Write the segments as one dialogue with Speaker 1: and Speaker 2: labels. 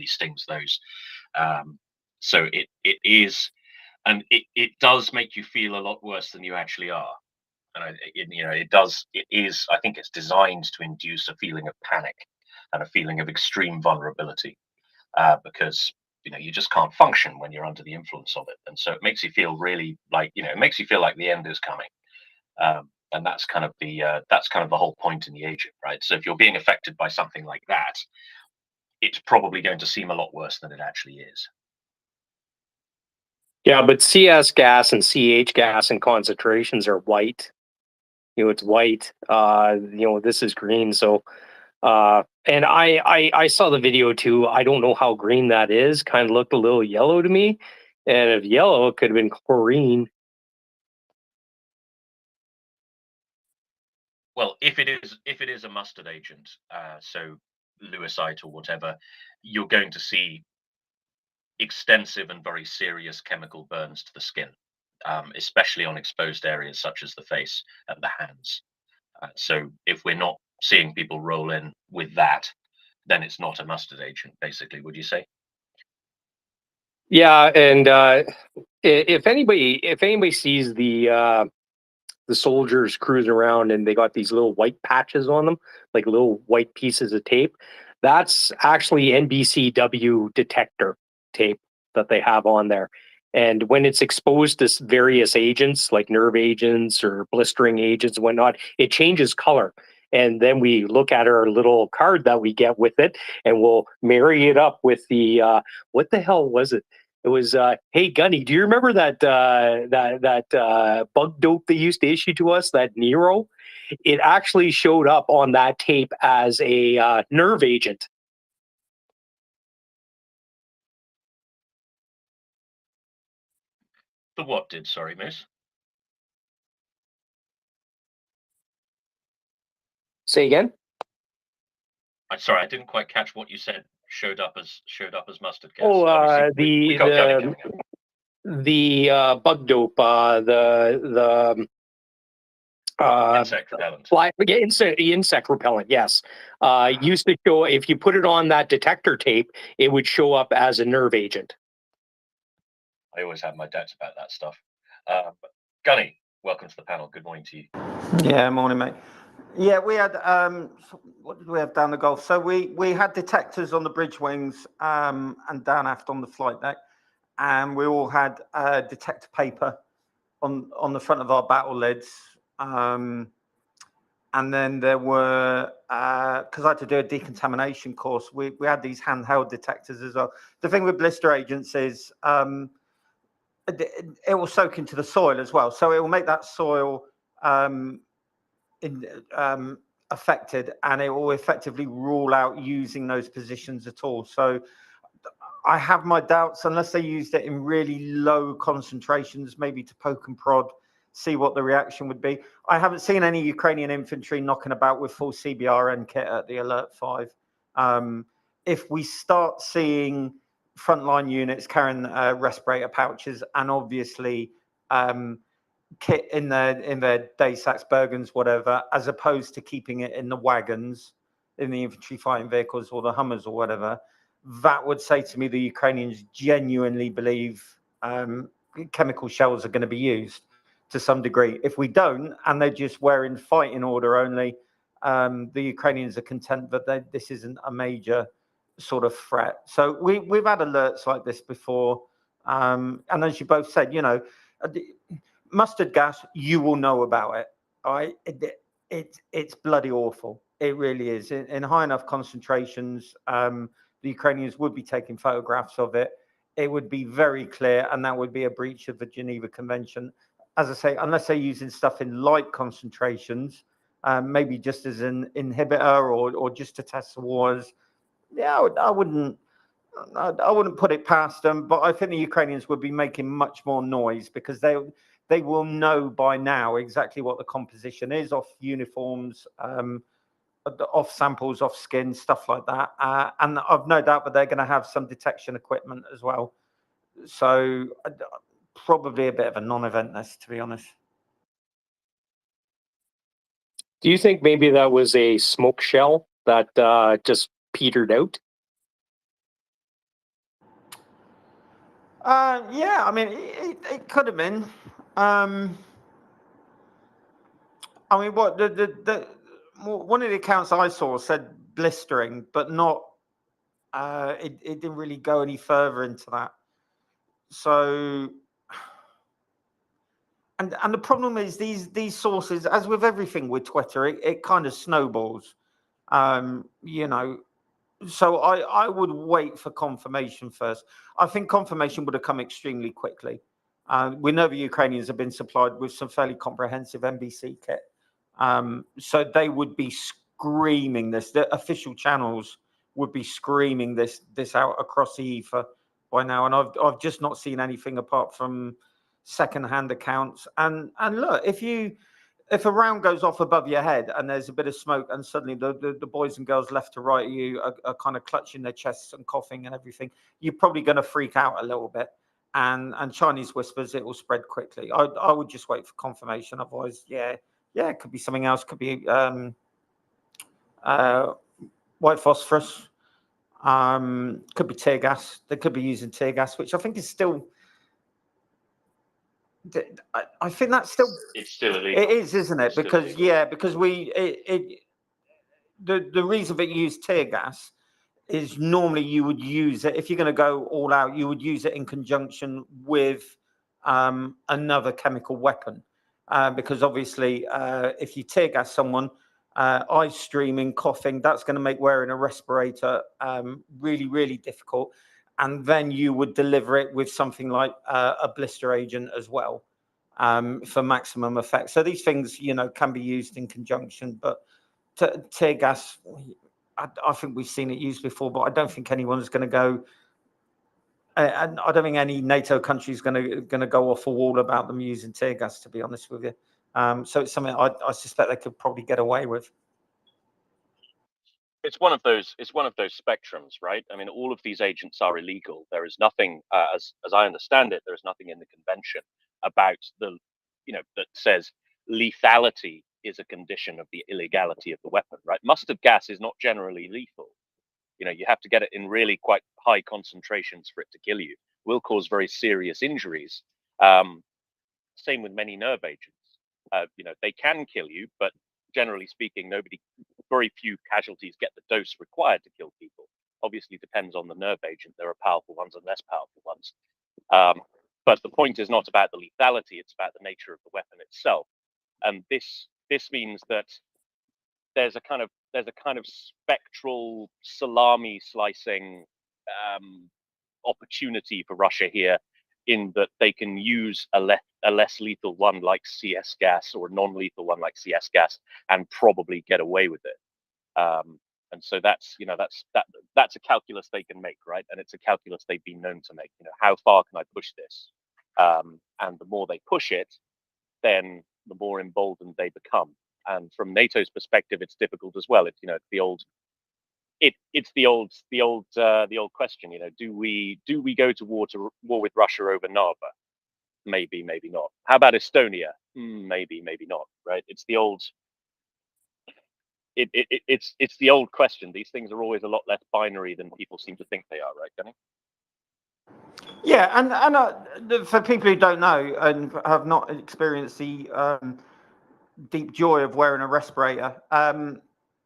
Speaker 1: stings those. So it is, and it does make you feel a lot worse than you actually are. And it does. It is. I think it's designed to induce a feeling of panic and a feeling of extreme vulnerability, because you just can't function when you're under the influence of it, and so it makes you feel really like it makes you feel like the end is coming. And that's kind of the whole point in the agent, right? So if you're being affected by something like that, it's probably going to seem a lot worse than it actually is.
Speaker 2: Yeah, but CS gas and CH gas and concentrations are white. It's white. This is green. So, and I saw the video too. I don't know how green that is. Kind of looked a little yellow to me. And if yellow, it could have been chlorine.
Speaker 1: Well, if it is a mustard agent, so lewisite or whatever, you're going to see extensive and very serious chemical burns to the skin, especially on exposed areas such as the face and the hands. So if we're not seeing people roll in with that, then it's not a mustard agent, basically, would you say?
Speaker 2: Yeah, and if anybody sees the soldiers cruising around and they got these little white patches on them, like little white pieces of tape, that's actually NBCW detector tape that they have on there. And when it's exposed to various agents, like nerve agents or blistering agents and whatnot, it changes color. And then we look at our little card that we get with it, and we'll marry it up with the what the hell was it? It was, hey Gunny, do you remember that bug dope they used to issue to us, that Nero? It actually showed up on that tape as a nerve agent.
Speaker 1: The what did? Sorry, miss.
Speaker 2: Say again?
Speaker 1: I'm sorry, I didn't quite catch what you said. Showed up as mustard gas.
Speaker 2: Oh,
Speaker 1: Obviously, we got Gunny coming up.
Speaker 2: The bug dope, the
Speaker 1: insect repellent.
Speaker 2: Insect repellent, yes. Used to show, if you put it on that detector tape, it would show up as a nerve agent.
Speaker 1: I always have my doubts about that stuff. Gunny, welcome to the panel. Good morning to you.
Speaker 3: Yeah, morning, mate. Yeah, we had what did we have down the Gulf? So we had detectors on the bridge wings and down aft on the flight deck, and we all had detector paper on the front of our battle lids. And then there were, because I had to do a decontamination course, we had these handheld detectors as well. The thing with blister agents is it will soak into the soil as well, so it will make that soil affected, and it will effectively rule out using those positions at all. So I have my doubts, unless they used it in really low concentrations, maybe to poke and prod, see what the reaction would be. I haven't seen any Ukrainian infantry knocking about with full CBRN kit at the Alert 5. If we start seeing frontline units carrying respirator pouches and obviously kit in their Day-Sachs, Bergens, whatever, as opposed to keeping it in the wagons, in the infantry fighting vehicles or the Hummers or whatever, that would say to me the Ukrainians genuinely believe chemical shells are going to be used to some degree. If we don't, and they're just wearing fighting order only, the Ukrainians are content that this isn't a major sort of threat. So we've had alerts like this before. And as you both said, mustard gas, you will know about it. All right, it's bloody awful. It really is. In high enough concentrations, the Ukrainians would be taking photographs of it. It would be very clear, and that would be a breach of the Geneva Convention. As I say, unless they're using stuff in light concentrations, maybe just as an inhibitor or just to test the waters. Yeah, I wouldn't put it past them, but I think the Ukrainians would be making much more noise because they will know by now exactly what the composition is off uniforms, off samples, off skin, stuff like that. And I've no doubt that they're going to have some detection equipment as well. So probably a bit of a non-event this, to be honest.
Speaker 2: Do you think maybe that was a smoke shell that just petered out?
Speaker 3: Yeah, I mean, it could have been. I mean, what one of the accounts I saw said blistering, but not. It didn't really go any further into that. So, and the problem is these sources, as with everything with Twitter, it kind of snowballs. You know, so I would wait for confirmation first. I think confirmation would have come extremely quickly. We know the Ukrainians have been supplied with some fairly comprehensive NBC kit. So they would be screaming this. The official channels would be screaming this out across the ether by now. And I've just not seen anything apart from secondhand accounts. And look, if a round goes off above your head and there's a bit of smoke and suddenly the boys and girls left to right of you are kind of clutching their chests and coughing and everything, you're probably going to freak out a little bit. And Chinese whispers, it will spread quickly. I would just wait for confirmation. Otherwise, yeah, it could be something else. Could be white phosphorus. Could be tear gas. They could be using tear gas, which I think is still. I think that's still.
Speaker 1: It's still illegal.
Speaker 3: It is, isn't it? Because because the reason that you use tear gas is normally you would use it if you're going to go all out. You would use it in conjunction with another chemical weapon, because obviously if you tear gas someone, eye streaming, coughing, that's going to make wearing a respirator really, really difficult. And then you would deliver it with something like a blister agent as well for maximum effect. So these things, can be used in conjunction. But tear gas, I think we've seen it used before, but I don't think anyone's going to go. And I don't think any NATO country is going to go off a wall about them using tear gas, to be honest with you. So it's something I suspect they could probably get away with.
Speaker 1: It's one of those spectrums, right? I mean, all of these agents are illegal. There is nothing, as I understand it, there is nothing in the convention about that says lethality is a condition of the illegality of the weapon, right? Mustard gas is not generally lethal. You have to get it in really quite high concentrations for it to kill you. Will cause very serious injuries. Same with many nerve agents. They can kill you, but generally speaking, very few casualties get the dose required to kill people. Obviously, depends on the nerve agent. There are powerful ones and less powerful ones. But the point is not about the lethality; it's about the nature of the weapon itself. And this means that there's a kind of spectral salami slicing opportunity for Russia here, in that they can use a less lethal one like CS gas or a non-lethal one like CS gas and probably get away with it. And so that's a calculus they can make, right? And it's a calculus they've been known to make. How far can I push this? And the more they push it, then the more emboldened they become. And from NATO's perspective, it's difficult as well. It's the old question. Do we go to war with Russia over Narva? Maybe, maybe not. How about Estonia? Maybe, maybe not. Right? It's the old. It's the old question. These things are always a lot less binary than people seem to think they are, right, Kenny?
Speaker 3: Yeah, and for people who don't know and have not experienced the deep joy of wearing a respirator,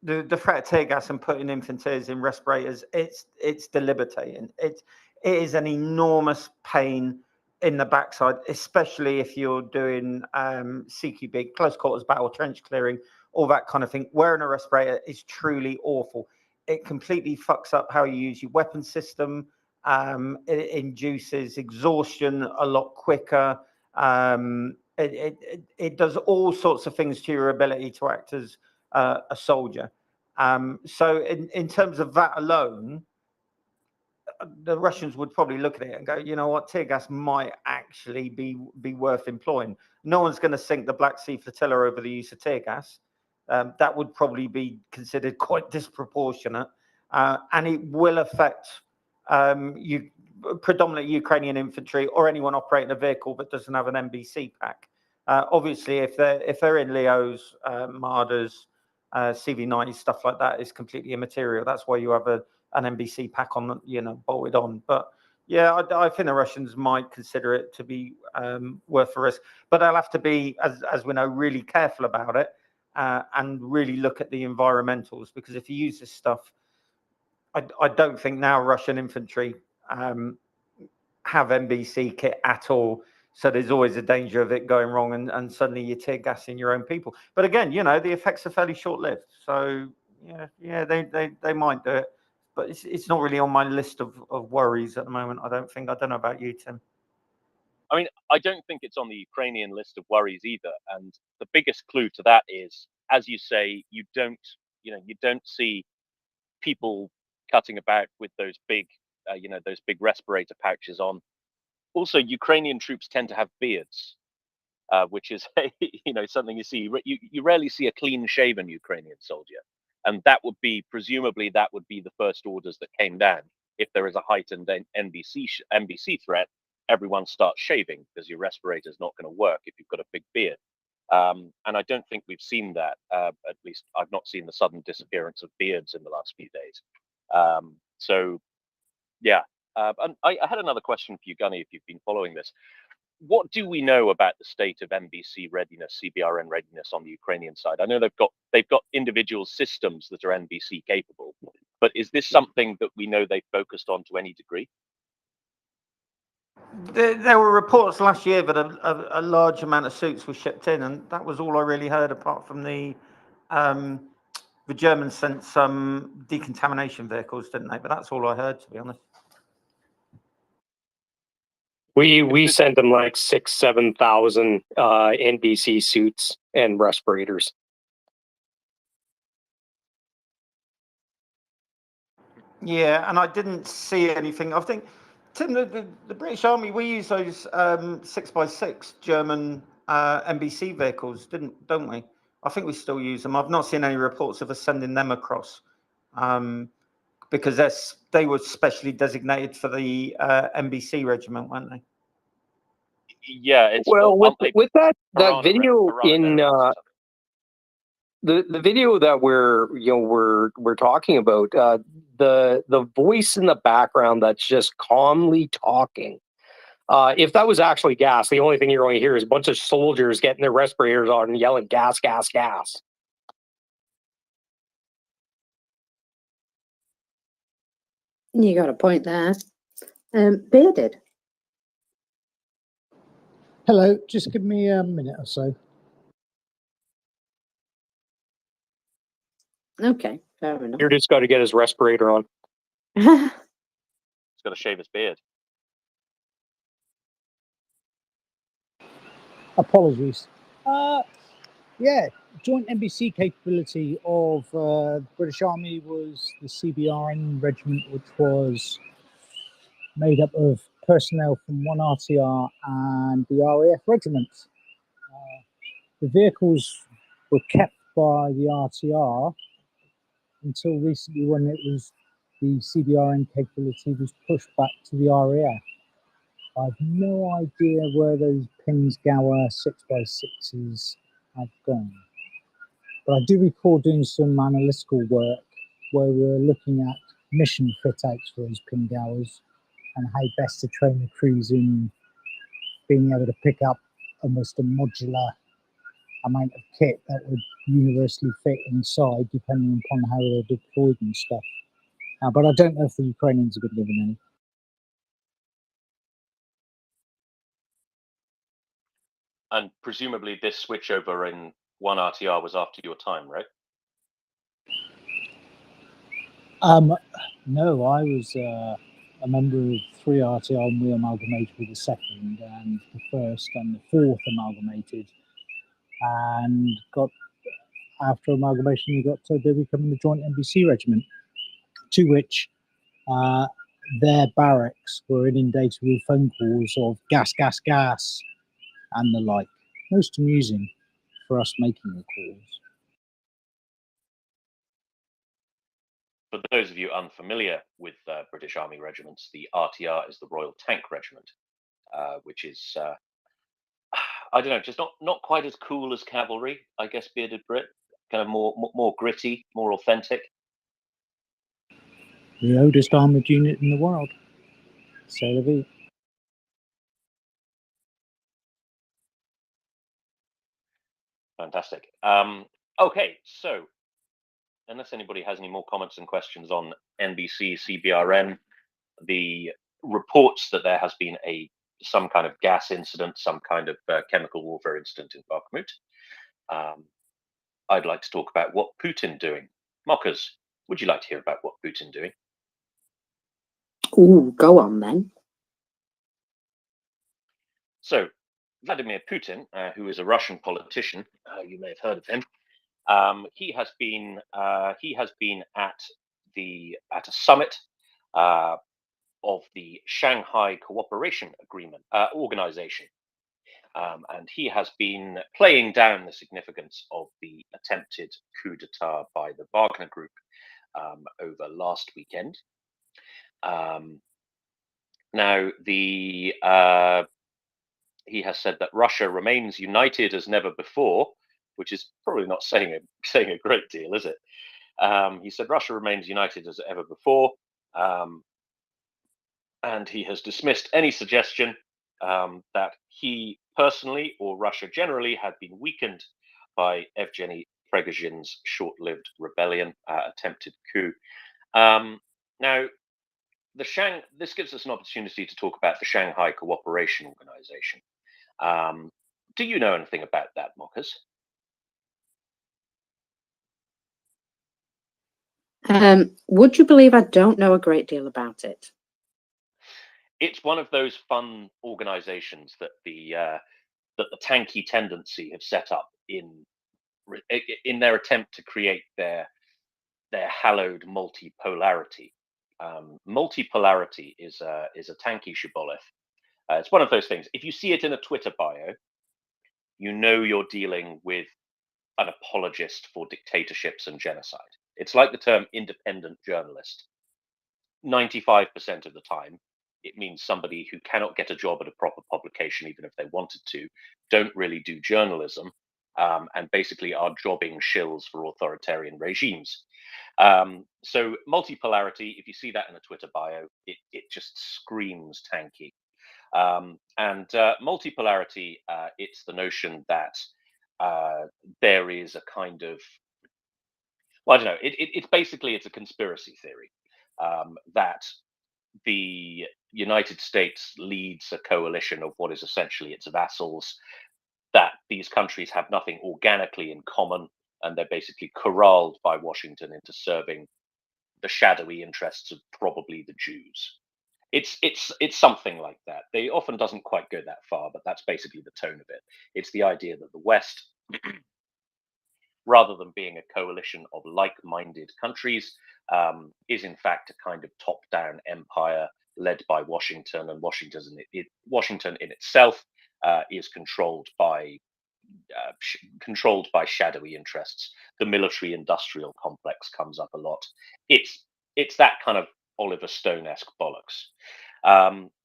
Speaker 3: the threat of tear gas and putting infanteers in respirators, it's debilitating. It is an enormous pain in the backside, especially if you're doing CQB, close quarters battle, trench clearing, all that kind of thing. Wearing a respirator is truly awful. It completely fucks up how you use your weapon system. It induces exhaustion a lot quicker. It does all sorts of things to your ability to act as a soldier. So in terms of that alone, the Russians would probably look at it and go, you know what, tear gas might actually be worth employing. No one's going to sink the Black Sea flotilla over the use of tear gas. That would probably be considered quite disproportionate, and it will affect predominantly Ukrainian infantry or anyone operating a vehicle that doesn't have an NBC pack. Obviously, if they're in Leos, Mardas, CV90, stuff like that is completely immaterial. That's why you have an NBC pack on, bolted on. But Yeah, I think the Russians might consider it to be worth the risk, but they'll have to be, as we know, really careful about it and really look at the environmentals, because if you use this stuff, I don't think now Russian infantry have NBC kit at all. So there's always a danger of it going wrong and suddenly you're tear gassing your own people. But again, you know, the effects are fairly short lived. So yeah, they might do it. But it's not really on my list of worries at the moment, I don't think. I don't know about you, Tim.
Speaker 1: I mean, I don't think it's on the Ukrainian list of worries either. And the biggest clue to that is, as you say, you don't see people cutting about with those big, those big respirator pouches on. Also, Ukrainian troops tend to have beards, which is something you see. You rarely see a clean-shaven Ukrainian soldier, and that would be presumably the first orders that came down. If there is a heightened NBC threat, everyone starts shaving because your respirator is not going to work if you've got a big beard. And I don't think we've seen that. At least I've not seen the sudden disappearance of beards in the last few days. So, yeah. And I had another question for you, Gunny, if you've been following this. What do we know about the state of NBC readiness, CBRN readiness on the Ukrainian side? I know they've got individual systems that are NBC capable, but is this something that we know they've focused on to any degree?
Speaker 3: There were reports last year that a large amount of suits were shipped in, and that was all I really heard, apart from the Germans sent some decontamination vehicles, didn't they? But that's all I heard, to be honest.
Speaker 2: We sent them like 7,000 NBC suits and respirators.
Speaker 3: Yeah, and I didn't see anything. I think, Tim, the British Army, we use those 6x6 German NBC vehicles, don't we? I think we still use them. I've not seen any reports of us sending them across, because they were specially designated for the NBC regiment, weren't they?
Speaker 1: Yeah, it's
Speaker 2: well with that video in the video that we're talking about, the voice in the background that's just calmly talking. If that was actually gas, the only thing you're going to hear is a bunch of soldiers getting their respirators on and yelling gas, gas, gas.
Speaker 4: You got a point there. Bearded.
Speaker 5: Hello, just give me a minute or so.
Speaker 4: Okay, fair enough.
Speaker 2: You're just got to get his respirator on.
Speaker 1: He's got to shave his beard.
Speaker 5: Apologies. Yeah, joint NBC capability of the British Army was the CBRN regiment, which was made up of personnel from 1 RTR and the RAF regiment. The vehicles were kept by the RTR until recently, when it was the CBRN capability was pushed back to the RAF. I have no idea where those Pinsgauer 6x6s have gone. But I do recall doing some analytical work where we were looking at mission fit outs for those Pinsgauers and how best to train the crews in being able to pick up almost a modular amount of kit that would universally fit inside, depending upon how they're deployed and stuff. But I don't know if the Ukrainians are going to give them any.
Speaker 1: And presumably this switchover in 1 RTR was after your time, right?
Speaker 5: No, I was a member of 3 RTR, and we amalgamated with the 2nd and the 1st and the 4th amalgamated, and after amalgamation we got told they were becoming the joint NBC regiment, to which their barracks were inundated with phone calls of gas, gas, gas, and the like. Most amusing for us making the calls.
Speaker 1: For those of you unfamiliar with British Army regiments, the RTR is the Royal Tank Regiment, which is, I don't know, just not quite as cool as cavalry, I guess, bearded Brit, kind of more gritty, more authentic.
Speaker 5: The oldest armoured unit in the world. C'est la vie.
Speaker 1: Fantastic. Okay, so unless anybody has any more comments and questions on NBC, CBRN, the reports that there has been some kind of gas incident, some kind of chemical warfare incident in Bakhmut. I'd like to talk about what Putin doing. Mockers, would you like to hear about what Putin doing?
Speaker 4: Ooh, go on then.
Speaker 1: So, Vladimir Putin, who is a Russian politician, you may have heard of him. He has been at a summit of the Shanghai Cooperation Agreement Organization, and he has been playing down the significance of the attempted coup d'état by the Wagner Group over last weekend. Now, he has said that Russia remains united as never before, which is probably not saying a great deal, is it? He said Russia remains united as ever before, and he has dismissed any suggestion that he personally or Russia generally had been weakened by Evgeny Prigozhin's short-lived rebellion, attempted coup. Now, this gives us an opportunity to talk about the Shanghai Cooperation Organization. Do you know anything about that, Mockers?
Speaker 4: Would you believe I don't know a great deal about it?
Speaker 1: It's one of those fun organizations that the tanky tendency have set up in their attempt to create their hallowed multipolarity. Multipolarity is a tanky shibboleth. It's one of those things. If you see it in a Twitter bio, you know you're dealing with an apologist for dictatorships and genocide. It's like the term independent journalist. 95% of the time, it means somebody who cannot get a job at a proper publication, even if they wanted to, don't really do journalism, and basically are jobbing shills for authoritarian regimes. So multipolarity, if you see that in a Twitter bio, it just screams tanky. And multipolarity, it's the notion that there is a kind of, well, I don't know, it's a conspiracy theory that the United States leads a coalition of what is essentially its vassals, that these countries have nothing organically in common, and they're basically corralled by Washington into serving the shadowy interests of probably the Jews. It's something like that. They often doesn't quite go that far, but that's basically the tone of it. It's the idea that the West, rather than being a coalition of like-minded countries, is in fact a kind of top-down empire led by Washington, and Washington in itself is controlled by shadowy interests. The military-industrial complex comes up a lot. It's that kind of Oliver Stone-esque bollocks.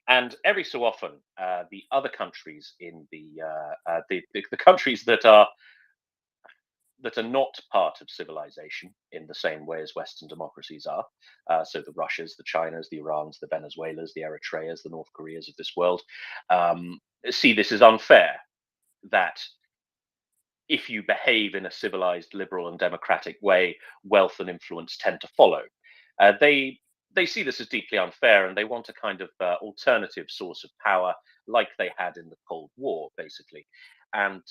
Speaker 1: And every so often, the other countries in the countries that are not part of civilization in the same way as Western democracies are, so the Russias, the Chinas, the Irans, the Venezuelas, the Eritreas, the North Koreas of this world, see this as unfair, that if you behave in a civilized, liberal, and democratic way, wealth and influence tend to follow. They see this as deeply unfair, and they want a kind of alternative source of power, like they had in the Cold War, basically. And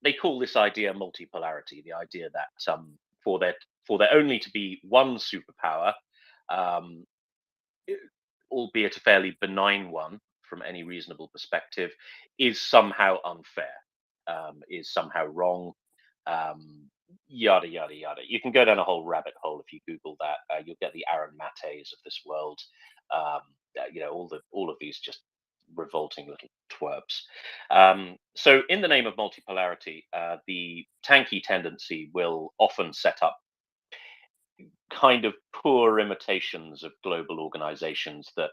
Speaker 1: they call this idea multipolarity, the idea that for there only to be one superpower, albeit a fairly benign one from any reasonable perspective, is somehow unfair, is somehow wrong, yada yada yada. You can go down a whole rabbit hole if you Google that. You'll get the Aaron Matés of this world. All of these just revolting little twerps. So, in the name of multipolarity, the tanky tendency will often set up kind of poor imitations of global organizations that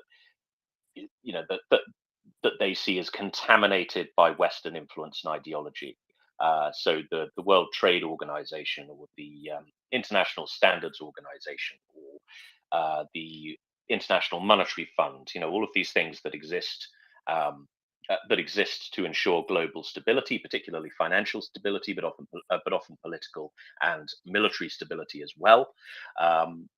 Speaker 1: that they see as contaminated by Western influence and ideology. So the World Trade Organization, or the International Standards Organization, or the International Monetary Fund, all of these things that exist to ensure global stability, particularly financial stability, but often political and military stability as well.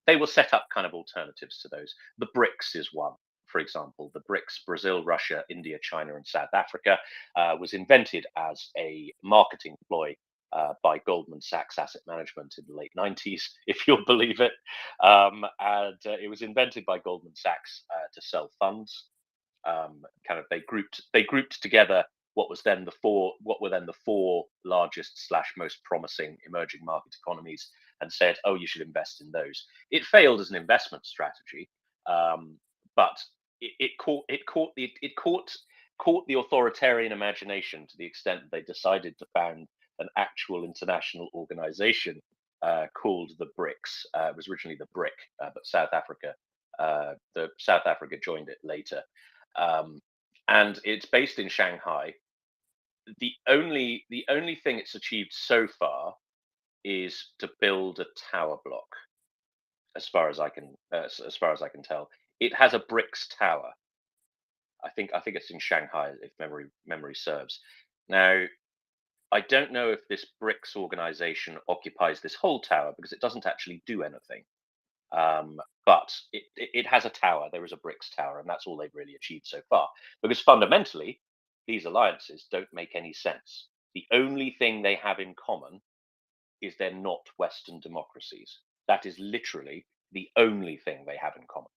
Speaker 1: They will set up kind of alternatives to those. The BRICS is one, for example. The BRICS, Brazil, Russia, India, China, and South Africa, was invented as a marketing ploy by Goldman Sachs Asset Management in the late 90s, if you'll believe it. And it was invented by Goldman Sachs to sell funds. They grouped together what were then the four largest / most promising emerging market economies, and said, "Oh, you should invest in those." It failed as an investment strategy, but it caught the authoritarian imagination to the extent that they decided to found an actual international organization called the BRICS. It was originally the BRIC, but South Africa joined it later. And it's based in Shanghai. The only thing it's achieved so far is to build a tower block. As far as I can tell, it has a BRICS tower. I think it's in Shanghai, if memory serves. Now, I don't know if this BRICS organization occupies this whole tower, because it doesn't actually do anything. But it has a tower. There is a BRICS tower, and that's all they've really achieved so far. Because fundamentally, these alliances don't make any sense. The only thing they have in common is they're not Western democracies. That is literally the only thing they have in common.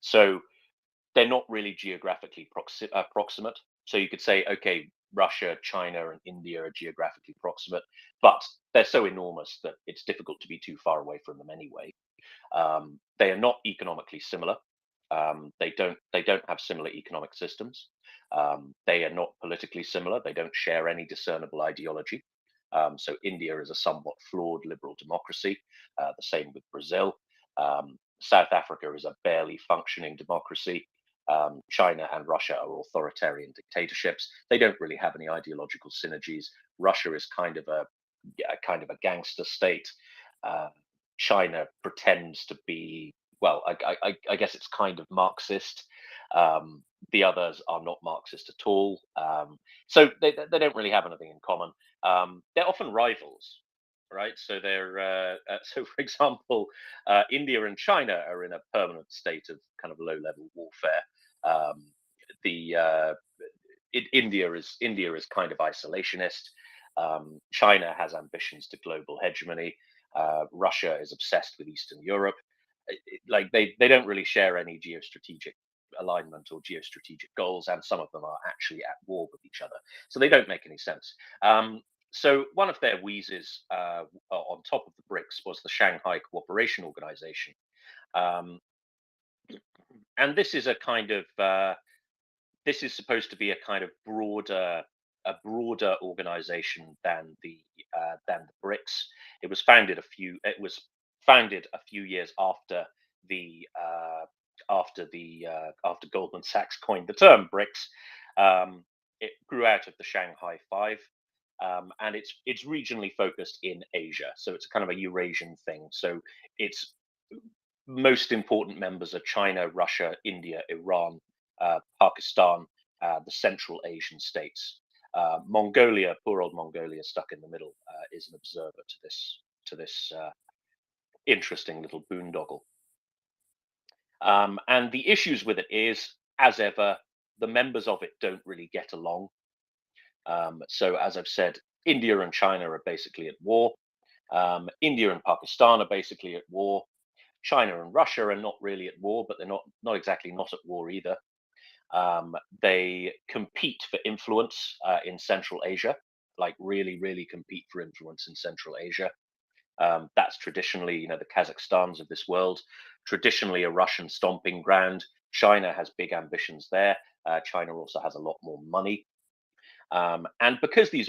Speaker 1: So they're not really geographically proximate. So you could say, okay, Russia, China, and India are geographically proximate, but they're so enormous that it's difficult to be too far away from them anyway. They are not economically similar. They don't have similar economic systems. They are not politically similar. They don't share any discernible ideology. So India is a somewhat flawed liberal democracy. The same with Brazil. South Africa is a barely functioning democracy. China and Russia are authoritarian dictatorships. They don't really have any ideological synergies. Russia is kind of a gangster state. China pretends to be, well, I guess it's kind of Marxist. The others are not Marxist at all. So they don't really have anything in common. They're often rivals, right? So so for example, India and China are in a permanent state of kind of low-level warfare. India is kind of isolationist. China has ambitions to global hegemony. Russia is obsessed with Eastern Europe. They don't really share any geostrategic alignment or geostrategic goals, and some of them are actually at war with each other. So they don't make any sense. So one of their wheezes on top of the BRICS was the Shanghai Cooperation Organization. And this is this is supposed to be a kind of broader organization than the BRICS. It was founded a few years after Goldman Sachs coined the term BRICS. It grew out of the Shanghai Five, and it's regionally focused in Asia. So it's kind of a Eurasian thing. So its most important members are China, Russia, India, Iran, Pakistan, the Central Asian states. Mongolia, poor old Mongolia, stuck in the middle, is an observer to this interesting little boondoggle. And the issues with it is, as ever, the members of it don't really get along. So as I've said, India and China are basically at war. India and Pakistan are basically at war. China and Russia are not really at war, but they're not exactly not at war either. They compete for influence in Central Asia, like really compete for influence in Central Asia. That's traditionally, the Kazakhstans of this world, traditionally a Russian stomping ground. China has big ambitions there. China also has a lot more money. And because these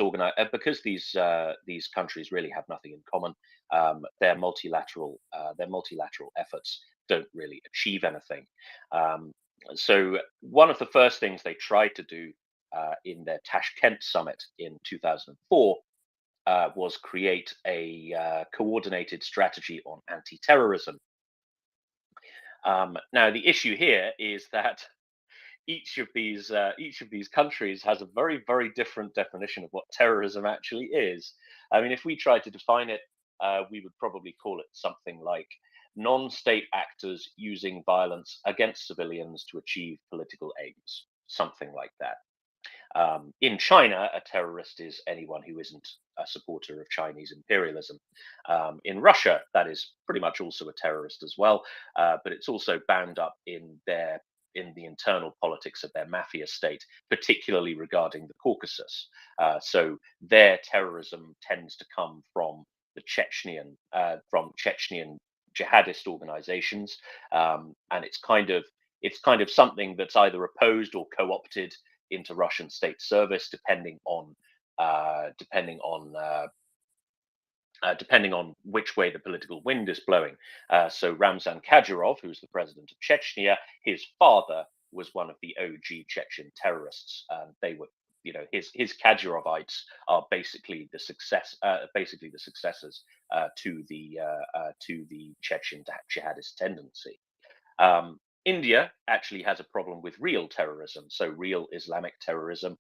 Speaker 1: countries really have nothing in common, their multilateral efforts don't really achieve anything. So one of the first things they tried to do in their Tashkent summit in 2004 was create a coordinated strategy on anti-terrorism. Now, the issue here is that each of these countries has a very, very different definition of what terrorism actually is. I mean, if we tried to define it, we would probably call it something like non-state actors using violence against civilians to achieve political aims, something like that. In China, a terrorist is anyone who isn't a supporter of Chinese imperialism. In Russia, that is pretty much also a terrorist as well, but it's also bound up in the internal politics of their mafia state, particularly regarding the Caucasus. So their terrorism tends to come from the Chechnyan jihadist organizations, and it's kind of something that's either opposed or co-opted into Russian state service, depending on which way the political wind is blowing. So Ramzan Kadyrov, who's the president of Chechnya, his father was one of the OG Chechen terrorists. They were, his Kadyrovites are basically the successors to the Chechen jihadist tendency. India actually has a problem with real terrorism, so real Islamic terrorism.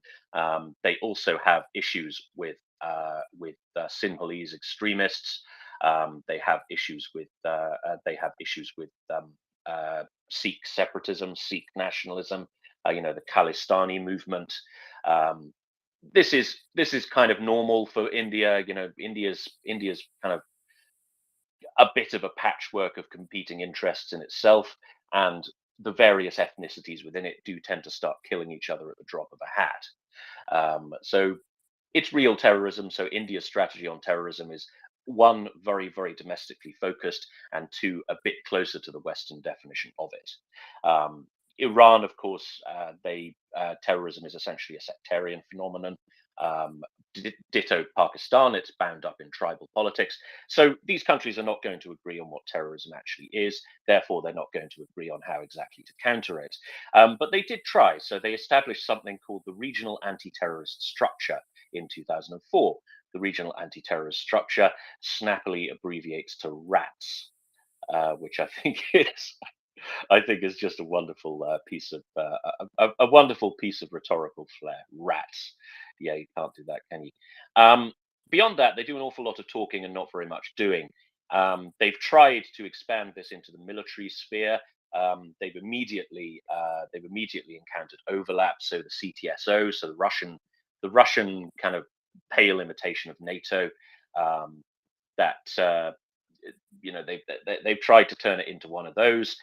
Speaker 1: They also have issues with Sinhalese extremists. They have issues with Sikh separatism, Sikh nationalism. The Khalistani movement. This is kind of normal for India. India's kind of a bit of a patchwork of competing interests in itself, and the various ethnicities within it do tend to start killing each other at the drop of a hat. So it's real terrorism. So India's strategy on terrorism is one, very, very domestically focused, and two, a bit closer to the Western definition of it. Iran, of course, terrorism is essentially a sectarian phenomenon. Ditto Pakistan, it's bound up in tribal politics. So these countries are not going to agree on what terrorism actually is. Therefore, they're not going to agree on how exactly to counter it. But they did try. So they established something called the Regional Anti-Terrorist Structure in 2004. The Regional Anti-Terrorist Structure snappily abbreviates to RATS, which I think is just a wonderful piece of a wonderful piece of rhetorical flair. Rats, yeah, you can't do that, can you? Beyond that, they do an awful lot of talking and not very much doing. They've tried to expand this into the military sphere. They've immediately encountered overlap. So the CTSO, so the Russian kind of pale imitation of NATO. They've tried to turn it into one of those.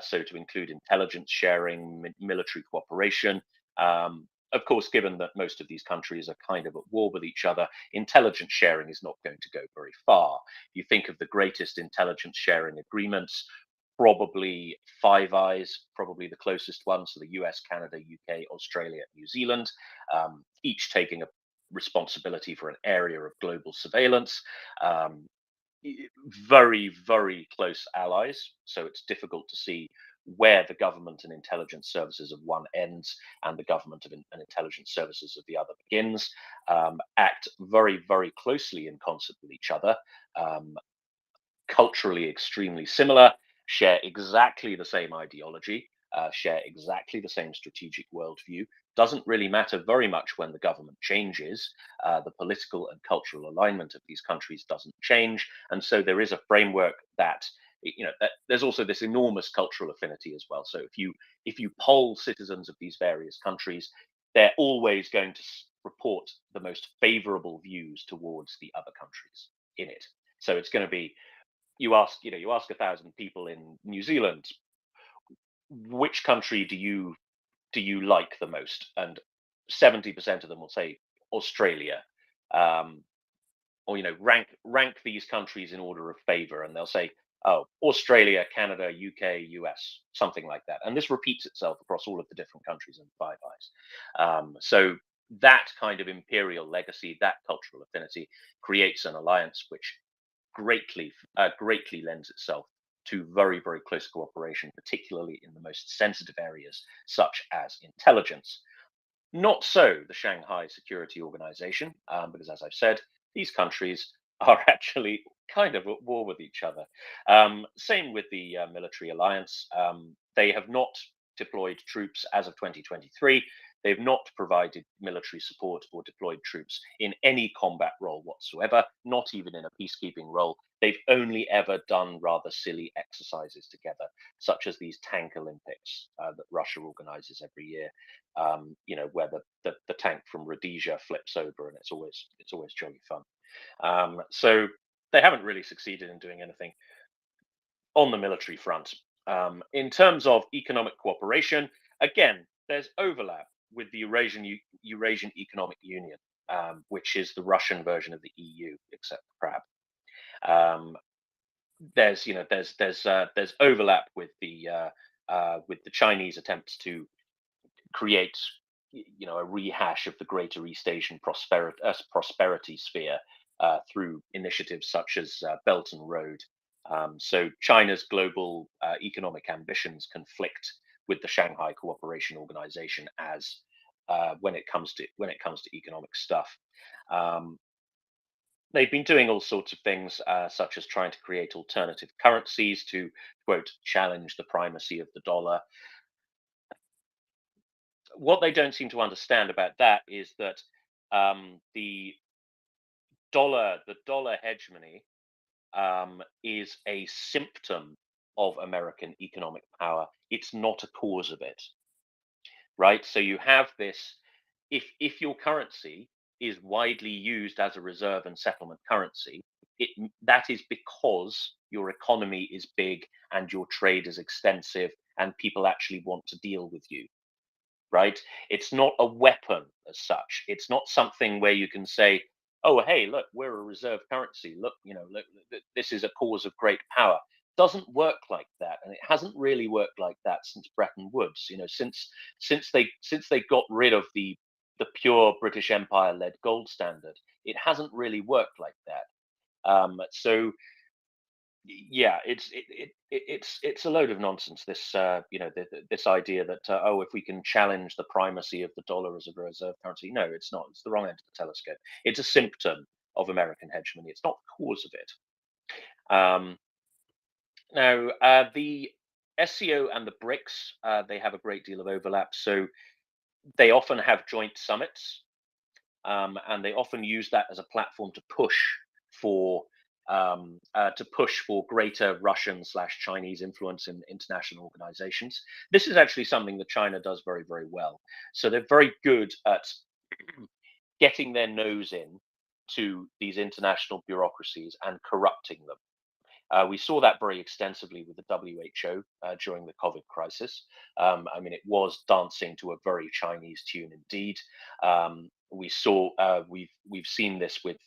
Speaker 1: So to include intelligence sharing, military cooperation. Of course, given that most of these countries are kind of at war with each other, intelligence sharing is not going to go very far. If you think of the greatest intelligence sharing agreements, probably Five Eyes, probably the closest one. So the US, Canada, UK, Australia, New Zealand, each taking a responsibility for an area of global surveillance. Very, very close allies. So it's difficult to see where the government and intelligence services of one ends and the government and intelligence services of the other begins. Act very, very closely in concert with each other. Culturally extremely similar, share exactly the same ideology, share exactly the same strategic worldview. Doesn't really matter very much when the government changes. The political and cultural alignment of these countries doesn't change, and so there is a framework that that there's also this enormous cultural affinity as well. So if you poll citizens of these various countries, they're always going to report the most favorable views towards the other countries in it. So it's going to be you ask 1,000 people in New Zealand, which country do you like the most, and 70% of them will say Australia, or rank these countries in order of favor, and they'll say, oh, Australia, Canada, UK, US, something like that, and this repeats itself across all of the different countries in Five Eyes. So that kind of imperial legacy, that cultural affinity, creates an alliance which greatly lends itself to very, very close cooperation, particularly in the most sensitive areas, such as intelligence. Not so the Shanghai Security Organization, because as I've said, these countries are actually kind of at war with each other. Same with the military alliance. They have not deployed troops as of 2023. They've not provided military support or deployed troops in any combat role whatsoever, not even in a peacekeeping role. They've only ever done rather silly exercises together, such as these tank Olympics that Russia organizes every year. Where the tank from Rhodesia flips over, and it's always jolly fun. So they haven't really succeeded in doing anything on the military front. In terms of economic cooperation, again, there's overlap with the Eurasian Economic Union, which is the Russian version of the EU, except for crab. There's overlap with the Chinese attempts to create a rehash of the greater East Asian prosperity sphere through initiatives such as Belt and Road. So China's global economic ambitions conflict with the Shanghai Cooperation Organization as when it comes to economic stuff. They've been doing all sorts of things, such as trying to create alternative currencies to, quote, challenge the primacy of the dollar. What they don't seem to understand about that is that the dollar hegemony is a symptom of American economic power. It's not a cause of it, right? So you have this. If your currency is widely used as a reserve and settlement currency, that is because your economy is big and your trade is extensive and people actually want to deal with you, right? It's not a weapon as such. It's not something where you can say, "Oh, hey, look, we're a reserve currency. Look, this is a cause of great power." Doesn't work like that, and it hasn't really worked like that since Bretton Woods. Since they got rid of the pure British Empire-led gold standard, it hasn't really worked like that. So yeah, it's a load of nonsense. This this idea that if we can challenge the primacy of the dollar as a reserve currency, no, it's not. It's the wrong end of the telescope. It's a symptom of American hegemony. It's not the cause of it. Now, the SCO and the BRICS, they have a great deal of overlap. So they often have joint summits, and they often use that as a platform to push for greater Russian/Chinese influence in international organizations. This is actually something that China does very, very well. So they're very good at getting their nose in to these international bureaucracies and corrupting them. We saw that very extensively with the WHO during the COVID crisis. It was dancing to a very Chinese tune indeed. We've seen this with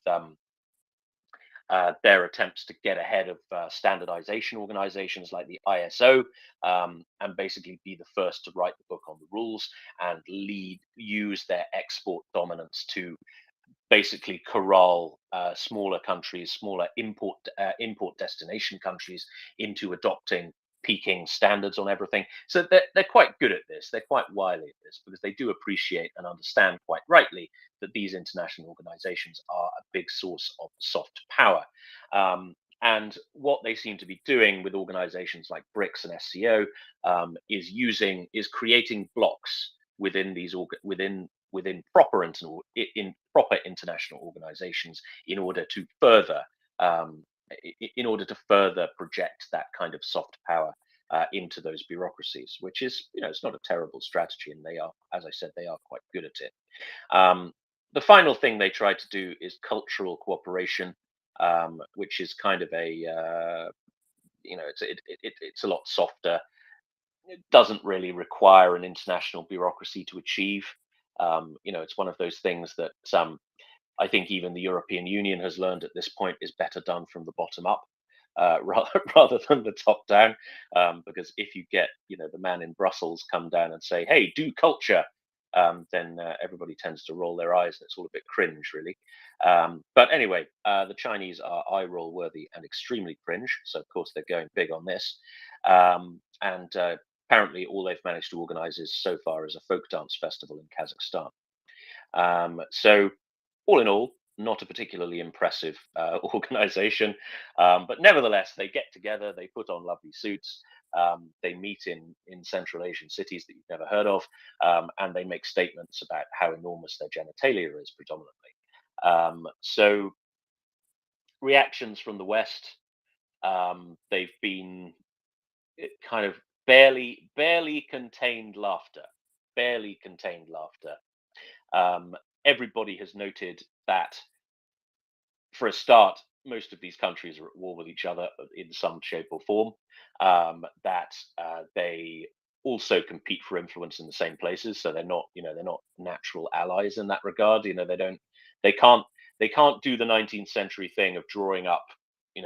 Speaker 1: their attempts to get ahead of standardization organizations like the ISO, and basically be the first to write the book on the rules and use their export dominance to basically corral smaller countries, smaller import destination countries into adopting Peking standards on everything. So they're quite good at this. They're quite wily at this because they do appreciate and understand quite rightly that these international organizations are a big source of soft power. And what they seem to be doing with organizations like BRICS and SCO is creating blocks within proper international organizations in order to further project that kind of soft power into those bureaucracies, which is, it's not a terrible strategy, and they are, as I said, they are quite good at it. The final thing they try to do is cultural cooperation, which is kind of it's a lot softer. It doesn't really require an international bureaucracy to achieve. It's one of those things that I think even the European Union has learned at this point is better done from the bottom up, rather than the top down. Because if you get, the man in Brussels come down and say, "Hey, do culture," then everybody tends to roll their eyes, and it's all a bit cringe, really. But anyway, the Chinese are eye roll worthy and extremely cringe. So of course they're going big on this. And apparently all they've managed to organize so far is a folk dance festival in Kazakhstan. So all in all, not a particularly impressive organization, but nevertheless, they get together, they put on lovely suits, they meet in Central Asian cities that you've never heard of, and they make statements about how enormous their genitalia is predominantly. So reactions from the West, they've been kind of barely contained laughter, barely contained laughter. Everybody has noted that, for a start, most of these countries are at war with each other in some shape or form. That they also compete for influence in the same places, so they're not natural allies in that regard. They can't, do the 19th century thing of drawing up,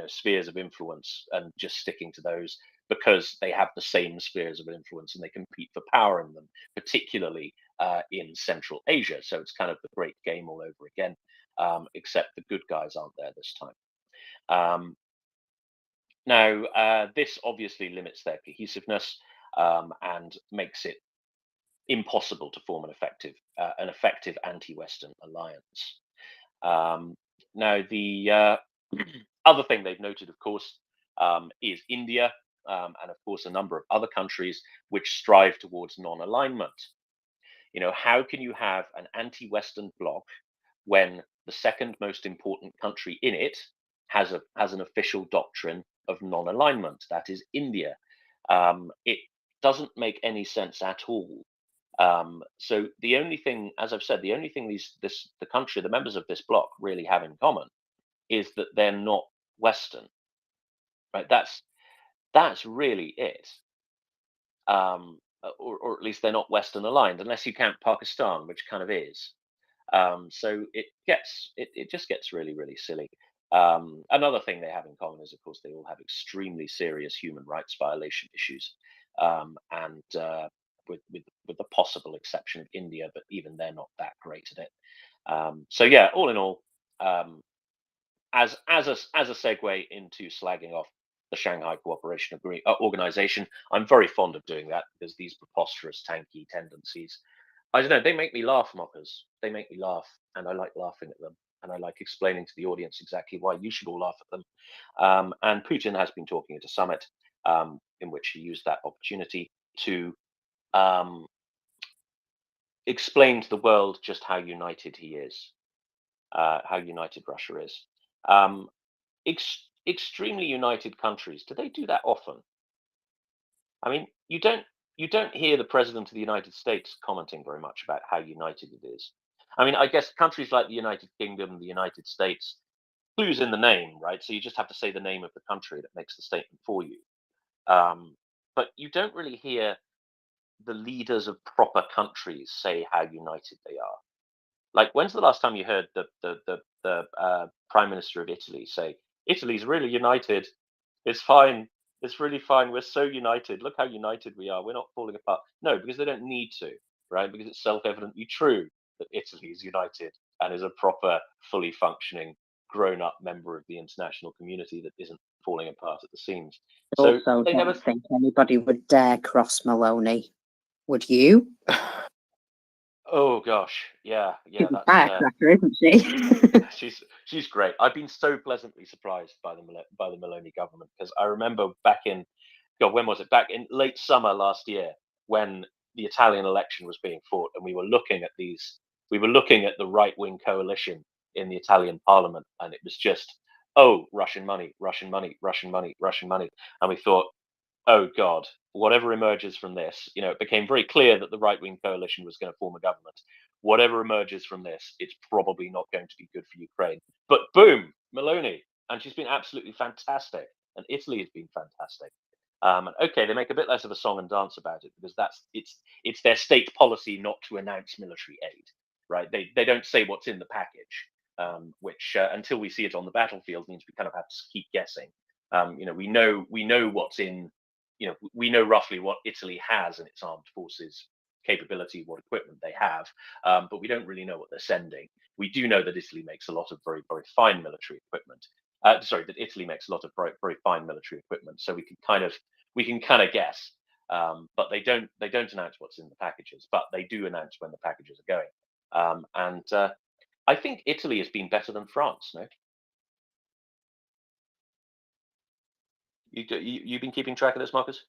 Speaker 1: spheres of influence and just sticking to those, because they have the same spheres of influence and they compete for power in them, particularly in Central Asia. So it's kind of the great game all over again, except the good guys aren't there this time. Now, this obviously limits their cohesiveness, and makes it impossible to form an effective anti-Western alliance. Now, the other thing they've noted, of course, is India, and of course a number of other countries which strive towards non-alignment. How can you have an anti-Western bloc when the second most important country in it has an official doctrine of non-alignment? That is India. It doesn't make any sense at all. So the only thing, as I've said, the only thing the members of this bloc really have in common is that they're not Western, right? That's really it. Or at least they're not Western aligned, unless you count Pakistan, which kind of is. So it just gets really, really silly. Another thing they have in common is, of course, they all have extremely serious human rights violation issues, and with the possible exception of India, but even they're not that great at it. So yeah, all in all, as a segue into slagging off the Shanghai Cooperation Organization, I'm very fond of doing that, because these preposterous tanky tendencies, I don't know, they make me laugh, mockers. They make me laugh, and I like laughing at them, and I like explaining to the audience exactly why you should all laugh at them. And Putin has been talking at a summit, in which he used that opportunity to explain to the world just how united he is, how united Russia is. Extremely united countries, do they do that often? I mean, you don't hear the president of the United States commenting very much about how united it is. I mean, I guess countries like the United Kingdom, the United States, clues in the name, right? So you just have to say the name of the country that makes the statement for you. But you don't really hear the leaders of proper countries say how united they are. Like, when's the last time you heard the Prime Minister of Italy say, "Italy's really united. It's fine. It's really fine. We're so united. Look how united we are. We're not falling apart." No, because they don't need to, right? Because it's self-evidently true that Italy is united and is a proper, fully functioning, grown-up member of the international community that isn't falling apart at the seams. So
Speaker 4: Also,
Speaker 1: they
Speaker 4: don't
Speaker 1: never.
Speaker 4: think anybody would dare cross Maloney. Would you?
Speaker 1: Oh gosh, yeah,
Speaker 4: She's a
Speaker 1: that's
Speaker 4: firecracker, isn't she?
Speaker 1: she's great. I've been so pleasantly surprised by the Maloney government, because I remember back in, God, when was it? Back in late summer last year, when the Italian election was being fought, and we were looking at the right wing coalition in the Italian parliament, and it was just, oh, Russian money, Russian money, Russian money, Russian money, and we thought, oh God, whatever emerges from this, it became very clear that the right wing coalition was going to form a government. Whatever emerges from this, it's probably not going to be good for Ukraine. But boom, Meloni, and she's been absolutely fantastic, and Italy has been fantastic. Okay, they make a bit less of a song and dance about it, because it's their state policy not to announce military aid, right? They don't say what's in the package, which until we see it on the battlefield means we kind of have to keep guessing. We know what's in. We know roughly what Italy has in its armed forces capability, what equipment they have, but we don't really know what they're sending. We do know that Italy makes a lot of very, very fine military equipment. That Italy makes a lot of very, very fine military equipment, so we can kind of guess. But they don't announce what's in the packages, but they do announce when the packages are going. And I think Italy has been better than France. No, you've been keeping track of this, Marcus?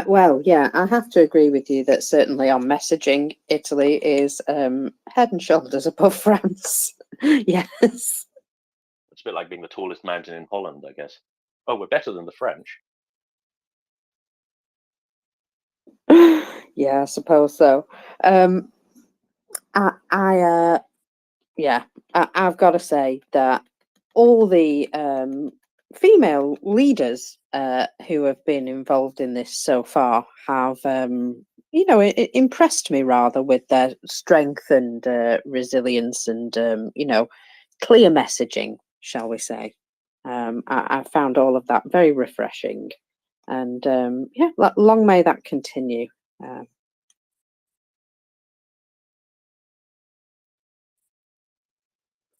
Speaker 4: Well, yeah, I have to agree with you that certainly on messaging, Italy is head and shoulders above France. Yes.
Speaker 1: It's a bit like being the tallest mountain in Holland, I guess. Oh, we're better than the French.
Speaker 4: Yeah, I suppose so. Yeah, I've got to say that all the female leaders who have been involved in this so far have, impressed me rather with their strength and resilience and, clear messaging, shall we say. I found all of that very refreshing. And yeah, long may that continue.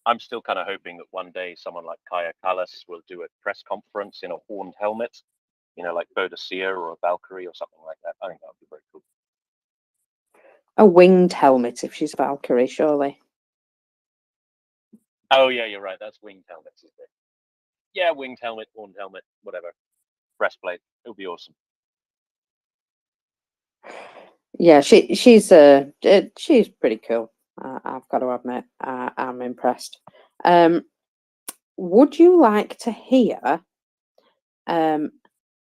Speaker 1: I'm still kind of hoping that one day someone like Kaya Kallas will do a press conference in a horned helmet, like Bodicea or a Valkyrie or something like that. I think that would be very cool.
Speaker 4: A winged helmet if she's Valkyrie, surely.
Speaker 1: Oh yeah, you're right. That's winged helmets, isn't it? Yeah, winged helmet, horned helmet, whatever. Breastplate. It would be awesome.
Speaker 4: Yeah, she's pretty cool. I've got to admit, I'm impressed. Would you like to hear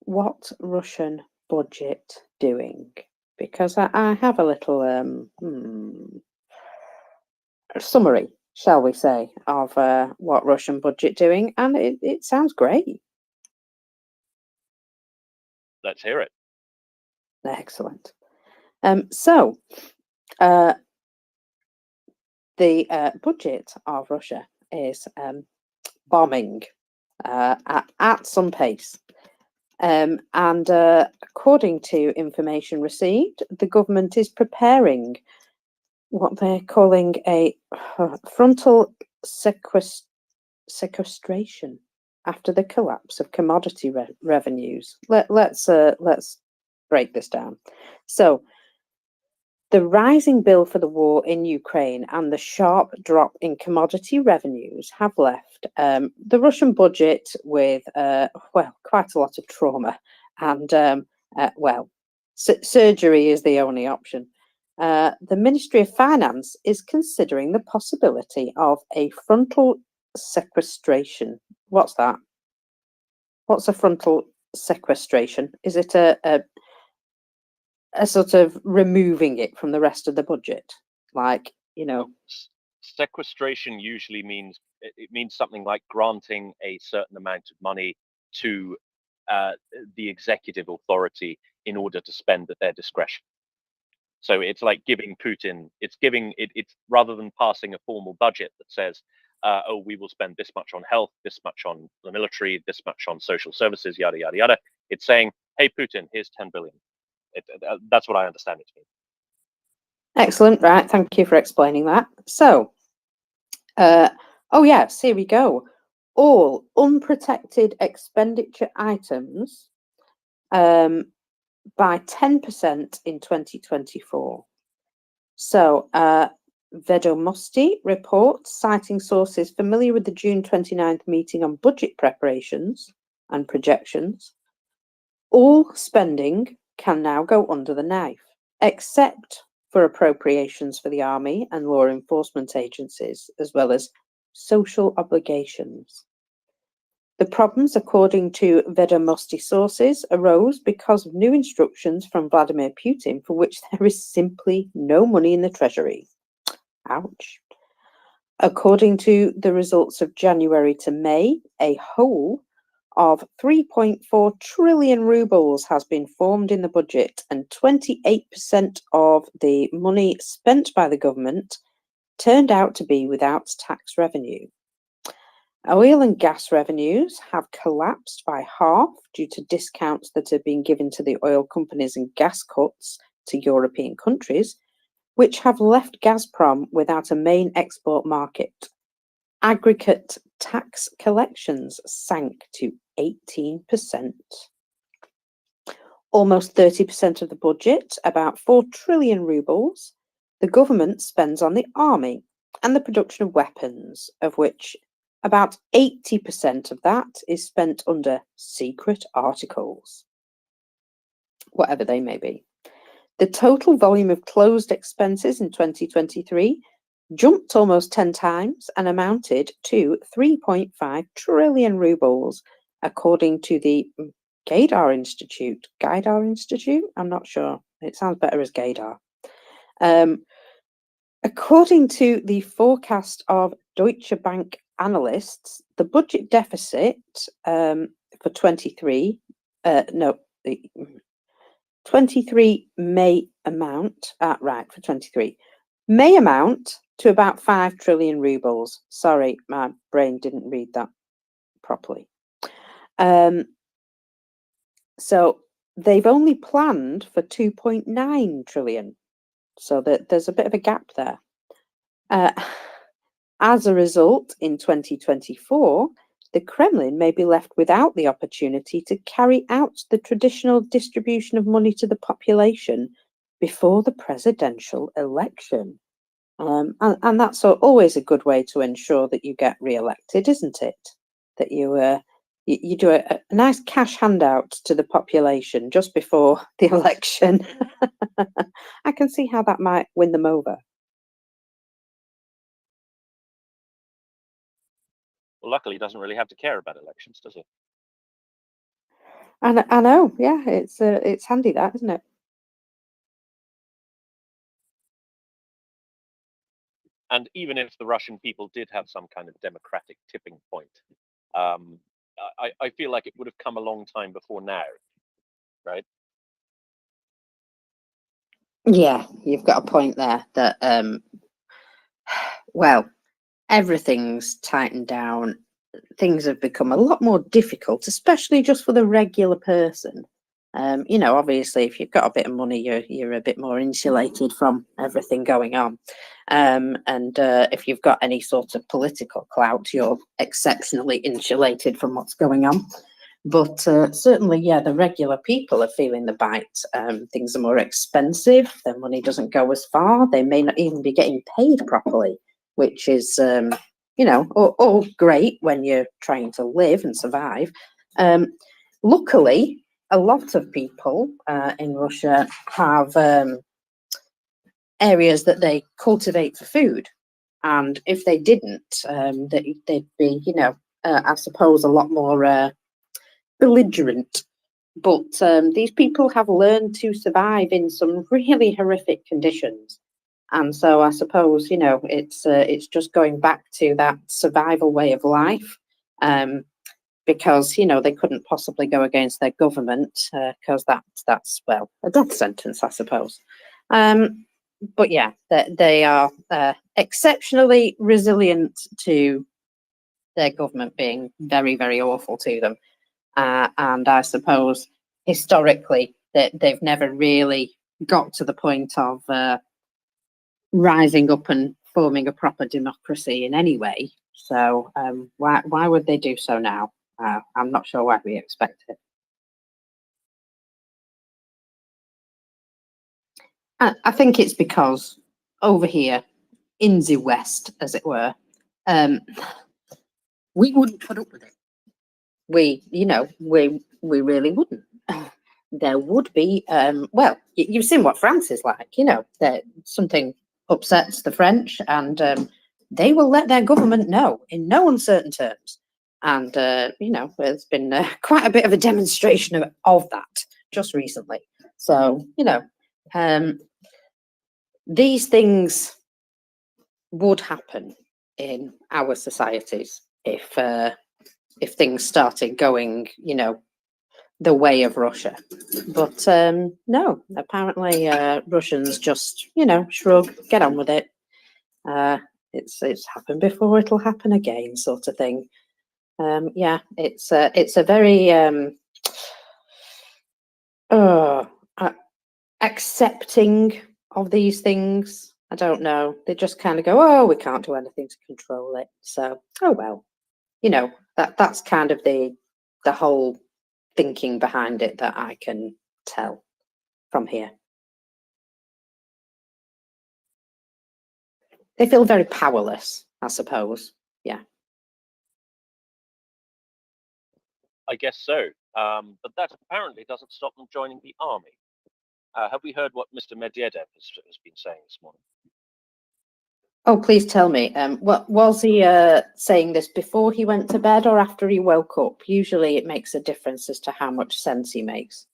Speaker 4: what Russian budget doing? Because I have a little summary, shall we say, of what Russian budget doing, and it sounds great.
Speaker 1: Let's hear it.
Speaker 4: Excellent. So, the budget of Russia is bombing at some pace. And according to information received, the government is preparing what they're calling a frontal sequestration after the collapse of commodity revenues. Let's break this down. So, the rising bill for the war in Ukraine and the sharp drop in commodity revenues have left the Russian budget with, quite a lot of trauma. And, surgery is the only option. The Ministry of Finance is considering the possibility of a frontal sequestration. What's that? What's a frontal sequestration? Is it a sort of removing it from the rest of the budget, like
Speaker 1: Sequestration usually means something like granting a certain amount of money to the executive authority in order to spend at their discretion. So it's like giving Putin. It's rather than passing a formal budget that says, "Oh, we will spend this much on health, this much on the military, this much on social services, yada yada yada." It's saying, "Hey, Putin, here's 10 billion." That's what I understand it to mean.
Speaker 4: Excellent. Right. Thank you for explaining that. So, oh yes, here we go. All unprotected expenditure items by 10% in 2024. So, Vedomosti reports, citing sources familiar with the June 29th meeting on budget preparations and projections, all spending can now go under the knife, except for appropriations for the army and law enforcement agencies, as well as social obligations. The problems, according to Vedomosti sources, arose because of new instructions from Vladimir Putin, for which there is simply no money in the treasury. Ouch. According to the results of January to May, a hole of 3.4 trillion rubles has been formed in the budget, and 28% of the money spent by the government turned out to be without tax revenue. Oil and gas revenues have collapsed by half due to discounts that have been given to the oil companies and gas cuts to European countries, which have left Gazprom without a main export market. Aggregate tax collections sank to 18%. Almost 30% of the budget, about 4 trillion rubles, the government spends on the army, and the production of weapons, of which about 80% of that is spent under secret articles, whatever they may be. The total volume of closed expenses in 2023 jumped almost 10 times and amounted to 3.5 trillion rubles, according to the Gaidar Institute. Gaidar Institute? I'm not sure. It sounds better as Gaidar. According to the forecast of Deutsche Bank analysts, the budget deficit for 23 may amount, for 23, may amount to about 5 trillion rubles. Sorry, my brain didn't read that properly. So they've only planned for 2.9 trillion. So that there's a bit of a gap there. As a result, in 2024, the Kremlin may be left without the opportunity to carry out the traditional distribution of money to the population before the presidential election. And that's always a good way to ensure that you get re-elected, isn't it? That you do a nice cash handout to the population just before the election. I can see how that might win them over.
Speaker 1: Well, luckily, he doesn't really have to care about elections, does he?
Speaker 4: And I know, yeah, it's handy that, isn't it?
Speaker 1: And even if the Russian people did have some kind of democratic tipping point, I feel like it would have come a long time before now, right?
Speaker 4: Yeah, you've got a point there that, well, everything's tightened down. Things have become a lot more difficult, especially just for the regular person. Obviously, if you've got a bit of money, you're a bit more insulated from everything going on. And if you've got any sort of political clout, you're exceptionally insulated from what's going on. But certainly, yeah, the regular people are feeling the bite. Things are more expensive. Their money doesn't go as far. They may not even be getting paid properly, which is, all great when you're trying to live and survive. Luckily, a lot of people in Russia have areas that they cultivate for food. And if they didn't, they'd be, I suppose, a lot more belligerent. But these people have learned to survive in some really horrific conditions. And so I suppose, it's just going back to that survival way of life. Because they couldn't possibly go against their government because that's a death sentence, I suppose. But yeah, they are exceptionally resilient to their government being very, very awful to them. And I suppose historically they've never really got to the point of rising up and forming a proper democracy in any way. So why would they do so now? I'm not sure why we expect it. I think it's because over here in the West, as it were, we wouldn't put up with it. We really wouldn't. There would be, you've seen what France is like, that something upsets the French and they will let their government know in no uncertain terms. And, there's been quite a bit of a demonstration of that just recently. So, these things would happen in our societies if things started going, the way of Russia. But no, apparently Russians just, shrug, get on with it. It's happened before, it'll happen again, sort of thing. Yeah, it's a very accepting of these things. I don't know. They just kind of go, oh, we can't do anything to control it. So, oh well, that's kind of the whole thinking behind it that I can tell from here. They feel very powerless, I suppose. Yeah.
Speaker 1: I guess so. But that apparently doesn't stop them joining the army. Have we heard what Mr. Medvedev has been saying this morning?
Speaker 4: Oh, please tell me. What was he saying this before he went to bed or after he woke up? Usually it makes a difference as to how much sense he makes.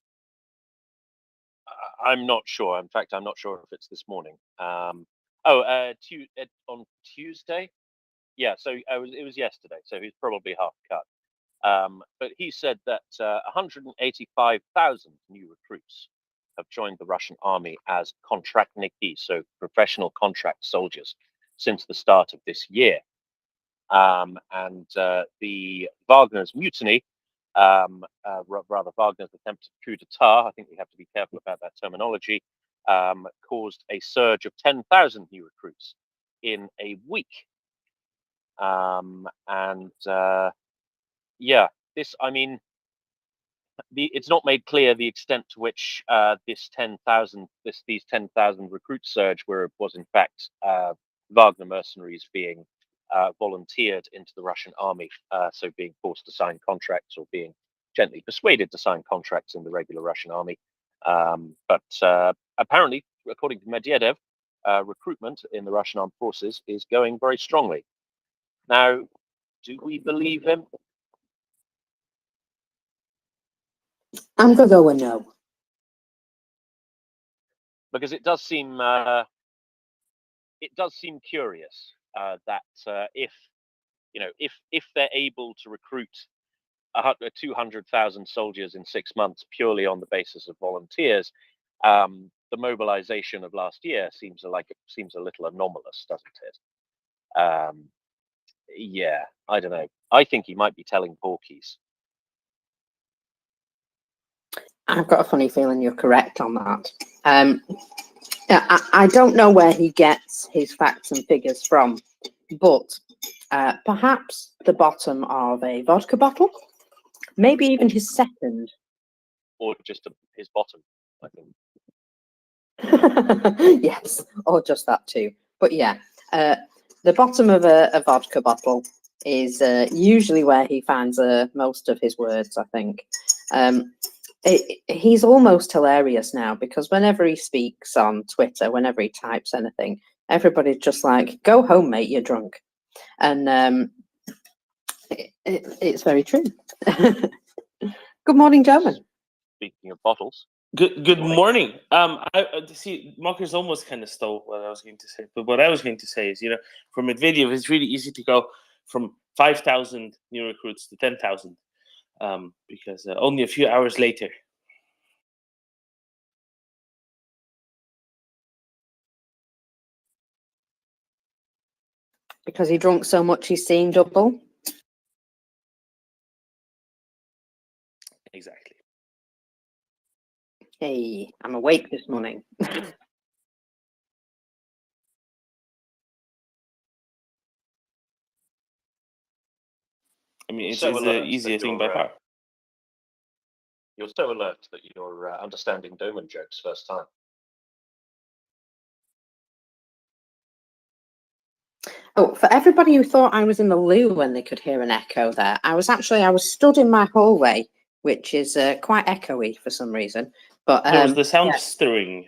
Speaker 1: I'm not sure. In fact, I'm not sure if it's this morning. On Tuesday? Yeah, so it was yesterday, so he's probably half cut. But he said that 185,000 new recruits have joined the Russian army as kontraktniki, so professional contract soldiers, since the start of this year. The Wagner's mutiny, rather Wagner's attempted coup d'etat, I think we have to be careful about that terminology, caused a surge of 10,000 new recruits in a week. It's not made clear the extent to which these 10,000 recruit surge was in fact Wagner mercenaries being volunteered into the Russian army, so being forced to sign contracts or being gently persuaded to sign contracts in the regular Russian army. But apparently, according to Medvedev, recruitment in the Russian armed forces is going very strongly. Now, do we believe him?
Speaker 4: I'm going to go with no.
Speaker 1: Because it does seem curious that if they're able to recruit 200,000 soldiers in 6 months purely on the basis of volunteers, the mobilization of last year seems a little anomalous, doesn't it? Yeah, I don't know. I think he might be telling porkies.
Speaker 4: I've got a funny feeling you're correct on that. I don't know where he gets his facts and figures from, but perhaps the bottom of a vodka bottle, maybe even his second.
Speaker 1: Or just his bottom, I think.
Speaker 4: Yes, or just that too. But yeah, the bottom of a vodka bottle is usually where he finds most of his words, I think. He's almost hilarious now because whenever he speaks on Twitter, whenever he types anything, everybody's just like, "Go home, mate, you're drunk." And it's very true. Good morning, gentlemen.
Speaker 1: Speaking of bottles.
Speaker 6: Good morning. I see Mockers almost kind of stole what I was going to say, but what I was going to say is, for Medvedev, it's really easy to go from 5,000 new recruits to 10,000, because only a few hours later.
Speaker 4: Because he drunk so much, he's seeing double.
Speaker 6: Exactly.
Speaker 4: Hey, I'm awake this morning.
Speaker 6: I mean, it's
Speaker 1: So
Speaker 6: the easiest thing by far.
Speaker 1: You're so alert that you're understanding Doman jokes first time.
Speaker 4: Oh, for everybody who thought I was in the loo when they could hear an echo there, I was stood in my hallway, which is quite echoey for some reason. But
Speaker 6: There was the sound
Speaker 4: yeah.
Speaker 6: stirring.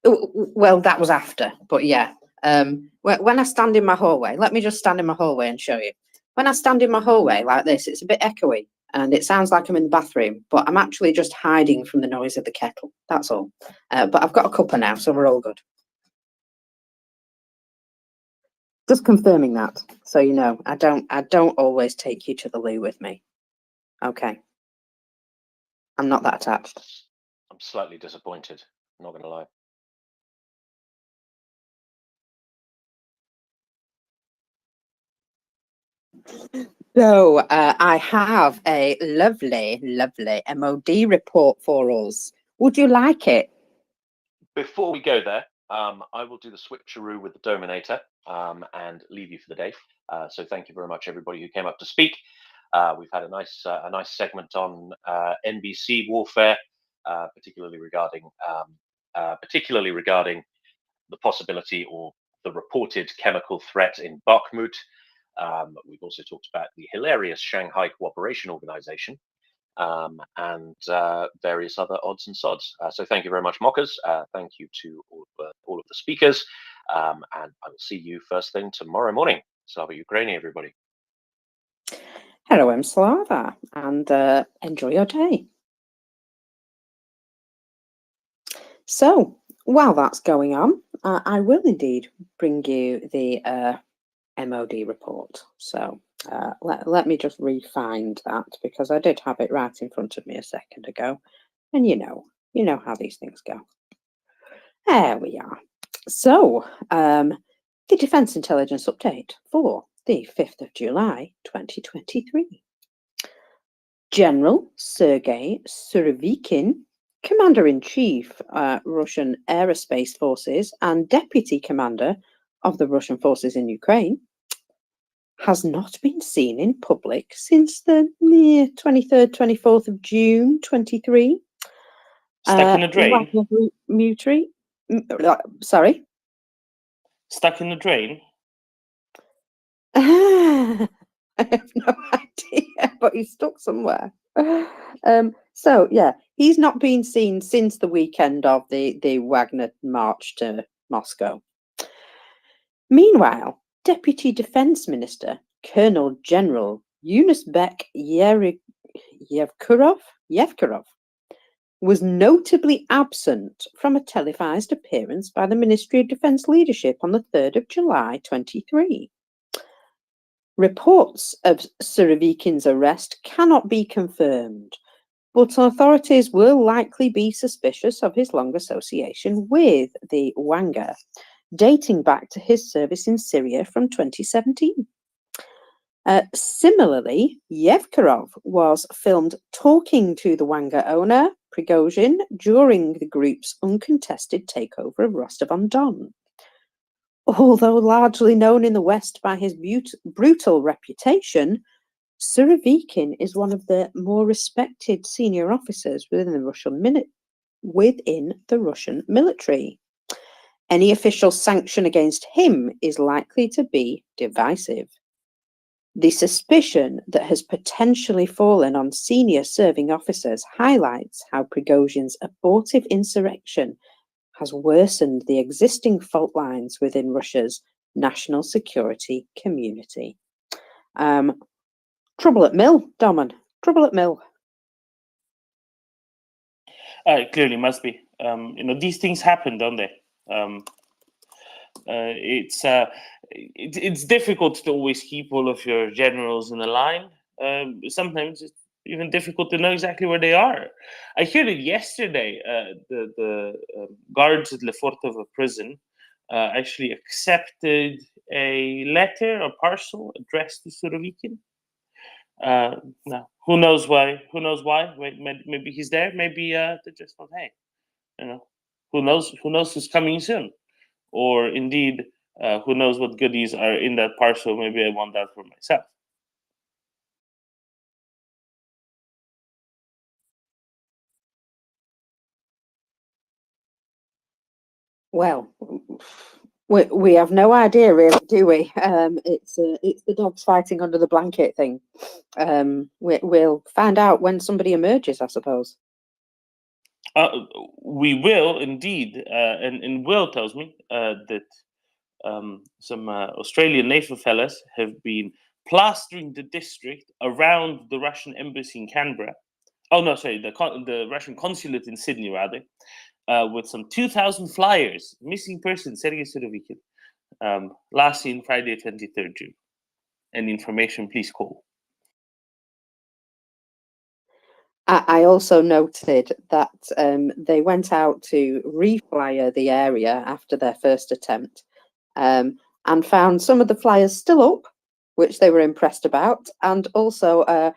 Speaker 4: Well, that was after, but yeah. When I stand in my hallway, let me just stand in my hallway and show you. When I stand in my hallway like this, it's a bit echoey and it sounds like I'm in the bathroom, but I'm actually just hiding from the noise of the kettle. That's all. But I've got a cuppa now, so we're all good. Just confirming that, so you know, I don't always take you to the loo with me. Okay. I'm not that attached.
Speaker 1: I'm slightly disappointed, I'm not going to lie.
Speaker 4: So I have a lovely MOD report for us. Would you like it?
Speaker 1: Before we go there, I will do the switcheroo with the Dominator and leave you for the day. So thank you very much, everybody who came up to speak. We've had a nice segment on NBC warfare, particularly regarding the possibility or the reported chemical threat in Bakhmut. We've also talked about the hilarious Shanghai Cooperation Organization, and various other odds and sods. So thank you very much, mockers. Thank you to all of the speakers, and I will see you first thing tomorrow morning. Slava Ukraini, everybody.
Speaker 4: Hello, Slava, and enjoy your day. So, while that's going on, I will indeed bring you the MOD report. So, let me just re-find that, because I did have it right in front of me a second ago, and you know how these things go. There we are. So, the Defence Intelligence Update for the 5th of July 2023. General Sergei Surovikin, Commander-in-Chief, Russian Aerospace Forces and Deputy Commander of the Russian forces in Ukraine, has not been seen in public since the 23rd, 24th of June 23.
Speaker 6: Stuck in a drain?
Speaker 4: Mutiny. Sorry?
Speaker 6: Stuck in the drain?
Speaker 4: I have no idea, but he's stuck somewhere. So yeah, he's not been seen since the weekend of the Wagner march to Moscow. Meanwhile, Deputy Defence Minister Colonel General Yunusbek Yevkurov was notably absent from a televised appearance by the Ministry of Defence leadership on the 3rd of July 23. Reports of Surovikin's arrest cannot be confirmed, but authorities will likely be suspicious of his long association with the Wanga, dating back to his service in Syria from 2017. Similarly, Yevkurov was filmed talking to the Wanga owner, Prigozhin, during the group's uncontested takeover of Rostov-on-Don. Although largely known in the West by his brutal reputation, Surovikin is one of the more respected senior officers within the Russian military. Any official sanction against him is likely to be divisive. The suspicion that has potentially fallen on senior serving officers highlights how Prigozhin's abortive insurrection has worsened the existing fault lines within Russia's national security community. Trouble at mill, Domin. Trouble at mill.
Speaker 6: It clearly must be. These things happen, don't they? It's difficult to always keep all of your generals in a line. Sometimes it's even difficult to know exactly where they are. I heard that yesterday the guards at Lefortovo prison actually accepted a letter, a parcel addressed to Surovikin. Now, who knows why? Who knows why? Maybe he's there. Maybe they just thought, hey, who knows? Who knows who's coming soon? Or indeed, who knows what goodies are in that parcel? Maybe I want that for myself.
Speaker 4: Well, we have no idea, really, do we? It's the dogs fighting under the blanket thing. We'll find out when somebody emerges, I suppose.
Speaker 6: We will indeed, and Will tells me that some Australian naval fellas have been plastering the district around the Russian embassy in Canberra. Oh no, sorry, the Russian consulate in Sydney, rather, with some 2,000 flyers, missing person, Sergei Surovikin. Last seen Friday, 23rd June. Any information, please call.
Speaker 4: I also noted that they went out to reflyer the area after their first attempt, and found some of the flyers still up, which they were impressed about, and also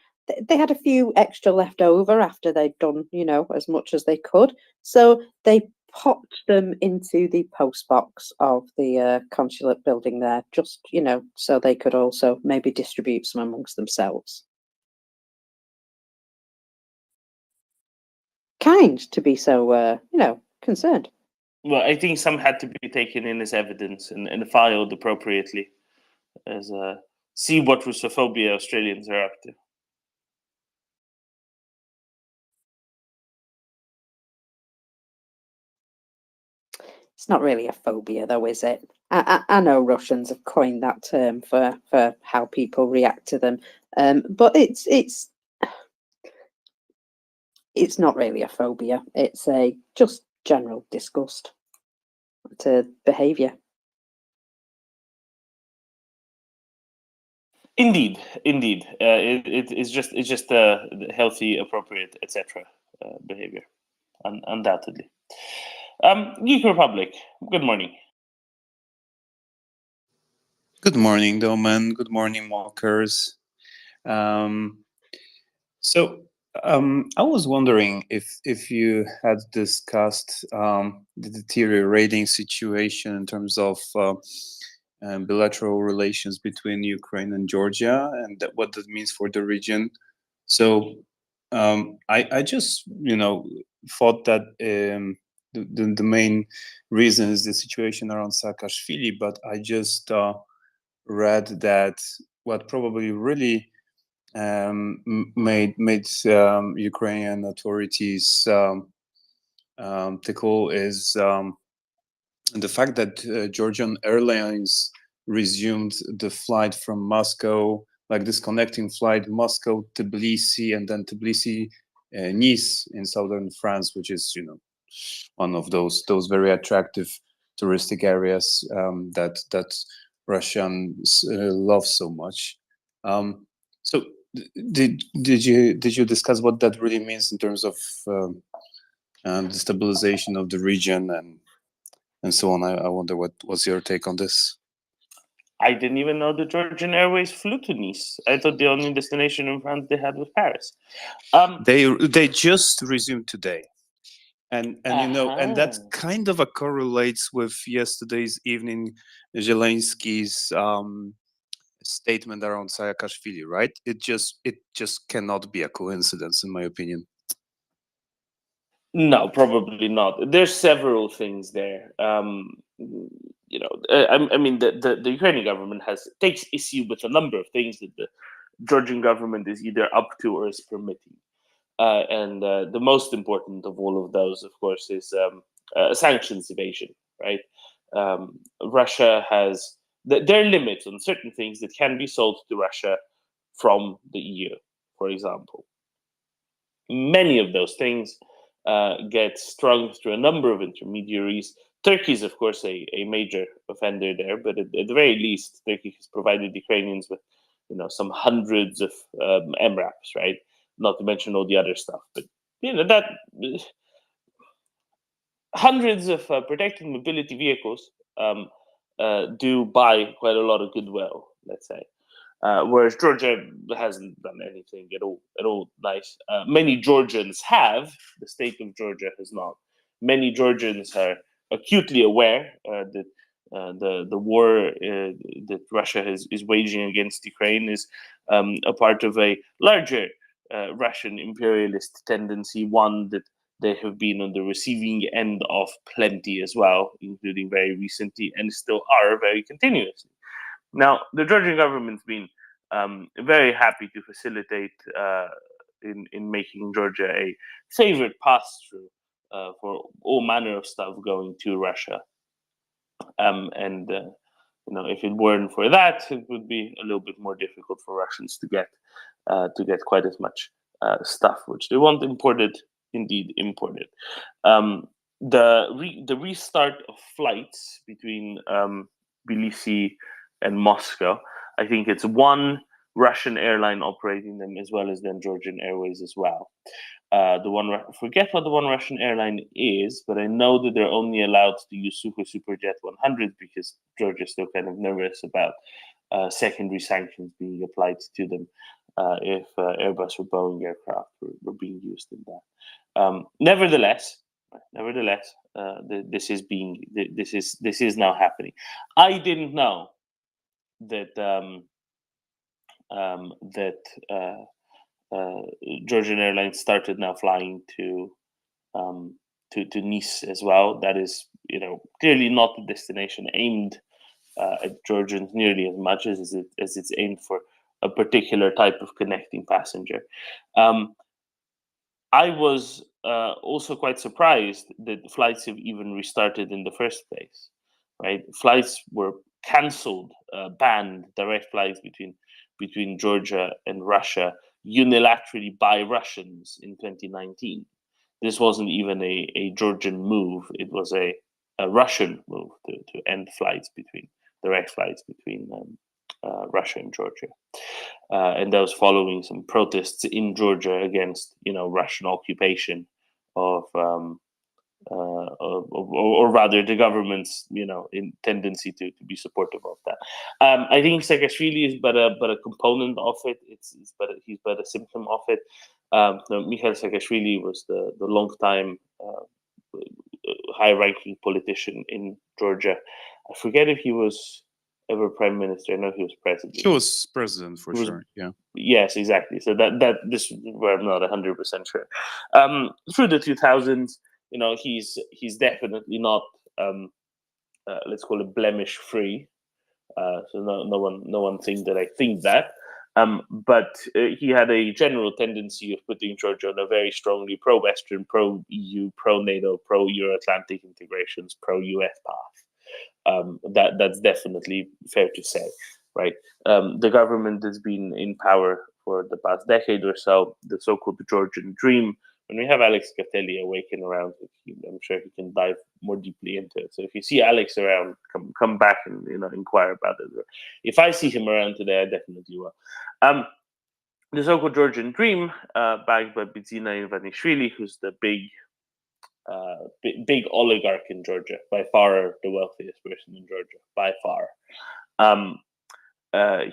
Speaker 4: they had a few extra left over after they'd done, as much as they could. So they popped them into the post box of the consulate building there, just, so they could also maybe distribute some amongst themselves. Kind to be so, concerned.
Speaker 6: Well, I think some had to be taken in as evidence and filed appropriately, as see what Russophobia Australians are up to.
Speaker 4: It's not really a phobia, though, is it? I know Russians have coined that term for how people react to them, but it's not really a phobia. It's a just general disgust to behaviour.
Speaker 6: Indeed. It's just a healthy, appropriate, etc. Behavior, undoubtedly. Geek Republic. Good morning.
Speaker 7: Good morning, Doman. Good morning, walkers. I was wondering if you had discussed the deteriorating situation in terms of bilateral relations between Ukraine and Georgia, and what that means for the region. So I just thought that the main reason is the situation around Saakashvili, but I just read that what probably really made Ukrainian authorities tickle is the fact that Georgian Airlines resumed the flight from Moscow, like this connecting flight Moscow Tbilisi and then Tbilisi Nice in southern France, which is one of those very attractive touristic areas that Russians love so much. So did you discuss what that really means in terms of the stabilization of the region and so on? I wonder what's your take on this.
Speaker 6: I didn't even know the Georgian Airways flew to Nice. I thought the only destination in France they had was Paris.
Speaker 7: They just resumed today, and and that kind of correlates with yesterday's evening Zelensky's statement around Saakashvili, right? It just cannot be a coincidence, in my opinion.
Speaker 6: No, probably not. There's several things there. I mean, the Ukrainian government takes issue with a number of things that the Georgian government is either up to or is permitting. And the most important of all of those, of course, is sanctions evasion, right? Russia has there are limits on certain things that can be sold to Russia from the EU, for example. Many of those things get strung through a number of intermediaries. Turkey is, of course, a major offender there, but at the very least, Turkey has provided Ukrainians with, some hundreds of MRAPs, right? Not to mention all the other stuff, but that hundreds of protected mobility vehicles do buy quite a lot of goodwill, let's say. Whereas Georgia hasn't done anything at all nice. Many Georgians have. The state of Georgia has not. Many Georgians are acutely aware that the war that Russia is waging against Ukraine is a part of a larger Russian imperialist tendency, one that they have been on the receiving end of plenty as well, including very recently, and still are very continuously. Now, the Georgian government's been very happy to facilitate in making Georgia a favorite pass-through for all manner of stuff going to Russia. If it weren't for that, it would be a little bit more difficult for Russians to get quite as much stuff, which they want imported. Indeed, imported. The restart of flights between Tbilisi and Moscow. I think it's one Russian airline operating them, as well as then Georgian Airways as well. Forget what the one Russian airline is, but I know that they're only allowed to use Sukhoi Superjet 100 because Georgia's still kind of nervous about secondary sanctions being applied to them if Airbus or Boeing aircraft were being used in that. Nevertheless, this is now happening. I didn't know that Georgian Airlines started now flying to to Nice as well. That is, clearly not a destination aimed at Georgians nearly as much as it's aimed for a particular type of connecting passenger. I was also quite surprised that flights have even restarted in the first place. Right, flights were cancelled, banned, direct flights between Georgia and Russia unilaterally by Russians in 2019. This wasn't even a Georgian move; it was a Russian move to end direct flights between Russia and Georgia, and that was following some protests in Georgia against Russian occupation of. Or rather, the government's in tendency to be supportive of that. I think Saakashvili is but a component of it. He's but a symptom of it. Mikhail Saakashvili was the long time high-ranking politician in Georgia. I forget if he was ever prime minister. I know he was president.
Speaker 7: He was president for sure. Yeah.
Speaker 6: Yes, exactly. So that this is where I'm not 100% sure. Through the 2000s. He's definitely not let's call it blemish free. So no one think that I think that. But he had a general tendency of putting Georgia on a very strongly pro-Western, pro-EU, pro-NATO, pro-Euro-Atlantic integrations, pro-US path. That's definitely fair to say, right? The government has been in power for the past decade or so, the so-called Georgian dream. When we have Alex Catelli awaken around, I'm sure he can dive more deeply into it. So if you see Alex around, come back and inquire about it. Or if I see him around today, I definitely will. The so-called Georgian dream, backed by Bidzina Ivanishvili, who's the big oligarch in Georgia, by far the wealthiest person in Georgia, by far.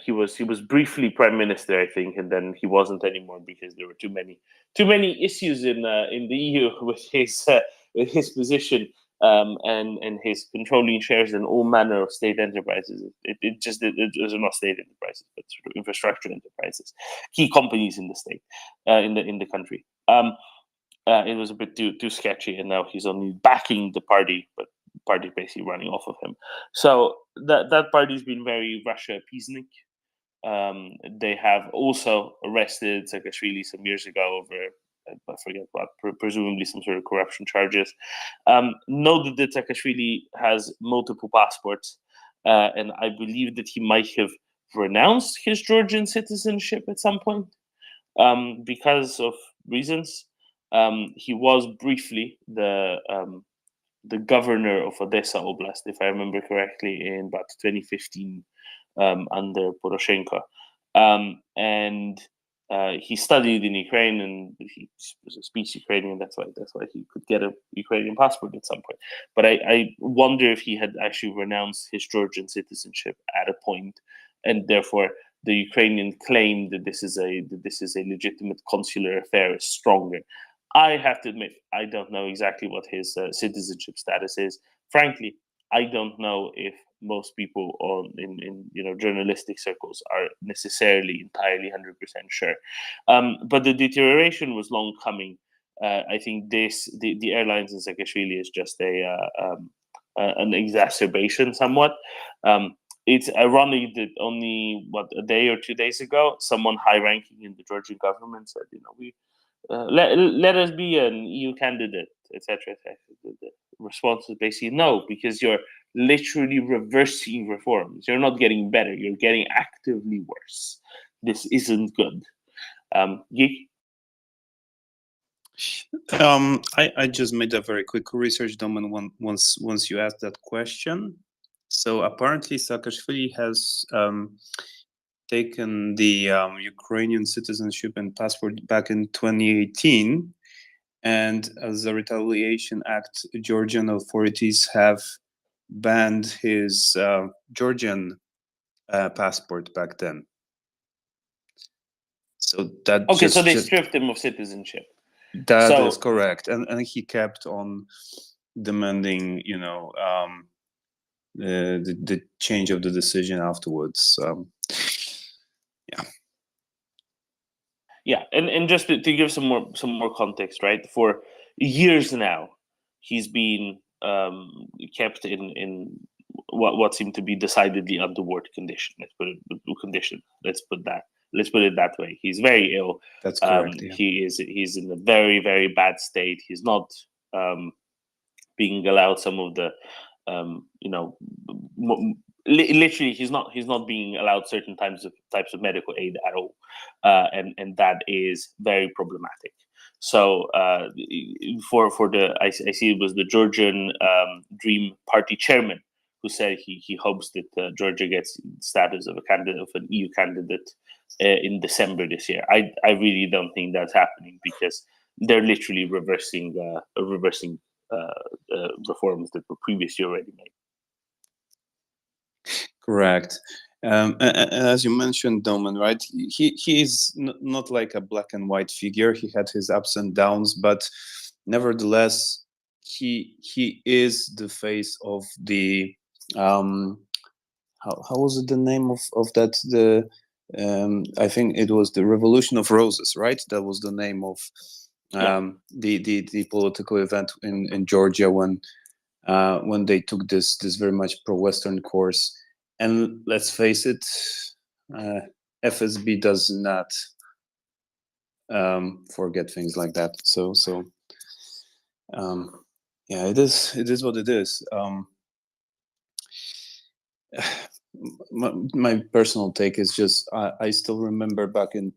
Speaker 6: He was briefly prime minister, I think, and then he wasn't anymore because there were too many issues in the EU with his position and his controlling shares in all manner of state enterprises. It was not state enterprises, but sort of infrastructure enterprises, key companies in the state, in the country. It was a bit too sketchy, and now he's only backing the party, but party basically running off of him. So that party's been very Russia appeasing. They have also arrested Saakashvili some years ago over I forget what, presumably some sort of corruption charges. Noted that Saakashvili has multiple passports, and I believe that he might have renounced his Georgian citizenship at some point because of reasons. He was briefly the governor of Odessa Oblast, if I remember correctly, in about 2015 under Poroshenko. And he studied in Ukraine, and he speaks Ukrainian. That's why he could get a Ukrainian passport at some point. But I wonder if he had actually renounced his Georgian citizenship at a point, and therefore the Ukrainian claim that this is a legitimate consular affair is stronger. I have to admit, I don't know exactly what his citizenship status is. Frankly, I don't know if most people in journalistic circles are necessarily entirely 100% sure. But the deterioration was long coming. I think the airlines in Saakashvili is just an exacerbation somewhat. It's ironic that only a day or 2 days ago, someone high-ranking in the Georgian government said, let us be an EU candidate, etc. The response is basically no, because you're literally reversing reforms. You're not getting better. You're getting actively worse. This isn't good. Geek?
Speaker 7: I just made a very quick research, Domen, once you asked that question. So apparently Saakashvili has taken the Ukrainian citizenship and passport back in 2018, and as a retaliation act, Georgian authorities have banned his Georgian passport back then. So that
Speaker 6: so they stripped him of citizenship.
Speaker 7: That is correct, and he kept on demanding, the change of the decision afterwards.
Speaker 6: Yeah, and just to give some more context, right? For years now, he's been kept in what seemed to be decidedly underwater condition. Let's put it that way. He's very ill.
Speaker 7: That's correct. Yeah.
Speaker 6: He's in a very, very bad state. He's not being allowed some of the literally he's not being allowed certain types of medical aid at all, and that is very problematic. So for the I see it was the Georgian Dream Party chairman who said he hopes that Georgia gets status of an EU candidate in December this year. I really don't think that's happening, because they're literally reversing reforms that were previously already made.
Speaker 7: Correct. And as you mentioned, Domen, right? He is not like a black and white figure. He had his ups and downs, but nevertheless, he is the face of the how was it the name of that? The I think it was the Revolution of Roses, right? That was the name of the political event in Georgia when they took this very much pro-Western course. And let's face it, FSB does not forget things like that. So yeah, it is what it is. My personal take is just I still remember back in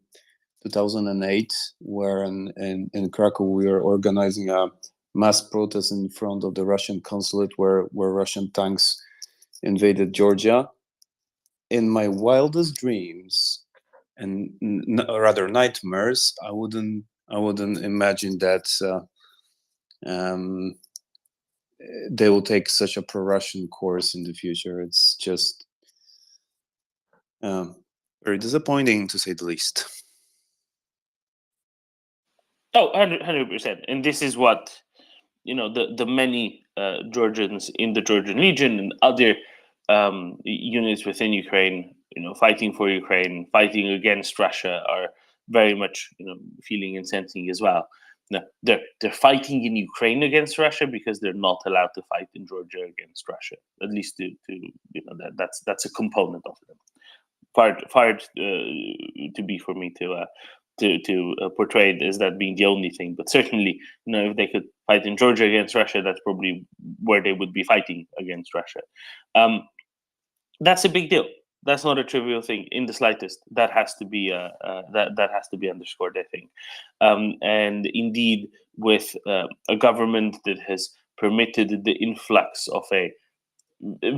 Speaker 7: 2008, where in Krakow we were organizing a mass protest in front of the Russian consulate, where Russian tanks invaded Georgia. In my wildest dreams, and rather nightmares, I wouldn't imagine that they will take such a pro-Russian course in the future. It's just very disappointing, to say the least.
Speaker 6: Oh, 100%. And this is what, the many Georgians in the Georgian Legion and other units within Ukraine, fighting for Ukraine, fighting against Russia, are very much, feeling and sensing as well. No, they're fighting in Ukraine against Russia because they're not allowed to fight in Georgia against Russia. At least that's a component of them. Far to be for me to portray it as that being the only thing. But certainly, if they could fight in Georgia against Russia, that's probably where they would be fighting against Russia. That's a big deal. That's not a trivial thing in the slightest. That has to be that has to be underscored, I think. And indeed, with a government that has permitted the influx of a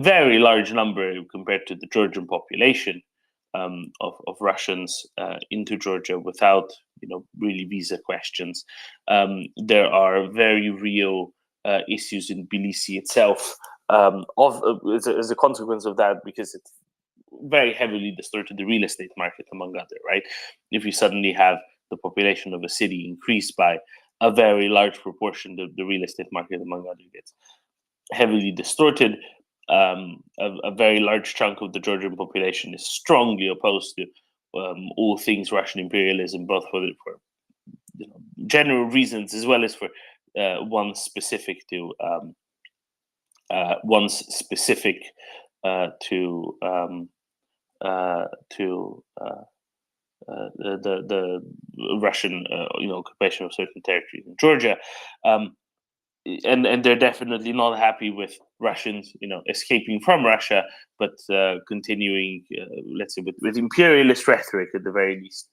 Speaker 6: very large number compared to the Georgian population of Russians into Georgia without really visa questions. There are very real issues in Tbilisi itself as a consequence of that, because it's very heavily distorted the real estate market, among other, right? If you suddenly have the population of a city increased by a very large proportion, the real estate market, among other, gets heavily distorted. A very large chunk of the Georgian population is strongly opposed to all things Russian imperialism, both for general reasons as well as for ones specific to the Russian occupation of certain territories in Georgia. And they're definitely not happy with Russians, escaping from Russia, but continuing, let's say, with imperialist rhetoric at the very least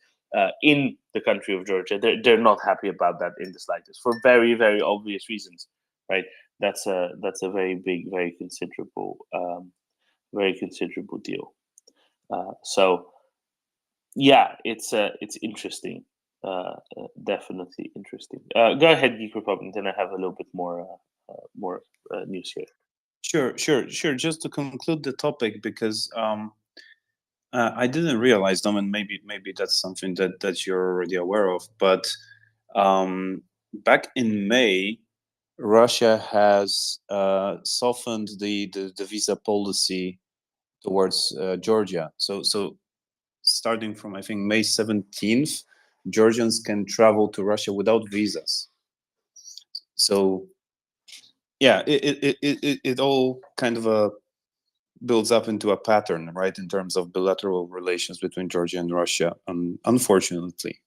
Speaker 6: in the country of Georgia. They're not happy about that in the slightest, for very, very obvious reasons, right? That's a very big, very considerable deal. So, yeah, it's interesting. Definitely interesting. Go ahead, Geek Republic, then I have a little bit more news here.
Speaker 7: Sure. Just to conclude the topic, because I didn't realize, and maybe that's something that you're already aware of, but back in May, Russia has softened the visa policy towards Georgia. So starting from, I think, May 17th, Georgians can travel to Russia without visas. So yeah, it all kind of builds up into a pattern, right, in terms of bilateral relations between Georgia and Russia, unfortunately.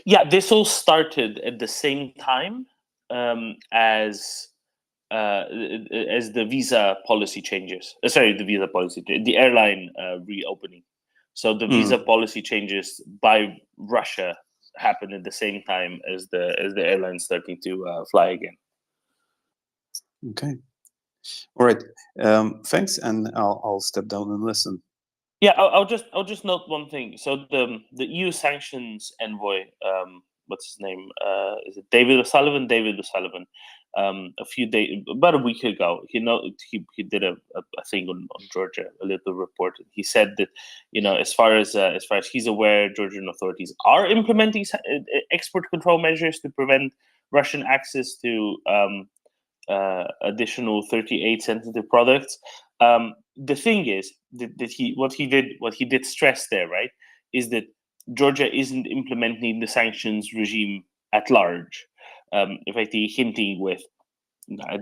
Speaker 6: Yeah, this all started at the same time as the visa policy changes. Sorry, the airline reopening. So the visa policy changes by Russia happened at the same time as the airline starting to fly again.
Speaker 7: Okay. All right. Thanks, and I'll step down and listen.
Speaker 6: Yeah, I'll just note one thing. So the EU sanctions envoy, what's his name? Is it David O'Sullivan? David O'Sullivan. About a week ago, he did a thing on Georgia, a little report. He said that, as far as he's aware, Georgian authorities are implementing export control measures to prevent Russian access to additional 38 sensitive products. The thing is that what he did stress there, right, is that Georgia isn't implementing the sanctions regime at large. Effectively hinting with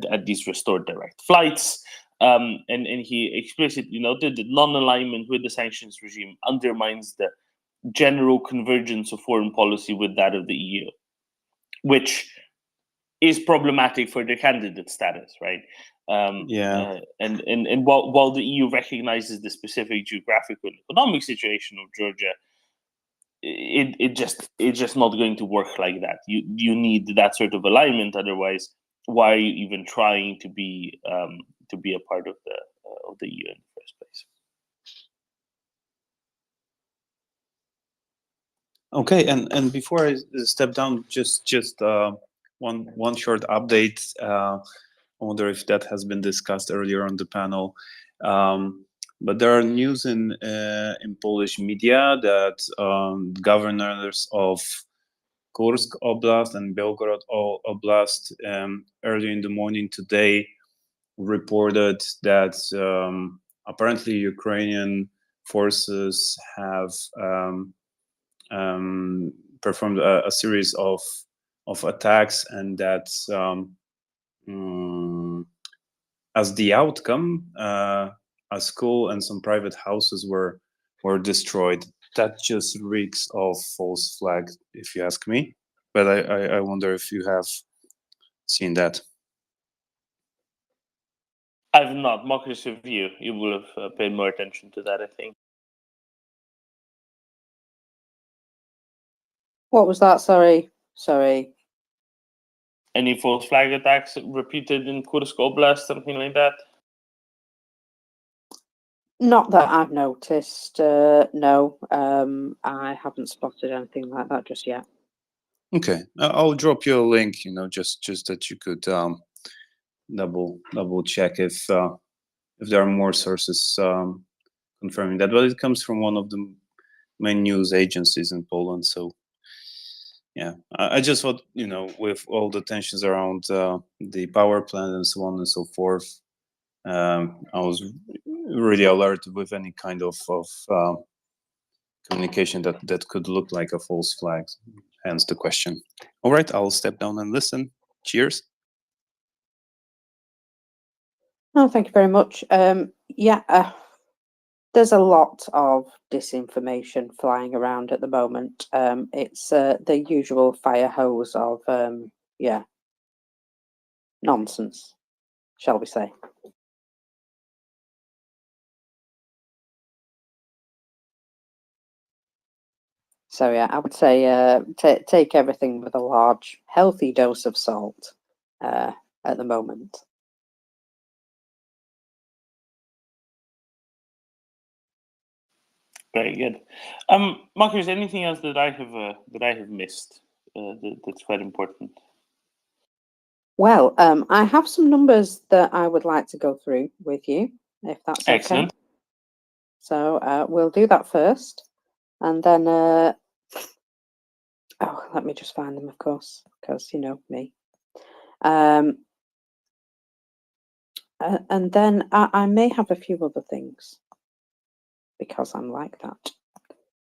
Speaker 6: at these restored direct flights. And he explicitly noted that non-alignment with the sanctions regime undermines the general convergence of foreign policy with that of the EU, which is problematic for the candidate status, right? And while the EU recognizes the specific geographical and economic situation of Georgia, it's just not going to work like that. You need that sort of alignment, otherwise, why are you even trying to be a part of the EU in the first place?
Speaker 7: Okay, and before I step down, just one short update. I wonder if that has been discussed earlier on the panel. But there are news in Polish media that governors of Kursk Oblast and Belgorod Oblast early in the morning today reported that apparently Ukrainian forces have performed a series of attacks, and that as the outcome, a school and some private houses were destroyed. That just reeks of false flag, if you ask me. But I wonder if you have seen that.
Speaker 6: I've not. Marcus, of you will have paid more attention to that, I think.
Speaker 4: What was that? Sorry.
Speaker 6: Any false flag attacks repeated in Kursk Oblast, something like that?
Speaker 4: Not that I've noticed. No, I haven't spotted anything like that just yet.
Speaker 7: Okay, I'll drop you a link. Just that you could double check if there are more sources confirming that. But it comes from one of the main news agencies in Poland. So yeah, I just thought, with all the tensions around the power plant and so on and so forth, I was really alert with any kind of communication that could look like a false flag. Hence the question. All right, I'll step down and listen. Cheers.
Speaker 4: No, thank you very much. There's a lot of disinformation flying around at the moment. It's the usual fire hose of nonsense, shall we say. So yeah, I would say take everything with a large, healthy dose of salt at the moment.
Speaker 6: Very good. Marcus, anything else that I have missed that's quite important?
Speaker 4: Well, I have some numbers that I would like to go through with you, if that's okay.
Speaker 6: Excellent.
Speaker 4: So we'll do that first, and then let me just find them, of course, because you know me. And then I may have a few other things, because I'm like that.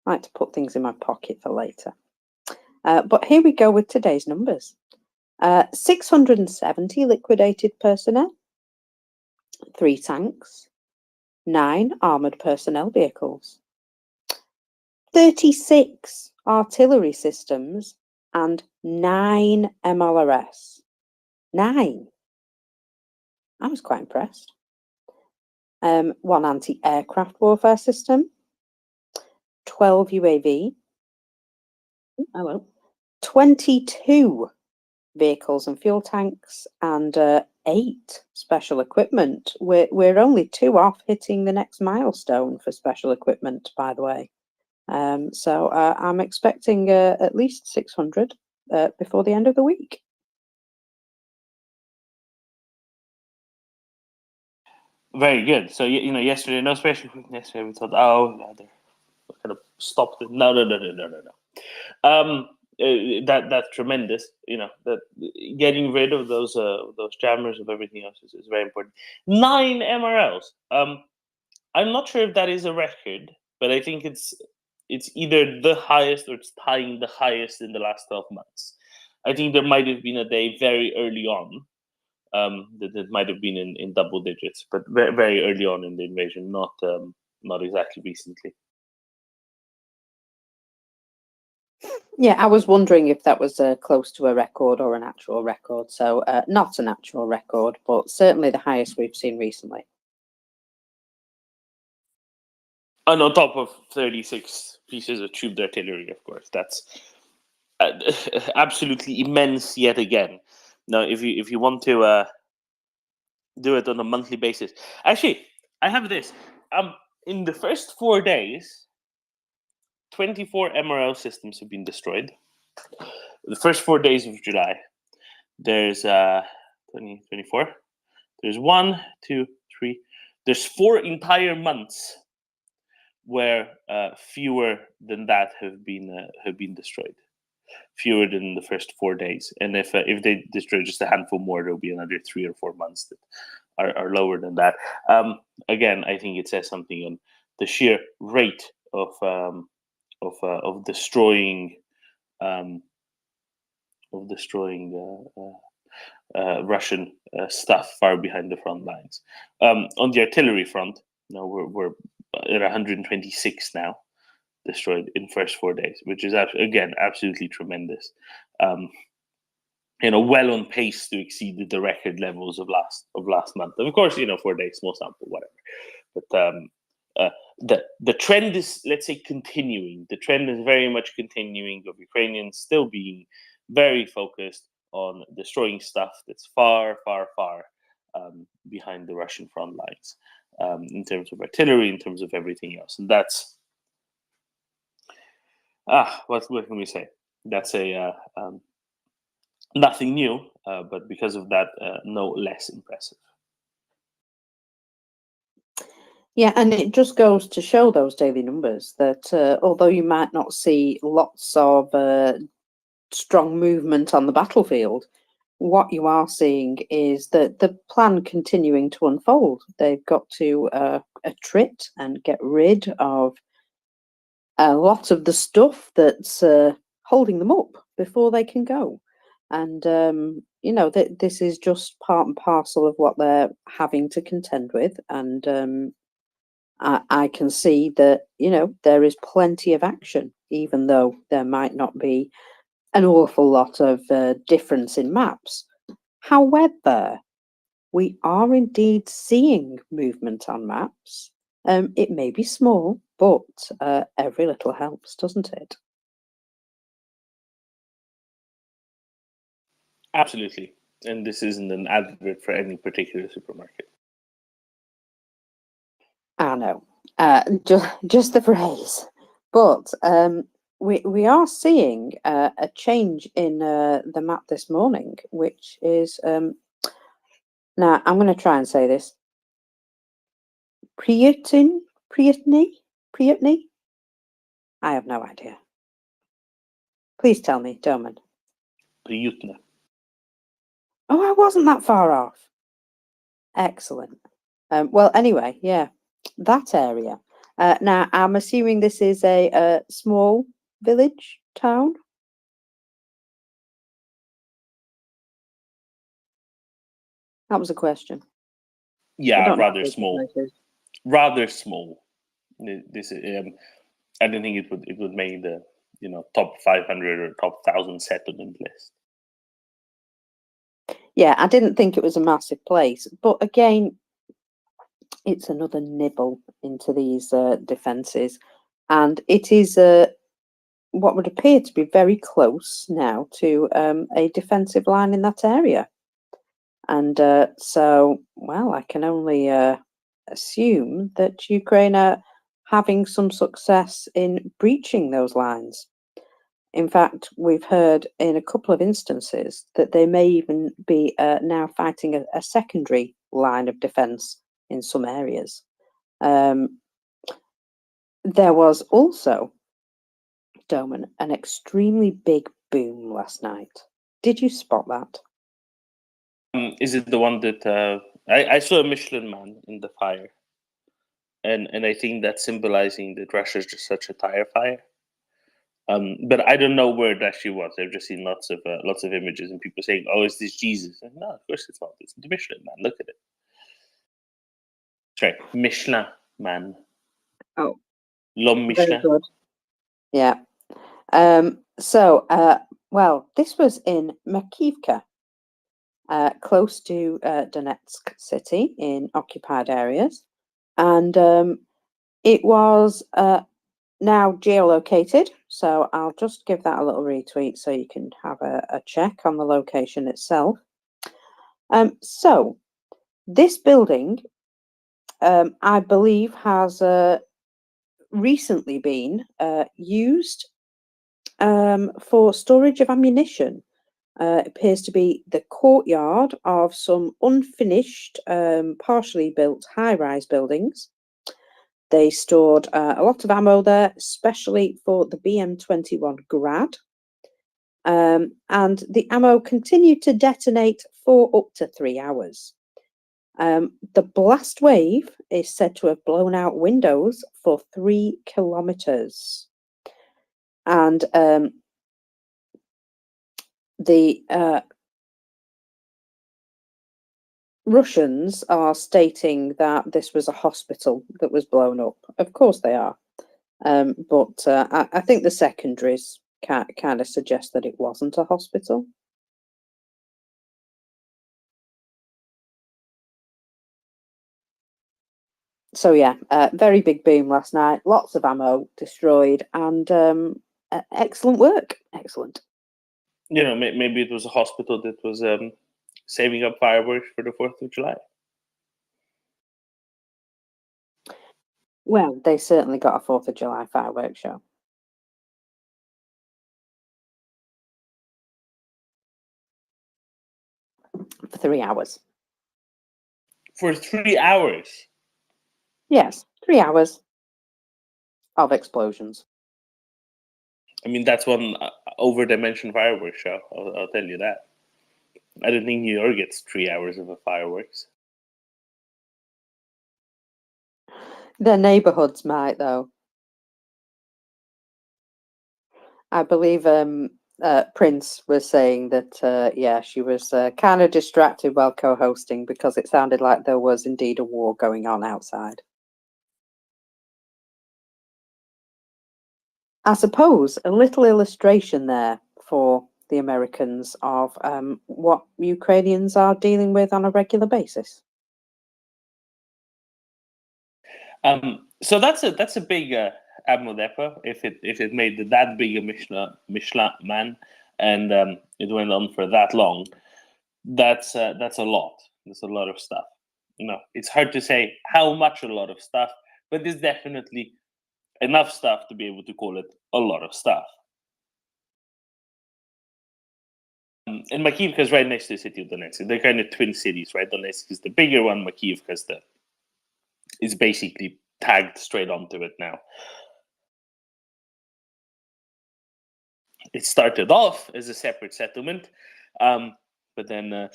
Speaker 4: I like to put things in my pocket for later. But here we go with today's numbers. 670 liquidated personnel, 3 tanks, 9 armoured personnel vehicles, 36 artillery systems, and 9 MLRS. 9. I was quite impressed. 1 anti-aircraft warfare system, 12 UAV, 22 vehicles and fuel tanks, and 8 special equipment. We're only 2 off hitting the next milestone for special equipment, by the way. So I'm expecting at least 600 before the end of the week.
Speaker 6: Very good. So yesterday, no special equipment. Yesterday we thought, oh, no, they're kind of stopped it. No. That's tremendous. That getting rid of those jammers of everything else is very important. 9 MRLs. I'm not sure if that is a record, but I think it's either the highest or it's tying the highest in the last 12 months. I think there might have been a day very early on that might have been in double digits, but very, very early on in the invasion, not exactly recently.
Speaker 4: Yeah, I was wondering if that was close to a record or an actual record. So not an actual record, but certainly the highest we've seen recently.
Speaker 6: And on top of 36 pieces of tubed artillery, of course, that's absolutely immense yet again. Now, if you want to do it on a monthly basis, actually, I have this. In the first 4 days, 24 MRL systems have been destroyed. The first 4 days of July, there's 24. There's 1, 2, 3. There's 4 entire months where fewer than that have been destroyed, fewer than the first 4 days. And if they destroy just a handful more, there'll be another 3 or 4 months that are lower than that. Again, I think it says something on the sheer rate of destroying Russian stuff far behind the front lines. On the artillery front, we're at 126 now destroyed in first 4 days, which is again absolutely tremendous. Well on pace to exceed the record levels of last month. Of course, 4 days, small sample, whatever. But the trend is, let's say, continuing. The trend is very much continuing of Ukrainians still being very focused on destroying stuff that's far, far, far behind the Russian front lines in terms of artillery, in terms of everything else. And that's what can we say? That's nothing new, but because of that, no less impressive.
Speaker 4: Yeah, and it just goes to show those daily numbers that although you might not see lots of strong movement on the battlefield, what you are seeing is that the plan continuing to unfold. They've got to attrit and get rid of a lot of the stuff that's holding them up before they can go. And, this is just part and parcel of what they're having to contend with. And I can see that, there is plenty of action, even though there might not be an awful lot of difference in maps. However, we are indeed seeing movement on maps. It may be small, but every little helps, doesn't it?
Speaker 6: Absolutely. And this isn't an advert for any particular supermarket.
Speaker 4: I know, just the phrase. But we are seeing a change in the map this morning, which is now I'm going to try and say this. Priutny. I have no idea. Please tell me, Doman.
Speaker 6: Priutna.
Speaker 4: Oh, I wasn't that far off. Excellent. Well, anyway, yeah, that area. Now, I'm assuming this is a small village, town? That was a question. I
Speaker 6: Yeah,
Speaker 4: don't know
Speaker 6: rather
Speaker 4: what
Speaker 6: small.
Speaker 4: it is.
Speaker 6: Rather small. This I don't think it would make the top 500 or top 1,000 settlement list.
Speaker 4: Yeah, I didn't think it was a massive place, but again, it's another nibble into these defences, and it is what would appear to be very close now to a defensive line in that area. And so, well, I can only assume that Ukraine are having some success in breaching those lines. In fact, we've heard in a couple of instances that they may even be now fighting a secondary line of defence in some areas. There was also, Doman, an extremely big boom last night. Did you spot that?
Speaker 6: Is it the one that I saw a Michelin man in the fire, and I think that's symbolizing that Russia is just such a tire fire. But I don't know where it actually was. I've just seen lots of images and people saying, "Oh, is this Jesus?" And no, of course it's not. It's the Michelin man. Look at it. Sorry, Michelin man.
Speaker 4: Oh,
Speaker 6: L'homme
Speaker 4: very
Speaker 6: Michelin.
Speaker 4: good. Yeah. Well, this was in Makivka, close to Donetsk city in occupied areas. And it was now geolocated. So I'll just give that a little retweet so you can have a check on the location itself. So this building, I believe, has recently been used for storage of ammunition. It appears to be the courtyard of some unfinished, partially built high-rise buildings. They stored a lot of ammo there, especially for the BM-21 Grad. And the ammo continued to detonate for up to 3 hours. The blast wave is said to have blown out windows for 3 kilometers. And the Russians are stating that this was a hospital that was blown up. Of course they are. But I think the secondaries kind of suggest that it wasn't a hospital. So yeah, very big boom last night. Lots of ammo destroyed, and excellent work. Excellent.
Speaker 6: Maybe it was a hospital that was saving up fireworks for the 4th of July.
Speaker 4: Well, they certainly got a 4th of July fireworks show. For 3 hours.
Speaker 6: For 3 hours?
Speaker 4: Yes, 3 hours of explosions.
Speaker 6: I mean, that's one over-dimensioned fireworks show. I'll tell you that. I don't think New York gets 3 hours of a fireworks.
Speaker 4: Their neighborhoods might, though. I believe Prince was saying that, yeah, she was kind of distracted while co-hosting because it sounded like there was indeed a war going on outside. I suppose a little illustration there for the Americans of what Ukrainians are dealing with on a regular basis.
Speaker 6: So that's a big ammo depot. If it made that big a Michelin man, and it went on for that long, that's a lot. That's a lot of stuff. It's hard to say how much a lot of stuff, but there's definitely enough stuff to be able to call it a lot of stuff. And Makivka is right next to the city of Donetsk. They're kind of twin cities, right? Donetsk is the bigger one. Makivka is basically tagged straight onto it now. It started off as a separate settlement, but then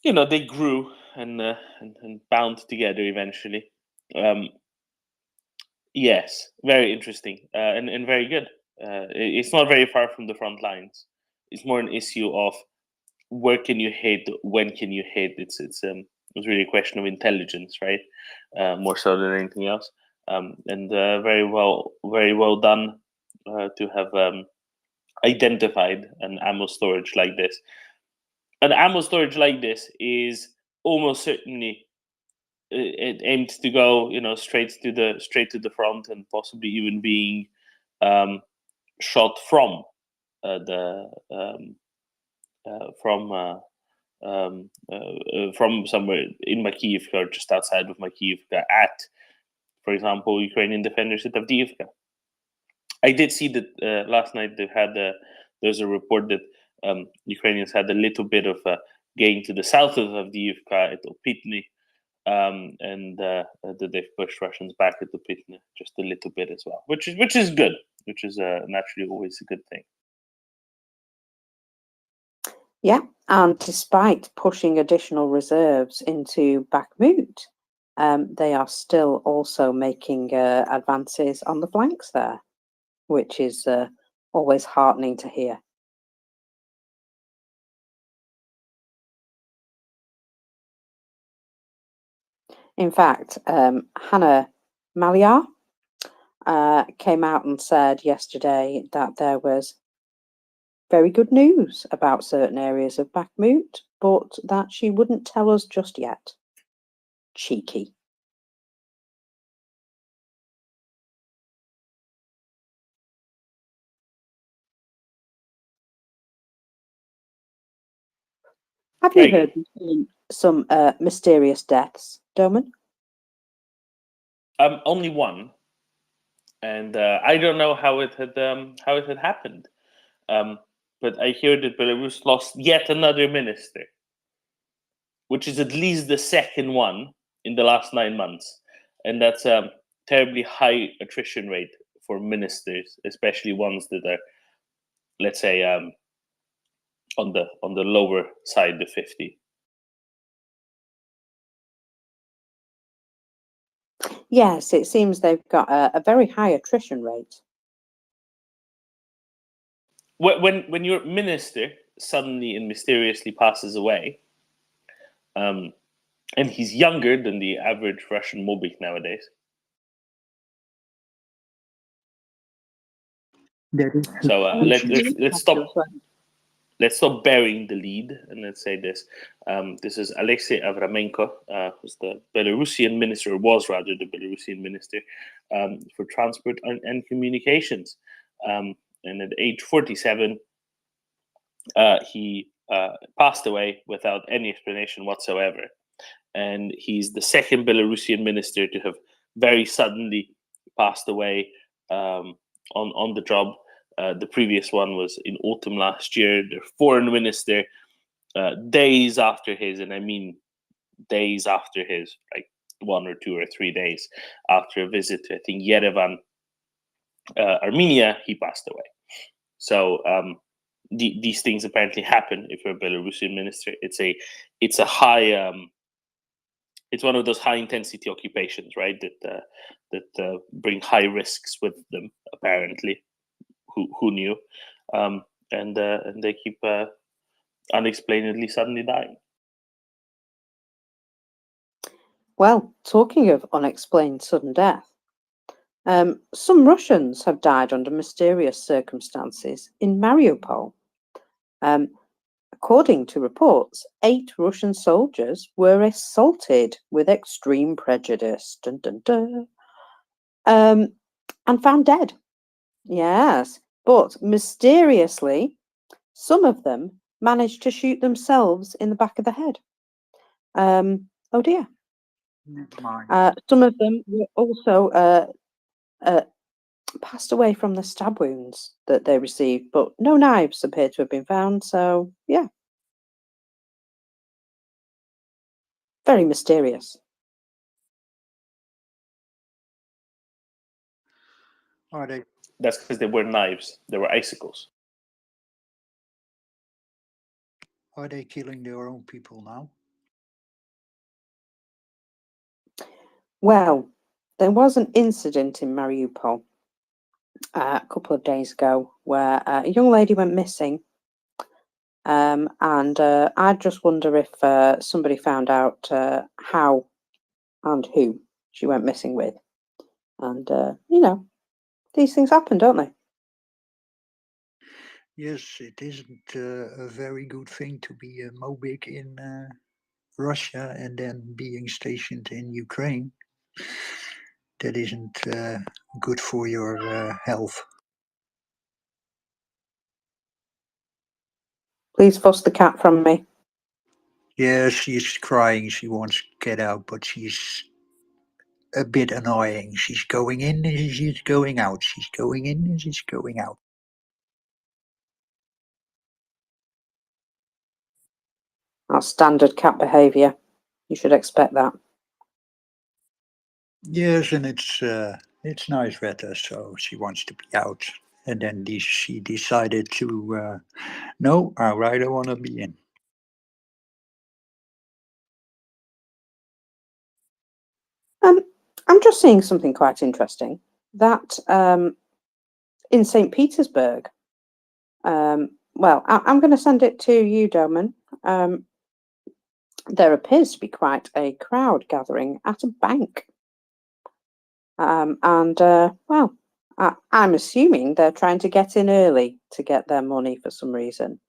Speaker 6: they grew and bound together eventually. Yes, very interesting and very good. It's not very far from the front lines. It's more an issue of where can you hit, when can you hit. It's really a question of intelligence, right? More so than anything else. And very well done to have identified an ammo storage like this. An ammo storage like this is almost certainly it aimed to go, straight to the front, and possibly even being shot from from somewhere in Makiyivka or just outside of Makiyivka at, for example, Ukrainian defenders at Avdiivka. I did see that last night there's a report that Ukrainians had a little bit of gain to the south of Avdiivka at Opitny, and that they've pushed Russians back at Opitny just a little bit as well, which is good, which is naturally always a good thing.
Speaker 4: Yeah, and despite pushing additional reserves into Bakhmut, they are still also making advances on the flanks there, which is always heartening to hear. In fact, Hannah Maliar came out and said yesterday that there was very good news about certain areas of Bakhmut, but that she wouldn't tell us just yet. Cheeky. Have you heard some mysterious deaths, Doman?
Speaker 6: Only one, and I don't know how it had happened. But I hear that Belarus lost yet another minister, which is at least the second one in the last 9 months, and that's a terribly high attrition rate for ministers, especially ones that are, let's say, on the lower side of 50.
Speaker 4: Yes, it seems they've got a very high attrition rate.
Speaker 6: When your minister suddenly and mysteriously passes away, and he's younger than the average Russian Mobik nowadays. So let's stop burying the lead, and let's say this. This is Alexei Avramenko, who's the Belarusian minister, or was rather the Belarusian minister for transport and communications. And at age 47, he passed away without any explanation whatsoever. And he's the second Belarusian minister to have very suddenly passed away on the job. The previous one was in autumn last year. The foreign minister, days after his, and I mean days after his, like 1 or 2 or 3 days after a visit to, I think, Yerevan, Armenia, he passed away. So these things apparently happen if you're a Belarusian minister. It's a high. It's one of those high intensity occupations, right? That bring high risks with them. Apparently, who knew? And they keep unexplainedly suddenly dying.
Speaker 4: Well, talking of unexplained sudden death, some Russians have died under mysterious circumstances in Mariupol. According to reports, 8 Russian soldiers were assaulted with extreme prejudice, dun, dun, dun, and found dead. Yes, but mysteriously, some of them managed to shoot themselves in the back of the head. Oh dear. Some of them were also passed away from the stab wounds that they received, but no knives appear to have been found. So, yeah. Very mysterious.
Speaker 6: That's because they were knives. They were icicles.
Speaker 5: Are they killing their own people now?
Speaker 4: Well, there was an incident in Mariupol a couple of days ago where a young lady went missing. And I just wonder if somebody found out how and who she went missing with. And, you know, these things happen, don't they?
Speaker 8: Yes, it isn't a very good thing to be a Mobic in Russia and then being stationed in Ukraine. That isn't good for your health.
Speaker 4: Please fuss the cat from me.
Speaker 8: Yeah, she's crying. She wants to get out, but she's a bit annoying. She's going in and she's going out. She's going in and she's going out.
Speaker 4: That's standard cat behaviour. You should expect that.
Speaker 8: Yes, and it's nice weather, so she wants to be out. And then she decided to, no, I rather want to be in.
Speaker 4: I'm just seeing something quite interesting. That in St. Petersburg, well, I'm going to send it to you, Doman. There appears to be quite a crowd gathering at a bank. Well, I'm assuming they're trying to get in early to get their money for some reason.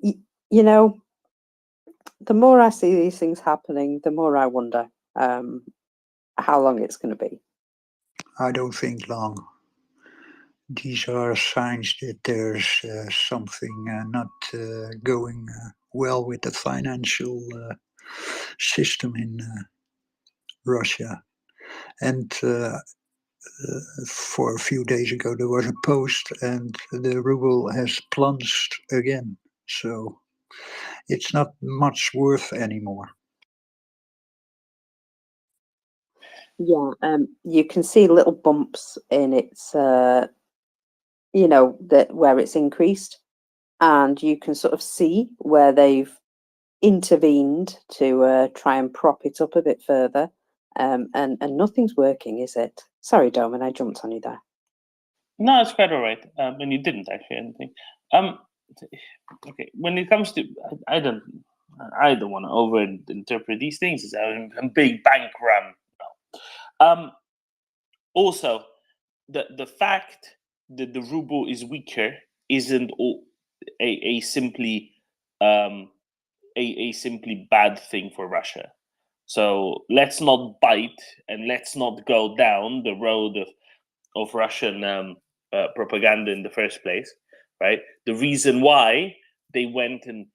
Speaker 4: You know, the more I see these things happening, the more I wonder how long it's going to be.
Speaker 8: I don't think long. These are signs that there's something not going well with the financial system in Russia. And for a few days ago, there was a post, and the ruble has plunged again. So it's not much worth anymore.
Speaker 4: Yeah, you can see little bumps in its, you know, that where it's increased, and you can sort of see where they've intervened to try and prop it up a bit further. And nothing's working, is it? Sorry, Doman, I jumped on you there.
Speaker 6: No, it's quite all right. And you didn't actually anything. Okay, when it comes to, I don't want to overinterpret these things as a big bank run. No. Also, the fact that the ruble is weaker isn't a simply a simply bad thing for Russia. So let's not bite and let's not go down the road of Russian propaganda in the first place, right? The reason why they went and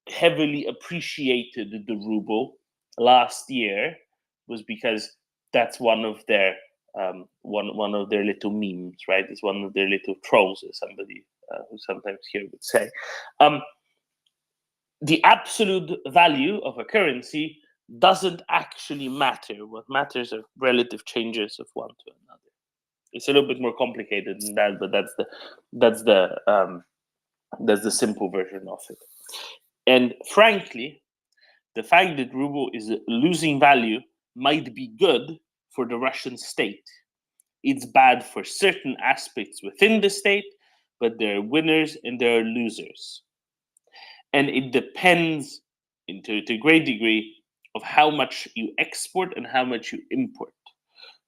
Speaker 6: heavily appreciated the ruble last year was because that's one of their one of their little memes, right? It's one of their little trolls, as somebody who sometimes here would say. The absolute value of a currency doesn't actually matter. What matters are relative changes of one to another. It's a little bit more complicated than that, but that's the simple version of it. And frankly, the fact that ruble is losing value might be good for the Russian state. It's bad for certain aspects within the state, but there are winners and there are losers. And it depends to a great degree of how much you export and how much you import.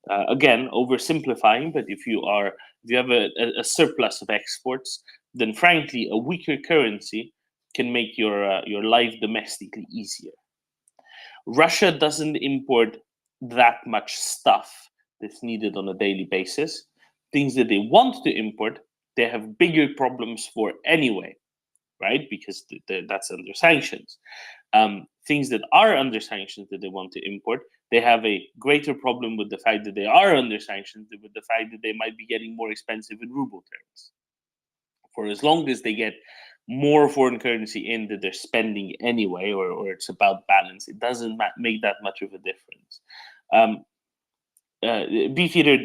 Speaker 6: Again, oversimplifying, but if you have a surplus of exports, then frankly, a weaker currency can make your life domestically easier. Russia doesn't import that much stuff that's needed on a daily basis. Things that they want to import, they have bigger problems for anyway, right? Because that's under sanctions. Things that are under sanctions that they want to import, they have a greater problem with the fact that they are under sanctions than with the fact that they might be getting more expensive in ruble terms. For as long as they get more foreign currency in that they're spending anyway, or it's about balance, it doesn't make that much of a difference. Beefeater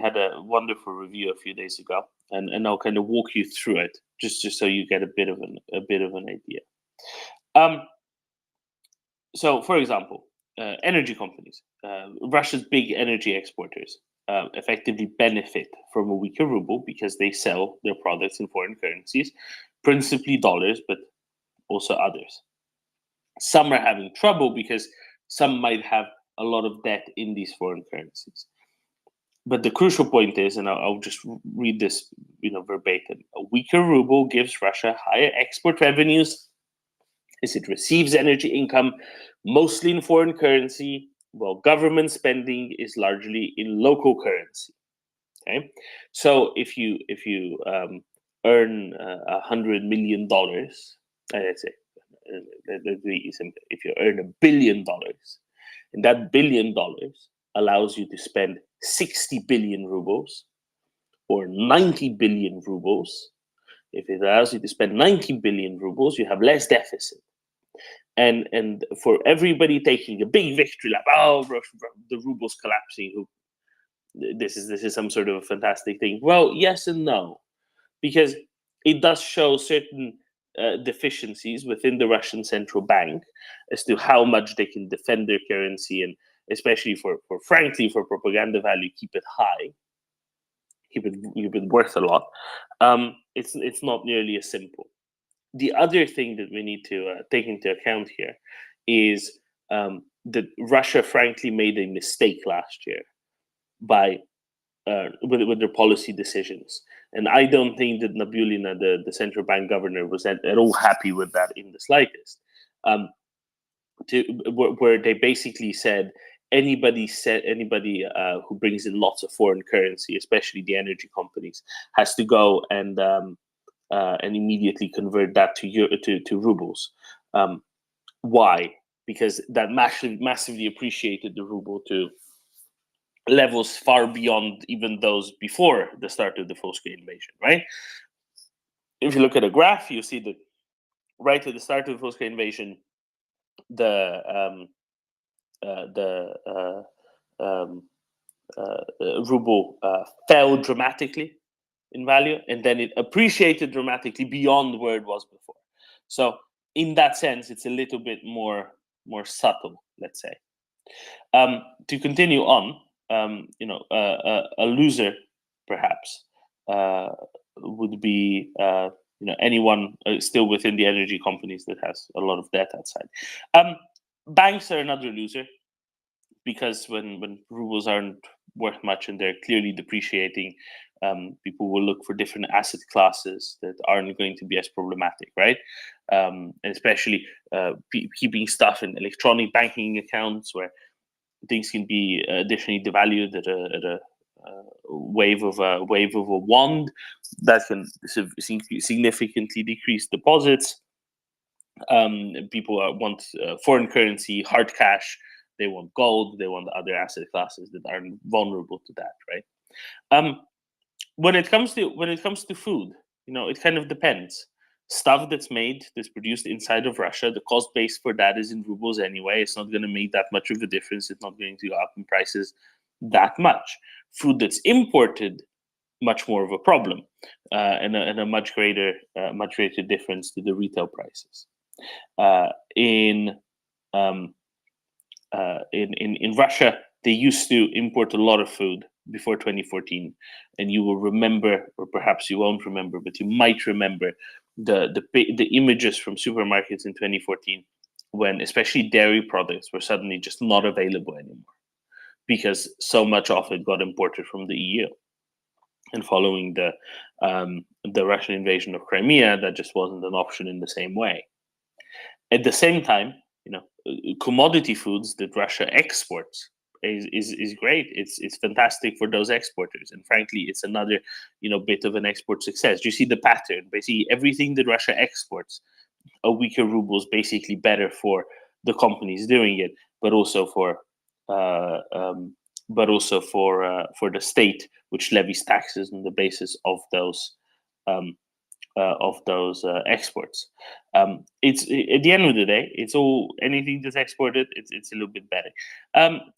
Speaker 6: had a wonderful review a few days ago, and I'll kind of walk you through it just so you get a bit of an idea. So, for example, energy companies, Russia's big energy exporters, effectively benefit from a weaker ruble because they sell their products in foreign currencies, principally dollars, but also others. Some are having trouble because some might have a lot of debt in these foreign currencies. But the crucial point is, and I'll just read this, verbatim: a weaker ruble gives Russia higher export revenues as it receives energy income mostly in foreign currency, while government spending is largely in local currency. Okay, so if you earn $100 million, let's say, if you earn $1 billion, and that $1 billion allows you to spend 60 billion rubles or 90 billion rubles. If it allows you to spend 90 billion rubles, you have less deficit. And for everybody taking a big victory lap, the ruble's collapsing, this is some sort of a fantastic thing. Well, yes and no, because it does show certain deficiencies within the Russian central bank as to how much they can defend their currency, and especially for propaganda value, keep it high, keep it worth a lot. It's not nearly as simple. The other thing that we need to take into account here is that Russia frankly made a mistake last year by with their policy decisions. And I don't think that Nabulina, the central bank governor, was at all happy with that in the slightest. Where they basically said anybody who brings in lots of foreign currency, especially the energy companies, has to go and immediately convert that to rubles. Why? Because that massively appreciated the ruble to levels far beyond even those before the start of the full-scale invasion, right? If you look at a graph, you see that right at the start of the full-scale invasion, the ruble fell dramatically in value, and then it appreciated dramatically beyond where it was before. So in that sense, it's a little bit more subtle, let's say. To continue on, a loser perhaps would be anyone still within the energy companies that has a lot of debt outside. Banks are another loser, because when rubles aren't worth much and they're clearly depreciating, people will look for different asset classes that aren't going to be as problematic, right? And especially keeping stuff in electronic banking accounts where things can be additionally devalued at a wave of a wand that can significantly decrease deposits. People want foreign currency, hard cash. They want gold. They want other asset classes that aren't vulnerable to that, right? When it comes to food, it kind of depends. Stuff that's produced inside of Russia, the cost base for that is in rubles anyway. It's not going to make that much of a difference. It's not going to go up in prices that much. Food that's imported, much more of a problem, and a much greater difference to the retail prices. In Russia, they used to import a lot of food before 2014, and you will remember, or perhaps you won't remember, but you might remember the images from supermarkets in 2014, when especially dairy products were suddenly just not available anymore because so much of it got imported from the EU. And following the Russian invasion of Crimea, that just wasn't an option in the same way. At the same time, commodity foods that Russia exports is great. It's fantastic for those exporters, and frankly, it's another bit of an export success. You see the pattern. Basically, everything that Russia exports, a weaker ruble is basically better for the companies doing it, but also for the state, which levies taxes on the basis of those exports. It's at the end of the day, it's all anything that's exported. It's a little bit better.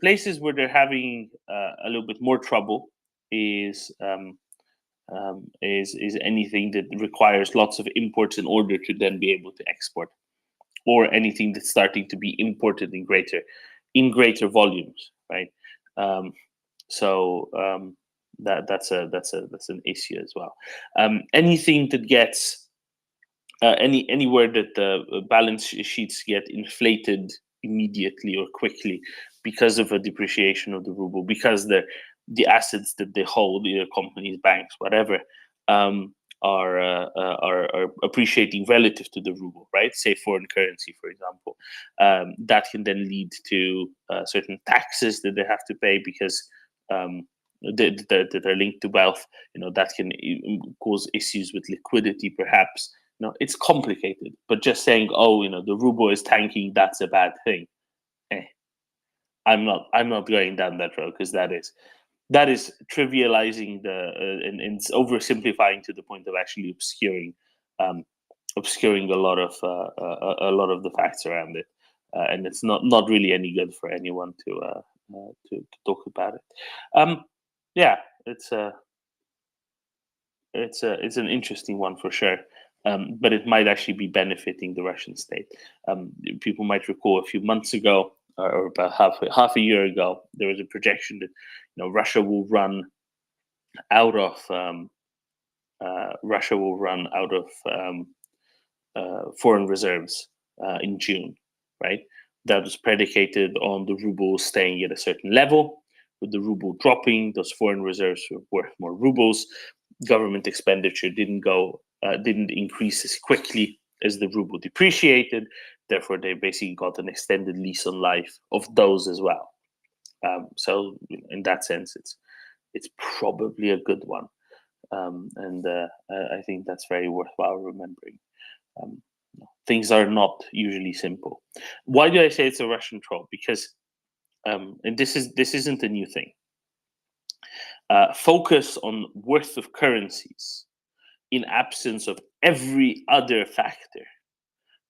Speaker 6: Places where they're having a little bit more trouble is anything that requires lots of imports in order to then be able to export, or anything that's starting to be imported in greater volumes, right? So that's an issue as well. Anything that gets anywhere that the balance sheets get inflated immediately or quickly because of a depreciation of the ruble, because the assets that they hold, either companies, banks, whatever, are appreciating relative to the ruble, right? Say foreign currency, for example, that can then lead to certain taxes that they have to pay because that are linked to wealth. That can cause issues with liquidity, perhaps. It's complicated, but just saying, oh, the ruble is tanking, that's a bad thing. I'm not going down that road, because that is trivializing and it's oversimplifying to the point of actually obscuring a lot of the facts around it, and it's not really any good for anyone to talk about it. Yeah, it's an interesting one for sure. But it might actually be benefiting the Russian state. People might recall a few months ago, or about half a year ago, there was a projection that Russia will run out of foreign reserves in June, right? That was predicated on the ruble staying at a certain level. With the ruble dropping, those foreign reserves were worth more rubles. Government expenditure didn't increase as quickly as the ruble depreciated. Therefore, they basically got an extended lease on life of those as well. So, in that sense, it's probably a good one, and I think that's very worthwhile remembering. Things are not usually simple. Why do I say it's a Russian troll? Because, and this isn't a new thing. Focus on worth of currencies in absence of every other factor,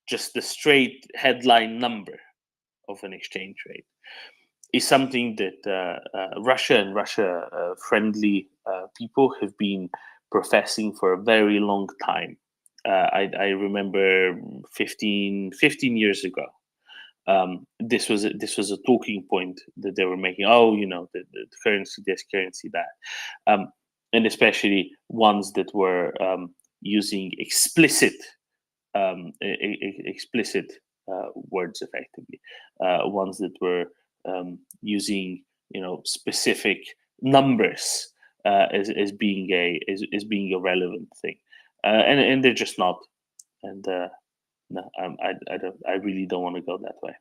Speaker 6: just the straight headline number of an exchange rate, is something that Russia and Russia-friendly people have been professing for a very long time. I remember 15 years ago, this was a talking point that they were making. Oh, the currency this, currency that, and especially ones that were using explicit words, effectively, ones that were using specific numbers as being a relevant thing, and they're just not. And no, I really don't want to go that way.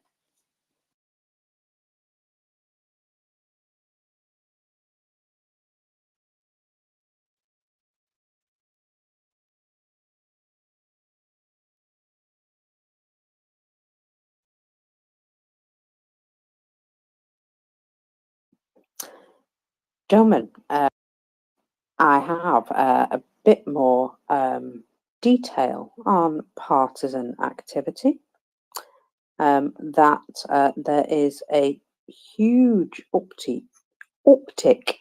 Speaker 4: Gentlemen, I have a bit more detail on partisan activity. That there is a huge uptick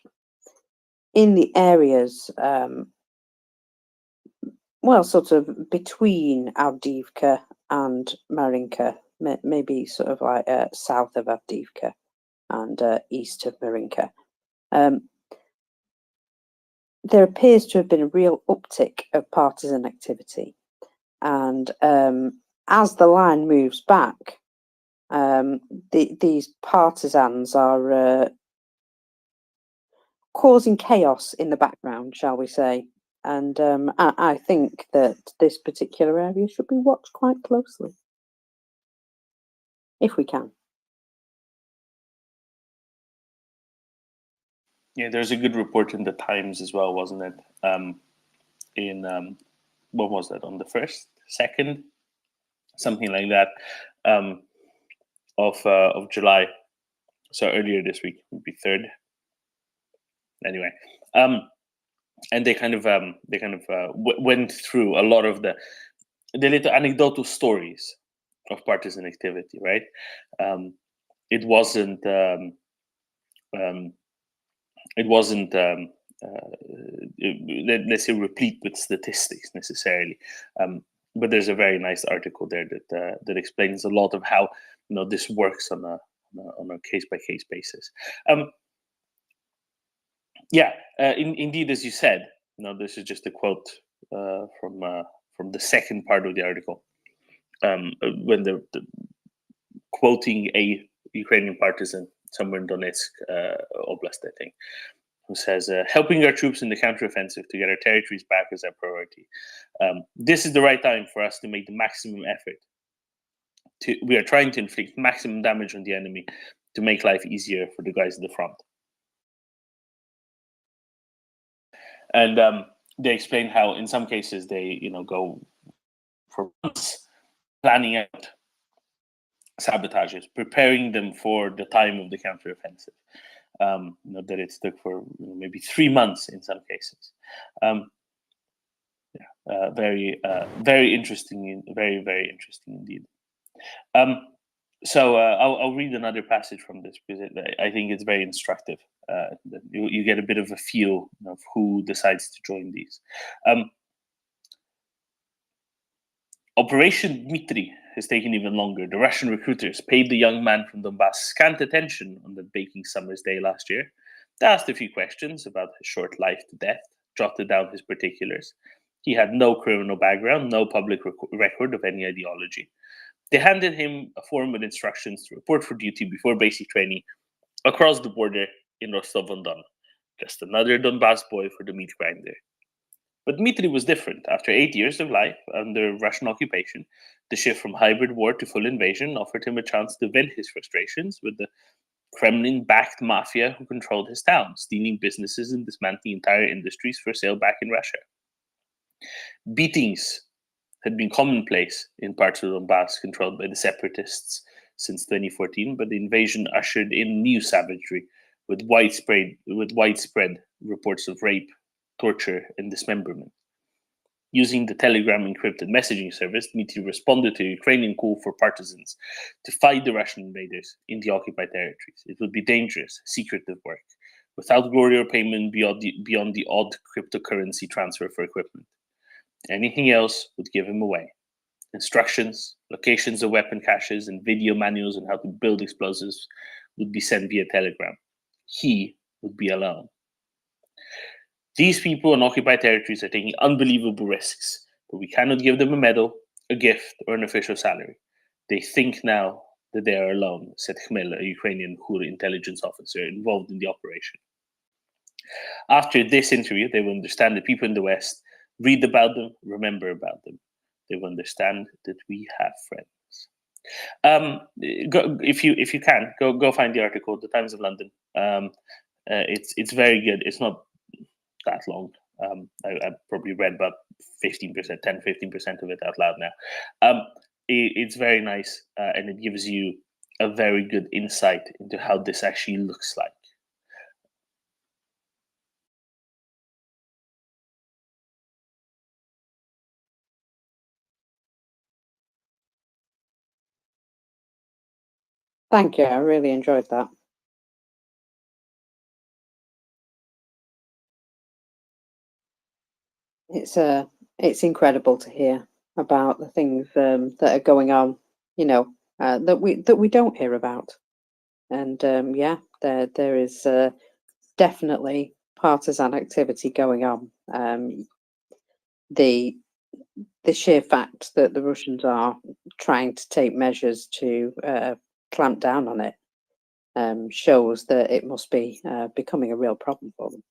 Speaker 4: in the areas, well, sort of between Avdiivka and Marinka, maybe sort of like south of Avdiivka and east of Marinka. There appears to have been a real uptick of partisan activity, and as the line moves back, these partisans are causing chaos in the background, shall we say. And I think that this particular area should be watched quite closely, if we can.
Speaker 6: Yeah, there's a good report in the Times as well, wasn't it? What was that, on the 1st, 2nd, something like that, of July. So earlier this week would be 3rd. Anyway, and they kind of went through a lot of the little anecdotal stories of partisan activity, right? It wasn't let's say replete with statistics necessarily, but there's a very nice article there that explains a lot of how this works on a case by case basis. Yeah, indeed, as you said. This is just a quote from the second part of the article, when the quoting a Ukrainian partisan somewhere in Donetsk Oblast, I think, who says, helping our troops in the counteroffensive to get our territories back is our priority. This is the right time for us to make the maximum effort. We are trying to inflict maximum damage on the enemy to make life easier for the guys at the front. And they explain how, in some cases, they go for months planning out sabotages, preparing them for the time of the counteroffensive. That it took for maybe 3 months in some cases. Very interesting, very, very interesting indeed. So I'll read another passage from this because I think it's very instructive. You get a bit of a feel of who decides to join these. Operation Dmitry has taken even longer. The Russian recruiters paid the young man from Donbass scant attention on that baking summer's day last year. They asked a few questions about his short life to death, jotted down his particulars. He had no criminal background, no public record of any ideology. They handed him a form with instructions to report for duty before basic training across the border in Rostov-on-Don. Just another Donbass boy for the meat grinder. But Dmitry was different. After 8 years of life under Russian occupation, the shift from hybrid war to full invasion offered him a chance to vent his frustrations with the Kremlin-backed mafia who controlled his town, stealing businesses and dismantling entire industries for sale back in Russia. Beatings had been commonplace in parts of Donbass controlled by the separatists since 2014, but the invasion ushered in new savagery with widespread reports of rape, torture, and dismemberment. Using the Telegram encrypted messaging service, Dmitry responded to a Ukrainian call for partisans to fight the Russian invaders in the occupied territories. It would be dangerous, secretive work, without glory or payment beyond the odd cryptocurrency transfer for equipment. Anything else would give him away. Instructions, locations of weapon caches, and video manuals on how to build explosives would be sent via Telegram. He would be alone. These people in occupied territories are taking unbelievable risks, but we cannot give them a medal, a gift, or an official salary. They think now that they are alone, said Khmel, a Ukrainian Hur intelligence officer involved in the operation. After this interview, they will understand that people in the West read about them, remember about them. They will understand that we have friends. If you can, go find the article, The Times of London. It's very good. It's not that long. I probably read about 15%, 10-15% of it out loud now. It's very nice, and it gives you a very good insight into how this actually looks like.
Speaker 4: Thank you. I really enjoyed that. It's incredible to hear about the things that are going on, that we don't hear about. And yeah, there is definitely partisan activity going on. The sheer fact that the Russians are trying to take measures to clamp down on it shows that it must be becoming a real problem for them.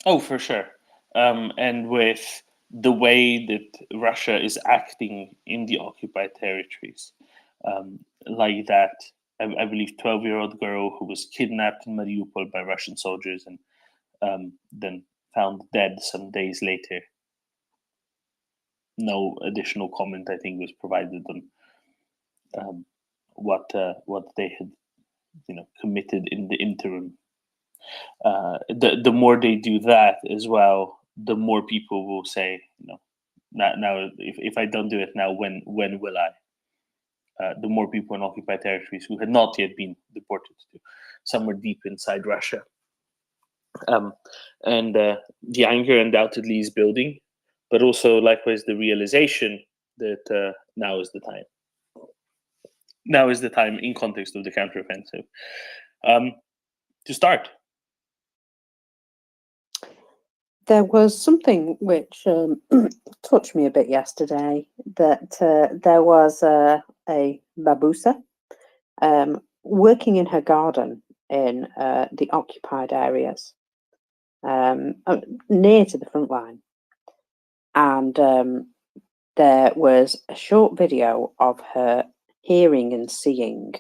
Speaker 6: Oh, for sure. And with the way that Russia is acting in the occupied territories, like that, I believe, 12-year-old girl who was kidnapped in Mariupol by Russian soldiers and then found dead some days later. No additional comment, I think, was provided on what they had, committed in the interim. The more they do that as well, the more people will say, now if I don't do it now, when will I? The more people in occupied territories who had not yet been deported to somewhere deep inside Russia. And the anger undoubtedly is building, but also likewise the realization that now is the time. now is the time, in context of the counteroffensive, to start.
Speaker 4: There was something which touched me a bit yesterday, that there was a babusa working in her garden in the occupied areas, near to the front line. And there was a short video of her hearing and seeing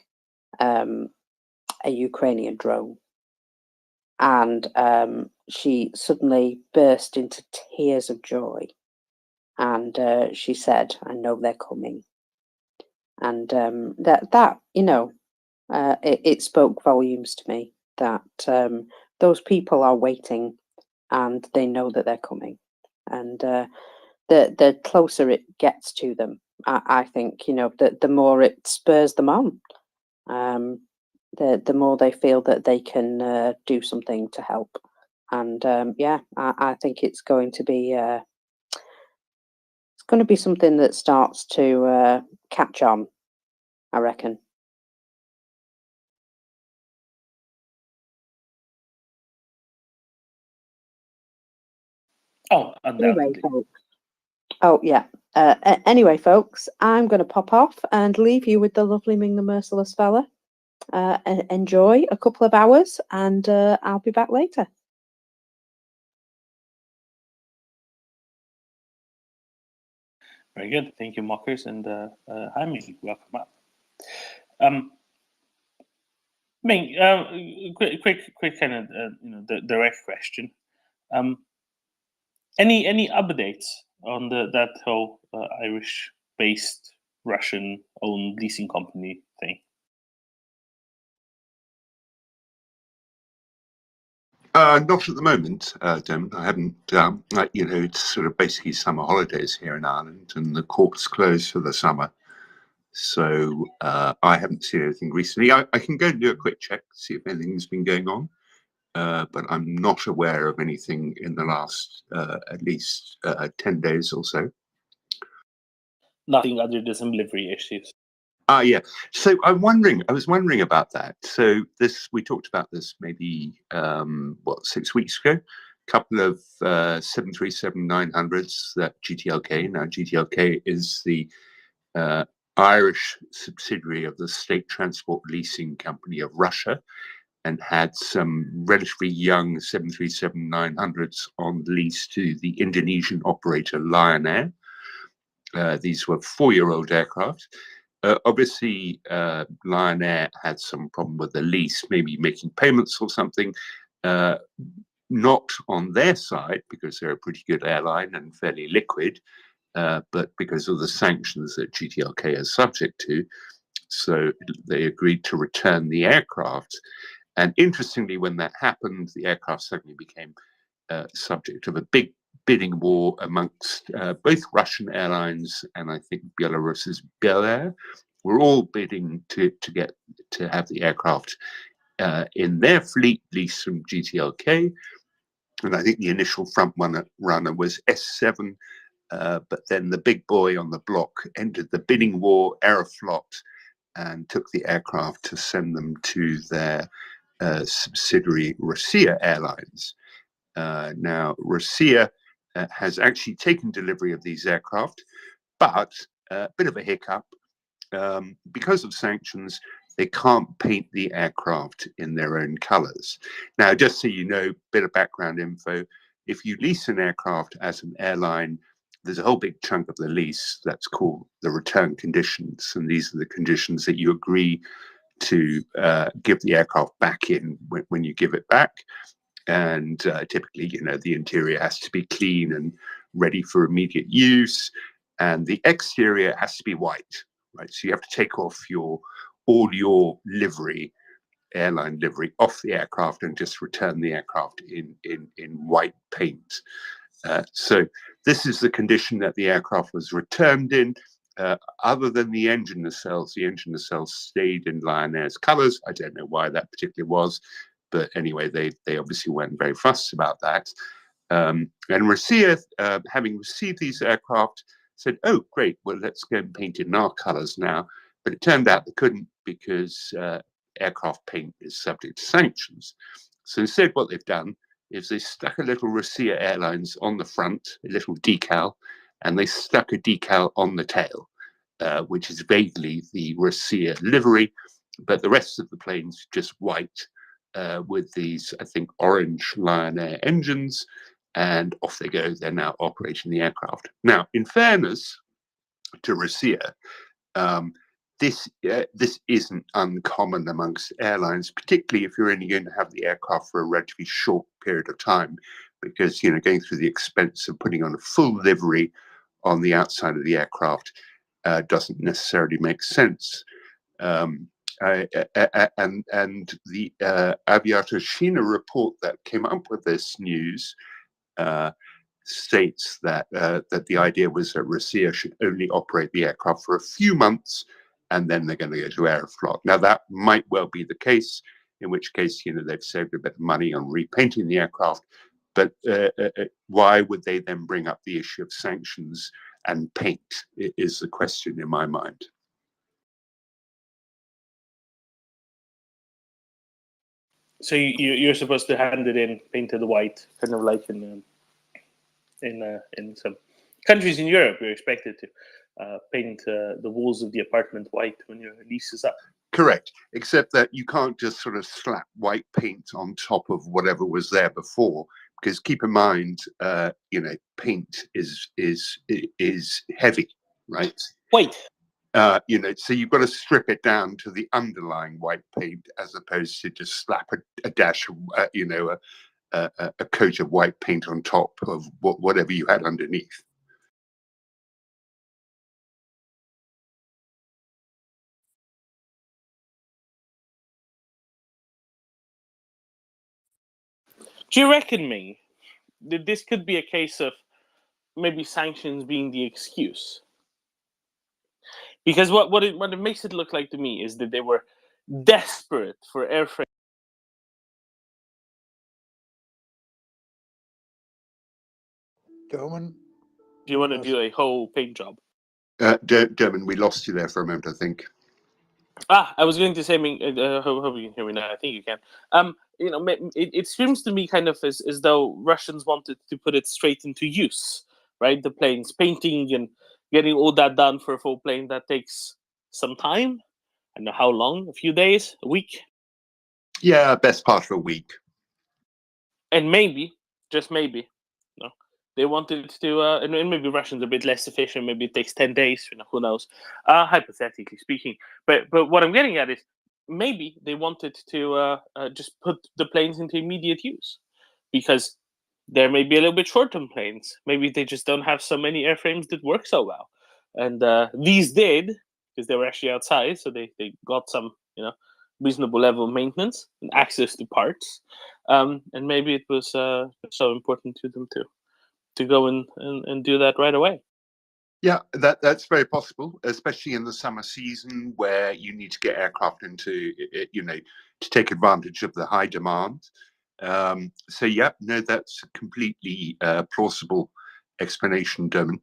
Speaker 4: a Ukrainian drone. And she suddenly burst into tears of joy. And she said, "I know they're coming." And that it spoke volumes to me, that those people are waiting and they know that they're coming. And the closer it gets to them, I think, the more it spurs them on. The more they feel that they can do something to help. And I think it's going to be something that starts to catch on, I reckon.
Speaker 6: Oh, undoubtedly.
Speaker 4: Anyway, folks, I'm going to pop off and leave you with the lovely Ming the Merciless fella. Enjoy a couple of hours, and I'll be back later.
Speaker 6: Very good. Thank you, Mockers, and hi, Ming. Welcome up. Ming, quick kind of direct question. Any updates on that whole Irish-based Russian-owned leasing company thing?
Speaker 9: Not at the moment, Dem. I haven't. It's sort of basically summer holidays here in Ireland, and the court's closed for the summer. So I haven't seen anything recently. I can go and do a quick check, see if anything's been going on, but I'm not aware of anything in the last at least 10 days or so.
Speaker 6: Nothing other than some livery issues.
Speaker 9: Yeah. So I was wondering about that. So we talked about this maybe 6 weeks ago. A couple of 737-900s that GTLK. Now GTLK is the Irish subsidiary of the State Transport Leasing Company of Russia, and had some relatively young 737-900s on lease to the Indonesian operator Lion Air. These were 4-year-old aircraft. Obviously, Lion Air had some problem with the lease, maybe making payments or something. Not on their side, because they're a pretty good airline and fairly liquid, but because of the sanctions that GTLK is subject to. So they agreed to return the aircraft. And interestingly, when that happened, the aircraft suddenly became subject of a big bidding war amongst both Russian airlines and I think Belarus's Belair. We're all bidding to have the aircraft in their fleet lease from GTLK. And I think the initial front runner was S7, but then the big boy on the block entered the bidding war, Aeroflot, and took the aircraft to send them to their subsidiary Russia Airlines. Now, Russia has actually taken delivery of these aircraft, but a bit of a hiccup. Because of sanctions, they can't paint the aircraft in their own colors. Now, just so you know, bit of background info, if you lease an aircraft as an airline, there's a whole big chunk of the lease that's called the return conditions. And these are the conditions that you agree to give the aircraft back in when you give it back. And typically, the interior has to be clean and ready for immediate use. And the exterior has to be white, right? So you have to take off all your livery, airline livery, off the aircraft and just return the aircraft in white paint. So this is the condition that the aircraft was returned in. Other than the engine nacelles stayed in Lion Air's colors. I don't know why that particularly was, but anyway, they obviously weren't very fussed about that. And Russia, having received these aircraft, said, "Oh, great! Well, let's go and paint it in our colors now." But it turned out they couldn't because aircraft paint is subject to sanctions. So instead, what they've done is they stuck a little Russia Airlines on the front, a little decal, and they stuck a decal on the tail, which is vaguely the Russia livery, but the rest of the plane's just white with these, I think, orange Lion Air engines, and off they go. They're now operating the aircraft. Now, in fairness to Russia, this isn't uncommon amongst airlines, particularly if you're only going to have the aircraft for a relatively short period of time, because going through the expense of putting on a full livery on the outside of the aircraft doesn't necessarily make sense. And the Aviator China report that came up with this news states that that the idea was that Russia should only operate the aircraft for a few months, and then they're going to go to Aeroflot. Now that might well be the case, in which case they've saved a bit of money on repainting the aircraft. But why would they then bring up the issue of sanctions and paint? Is the question in my mind.
Speaker 6: So you're supposed to hand it in painted white, kind of like in some countries in Europe, you're expected to paint the walls of the apartment white when your lease is up.
Speaker 9: Correct, except that you can't just sort of slap white paint on top of whatever was there before, because keep in mind, paint is heavy, right?
Speaker 6: White.
Speaker 9: So you've got to strip it down to the underlying white paint, as opposed to just slap a dash of, a coat of white paint on top of whatever you had underneath.
Speaker 6: Do you reckon, Ming, that this could be a case of maybe sanctions being the excuse? Because what it makes it look like to me is that they were desperate for airfreight.
Speaker 8: Doman?
Speaker 6: Do you want to do a whole paint job?
Speaker 9: Derman, we lost you there for a moment, I think.
Speaker 6: I was going to say, Ming, hope you can hear me now. I think you can. It seems to me kind of as though Russians wanted to put it straight into use, right? The planes, painting and getting all that done for a full plane, that takes some time. I don't know how long, a few days, a week?
Speaker 9: Yeah, best part of a week.
Speaker 6: And maybe, just maybe, they wanted to, and maybe Russians are a bit less efficient, maybe it takes 10 days, who knows, hypothetically speaking. But what I'm getting at is, maybe they wanted to just put the planes into immediate use, because there may be a little bit short on planes. Maybe they just don't have so many airframes that work so well. And these did, because they were actually outside, so they got some, reasonable level of maintenance and access to parts. And maybe it was so important to them to go and do that right away.
Speaker 9: Yeah, that's very possible, especially in the summer season where you need to get aircraft into, to take advantage of the high demand. So yeah, no, that's a completely plausible explanation, Derman.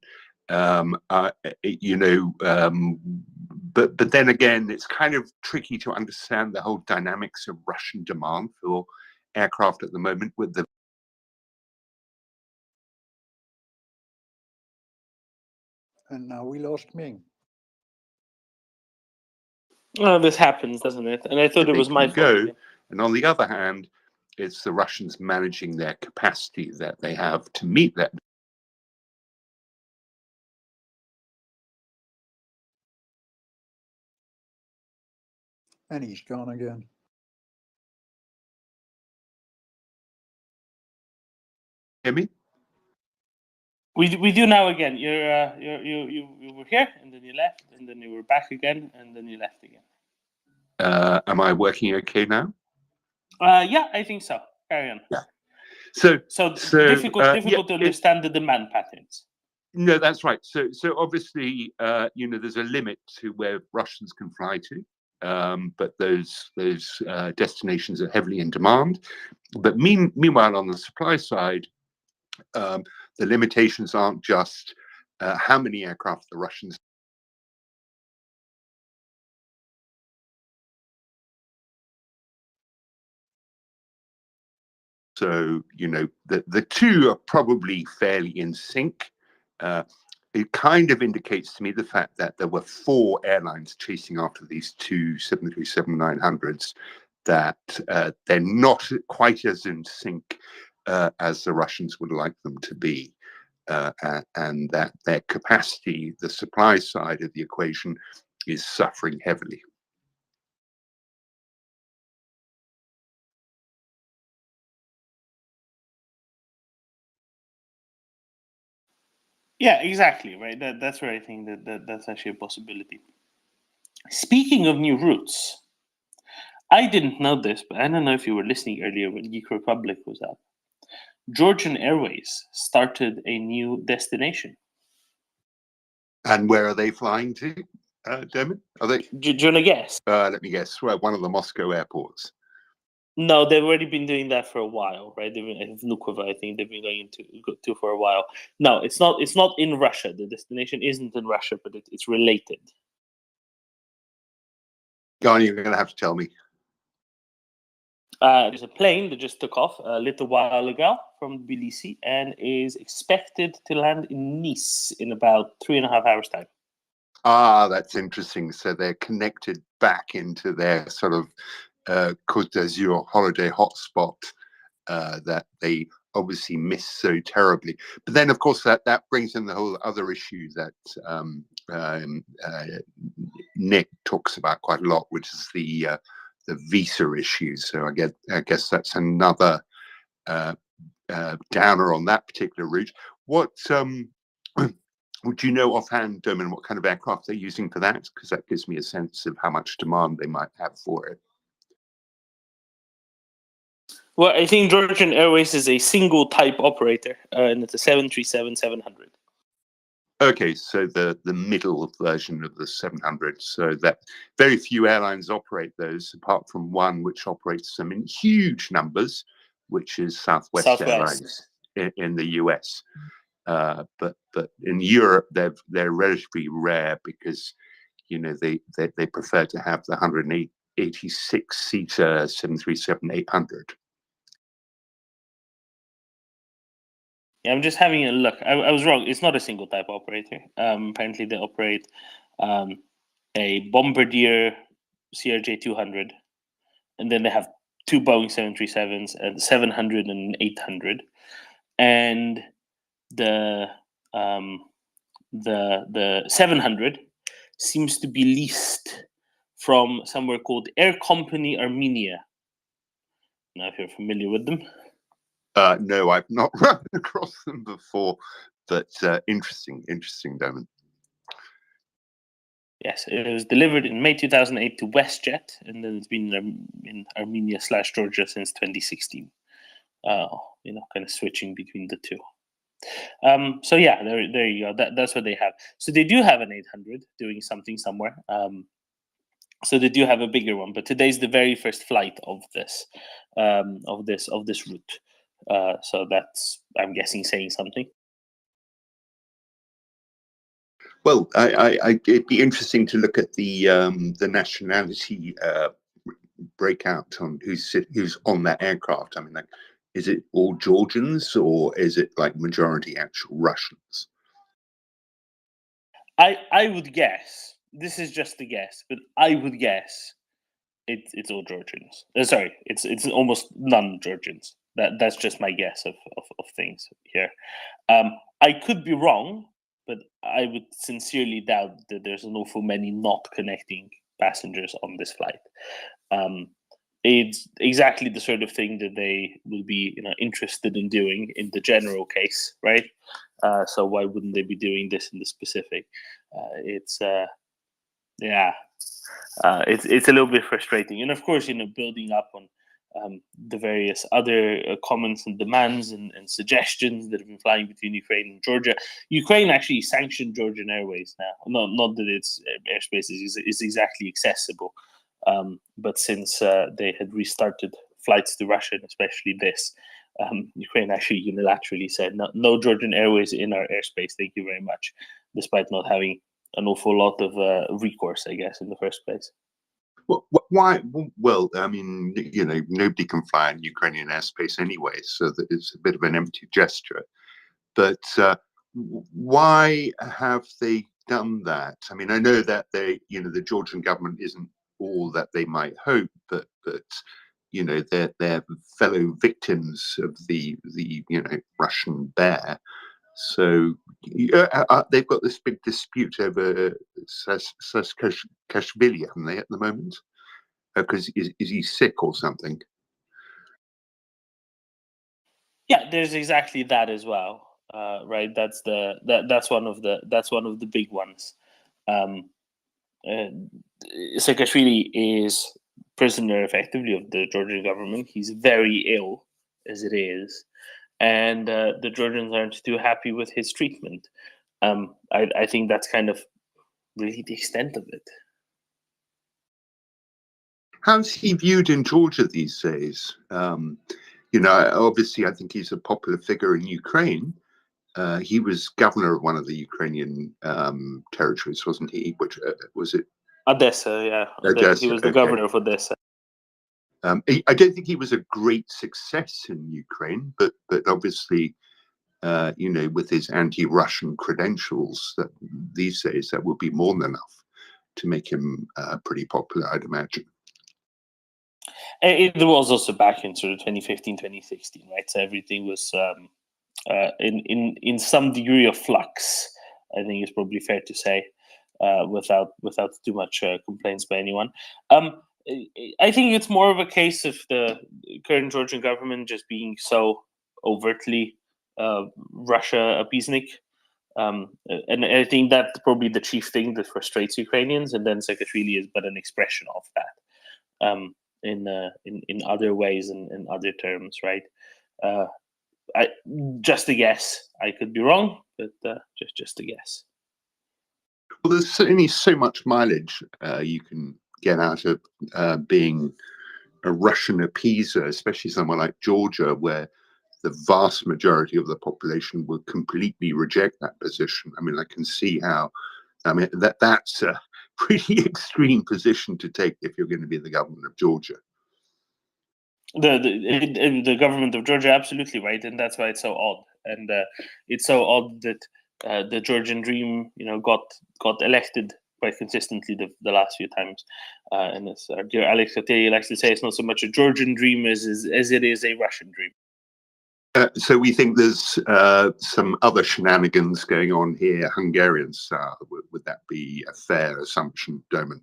Speaker 9: But then again, it's kind of tricky to understand the whole dynamics of Russian demand for aircraft at the moment with the.
Speaker 8: And now we lost Ming.
Speaker 6: Oh, this happens, doesn't it? And I thought it was my fault.
Speaker 9: And on the other hand, it's the Russians managing their capacity that they have to meet that.
Speaker 8: And he's gone again.
Speaker 9: Hear me?
Speaker 6: We do now again. You were here, and then you left, and then you were back again, and then you left again.
Speaker 9: Am I working okay now?
Speaker 6: Yeah, I think so. Carry on.
Speaker 9: Yeah. So
Speaker 6: difficult to understand the demand patterns.
Speaker 9: No, that's right. So obviously, there's a limit to where Russians can fly to, but those destinations are heavily in demand. But meanwhile, on the supply side, the limitations aren't just how many aircraft the Russians So, you know, the two are probably fairly in sync. It kind of indicates to me the fact that there were 4 airlines chasing after these two 737-900s, that they're not quite as in sync as the Russians would like them to be. And that their capacity, the supply side of the equation, is suffering heavily.
Speaker 6: Yeah, exactly, right. That's where I think that's actually a possibility. Speaking of new routes, I didn't know this, but I don't know if you were listening earlier when Geek Republic was up. Georgian Airways started a new destination.
Speaker 9: And where are they flying to, Dermot? Are they?
Speaker 6: Do you want to guess?
Speaker 9: Let me guess. Well, one of the Moscow airports.
Speaker 6: No, they've already been doing that for a while, right? They've been Vnukovo, I think they've been going to for a while. No, it's not. It's not in Russia. The destination isn't in Russia, but it's related.
Speaker 9: Go on, you're going to have to tell me.
Speaker 6: There's a plane that just took off a little while ago from Tbilisi and is expected to land in Nice in about 3.5 hours' time.
Speaker 9: Ah, that's interesting. So they're connected back into their sort of Côte d'Azur holiday hotspot that they obviously missed so terribly. But then, of course, that brings in the whole other issue that Nick talks about quite a lot, which is the visa issue. So I guess that's another downer on that particular route. What would you know offhand, Dermot, what kind of aircraft they're using for that? Because that gives me a sense of how much demand they might have for it.
Speaker 6: Well, I think Georgian Airways is a single type operator, and it's a 737-700.
Speaker 9: Okay, so the middle version of the 700. So that very few airlines operate those, apart from one which operates them in huge numbers, which is Southwest. Airlines in the US. But in Europe, they're relatively rare because, you know, they prefer to have the 186-seater 737-800.
Speaker 6: Yeah, I'm just having a look. I was wrong. It's not a single type operator. Apparently, they operate a Bombardier CRJ-200, and then they have 2 Boeing 737s, and 700 and 800, and the 700 seems to be leased from somewhere called Air Company Armenia. Now, if you're familiar with them.
Speaker 9: No, I've not run across them before, but interesting, Damon.
Speaker 6: Yes, it was delivered in May 2008 to WestJet, and then it's been in Armenia/Georgia since 2016. You know, kind of switching between the two. So yeah, there you go. That's what they have. So they do have an 800 doing something somewhere. So they do have a bigger one, but today's the very first flight of this route. So that's, I'm guessing, saying something.
Speaker 9: Well, it'd be interesting to look at the nationality breakout on who's on that aircraft. I mean, like, is it all Georgians or is it like majority actual Russians?
Speaker 6: I would guess, this is just a guess, but I would guess it's all Georgians. Sorry, it's almost none Georgians. That's just my guess of things here. I could be wrong, but I would sincerely doubt that there's an awful many not connecting passengers on this flight. It's exactly the sort of thing that they will be, you know, interested in doing in the general case, right? So why wouldn't they be doing this in the specific? It's a little bit frustrating, and of course, you know, building up on the various other comments and demands and suggestions that have been flying between Ukraine and Georgia. Ukraine actually sanctioned Georgian Airways now. Not that its airspace is exactly accessible, but since they had restarted flights to Russia, and especially this, Ukraine actually unilaterally said, no Georgian Airways in our airspace, thank you very much, despite not having an awful lot of recourse, I guess, in the first place.
Speaker 9: Why? Well, I mean, you know, nobody can fly in Ukrainian airspace anyway, so that it's a bit of an empty gesture. But why have they done that? I mean, I know that you know, the Georgian government isn't all that they might hope, but you know, they're fellow victims of the you know, Russian bear. So they've got this big dispute over Saakashvili, haven't they, at the moment? Because is he sick or something?
Speaker 6: Yeah, there's exactly that as well, right? That's one of the big ones. Saakashvili is prisoner effectively of the Georgian government. He's very ill as it is, and the Georgians aren't too happy with his treatment. I think that's kind of really the extent of it.
Speaker 9: How's he viewed in Georgia these days? You know, obviously, I think he's a popular figure in Ukraine. He was governor of one of the Ukrainian territories, wasn't he? Which was it?
Speaker 6: Odessa, yeah.
Speaker 9: Odessa,
Speaker 6: He was the
Speaker 9: okay.
Speaker 6: governor of Odessa.
Speaker 9: I don't think he was a great success in Ukraine, but obviously, you know, with his anti-Russian credentials, that these days that would be more than enough to make him pretty popular, I'd imagine.
Speaker 6: It was also back in sort of 2015, 2016, right? So everything was in some degree of flux, I think it's probably fair to say, without too much complaints by anyone. I think it's more of a case of the current Georgian government just being so overtly Russia appeasnik. And I think that's probably the chief thing that frustrates Ukrainians, and then Saakashvili is but an expression of that in other ways and in other terms, right? Just a guess. I could be wrong, but just a guess.
Speaker 9: Well, there's only so much mileage you can get out of being a Russian appeaser, especially somewhere like Georgia, where the vast majority of the population will completely reject that position. I mean, I can see how. I mean, that's a pretty extreme position to take if you're going to be the government of Georgia.
Speaker 6: The government of Georgia, absolutely right, and that's why it's so odd. And it's so odd that the Georgian Dream, you know, got elected quite consistently the last few times. And as dear Alex Kateri likes to say, it's not so much a Georgian dream as it is a Russian dream.
Speaker 9: So we think there's some other shenanigans going on here, Hungarian style. Would that be a fair assumption, Doman?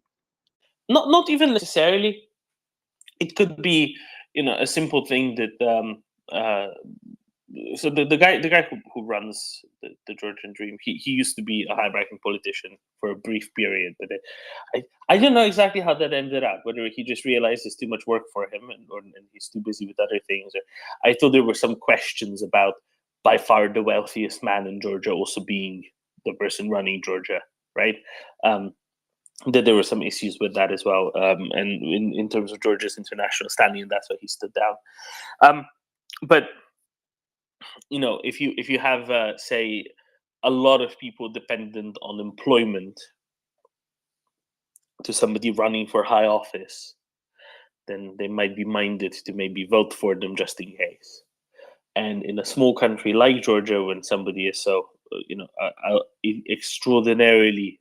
Speaker 6: Not even necessarily. It could be, you know, a simple thing that so the guy who runs the Georgian Dream, he used to be a high-ranking politician for a brief period, but I don't know exactly how that ended up. Whether he just realized it's too much work for him, and he's too busy with other things. Or I thought there were some questions about by far the wealthiest man in Georgia also being the person running Georgia, right? That there were some issues with that as well, and in terms of Georgia's international standing, and that's why he stood down. But you know, if you have say a lot of people dependent on employment to somebody running for high office, then they might be minded to maybe vote for them just in case. And in a small country like Georgia, when somebody is so extraordinarily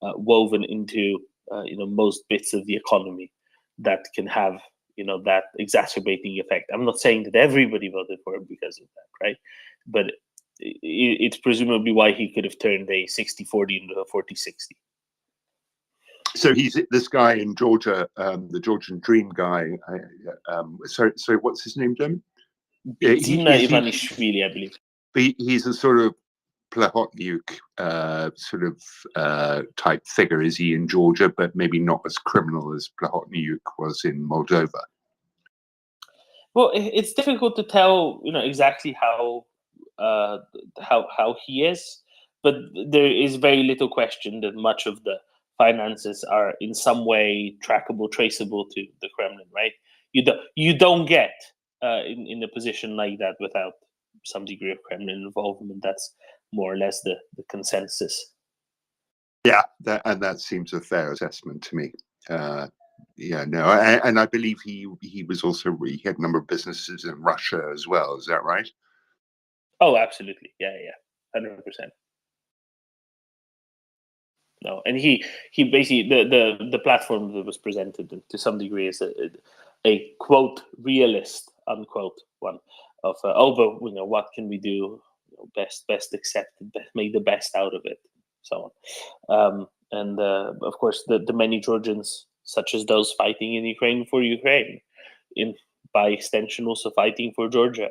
Speaker 6: woven into most bits of the economy, that can have that exacerbating effect. I'm not saying that everybody voted for him because of that, right? But it's presumably why he could have turned a 60-40 into a 40-60.
Speaker 9: So he's this guy in Georgia, the Georgian Dream guy. Sorry, what's his name, Jim?
Speaker 6: Tina Ivanishvili, I believe.
Speaker 9: He's a sort of Plahotniuk type figure, is he, in Georgia, but maybe not as criminal as Plahotniuk was in Moldova.
Speaker 6: Well, it's difficult to tell, exactly how he is, but there is very little question that much of the finances are in some way trackable, traceable to the Kremlin, right? You don't get in a position like that without some degree of Kremlin involvement. That's more or less the consensus.
Speaker 9: Yeah, that seems a fair assessment to me. Yeah, no, and I believe he was also, he had a number of businesses in Russia as well. Is that right?
Speaker 6: Oh, absolutely. Yeah, 100%. No, and he basically, the platform that was presented to some degree is a quote realist unquote one of but what can we do, best accepted, make the best out of it, so on. And of course the many Georgians, such as those fighting in Ukraine for Ukraine, by extension also fighting for Georgia,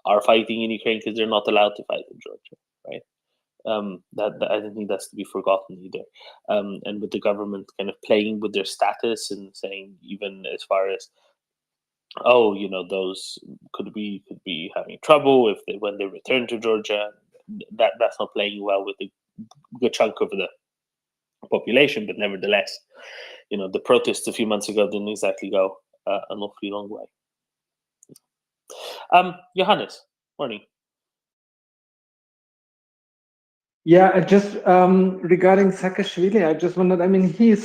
Speaker 6: are fighting in Ukraine because they're not allowed to fight in Georgia, right? That I don't think that's to be forgotten either. And with the government kind of playing with their status and saying, even as far as, those could be having trouble when they return to Georgia. That's not playing well with a good chunk of the population, but nevertheless, the protests a few months ago didn't exactly go an awfully long way. Johannes, morning.
Speaker 10: Yeah, I just regarding Saakashvili, I just wondered. I mean, he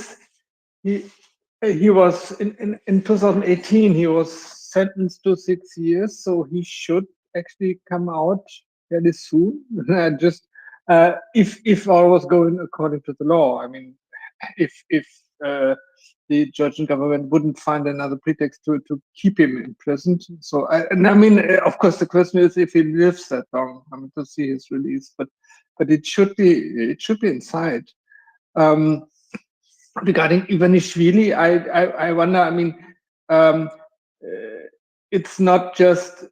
Speaker 10: was in 2018. He was sentenced to 6 years, so he should actually come out fairly soon. Just if all was going according to the law. I mean, if the Georgian government wouldn't find another pretext to keep him in prison. So I mean, of course, the question is if he lives that long. I mean, to see his release, but it should be inside. Regarding Ivanishvili, I wonder. I mean, it's not just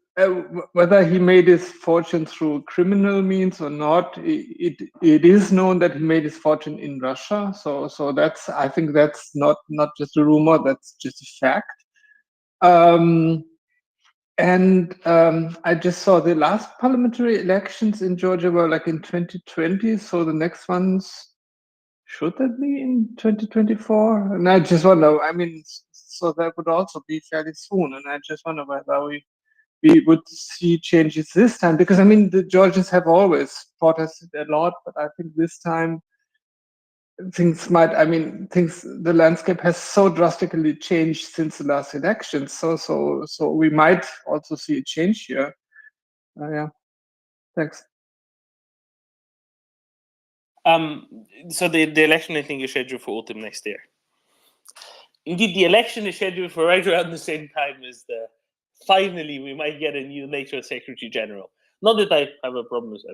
Speaker 10: whether he made his fortune through criminal means or not. It is known that he made his fortune in Russia. So that's, I think that's not just a rumor. That's just a fact. I just saw the last parliamentary elections in Georgia were like in 2020. So the next ones, should that be in 2024? And I just wonder, I mean, so that would also be fairly soon. And I just wonder whether we would see changes this time, because I mean, the Georgians have always protested a lot, but I think this time the landscape has so drastically changed since the last election. So we might also see a change here. Yeah, thanks.
Speaker 6: So the election, I think, is scheduled for autumn next year. Indeed, the election is scheduled for right around the same time as finally we might get a new NATO Secretary General. Not that I have a problem with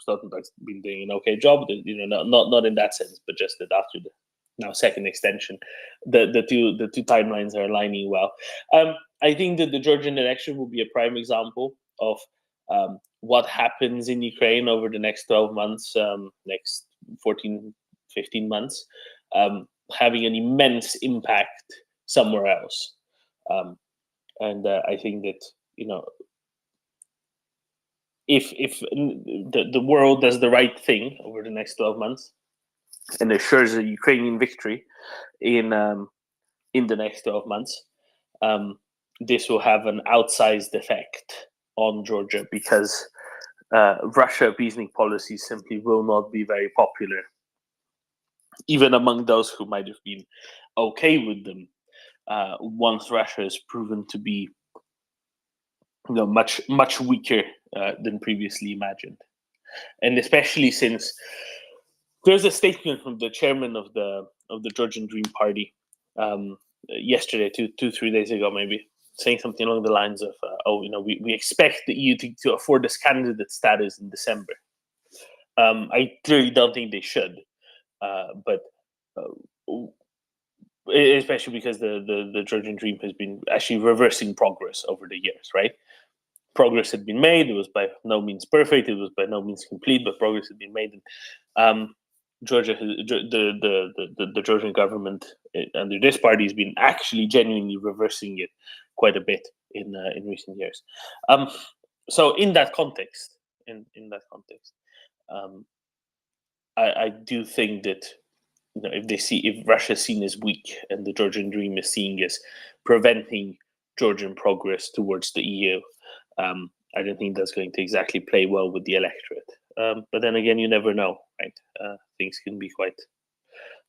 Speaker 6: Stoltenberg's been doing an okay job, not in that sense, but just that after the now second extension, the two timelines are aligning well. I think that the Georgian election will be a prime example of what happens in Ukraine over the next 12 months, next 14, 15 months, having an immense impact somewhere else. And I think that, if the world does the right thing over the next 12 months and assures a Ukrainian victory in the next 12 months, this will have an outsized effect on Georgia, because Russia appeasing policies simply will not be very popular, even among those who might have been okay with them, once Russia is proven to be much weaker than previously imagined. And especially since there's a statement from the chairman of the Georgian Dream Party yesterday, 3 days ago maybe, saying something along the lines of, we expect the EU to afford us candidate status in December. I clearly don't think they should, but especially because the Georgian Dream has been actually reversing progress over the years, right? Progress had been made. It was by no means perfect. It was by no means complete, but progress had been made. And Georgia, the Georgian government under this party has been actually genuinely reversing it quite a bit in recent years. So in that context, I do think that if Russia is seen as weak and the Georgian Dream is seen as preventing Georgian progress towards the EU, I don't think that's going to exactly play well with the electorate. But then again, you never know, right? Things can be quite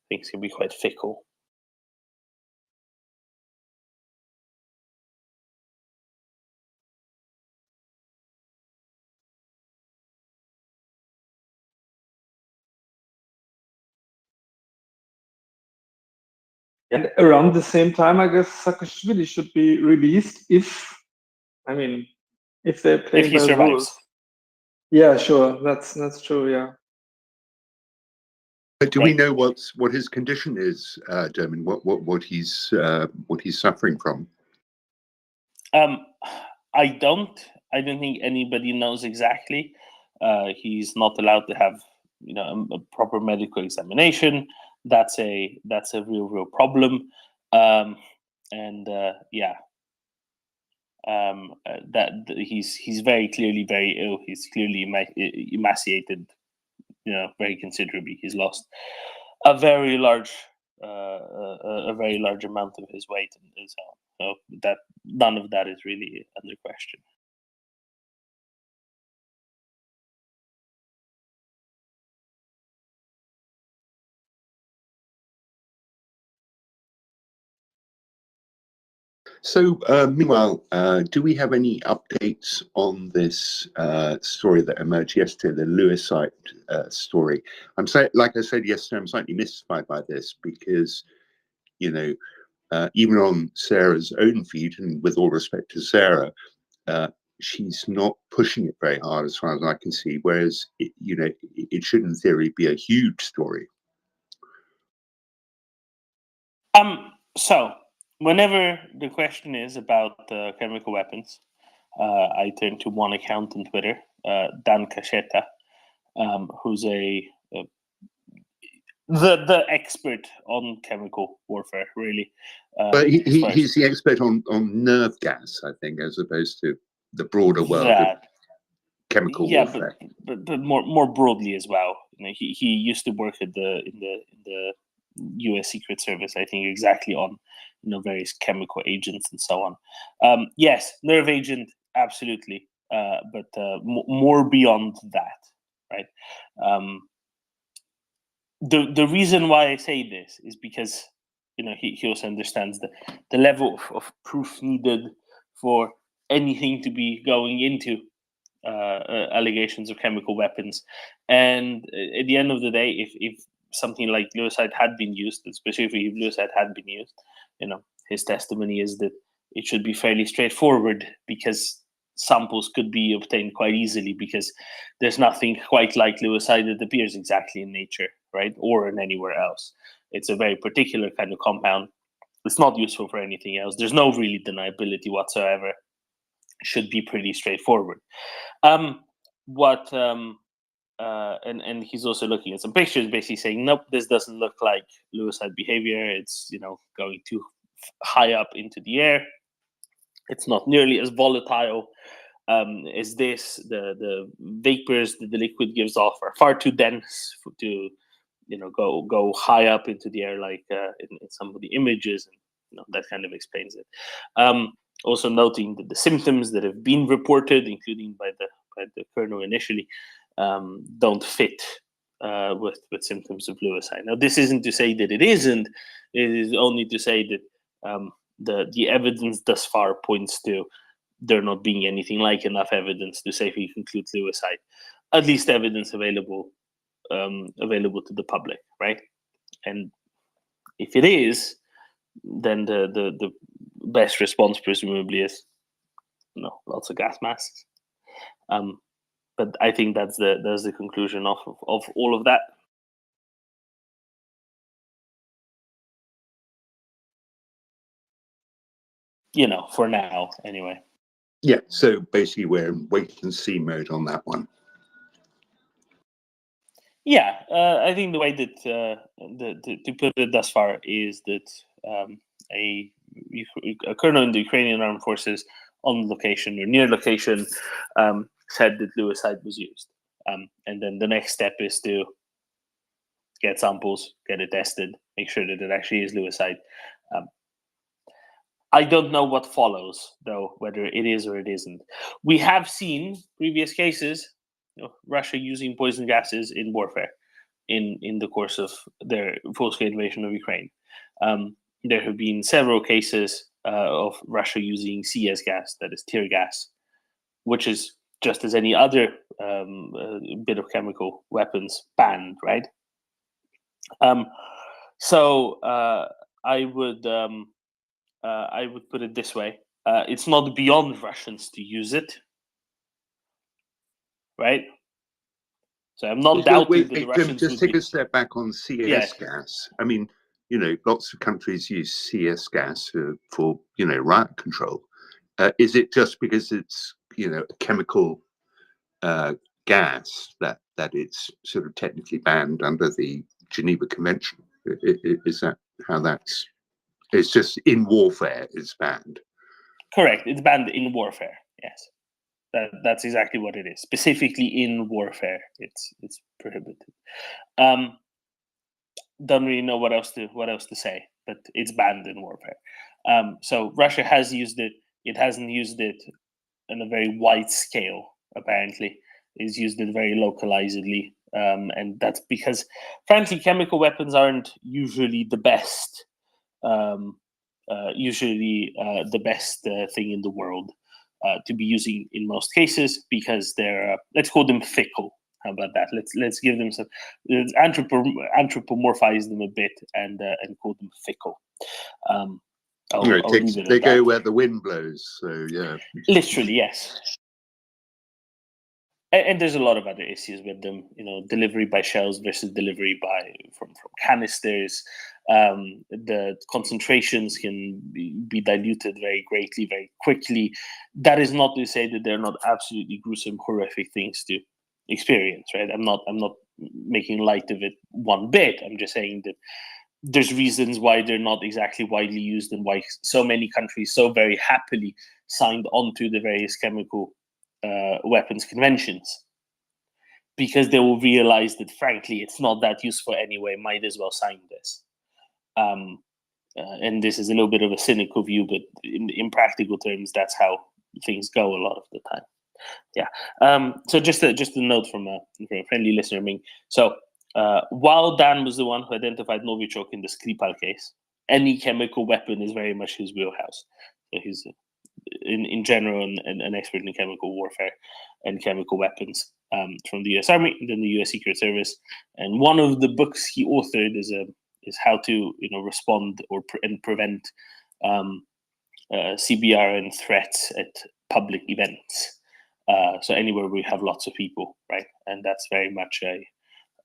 Speaker 6: things can be quite fickle.
Speaker 10: And around the same time, I guess Saakashvili should be released if they're
Speaker 6: If
Speaker 10: playing
Speaker 6: he
Speaker 10: by the
Speaker 6: survives.
Speaker 10: rules. Yeah, sure. That's true. Yeah.
Speaker 9: But do we know what his condition is, Dermot? What he's suffering from?
Speaker 6: I don't think anybody knows exactly. He's not allowed to have a proper medical examination. That's a real problem. That he's very clearly very ill. He's clearly emaciated, very considerably. He's lost a very large amount of his weight, and so that none of that is really under question.
Speaker 9: So, meanwhile, do we have any updates on this story that emerged yesterday, the Lewisite story? Like I said yesterday, I'm slightly mystified by this because, even on Sarah's own feed, and with all respect to Sarah, she's not pushing it very hard as far as I can see. Whereas, it should in theory be a huge story.
Speaker 6: So whenever the question is about chemical weapons, I turn to one account on Twitter, Dan Cacheta, who's the expert on chemical warfare, really.
Speaker 9: But he's the expert on nerve gas, I think, as opposed to the broader world of chemical warfare.
Speaker 6: But more broadly as well. He used to work in the U.S. Secret Service, I think, exactly on various chemical agents and so on. Yes, nerve agent, absolutely, but more beyond that, right? The reason why I say this is because he also understands the level of proof needed for anything to be going into allegations of chemical weapons, and at the end of the day, if something like Lewisite had been used, especially if Lewisite had been used, his testimony is that it should be fairly straightforward because samples could be obtained quite easily because there's nothing quite like Lewisite that appears exactly in nature, right, or in anywhere else. It's a very particular kind of compound. It's not useful for anything else. There's no really deniability whatsoever. Should be pretty straightforward. And he's also looking at some pictures, basically saying, nope, this doesn't look like Lewisite behavior. It's going too high up into the air. It's not nearly as volatile as this. The vapors that the liquid gives off are far too dense to go high up into the air like in some of the images, and that kind of explains it. Also noting that the symptoms that have been reported, including by the colonel initially, don't fit with symptoms of Lewisite. Now, this isn't to say that it isn't. It is only to say that the evidence thus far points to there not being anything like enough evidence to safely conclude Lewisite. At least evidence available to the public, right? And if it is, then the best response presumably is lots of gas masks. But I think that's the conclusion of all of that. For now, anyway.
Speaker 9: Yeah, so basically we're in wait and see mode on that one.
Speaker 6: Yeah, I think the way that to put it thus far is that a colonel in the Ukrainian armed forces on location or near location said that Lewisite was used, and then the next step is to get samples, get it tested, make sure that it actually is Lewisite. I don't know what follows, though, whether it is or it isn't. We have seen previous cases, Russia using poison gases in warfare. in the course of their full-scale invasion of Ukraine. There have been several cases of Russia using CS gas, that is tear gas, which is just as any other bit of chemical weapons banned, right? So I would put it this way: it's not beyond Russians to use it, right? So I'm not doubting that the Russians
Speaker 9: just
Speaker 6: would
Speaker 9: take
Speaker 6: be.
Speaker 9: a step back on CS
Speaker 6: Yeah.
Speaker 9: gas. I mean, lots of countries use CS gas for riot control. Is it just because it's a chemical gas that it's sort of technically banned under the Geneva Convention? Is that how that's? It's just in warfare it's banned.
Speaker 6: Correct. It's banned in warfare. Yes, that's exactly what it is. Specifically in warfare, it's prohibited. Don't really know what else to say, but it's banned in warfare. So Russia has used it. It hasn't used it on a very wide scale. Apparently, it's used it very localizedly, and that's because, frankly, chemical weapons aren't usually the best. The best thing in the world to be using in most cases, because they're let's call them fickle. How about that? Let's give them some, let's anthropomorphize them a bit and call them fickle.
Speaker 9: They go where the wind blows. So yeah,
Speaker 6: literally, yes. And there's a lot of other issues with them, delivery by shells versus delivery from canisters. The concentrations can be diluted very greatly, very quickly. That is not to say that they're not absolutely gruesome, horrific things to experience, right? I'm not making light of it one bit. I'm just saying that there's reasons why they're not exactly widely used, and why so many countries so very happily signed on to the various chemical weapons conventions, because they will realize that, frankly, it's not that useful anyway. Might as well sign this. And this is a little bit of a cynical view, but in practical terms, that's how things go a lot of the time. Yeah. So just a note from a friendly listener, Ming. So while Dan was the one who identified Novichok in the Skripal case, any chemical weapon is very much his wheelhouse. So he's in general an expert in chemical warfare and chemical weapons from the U.S. Army and then the U.S. Secret Service. And one of the books he authored is how to respond and prevent CBRN threats at public events. So anywhere we have lots of people, right? And that's very much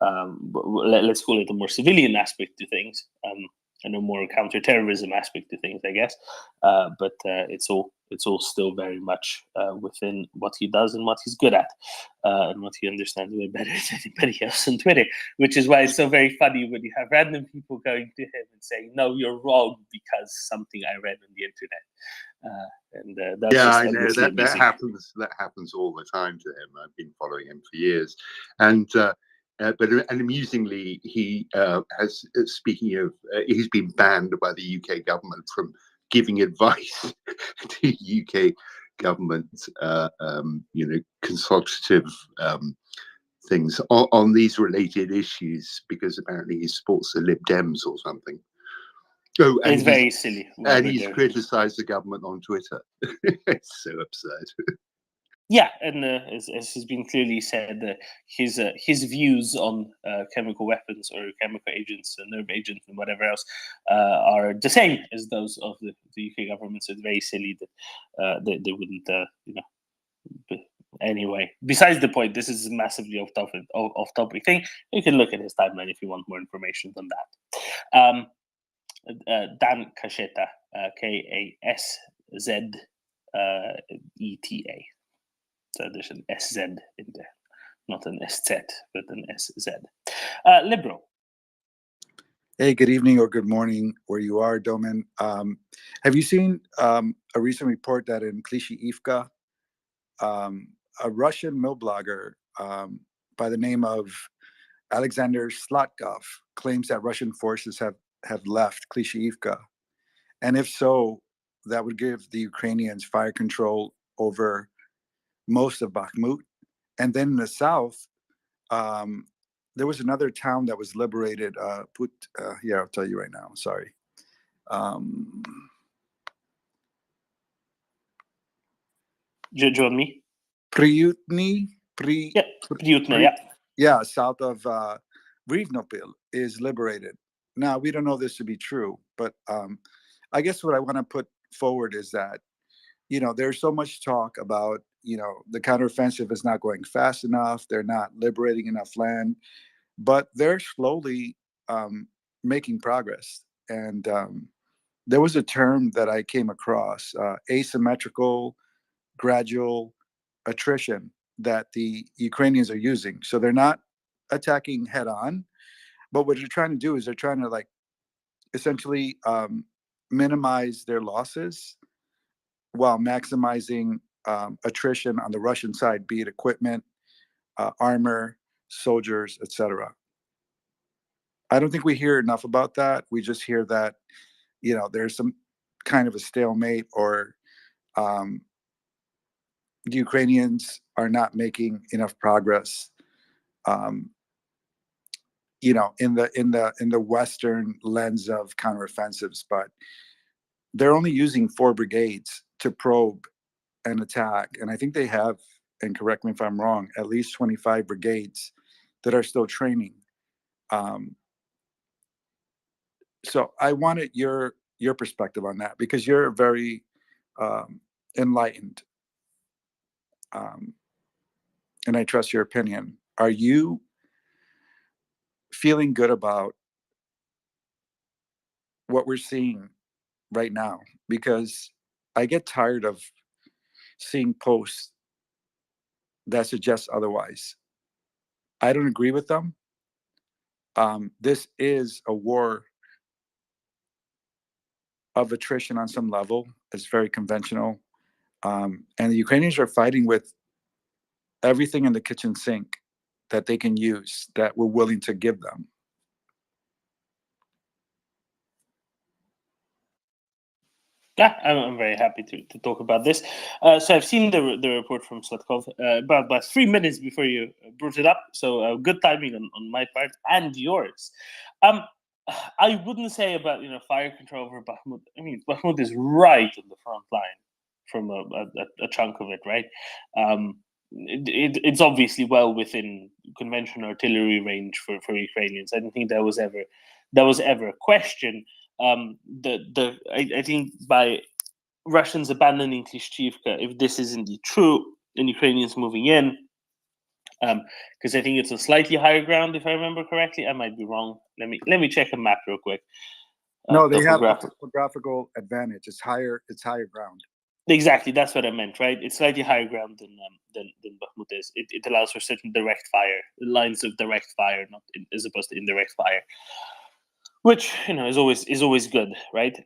Speaker 6: let's call it a more civilian aspect to things, and a more counterterrorism aspect to things, I guess. But it's all still very much within what he does and what he's good at, and what he understands way better than anybody else on Twitter. Which is why it's so very funny when you have random people going to him and saying, "No, you're wrong because something I read on the internet." That's
Speaker 9: I know that happens. That happens all the time to him. I've been following him for years, and amusingly, he has. Speaking of, he's been banned by the UK government from giving advice to UK government, consultative things on these related issues, because apparently he supports the Lib Dems or something. Oh, and
Speaker 6: it's very silly.
Speaker 9: And he's criticised the government on Twitter. It's so absurd.
Speaker 6: Yeah, and as has been clearly said, his views on chemical weapons or chemical agents and nerve agents and whatever else are the same as those of the UK government. So it's very silly that they wouldn't, anyway. Besides the point, this is a massively off-topic thing. You can look at his timeline if you want more information on that. Dan Kasheta, KASZETA. So there's an SZ in there, not an SZ, but an SZ. Liberal.
Speaker 11: Hey, good evening or good morning where you are, Domen. Have you seen a recent report that in Klishchiivka, a Russian mill blogger by the name of Alexander Slatkov claims that Russian forces have left Klishchiivka? And if so, that would give the Ukrainians fire control over most of Bakhmut. And then in the south, there was another town that was liberated. Yeah, I'll tell you right now. Sorry.
Speaker 6: Do you want me?
Speaker 11: Priyutny.
Speaker 6: Yeah, Priyutny, yeah.
Speaker 11: Yeah, south of Rivnopil is liberated. Now, we don't know this to be true, but I guess what I want to put forward is that, there's so much talk about, the counteroffensive is not going fast enough. They're not liberating enough land, but they're slowly making progress. And there was a term that I came across, asymmetrical gradual attrition, that the Ukrainians are using. So they're not attacking head on, but what they're trying to do is they're trying to essentially minimize their losses while maximizing attrition on the Russian side, be it equipment, armor, soldiers, etc. I don't think we hear enough about that. We just hear that, there's some kind of a stalemate, or the Ukrainians are not making enough progress. In the Western lens of counteroffensives, but they're only using 4 brigades to probe and attack, and I think they have, and correct me if I'm wrong, at least 25 brigades that are still training. So I wanted your perspective on that, because you're very enlightened, and I trust your opinion. Are you feeling good about what we're seeing right now? Because I get tired of seeing posts that suggest otherwise. I don't agree with them. This is a war of attrition on some level. It's very conventional. And the Ukrainians are fighting with everything in the kitchen sink that they can use, that we're willing to give them.
Speaker 6: Yeah, I'm very happy to talk about this. So I've seen the report from Slatkov about 3 minutes before you brought it up. So good timing on my part and yours. I wouldn't say about fire control over Bakhmut. I mean, Bakhmut is right on the front line from a chunk of it, right? It's obviously well within conventional artillery range for Ukrainians. I don't think that was ever a question. I think by Russians abandoning Klishchivka, if this is indeed true, and Ukrainians moving in, because I think it's a slightly higher ground, if I remember correctly. I might be wrong. Let me check a map real quick.
Speaker 11: No, they have a topographical advantage. It's higher ground.
Speaker 6: Exactly, that's what I meant, right? It's slightly higher ground than Bakhmut is. It allows for certain direct fire, lines of direct fire, not as opposed to indirect fire, which is always good, right?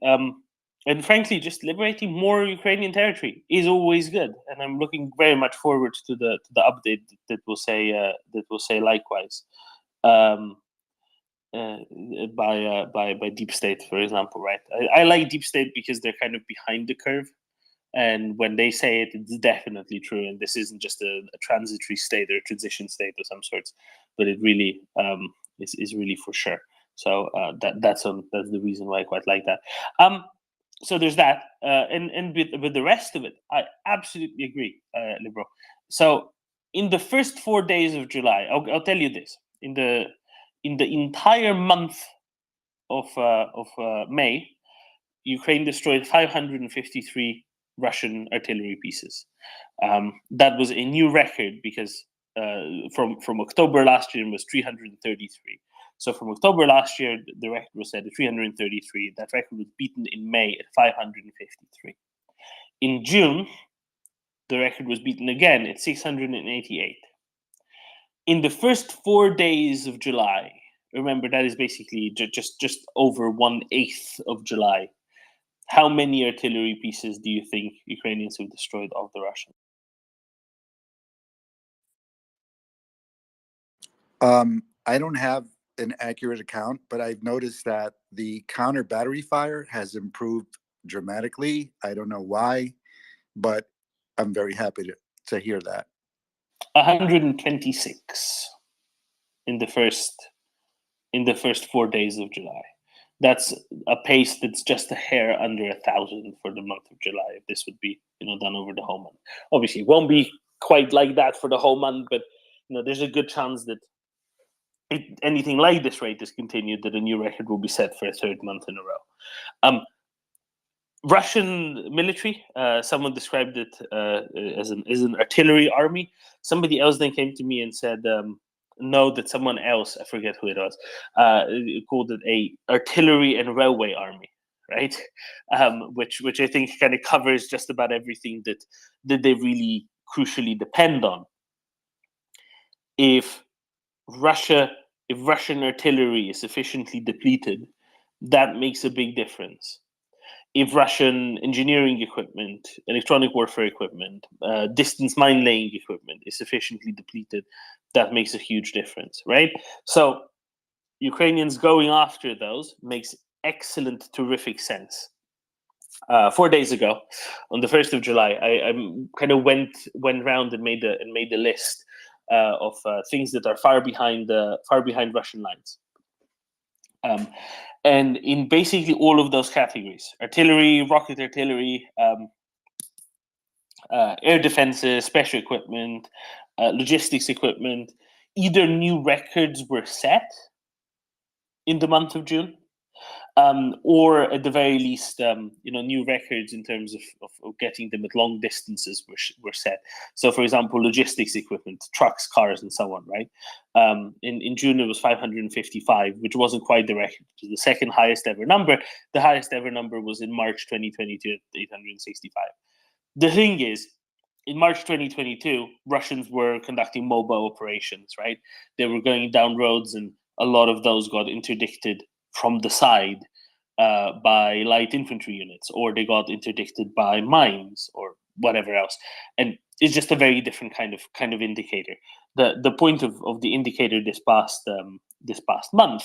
Speaker 6: And frankly, just liberating more Ukrainian territory is always good, and I'm looking very much forward to the update that will say likewise. By Deep State, for example, right? I like Deep State because they're kind of behind the curve, and when they say it, it's definitely true. And this isn't just a transitory state or a transition state of some sorts, but it really is really for sure. So that's the reason why I quite like that. So there's that, and with the rest of it, I absolutely agree, Libro. So in the first 4 days of July, I'll tell you this: in the entire month of May, Ukraine destroyed 553 Russian artillery pieces. That was a new record because from October last year it was 333. So from October last year, the record was set at 333. That record was beaten in May at 553. In June, the record was beaten again at 688. In the first 4 days of July, remember that is basically just over 1/8 of July, how many artillery pieces do you think Ukrainians have destroyed of the Russians?
Speaker 11: I don't have an accurate account, but I've noticed that the counter battery fire has improved dramatically. I don't know why, but I'm very happy to hear that.
Speaker 6: 126. in the first 4 days of July. That's a pace that's just a hair under 1,000 for the month of July. If this would be, done over the whole month, obviously it won't be quite like that for the whole month, but there's a good chance that if anything like this rate is continued, that a new record will be set for a third month in a row. Russian military, someone described it as an artillery army. Somebody else then came to me and said, no, that someone else, I forget who it was, called it a artillery and railway army, right? Which I think kind of covers just about everything that they really crucially depend on. If Russian artillery is sufficiently depleted, that makes a big difference. If Russian engineering equipment, electronic warfare equipment, distance mine laying equipment is sufficiently depleted, that makes a huge difference, right? So Ukrainians going after those makes excellent, terrific sense. 4 days ago, on the 1st of July, I kind of went around and made a list of things that are far behind Russian lines. And in basically all of those categories, artillery, rocket artillery, air defenses, special equipment, logistics equipment, either new records were set in the month of June, or at the very least, new records in terms of getting them at long distances were set. So, for example, logistics equipment, trucks, cars, and so on, right? In June, it was 555, which wasn't quite the record. It was the second highest ever number. The highest ever number was in March 2022 at 865. The thing is, in March 2022, Russians were conducting mobile operations, right? They were going down roads, and a lot of those got interdicted from the side by light infantry units, or they got interdicted by mines or whatever else. And it's just a very different kind of indicator. The point of the indicator this past month,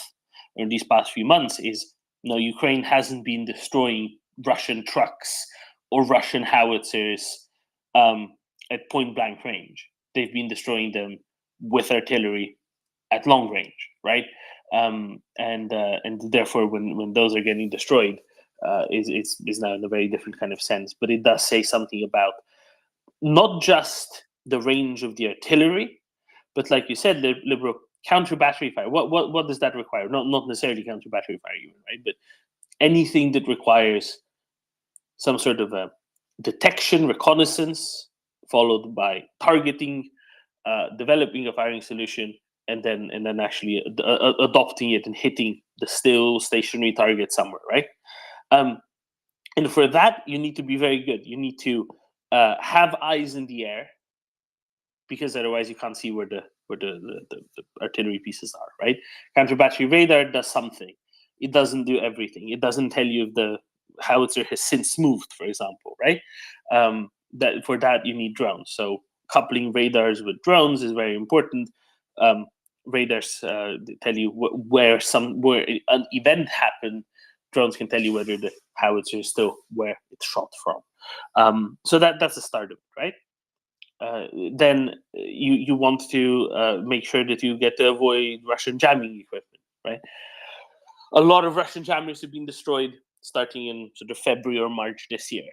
Speaker 6: or these past few months, is Ukraine hasn't been destroying Russian trucks or Russian howitzers at point blank range. They've been destroying them with artillery at long range, right? And therefore, when those are getting destroyed, is now in a very different kind of sense. But it does say something about not just the range of the artillery, but like you said, Liberal, counter battery fire. What does that require? Not necessarily counter battery fire, even, right? But anything that requires some sort of a detection, reconnaissance, followed by targeting, developing a firing solution, and then actually adopting it and hitting the still stationary target somewhere, right? And for that, you need to be very good. You need to have eyes in the air, because otherwise you can't see where the artillery pieces are, right? Counter battery radar does something. It doesn't do everything. It doesn't tell you if the howitzer has since moved, for example, right? That for that you need drones. So coupling radars with drones is very important. Radars tell you where an event happened. Drones can tell you whether the howitzer is still where it's shot from. So that's the start of it, right? Then you want to make sure that you get to avoid Russian jamming equipment, right? A lot of Russian jammers have been destroyed starting in sort of February or March this year.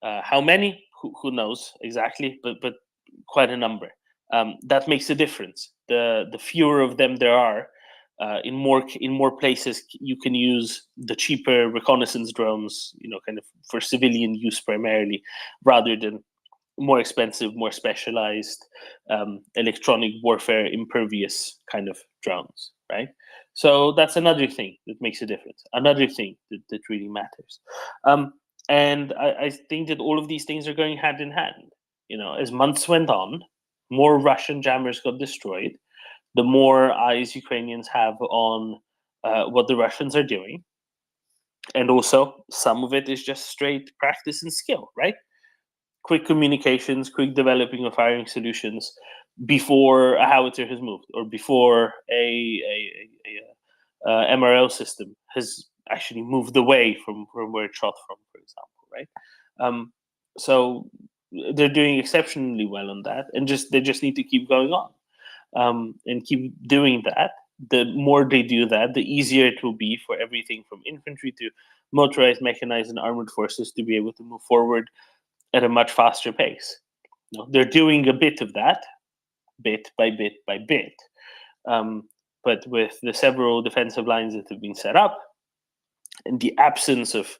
Speaker 6: How many? Who knows exactly? But quite a number. That makes a difference. The fewer of them there are, in more places, you can use the cheaper reconnaissance drones, kind of for civilian use primarily, rather than more expensive, more specialized, electronic warfare impervious kind of drones, right? So that's another thing that makes a difference. Another thing that really matters. And I think that all of these things are going hand in hand. As months went on, more Russian jammers got destroyed, the more eyes Ukrainians have on what the Russians are doing. And also, some of it is just straight practice and skill, right? Quick communications, quick developing of firing solutions before a howitzer has moved, or before a MRL system has actually moved away from where it shot from, for example, right? So they're doing exceptionally well on that, and they just need to keep going on. and keep doing that, the more they do that, the easier it will be for everything from infantry to motorized, mechanized, and armored forces to be able to move forward at a much faster pace. You know, they're doing a bit of that, bit by bit by bit. But with the several defensive lines that have been set up, and the absence of,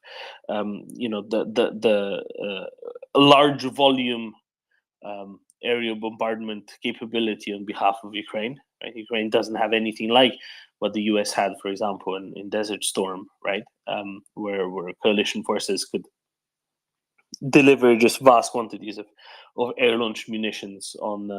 Speaker 6: the large volume aerial bombardment capability on behalf of Ukraine. Right? Ukraine doesn't have anything like what the U.S. had, for example, in Desert Storm, right, where coalition forces could deliver just vast quantities of air launch munitions on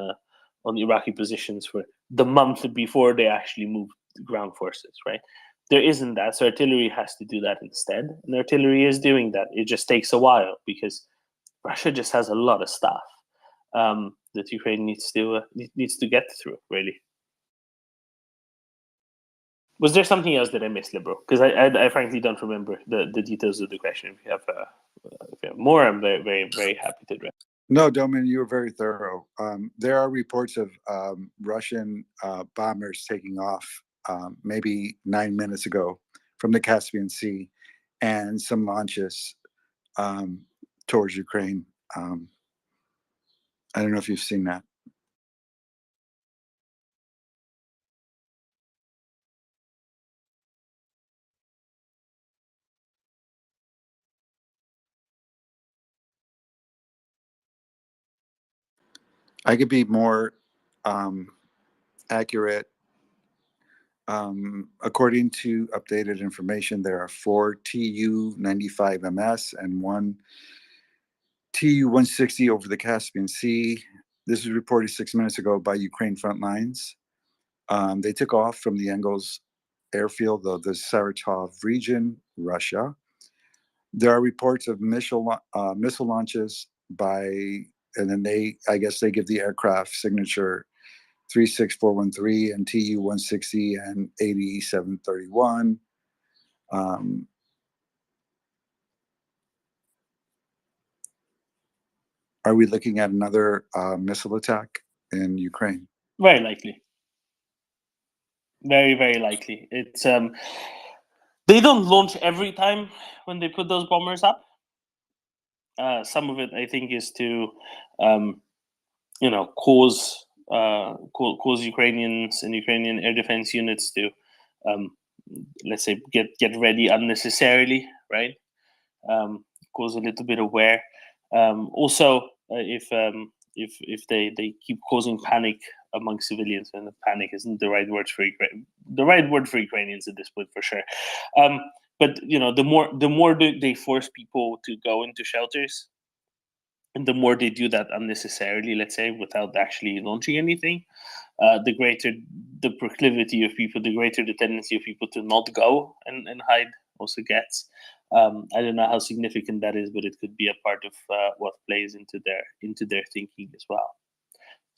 Speaker 6: Iraqi positions for the month before they actually moved ground forces, right? There isn't that, so artillery has to do that instead, and artillery is doing that. It just takes a while because Russia just has a lot of stuff that Ukraine needs to get through. Really, was there something else that I missed, Libro? Because I frankly don't remember the details of the question. If you have more, I'm very very very happy to address.
Speaker 11: No, Domin, you were very thorough. There are reports of Russian bombers taking off maybe 9 minutes ago from the Caspian Sea, and some launches towards Ukraine. I don't know if you've seen that. I could be more accurate. According to updated information, there are 4 Tu-95MS and 1 Tu-160 over the Caspian Sea. This was reported 6 minutes ago by Ukraine front lines. They took off from the Engels airfield of the Saratov region, Russia. There are reports of missile launches by, and then I guess they give the aircraft signature 36413 and Tu-160 and 8731. Are we looking at another missile attack in Ukraine?
Speaker 6: Very likely. Very, very likely. It's they don't launch every time when they put those bombers up. Some of it, I think, is to cause Ukrainians and Ukrainian air defense units to let's say get ready unnecessarily, right? Cause a little bit of wear. Also, if they keep causing panic among civilians, and panic isn't the right word for Ukrainians at this point for sure. But the more they force people to go into shelters, and the more they do that unnecessarily, let's say, without actually launching anything, the greater the proclivity of people, the greater the tendency of people to not go and hide also gets. I don't know how significant that is, but it could be a part of what plays into their thinking as well.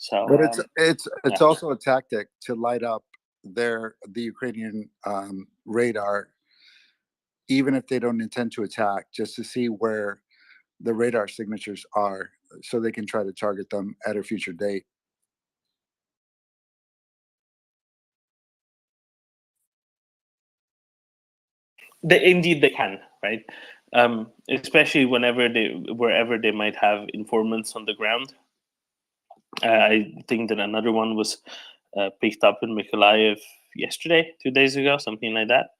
Speaker 6: So,
Speaker 11: but it's also a tactic to light up the Ukrainian radar, even if they don't intend to attack, just to see where the radar signatures are, so they can try to target them at a future date.
Speaker 6: Indeed, they can, right? Especially wherever they might have informants on the ground. I think that another one was picked up in Mykolaiv yesterday, 2 days ago, something like that.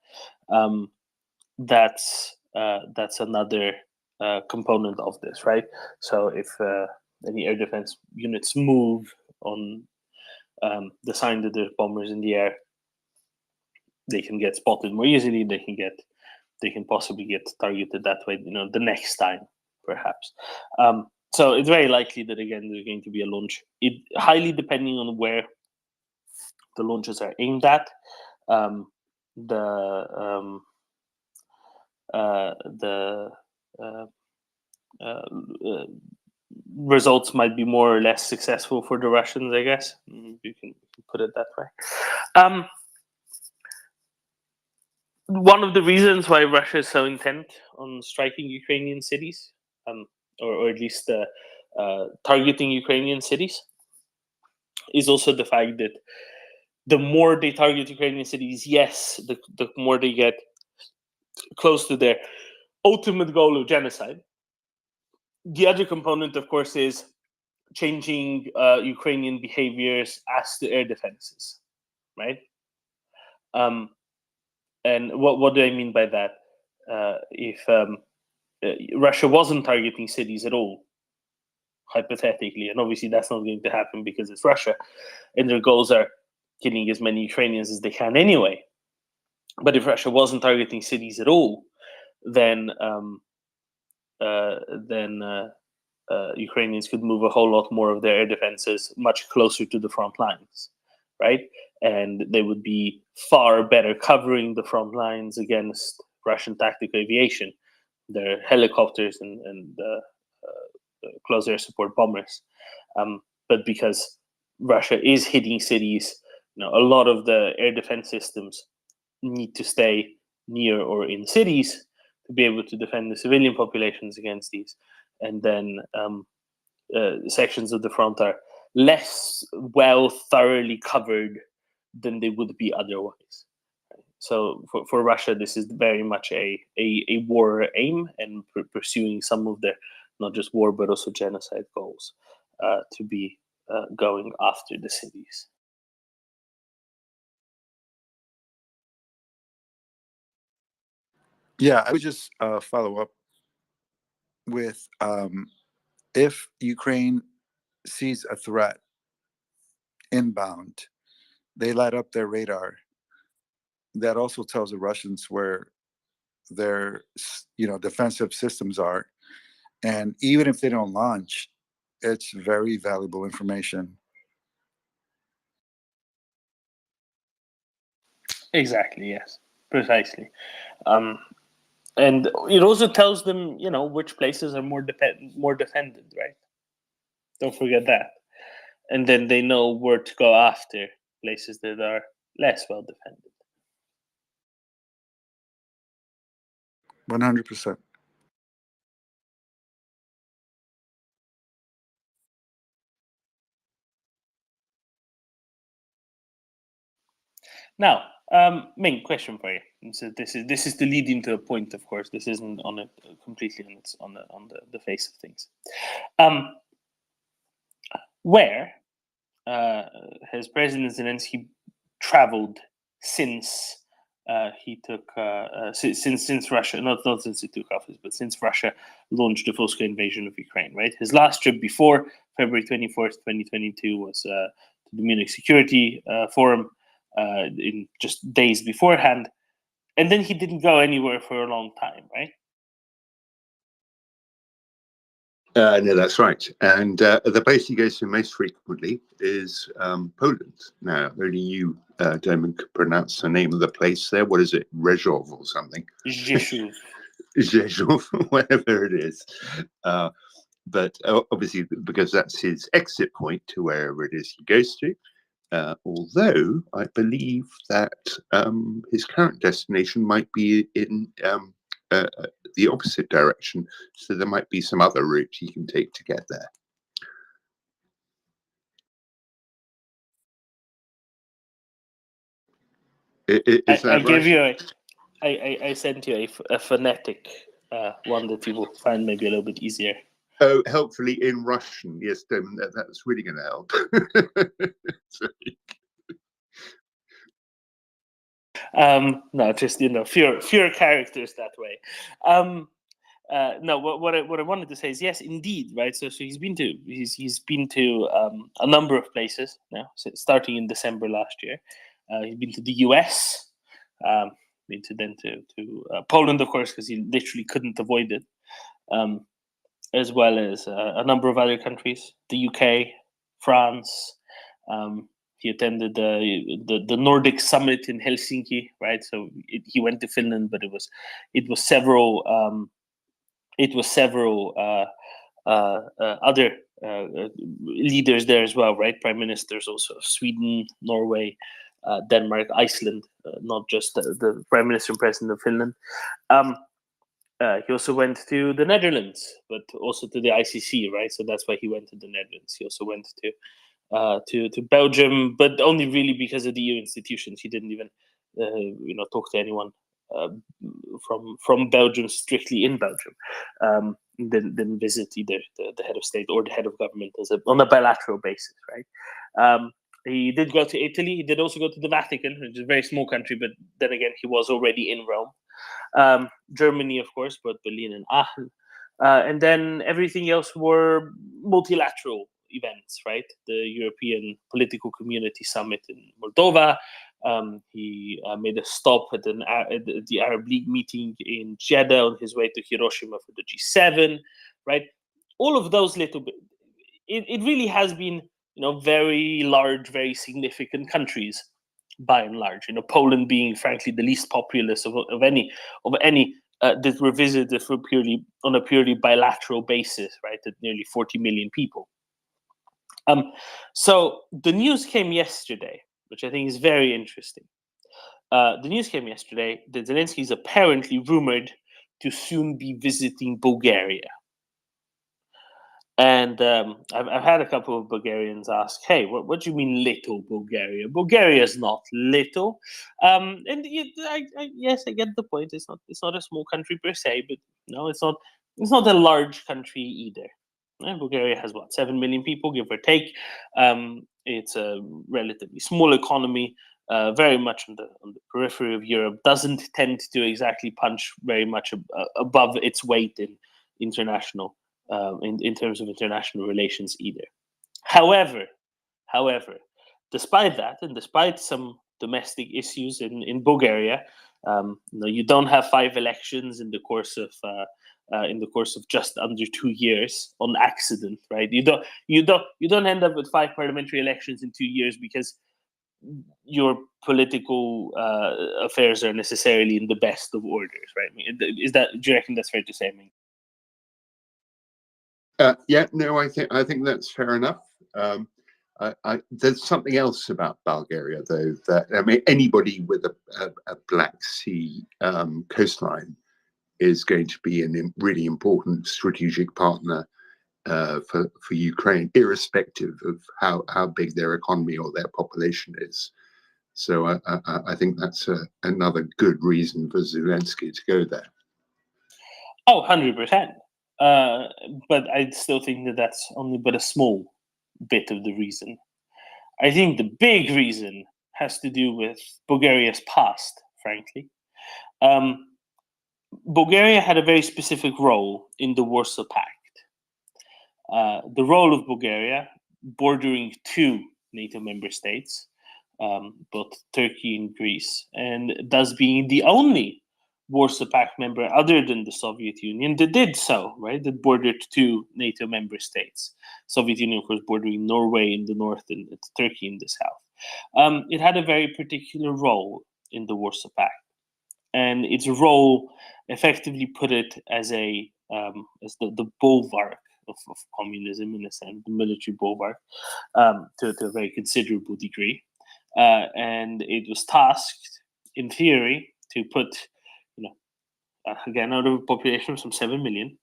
Speaker 6: That's another component of this, right? So if any air defense units move on the sign that there's bombers in the air, they can get spotted more easily. They can possibly get targeted that way, the next time, perhaps. So it's very likely that, again, there's going to be a launch. It highly depending on where the launches are aimed at. Results might be more or less successful for the Russians, I guess. You can put it that way. One of the reasons why Russia is so intent on striking Ukrainian cities, or at least targeting Ukrainian cities, is also the fact that the more they target Ukrainian cities, yes, the more they get close to their ultimate goal of genocide. The other component, of course, is changing Ukrainian behaviors as to air defenses, right? And what do I mean by that? If Russia wasn't targeting cities at all, hypothetically, and obviously that's not going to happen because it's Russia, and their goals are killing as many Ukrainians as they can anyway. But if Russia wasn't targeting cities at all, then Ukrainians could move a whole lot more of their air defenses much closer to the front lines, right? And they would be far better covering the front lines against Russian tactical aviation, their helicopters and close air support bombers. But because Russia is hitting cities, a lot of the air defense systems need to stay near or in cities to be able to defend the civilian populations against these. And then sections of the front are less well thoroughly covered than they would be otherwise. So for Russia, this is very much a war aim, and pursuing some of their not just war but also genocide goals to be going after the cities.
Speaker 11: Yeah, I would just follow up with if Ukraine sees a threat inbound, they light up their radar. That also tells the Russians where their defensive systems are, and even if they don't launch, it's very valuable information.
Speaker 6: Exactly. Yes. Precisely. And it also tells them, which places are more defended, right? Don't forget that. And then they know where to go after places that are less well defended.
Speaker 11: 100%.
Speaker 6: Now, main question for you. So this is to lead into a point, of course. This isn't on it completely on the face of things. Where has President Zelensky traveled since he took since Russia, not since he took office, but since Russia launched the full-scale invasion of Ukraine? Right. His last trip before February 24th, 2022, was to the Munich Security Forum in just days beforehand, and then he didn't go anywhere for a long time. Right.
Speaker 9: No, that's right. And the place he goes to most frequently is Poland. Now, only you, Damon, could pronounce the name of the place there. What is it? Rezhov or something?
Speaker 6: Rzeszów.
Speaker 9: Rzeszów, whatever it is. But obviously, because that's his exit point to wherever it is he goes to. Although I believe that his current destination might be in the opposite direction, so there might be some other route he can take to get there. Is that
Speaker 6: I gave
Speaker 9: right?
Speaker 6: you I sent you a phonetic one that you will find maybe a little bit easier.
Speaker 9: Oh, helpfully in Russian. Yes, Damon, that's really going to help.
Speaker 6: No, just fewer characters that way. No, what I wanted to say is yes, indeed, right. So he's been to a number of places now, starting in December last year. He's been to the US, been to Poland, of course, because he literally couldn't avoid it, as well as a number of other countries, the UK, France. He attended the Nordic Summit in Helsinki, right? So he went to Finland, but it was several other leaders there as well, right? Prime ministers also of Sweden, Norway, Denmark, Iceland, not just the prime minister and president of Finland. He also went to the Netherlands, but also to the ICC, right? So that's why he went to the Netherlands. He also went to to Belgium, but only really because of the EU institutions. He didn't even talk to anyone from Belgium, strictly in Belgium. Didn't visit either the head of state or the head of government on a bilateral basis, right? He did go to Italy. He did also go to the Vatican, which is a very small country, but then again, he was already in Rome. Germany, of course, both Berlin and Aachen. And then everything else were multilateral events, right? The European Political Community Summit in Moldova. He made a stop at the Arab League meeting in Jeddah on his way to Hiroshima for the G7, right? All of those little bit. It really has been, very large, very significant countries, by and large. Poland being, frankly, the least populous of any that were visited on a purely bilateral basis, right? At nearly 40 million people. So the news came yesterday, which I think is very interesting. The news came yesterday that Zelensky is apparently rumored to soon be visiting Bulgaria. And I've had a couple of Bulgarians ask, "Hey, what do you mean little Bulgaria? Bulgaria is not little." And yes, I get the point. It's not a small country per se, but no, it's not a large country either. Bulgaria has 7 million people, give or take. It's a relatively small economy, very much on the periphery of Europe. Doesn't tend to exactly punch very much above its weight in international. In terms of international relations either. However, despite that, and despite some domestic issues in Bulgaria, you don't have 5 elections in the course of just under 2 years on accident, right? You don't end up with 5 parliamentary elections in 2 years because your political affairs are necessarily in the best of orders, right? Do you reckon that's fair to say?
Speaker 9: Yeah, no, I think that's fair enough. There's something else about Bulgaria, though, that anybody with a Black Sea coastline is going to be a really important strategic partner for Ukraine, irrespective of how big their economy or their population is. So I think that's another good reason for Zelensky to go there.
Speaker 6: Oh, 100%. But I still think that's only but a small bit of the reason. I think the big reason has to do with Bulgaria's past, frankly. Bulgaria had a very specific role in the Warsaw Pact. The role of Bulgaria, bordering 2 NATO member states, both Turkey and Greece, and thus being the only Warsaw Pact member other than the Soviet Union that did so, right? That bordered 2 NATO member states. Soviet Union, of course, bordering Norway in the north and Turkey in the south. It had a very particular role in the Warsaw Pact, and its role effectively put it as the bulwark of communism, in a sense, the military bulwark, to a very considerable degree. And it was tasked, in theory, to put, again, out of a population of some 7 million,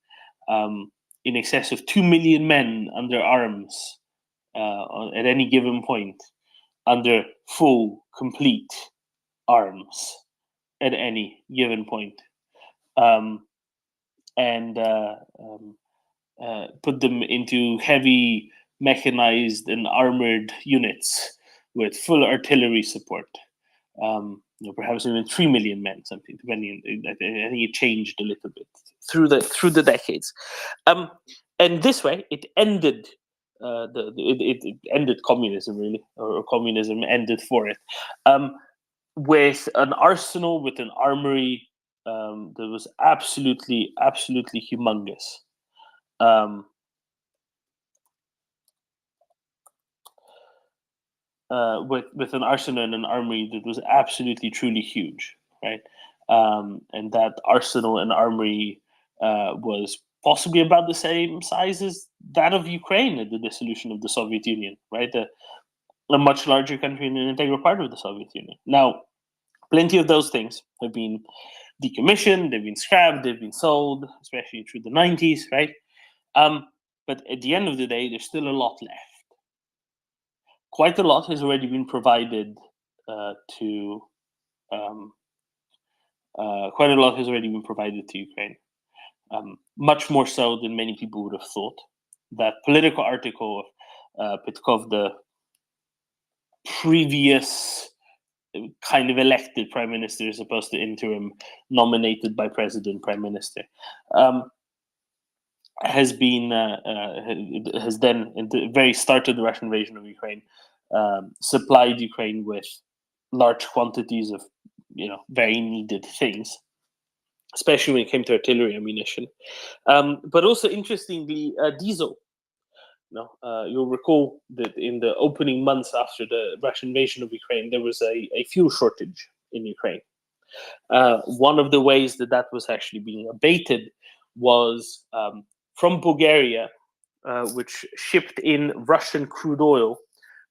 Speaker 6: in excess of 2 million men under arms at any given point, under full, complete arms at any given point, and put them into heavy mechanized and armored units with full artillery support. Perhaps even 3 million men, something, depending. I think it changed a little bit through the decades, and this way it ended it ended communism, really, or communism ended for it, with an arsenal, with an armory that was absolutely humongous. With an arsenal and an armory that was absolutely truly huge, right? And that arsenal and armory was possibly about the same size as that of Ukraine at the dissolution of the Soviet Union, right? A much larger country and an integral part of the Soviet Union. Now, plenty of those things have been decommissioned, they've been scrapped, they've been sold, especially through the 90s, right? But at the end of the day, there's still a lot left. quite a lot has already been provided to quite a lot has already been provided to Ukraine. Much more so than many people would have thought. That political article of Petkov, the previous kind of elected prime minister, as opposed to interim nominated by president prime minister, has been has then, at the very start of the Russian invasion of Ukraine, supplied Ukraine with large quantities of very needed things, especially when it came to artillery ammunition, but also interestingly diesel. You'll recall that in the opening months after the Russian invasion of Ukraine, there was a fuel shortage in Ukraine. One of the ways that was actually being abated was from Bulgaria, which shipped in Russian crude oil,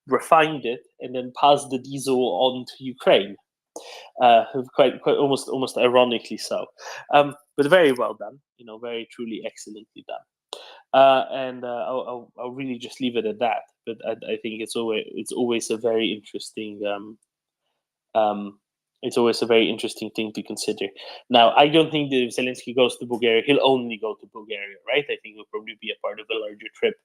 Speaker 6: refined it, and then passed the diesel on to Ukraine. Quite almost ironically so, but very well done. Very truly excellently done. And I'll really just leave it at that. But I think it's always a very interesting thing to consider. Now, I don't think that if Zelensky goes to Bulgaria, he'll only go to Bulgaria, right? I think he'll probably be a part of a larger trip,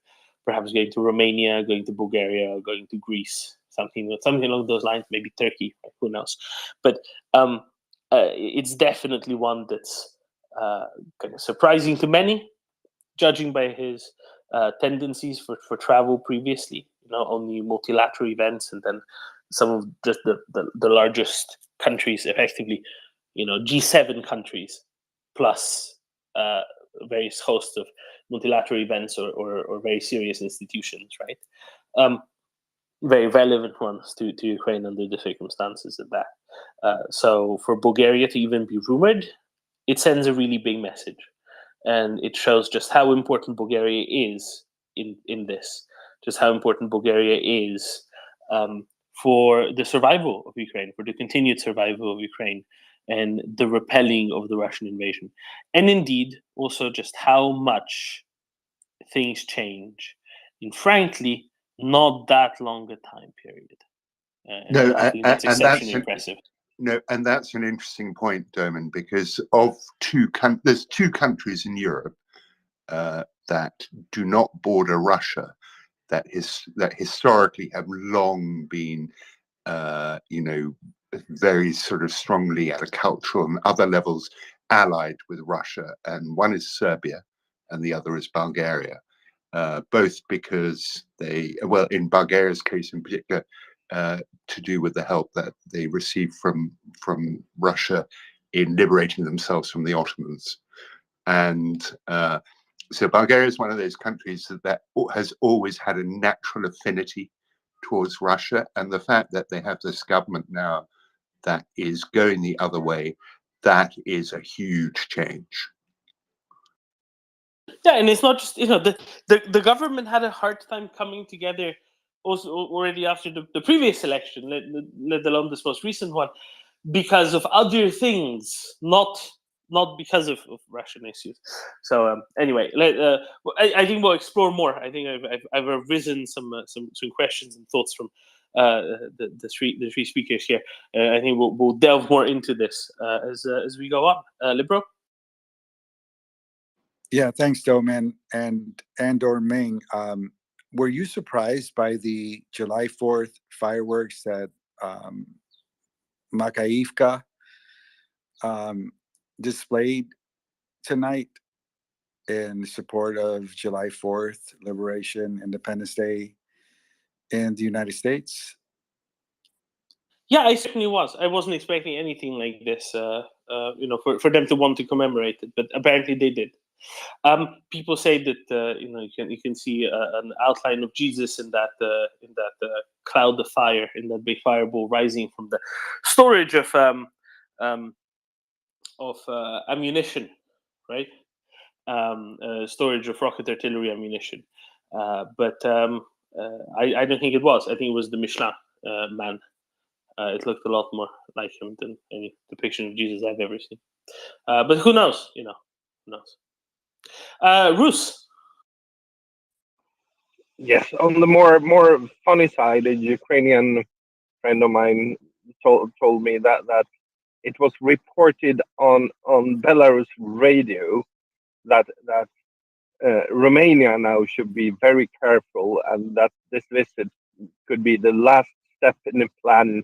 Speaker 6: perhaps going to Romania, going to Bulgaria, or going to Greece, something along those lines, maybe Turkey, who knows? But it's definitely one that's kind of surprising to many, judging by his tendencies for travel previously. Only multilateral events, and then some of just the largest countries, effectively, G7 countries, plus various hosts of multilateral events or very serious institutions, right? Very relevant ones to Ukraine under the circumstances of that. So for Bulgaria to even be rumored, it sends a really big message. And it shows just how important Bulgaria is in this, just how important Bulgaria is for the survival of Ukraine, for the continued survival of Ukraine, and the repelling of the Russian invasion. And indeed, also just how much things change in, frankly, not that long a time period.
Speaker 9: No,
Speaker 6: I think that's exceptionally impressive.
Speaker 9: No, and that's an interesting point, Doman, because of there's two countries in Europe that do not border Russia that historically have long been, very sort of strongly at a cultural and other levels allied with Russia, and one is Serbia, and the other is Bulgaria. Both because in Bulgaria's case in particular, to do with the help that they received from Russia in liberating themselves from the Ottomans. And so Bulgaria is one of those countries that has always had a natural affinity towards Russia. And the fact that they have this government now that is going the other way, that is a huge change.
Speaker 6: Yeah, and it's not just the government had a hard time coming together also already after the previous election, let alone this most recent one, because of other things, not because of Russian issues. So anyway, I think we'll explore more. I think I've arisen some questions and thoughts from the three speakers here. I think we'll delve more into this as we go on. Libro.
Speaker 11: Yeah, thanks, Doman and/or Ming. Were you surprised by the July 4th fireworks at Makayivka displayed tonight in support of July 4th, Liberation, Independence Day in the United States?
Speaker 6: Yeah, I certainly was. I wasn't expecting anything like this, for them to want to commemorate it, but apparently they did. People say that you can see an outline of Jesus in that cloud of fire, in that big fireball rising from the storage of ammunition, right? Storage of rocket artillery ammunition. But I don't think it was. I think it was the Michelin man. It looked a lot more like him than any depiction of Jesus I've ever seen. But who knows? Who knows? Rus.
Speaker 12: Yes, on the more funny side, a Ukrainian friend of mine told me that it was reported on Belarus radio that Romania now should be very careful, and that this visit could be the last step in the plan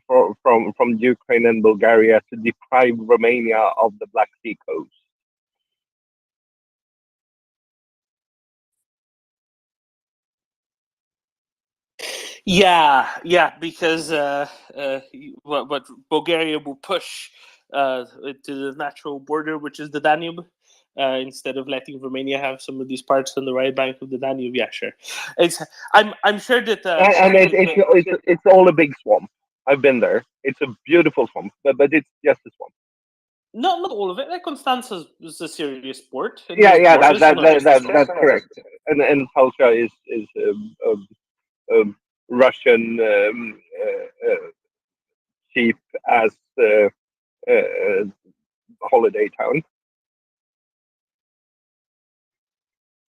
Speaker 12: from Ukraine and Bulgaria to deprive Romania of the Black Sea coast.
Speaker 6: Yeah, because what Bulgaria will push to the natural border, which is the Danube, instead of letting Romania have some of these parts on the right bank of the Danube. Yeah, sure. I'm sure that
Speaker 12: And it's all a big swamp. I've been there. It's a beautiful swamp, but it's just a swamp.
Speaker 6: not all of it. Like Constanza is a serious port.
Speaker 12: Yeah, that's correct. And Tulsa is a Russian cheap as holiday town.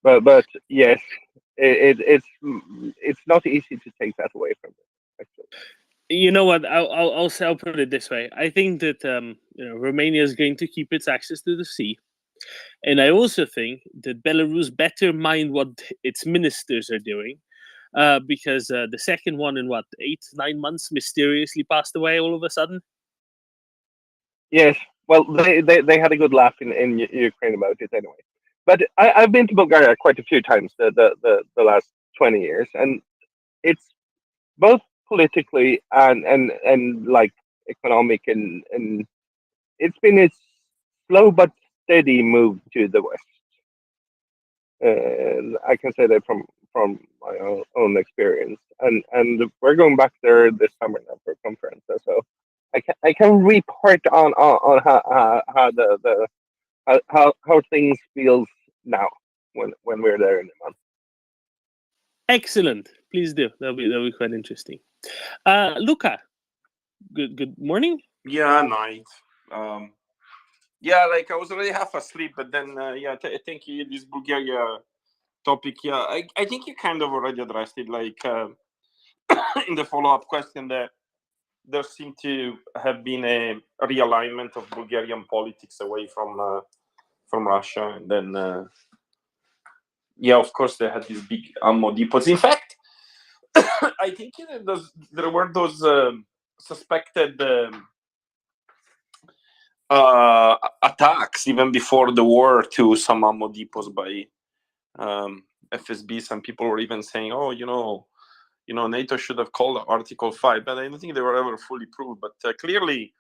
Speaker 12: But yes, it's not easy to take that away from them. Actually.
Speaker 6: You know what? I'll put it this way. I think that Romania is going to keep its access to the sea, and I also think that Belarus better mind what its ministers are doing, because the second one in 8-9 months mysteriously passed away all of a sudden.
Speaker 12: Yes, well, they had a good laugh in Ukraine about it anyway. But I've been to Bulgaria quite a few times the last 20 years, and it's both politically and like economic and it's been a slow but steady move to the west. And I can say that from my own experience. And we're going back there this summer now for a conference, so I can report on how how things feels now when we're there in a month.
Speaker 6: Excellent. Please do. That'll be quite interesting. Luca, good morning.
Speaker 13: Yeah, night. Yeah, like I was already half asleep, but then yeah, thank you. This Bulgaria topic, yeah, I think you kind of already addressed it. Like in the follow-up question, that there seemed to have been a realignment of Bulgarian politics away from Russia, and then yeah, of course they had these big ammo depots. In fact, I think there were those suspected attacks even before the war to some ammo depots by FSB. Some people were even saying, "Oh, NATO should have called Article 5," but I don't think they were ever fully proved. But clearly,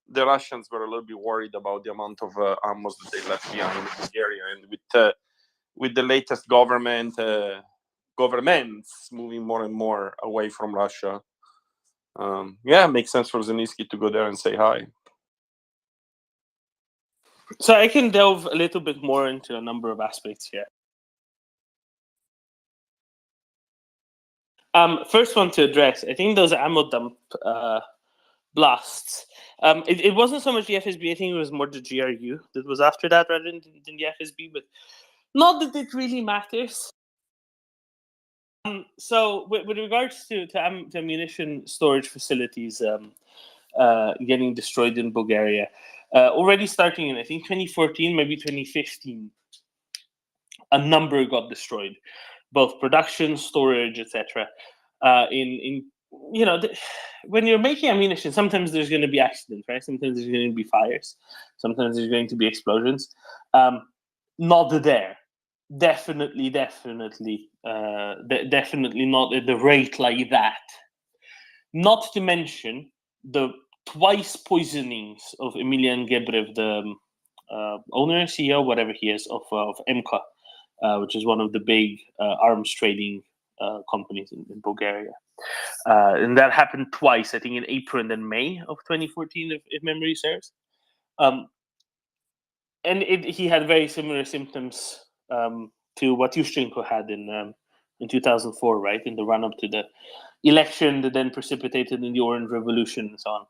Speaker 13: the Russians were a little bit worried about the amount of ammo that they left behind in Bulgaria, and with the latest governments moving more and more away from Russia, yeah, it makes sense for Zelensky to go there and say hi.
Speaker 6: So I can delve a little bit more into a number of aspects here. First one to address, I think those ammo dump blasts. It wasn't so much the FSB. I think it was more the GRU that was after that rather than the FSB. But not that it really matters. So with regards to ammunition storage facilities getting destroyed in Bulgaria, already starting in I think 2014, maybe 2015, a number got destroyed, both production, storage, etc. In when you're making ammunition, sometimes there's going to be accidents, right? Sometimes there's going to be fires, sometimes there's going to be explosions. Not there. Definitely not at the rate like that. Not to mention the twice poisonings of Emilian Gebrev, the owner, CEO, whatever he is, of MK, which is one of the big arms trading companies in Bulgaria. And that happened twice, I think in April and then May of 2014, if memory serves. And he had very similar symptoms to what Yushchenko had in 2004, right? In the run-up to the election that then precipitated in the Orange Revolution and so on.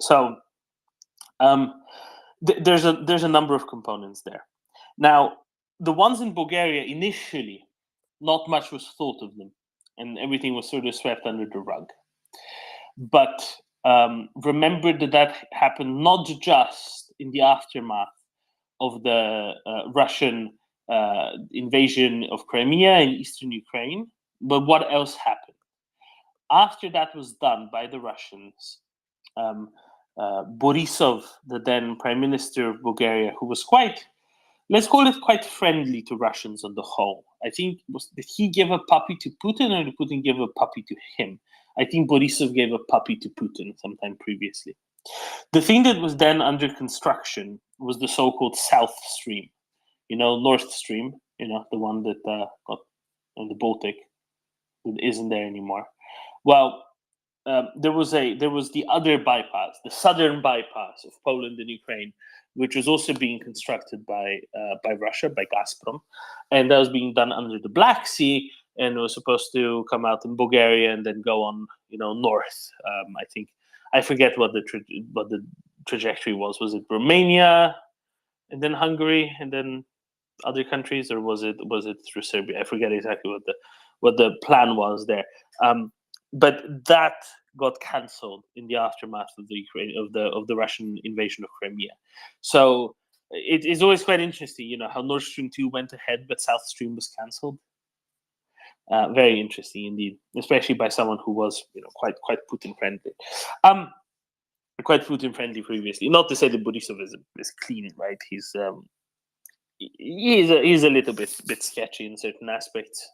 Speaker 6: So there's a number of components there. Now, the ones in Bulgaria initially not much was thought of them, and everything was sort of swept under the rug. But remember that happened not just in the aftermath of the Russian invasion of Crimea and eastern Ukraine, but what else happened? After that was done by the Russians, Borisov, the then Prime Minister of Bulgaria, who was quite, let's call it quite friendly to Russians on the whole. I think, did he give a puppy to Putin, or did Putin give a puppy to him? I think Borisov gave a puppy to Putin sometime previously. The thing that was then under construction was the so-called South Stream. North Stream, the one that got in the Baltic, that isn't there anymore. Well, there was the other bypass, the southern bypass of Poland and Ukraine, which was also being constructed by Russia, by Gazprom, and that was being done under the Black Sea, and it was supposed to come out in Bulgaria and then go on, north. I think I forget what the trajectory was. Was it Romania, and then Hungary, and then other countries, or was it through Serbia? I forget exactly what the plan was there. But that got cancelled in the aftermath of the Russian invasion of Crimea. So it is always quite interesting, how Nord Stream 2 went ahead, but South Stream was cancelled. Very interesting indeed, especially by someone who was, quite Putin friendly. Quite Putin friendly previously. Not to say that Borisov is clean, right? He's a little bit sketchy in certain aspects.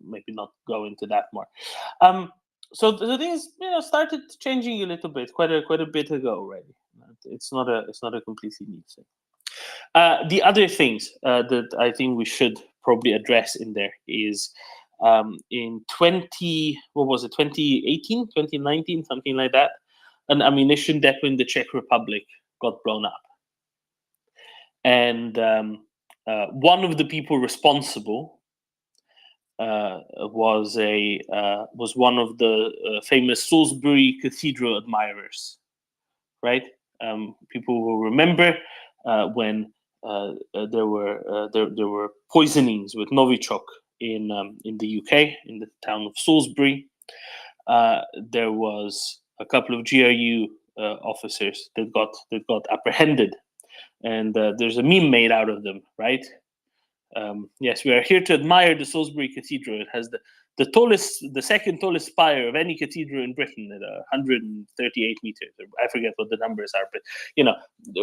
Speaker 6: Maybe not go into that more. So the things started changing a little bit quite a bit ago already. It's not a completely new thing. The other things that I think we should probably address in there is in 2018, 2019, something like that, an ammunition depot in the Czech Republic got blown up, and one of the people responsible was one of the famous Salisbury Cathedral admirers, right? People will remember when there were poisonings with Novichok in the UK, in the town of Salisbury. There was a couple of GRU officers that got apprehended, and there's a meme made out of them, right? Yes, we are here to admire the Salisbury Cathedral. It has the second tallest spire of any cathedral in Britain at 138 meters. I forget what the numbers are, but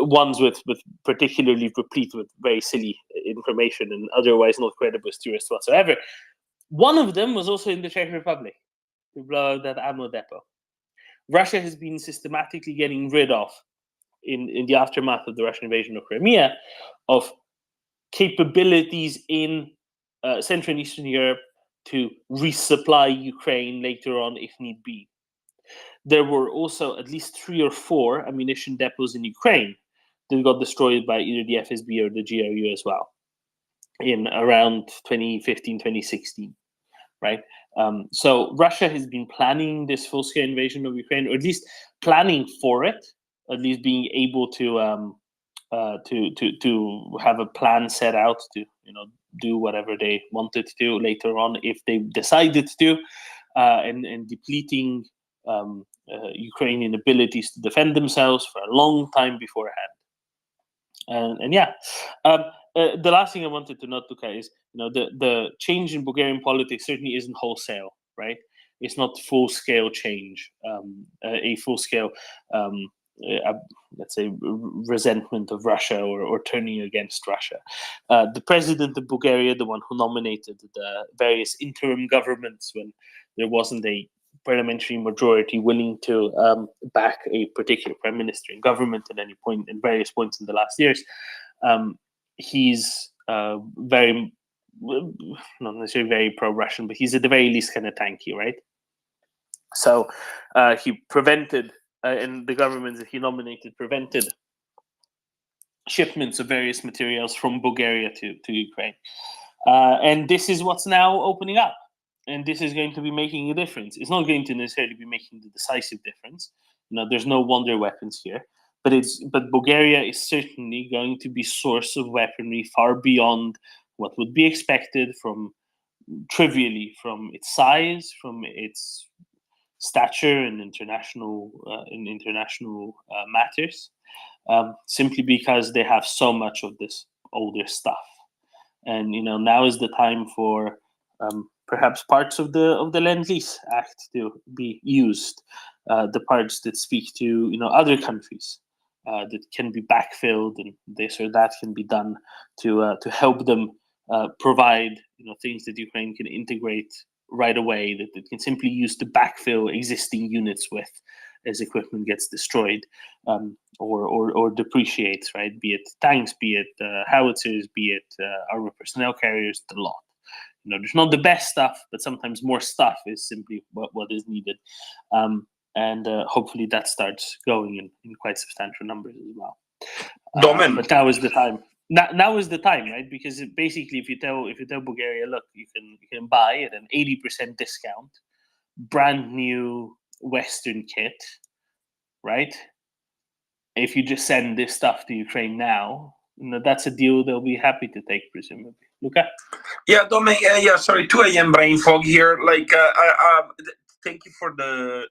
Speaker 6: ones with particularly replete with very silly information and otherwise not credible as tourists whatsoever. One of them was also in the Czech Republic, to blow that ammo depot. Russia has been systematically getting rid of, in the aftermath of the Russian invasion of Crimea, of capabilities in Central and Eastern Europe to resupply Ukraine later on if need be. There were also at least 3 or 4 ammunition depots in Ukraine that got destroyed by either the FSB or the GRU as well in around 2015, 2016, right? So Russia has been planning this full-scale invasion of Ukraine, or at least planning for it, at least being able to have a plan set out to do whatever they wanted to later on if they decided to, and depleting Ukrainian abilities to defend themselves for a long time beforehand. The last thing I wanted to note, Luka, is the change in Bulgarian politics certainly isn't wholesale, right? It's not full-scale change, a full-scale let's say resentment of Russia or turning against Russia. The president of Bulgaria, the one who nominated the various interim governments when there wasn't a parliamentary majority willing to back a particular prime minister in government at any point, in various points in the last years, he's very, not necessarily very pro-Russian, but he's at the very least kind of tanky, right? So he prevented, and the government that he nominated prevented shipments of various materials from Bulgaria to Ukraine. And this is what's now opening up. And this is going to be making a difference. It's not going to necessarily be making the decisive difference. There's no wonder weapons here. But Bulgaria is certainly going to be source of weaponry far beyond what would be expected from trivially from its size, from its stature in international matters, simply because they have so much of this older stuff. And now is the time for perhaps parts of the Lend-Lease Act to be used, the parts that speak to other countries that can be backfilled, and this or that can be done to help them provide things that Ukraine can integrate right away, that it can simply use to backfill existing units with as equipment gets destroyed or depreciates, right? Be it tanks, be it howitzers, be it armored personnel carriers, the lot. There's not the best stuff, but sometimes more stuff is simply what is needed. And hopefully that starts going in quite substantial numbers as well. But now is the time. Now is the time, right? Because basically, if you tell Bulgaria, look, you can buy at an 80% discount, brand new Western kit, right? If you just send this stuff to Ukraine now, that's a deal they'll be happy to take, presumably. Luca?
Speaker 13: Yeah, Dominik, yeah, sorry, 2 a.m. brain fog here. Thank you for the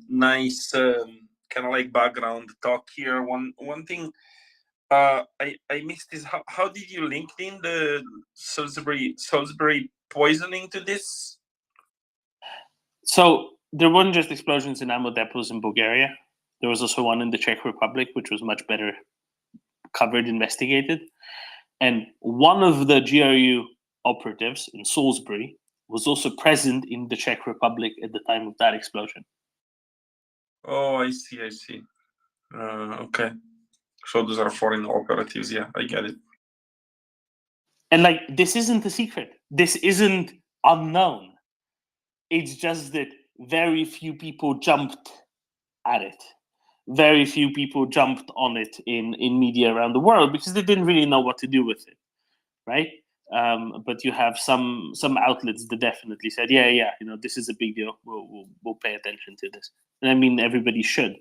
Speaker 13: nice kind of like background talk here. One thing I missed is how did you link in the Salisbury poisoning to this?
Speaker 6: So there weren't just explosions in ammo depots in Bulgaria. There was also one in the Czech Republic, which was much better covered, investigated. And one of the GRU operatives in Salisbury was also present in the Czech Republic at the time of that explosion.
Speaker 13: Oh, I see. Okay. So those are foreign operatives. Yeah, I get it.
Speaker 6: And this isn't a secret. This isn't unknown. It's just that very few people jumped at it. Very few people jumped on it in media around the world because they didn't really know what to do with it, right? But you have some outlets that definitely said, yeah, this is a big deal. We'll pay attention to this, and I mean everybody should.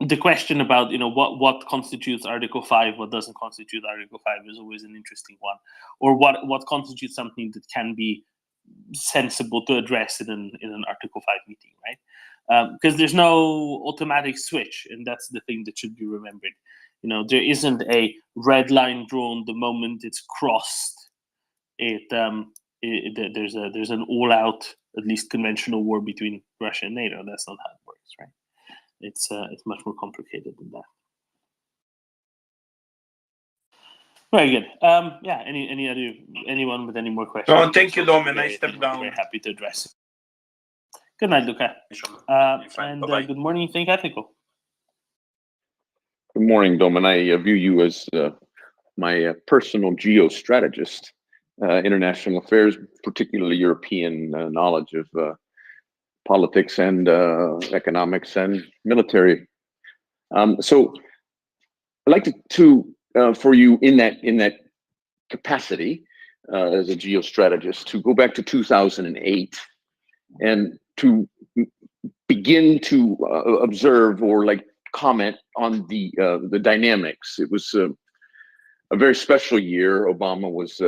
Speaker 6: The question about what constitutes Article 5, what doesn't constitute Article 5 is always an interesting one, or what constitutes something that can be sensible to address in an Article 5 meeting, right? Because there's no automatic switch, and that's the thing that should be remembered. There isn't a red line drawn the moment it's crossed. There's an all-out, at least conventional war between Russia and NATO. That's not how it works, right? It's much more complicated than that. Very good. Yeah. Anyone with any more questions?
Speaker 13: Oh, thank you, Domin. I stepped down.
Speaker 6: Very happy to address. Good night, Luca. Good morning, Think Ethical.
Speaker 14: Good morning, Domin. I view you as my personal geostrategist, international affairs, particularly European knowledge of politics and economics and military. So I'd like to for you in that capacity as a geostrategist to go back to 2008 and to begin to observe or comment on the dynamics. It was a very special year. Obama was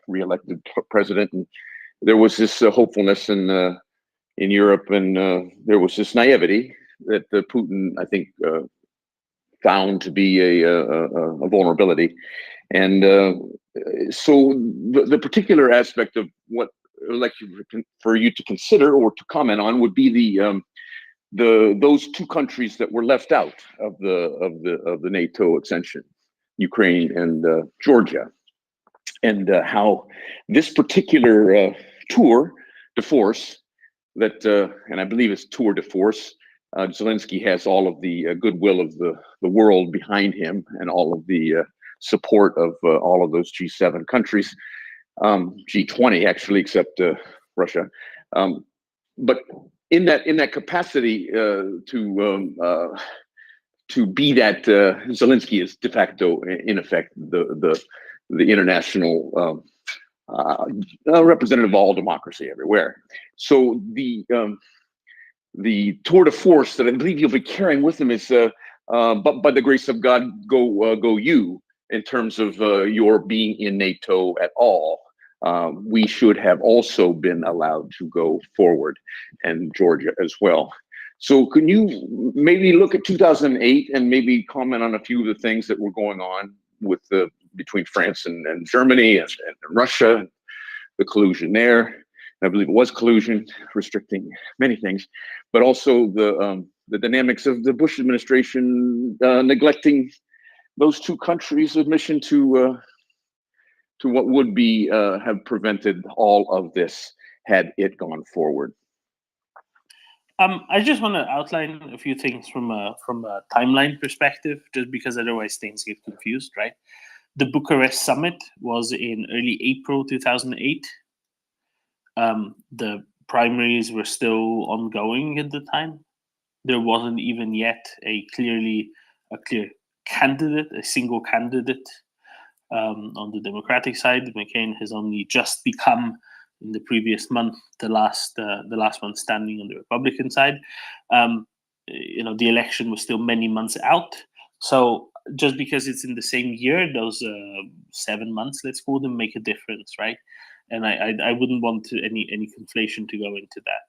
Speaker 14: reelected president, and there was this hopefulness in Europe, and there was this naivety that Putin, I think, found to be a vulnerability. And so the particular aspect of what I'd like for you to consider or to comment on would be those two countries that were left out of the NATO extension, Ukraine and Georgia, and how this particular tour de force that, and I believe it's tour de force, Zelensky has all of the goodwill of the world behind him and all of the support of all of those G7 countries, G20 actually, except Russia. But in that capacity to be that Zelensky is de facto, in effect, the international representative of all democracy everywhere. So the tour de force that I believe you'll be carrying with him is, but by the grace of God, go you, in terms of your being in NATO at all. we should have also been allowed to go forward, and Georgia as well. So can you maybe look at 2008 and maybe comment on a few of the things that were going on with between France and Germany and Russia, the collusion there. I believe it was collusion, restricting many things, but also the dynamics of the Bush administration neglecting those two countries' admission to what would be have prevented all of this had it gone forward.
Speaker 6: I just want to outline a few things from a timeline perspective, just because otherwise things get confused, right? The Bucharest summit was in early April 2008. The primaries were still ongoing at the time. There wasn't even yet a clear candidate, a single candidate on the Democratic side. McCain has only just become, in the previous month, the last one standing on the Republican side. The election was still many months out. So just because it's in the same year, those 7 months, let's call them, make a difference, right? And I wouldn't want any conflation to go into that.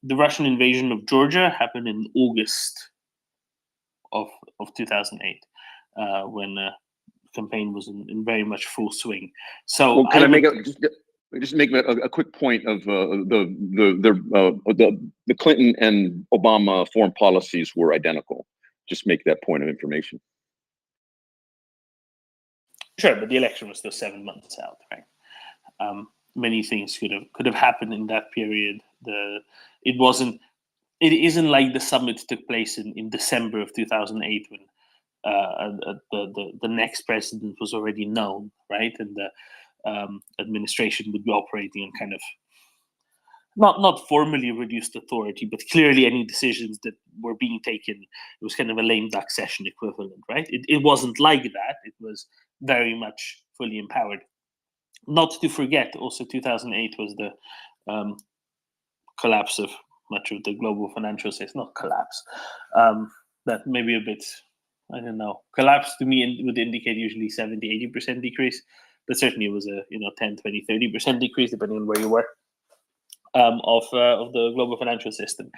Speaker 6: The Russian invasion of Georgia happened in August of 2008, when campaign was in very much full swing. So
Speaker 14: well, can I make just make a quick point of the Clinton and Obama foreign policies were identical. Just make that point of information.
Speaker 6: Sure, but the election was still 7 months out, right? Many things could have happened in that period. It isn't like the summit took place in December of 2008 when the next president was already known, right? And the administration would be operating on kind of not formally reduced authority, but clearly any decisions that were being taken, it was kind of a lame duck session equivalent, right? It wasn't like that. It was very much fully empowered. Not to forget, also 2008 was the collapse of much of the global financial system. Not collapse. That maybe a bit, I don't know. Collapse to me would indicate usually 70, 80% decrease, but certainly it was a 10, 20, 30% decrease depending on where you were of the global financial system.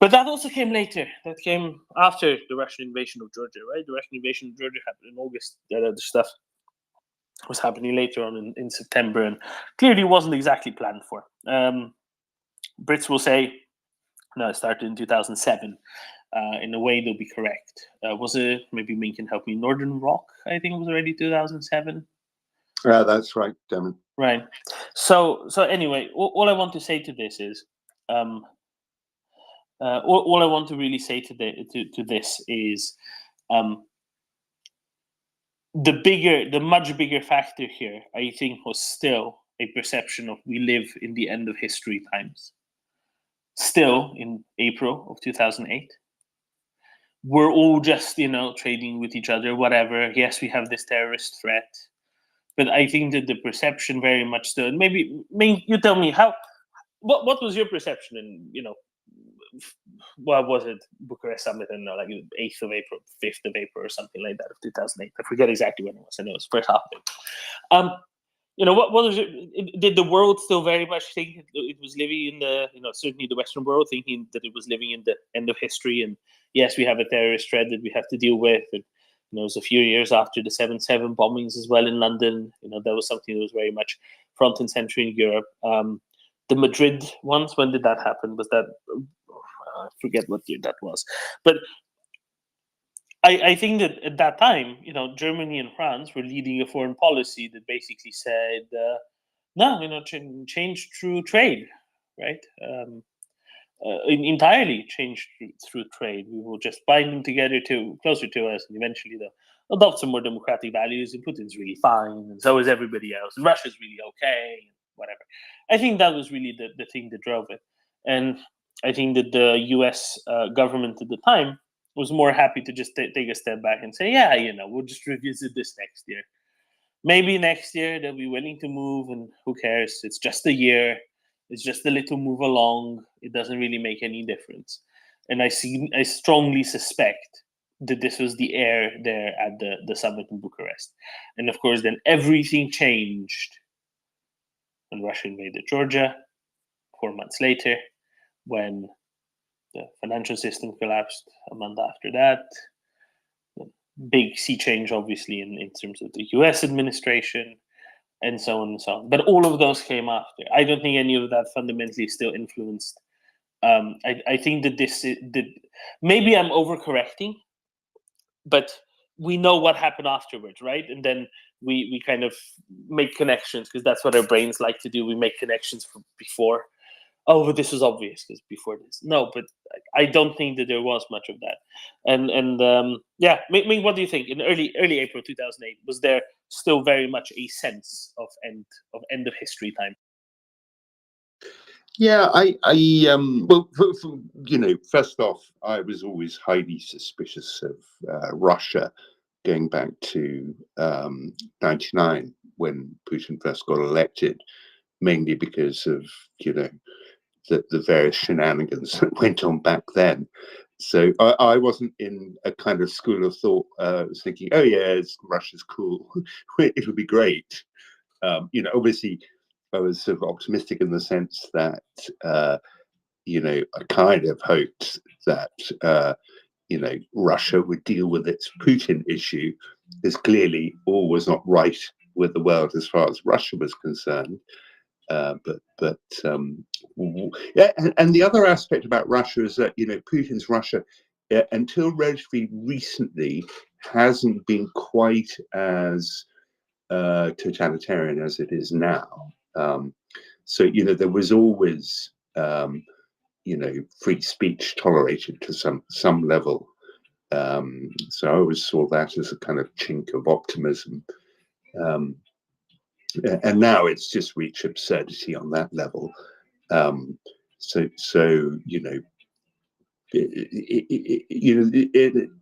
Speaker 6: But that also came later. That came after the Russian invasion of Georgia, right? The Russian invasion of Georgia happened in August. That other stuff was happening later on in September, and clearly wasn't exactly planned for. Brits will say, no, it started in 2007. In a way, they'll be correct. Was it, maybe Ming can help me, Northern Rock, I think it was already 2007?
Speaker 9: That's right, Damon.
Speaker 6: Right. So anyway, all I want to say to this is, all I want to really say to this is, the much bigger factor here, I think, was still a perception of we live in the end of history times. Still in April of 2008. We're all just, trading with each other, whatever. Yes, we have this terrorist threat. But I think that the perception very much still, and maybe you tell me what was your perception in, what was it, Bucharest summit in like 8th of April, 5th of April or something like that of 2008. I forget exactly when it was. I know it was first half of it. What was it? Did the world still very much think it was living in the, certainly the Western world, thinking that it was living in the end of history? And yes, we have a terrorist threat that we have to deal with. And, it was a few years after the 7/7 bombings as well in London. That was something that was very much front and center in Europe. The Madrid ones, when did that happen? Was that, I forget what year that was. But I think that at that time, Germany and France were leading a foreign policy that basically said, no, change through trade, right? Entirely change through trade. We will just bind them together closer to us, and eventually they'll adopt some more democratic values. And Putin's really fine, and so is everybody else. And Russia's really okay, and whatever. I think that was really the thing that drove it, and I think that the U.S. Government at the time was more happy to just take a step back and say, yeah, we'll just revisit this next year. Maybe next year they'll be willing to move, and who cares? It's just a year. It's just a little move along. It doesn't really make any difference. And I strongly suspect that this was the air there at the summit in Bucharest. And of course, then everything changed when Russia invaded Georgia, 4 months later, when the financial system collapsed a month after that. Big sea change, obviously, in terms of the US administration, and so on and so on. But all of those came after. I don't think any of that fundamentally still influenced. I think that maybe I'm overcorrecting, but we know what happened afterwards, right? And then we kind of make connections, because that's what our brains like to do. We make connections from before. Oh, but this was obvious because before this. No, but I don't think that there was much of that. And yeah, what do you think? In early April 2008, was there still very much a sense of end of history time?
Speaker 9: Yeah, well, first off, I was always highly suspicious of Russia going back to 99 when Putin first got elected, mainly because of, the various shenanigans that went on back then. So I wasn't in a kind of school of thought. I was thinking, oh yeah, Russia's cool. It'll be great. Obviously, I was sort of optimistic in the sense that, I kind of hoped that, Russia would deal with its Putin issue, because clearly all was not right with the world as far as Russia was concerned. Yeah, and the other aspect about Russia is that, Putin's Russia, until relatively recently, hasn't been quite as totalitarian as it is now. So there was always free speech tolerated to some level. So I always saw that as a kind of chink of optimism. And now it's just reached absurdity on that level.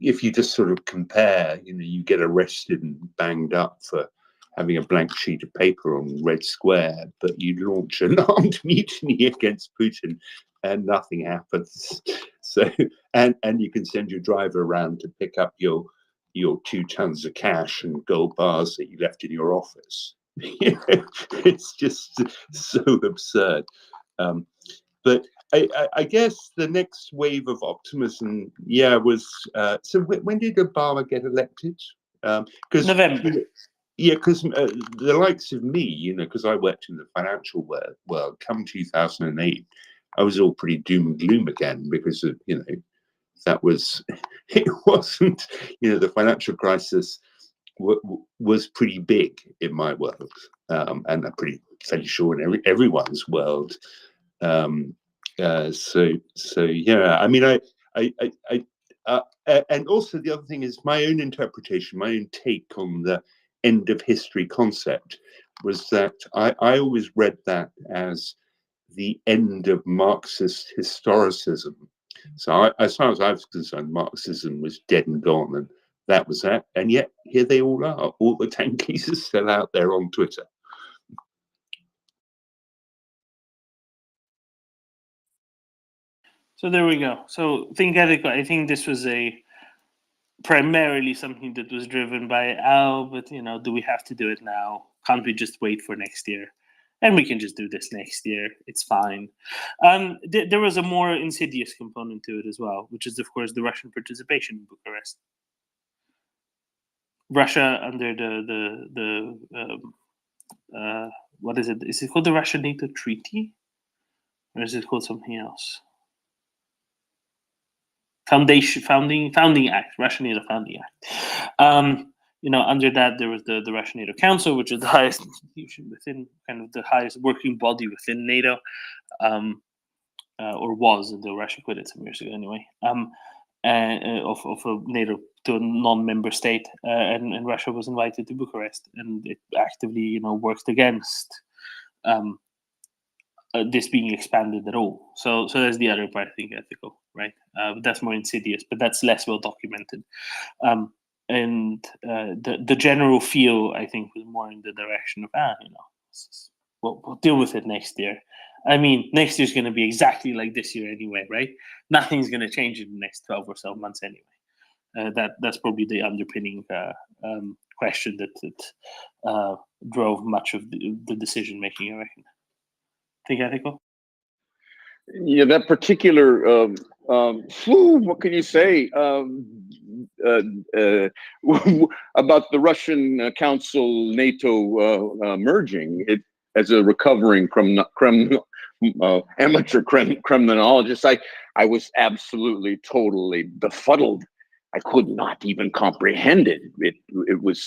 Speaker 9: If you just sort of compare, you get arrested and banged up for having a blank sheet of paper on Red Square, but you launch an armed mutiny against Putin and nothing happens. So, and you can send your driver around to pick up your 2 tons of cash and gold bars that you left in your office. It's just so absurd. But I guess the next wave of optimism, was so when did Obama get elected? Because
Speaker 6: November.
Speaker 9: Because the likes of me, because I worked in the financial world, come 2008, I was all pretty doom and gloom again, because of, that was, it wasn't, the financial crisis was pretty big in my world, and I'm pretty fairly sure in everyone's world. So yeah, I mean, and also the other thing is my own interpretation, my own take on the end of history concept was that I always read that as the end of Marxist historicism. So as far as I was concerned, Marxism was dead and gone, and that was that. And yet here they all are. All the tankies are still out there on Twitter.
Speaker 6: So there we go. So I think this was primarily something that was driven by, but do we have to do it now? Can't we just wait for next year? And we can just do this next year. It's fine. There was a more insidious component to it as well, which is, of course, the Russian participation in Bucharest. Russia under what is it? Is it called the Russia-NATO Treaty? Or is it called something else? Founding Act, Russian NATO Founding Act. Under that there was the Russian NATO Council, which is the highest institution within, kind of the highest working body within NATO, or was until Russia quit it some years ago anyway. Of a NATO to a non-member state, and Russia was invited to Bucharest, and it actively worked against this being expanded at all. So there's the other part, I think, ethical, right? That's more insidious, but that's less well documented. And the general feel, I think, was more in the direction of, we'll deal with it next year. I mean, next year's going to be exactly like this year anyway, right? Nothing's going to change in the next 12 or so months anyway. That's probably the underpinning question that drove much of the decision making, I reckon. Think ethical?
Speaker 14: Yeah, that particular, what can you say about the Russian Council NATO merging? It as a recovering amateur criminologist, I was absolutely, totally befuddled. I could not even comprehend it. It was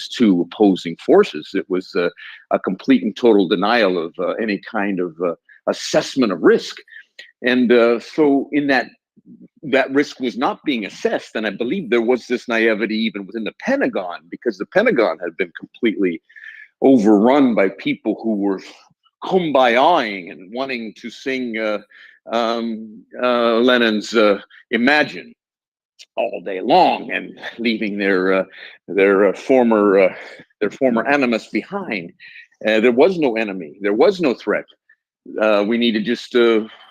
Speaker 14: two opposing forces. It was a complete and total denial of any kind of assessment of risk. And so in that risk was not being assessed. And I believe there was this naivety even within the Pentagon, because the Pentagon had been completely overrun by people who were kumbayaing and wanting to sing Lennon's Imagine all day long, and leaving their former animus behind. There was no enemy. There was no threat. We need to just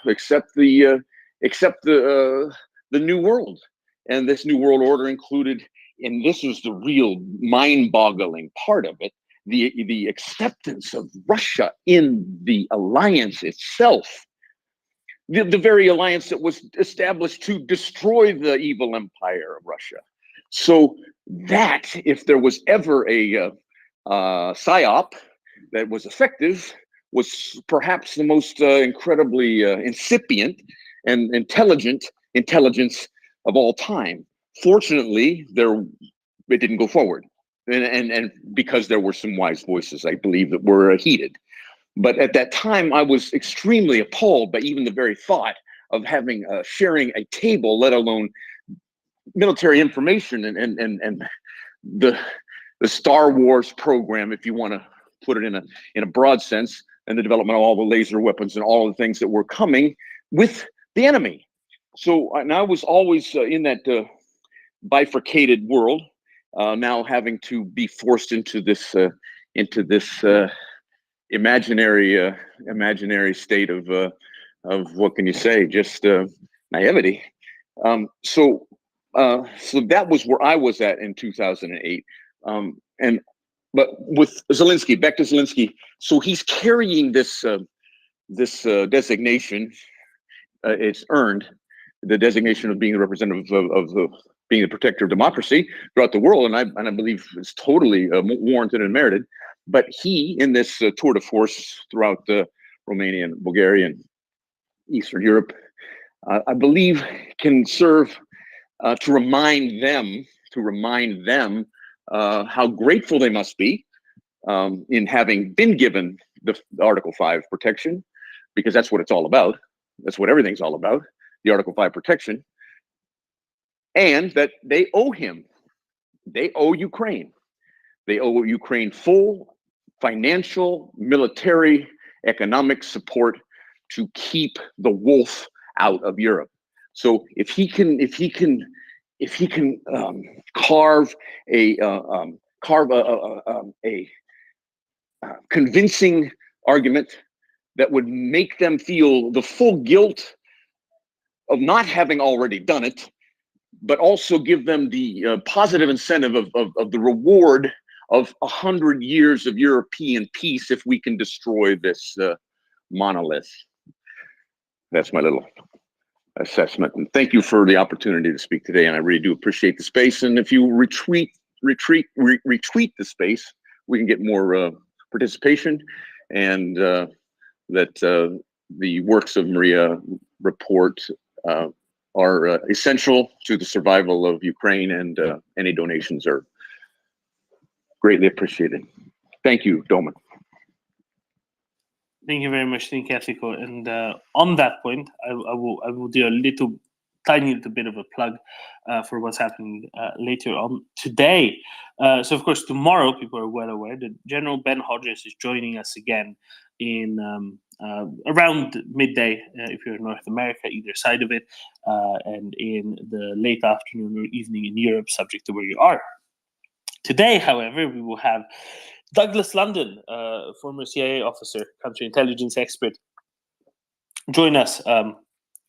Speaker 14: accept the new world, and this new world order included, and this was the real mind-boggling part of it, the acceptance of Russia in the alliance itself, the very alliance that was established to destroy the evil empire of Russia. So that, if there was ever a psyop that was effective, was perhaps the most incredibly incipient and intelligence of all time. Fortunately, it didn't go forward, and because there were some wise voices, I believe, that were heated. But at that time, I was extremely appalled by even the very thought of having sharing a table, let alone military information and the Star Wars program, if you want to put it in a broad sense, and the development of all the laser weapons and all the things that were coming with the enemy. So and I was always in that bifurcated world, now having to be forced into this imaginary state of what can you say, just naivety. So that was where I was at in 2008. But with Zelensky, back to Zelensky, so he's carrying this designation. It's earned the designation of being the representative of being the protector of democracy throughout the world, and I believe it's totally warranted and merited. But he, in this tour de force throughout Romania and Bulgaria and Eastern Europe, I believe can serve to remind them how grateful they must be in having been given the Article 5 protection, because that's what it's all about. That's what everything's all about, the Article 5 protection, and that they owe him. They owe Ukraine. They owe Ukraine full financial, military, economic support to keep the wolf out of Europe. So if he can carve a convincing argument that would make them feel the full guilt of not having already done it, but also give them the positive incentive of the reward of 100 years of European peace if we can destroy this monolith. That's my little assessment. And thank you for the opportunity to speak today. And I really do appreciate the space. And if you retweet the space, we can get more participation, and that the works of MriyaReport are essential to the survival of Ukraine, and any donations are greatly appreciated. Thank you, Doman.
Speaker 6: Thank you very much, Think Ethical. And on that point, I will do a tiny little bit of a plug for what's happening later on today. So, of course, tomorrow, people are well aware that General Ben Hodges is joining us again in around midday, if you're in North America, either side of it, and in the late afternoon or evening in Europe, subject to where you are. Today, however, we will have Douglas London, former CIA officer, counterintelligence expert, join us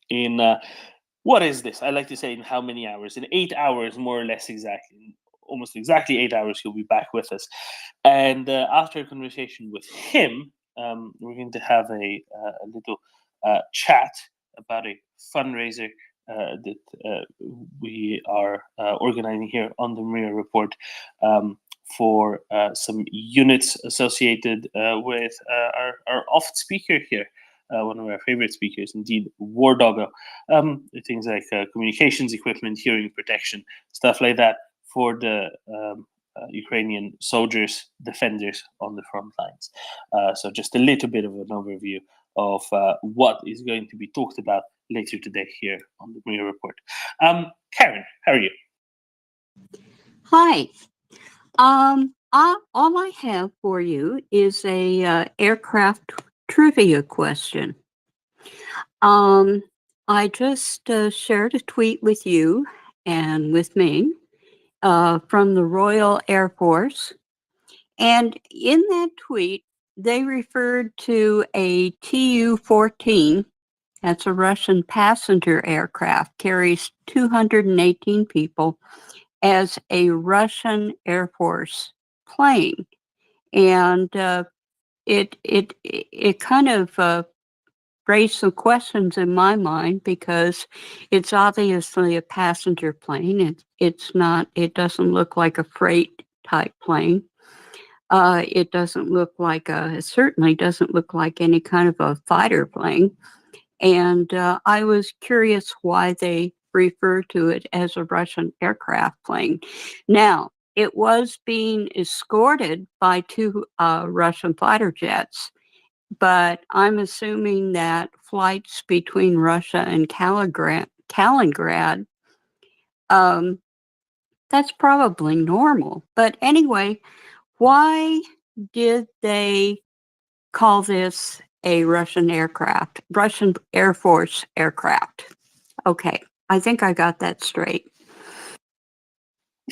Speaker 6: in what is this? I like to say in how many hours? In 8 hours, more or less exactly. Almost exactly 8 hours, he'll be back with us. And after a conversation with him, we're going to have a little chat about a fundraiser that we are organizing here on the MriyaReport for some units associated with our oft speaker here, one of our favorite speakers, indeed, War Doggo. Things like communications equipment, hearing protection, stuff like that for the Ukrainian soldiers, defenders on the front lines. So just a little bit of an overview of what is going to be talked about later today here on the MriyaReport. Karen, how are you?
Speaker 15: Hi. All I have for you is a aircraft trivia question. I just shared a tweet with you and with me from the Royal Air Force. And in that tweet, they referred to a Tu-14, that's a Russian passenger aircraft, carries 218 people, as a Russian Air Force plane. And it kind of raised some questions in my mind, because it's obviously a passenger plane. It doesn't look like a freight type plane. It doesn't look like it certainly doesn't look like any kind of a fighter plane. And I was curious why they refer to it as a Russian aircraft plane. Now, it was being escorted by two Russian fighter jets, but I'm assuming that flights between Russia and Kaliningrad, that's probably normal. But anyway, why did they call this a Russian aircraft, Russian Air Force aircraft? Okay, I think I got that straight.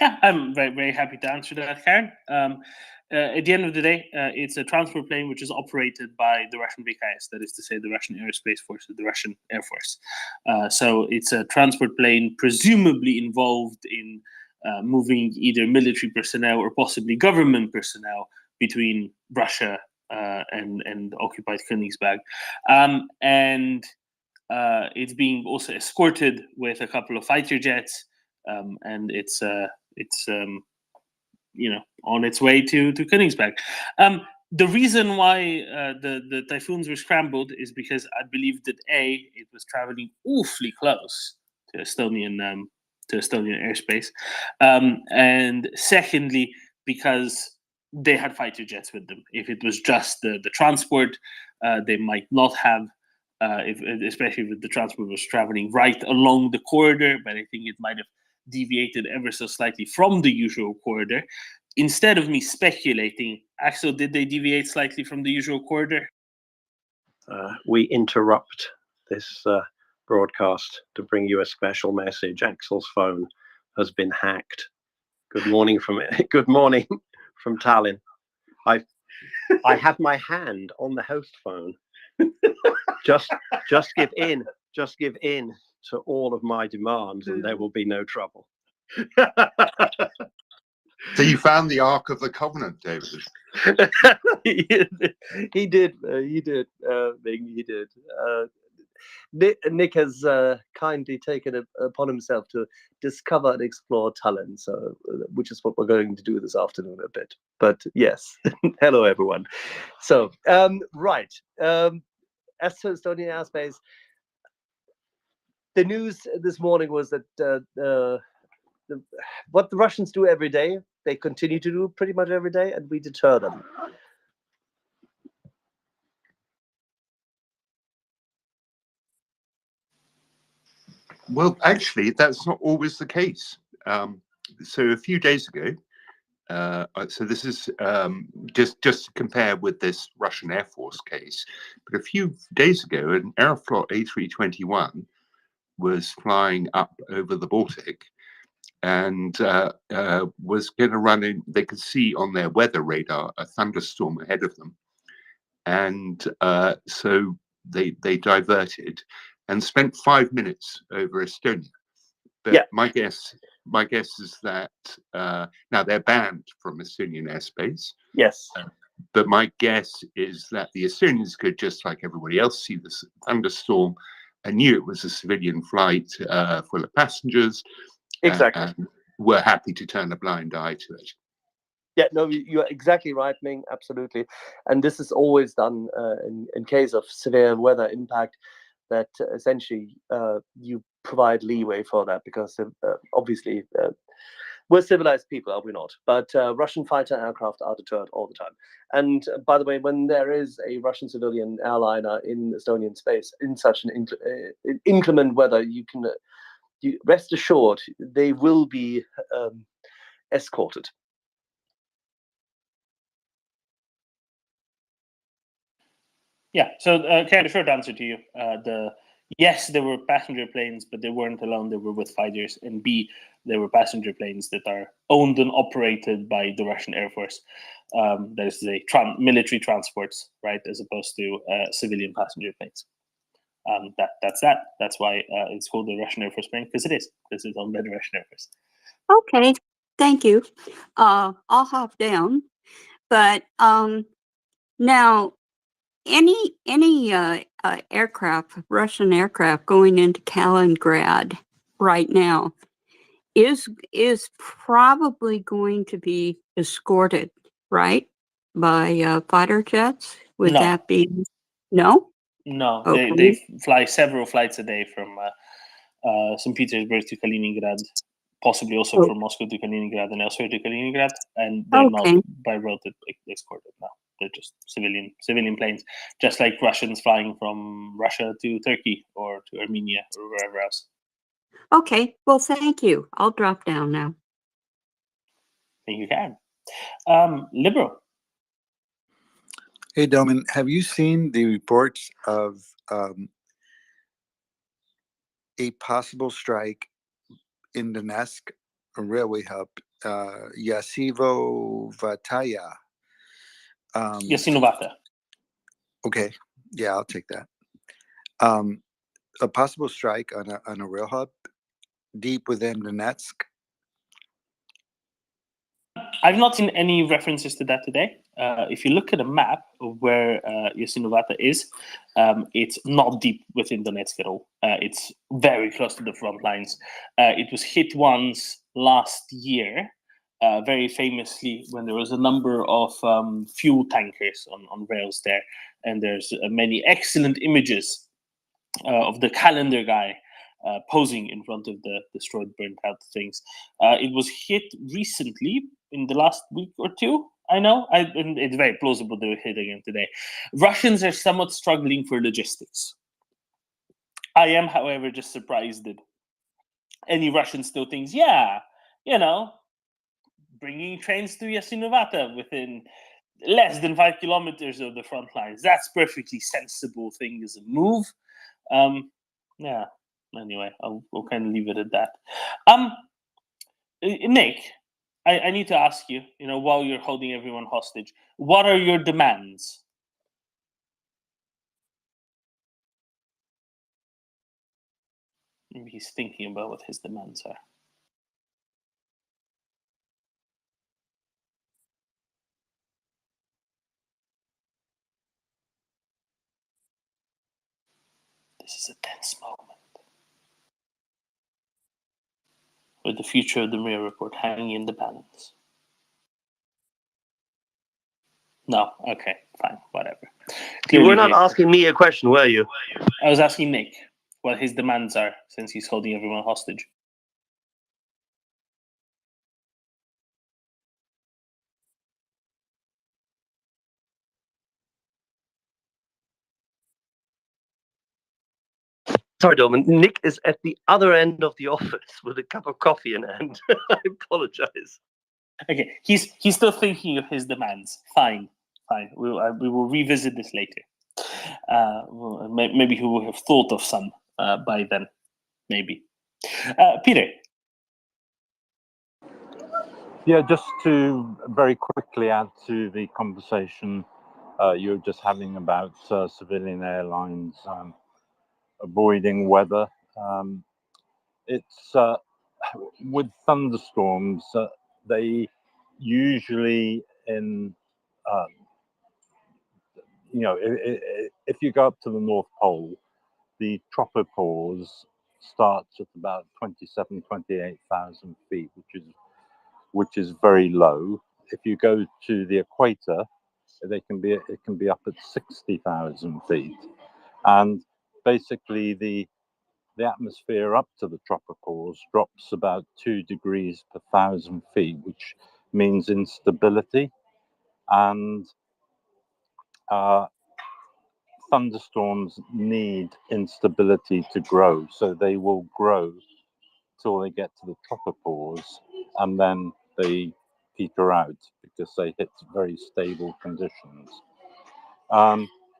Speaker 6: Yeah, I'm very, very happy to answer that, Karen. At the end of the day, it's a transport plane which is operated by the Russian BKS, that is to say the Russian Aerospace Forces, the Russian Air Force. So it's a transport plane presumably involved in moving either military personnel or possibly government personnel between Russia and occupied Königsberg. And it's being also escorted with a couple of fighter jets, and it's on its way to Königsberg. The reason why the Typhoons were scrambled is because I believe that it was traveling awfully close to Estonian airspace, and secondly because they had fighter jets with them. If it was just the transport, they might not have. Especially if the transport was traveling right along the corridor, but I think it might have deviated ever so slightly from the usual corridor. Instead of me speculating, Axel, did they deviate slightly from the usual corridor?
Speaker 2: We interrupt this broadcast to bring you a special message. Axel's phone has been hacked. Good morning from Tallinn. I have my hand on the host phone. Just give in to all of my demands, and there will be no trouble.
Speaker 9: So you found the Ark of the Covenant, David?
Speaker 2: He did. Nick has kindly taken it upon himself to discover and explore Tallinn, so which is what we're going to do this afternoon a bit. But yes, hello everyone. So right, as to Estonian airspace, the news this morning was that what the Russians do every day, they continue to do pretty much every day, and we deter them.
Speaker 9: Well, actually, that's not always the case. So a few days ago, so this is just to compare with this Russian Air Force case, but a few days ago, an Aeroflot A321 was flying up over the Baltic and was going to run in. They could see on their weather radar a thunderstorm ahead of them, and so they diverted and spent 5 minutes over Estonia. But yeah, my guess is that now they're banned from Estonian airspace.
Speaker 2: Yes.
Speaker 9: but my guess is that the Assyrians could, just like everybody else, see this thunderstorm and knew it was a civilian flight full of passengers.
Speaker 16: Exactly.
Speaker 9: And were happy to turn a blind eye to it.
Speaker 16: Yeah, no, you're exactly right, Ming. Absolutely, and this is always done in case of severe weather impact. That essentially you provide leeway for that because obviously we're civilized people, are we not? But Russian fighter aircraft are deterred all the time. And by the way, when there is a Russian civilian airliner in Estonian space in such an inclement weather, you can you rest assured they will be escorted.
Speaker 6: Yeah, so kind of short answer to you. Yes, there were passenger planes, but they weren't alone. They were with fighters. And B, there were passenger planes that are owned and operated by the Russian Air Force. That is the military transports, right, as opposed to civilian passenger planes. That's that. That's why it's called the Russian Air Force plane, because it's owned by the Russian Air Force.
Speaker 15: Okay, thank you. I'll hop down, but now any aircraft, Russian aircraft going into Kaliningrad right now is probably going to be escorted, right, by fighter jets. Would
Speaker 6: No.
Speaker 15: that be no?
Speaker 6: No,
Speaker 15: Okay.
Speaker 6: they fly several flights a day from St. Petersburg to Kaliningrad, possibly also from Moscow to Kaliningrad and elsewhere to Kaliningrad, and they're not by road escorted. No, they're just civilian planes, just like Russians flying from Russia to Turkey or to Armenia or wherever else.
Speaker 15: Okay, well, thank you. I'll drop down now.
Speaker 6: Think you can. Liberal.
Speaker 11: Hey, Domin, have you seen the reports of a possible strike in Donetsk, a railway hub, Yasivo-Vataya?
Speaker 6: Yasinovata.
Speaker 11: Okay, yeah, I'll take that. A possible strike on a rail hub deep within Donetsk.
Speaker 6: I've not seen any references to that today. If you look at a map of where Yasinovata is, it's not deep within Donetsk at all. It's very close to the front lines. It was hit once last year, very famously, when there was a number of fuel tankers on rails there. And there's many excellent images of the calendar guy posing in front of the destroyed, burnt out things. It was hit recently in the last week or two. I know, and it's very plausible they were hit again today. Russians are somewhat struggling for logistics. I am, however, just surprised that any Russian still thinks, yeah, you know, bringing trains to Yasinovata within less than 5 kilometers of the front lines, that's perfectly sensible thing as a move. Yeah. Anyway, we'll kind of leave it at that. Nick, I need to ask you, while you're holding everyone hostage, what are your demands? Maybe he's thinking about what his demands are. This is a tense moment, with the future of the MriyaReport hanging in the balance. No, okay, fine, whatever.
Speaker 16: You were not asking me a question, were you?
Speaker 6: I was asking Nick what his demands are, since he's holding everyone hostage.
Speaker 16: Sorry, Domin. Nick is at the other end of the office with a cup of coffee in hand. I apologize.
Speaker 6: Okay, he's still thinking of his demands. Fine. We will revisit this later. Maybe he will have thought of some by then. Maybe. Peter.
Speaker 17: Yeah, just to very quickly add to the conversation you were just having about civilian airlines avoiding weather. It's with thunderstorms, they usually in you know, if you go up to the North Pole, the tropopause starts at about 28,000 feet, which is very low. If you go to the equator, it can be up at 60,000 feet, and basically the atmosphere up to the tropopause drops about 2 degrees per 1,000 feet, which means instability, and thunderstorms need instability to grow, so they will grow till they get to the tropopause, and then they peter out because they hit very stable conditions.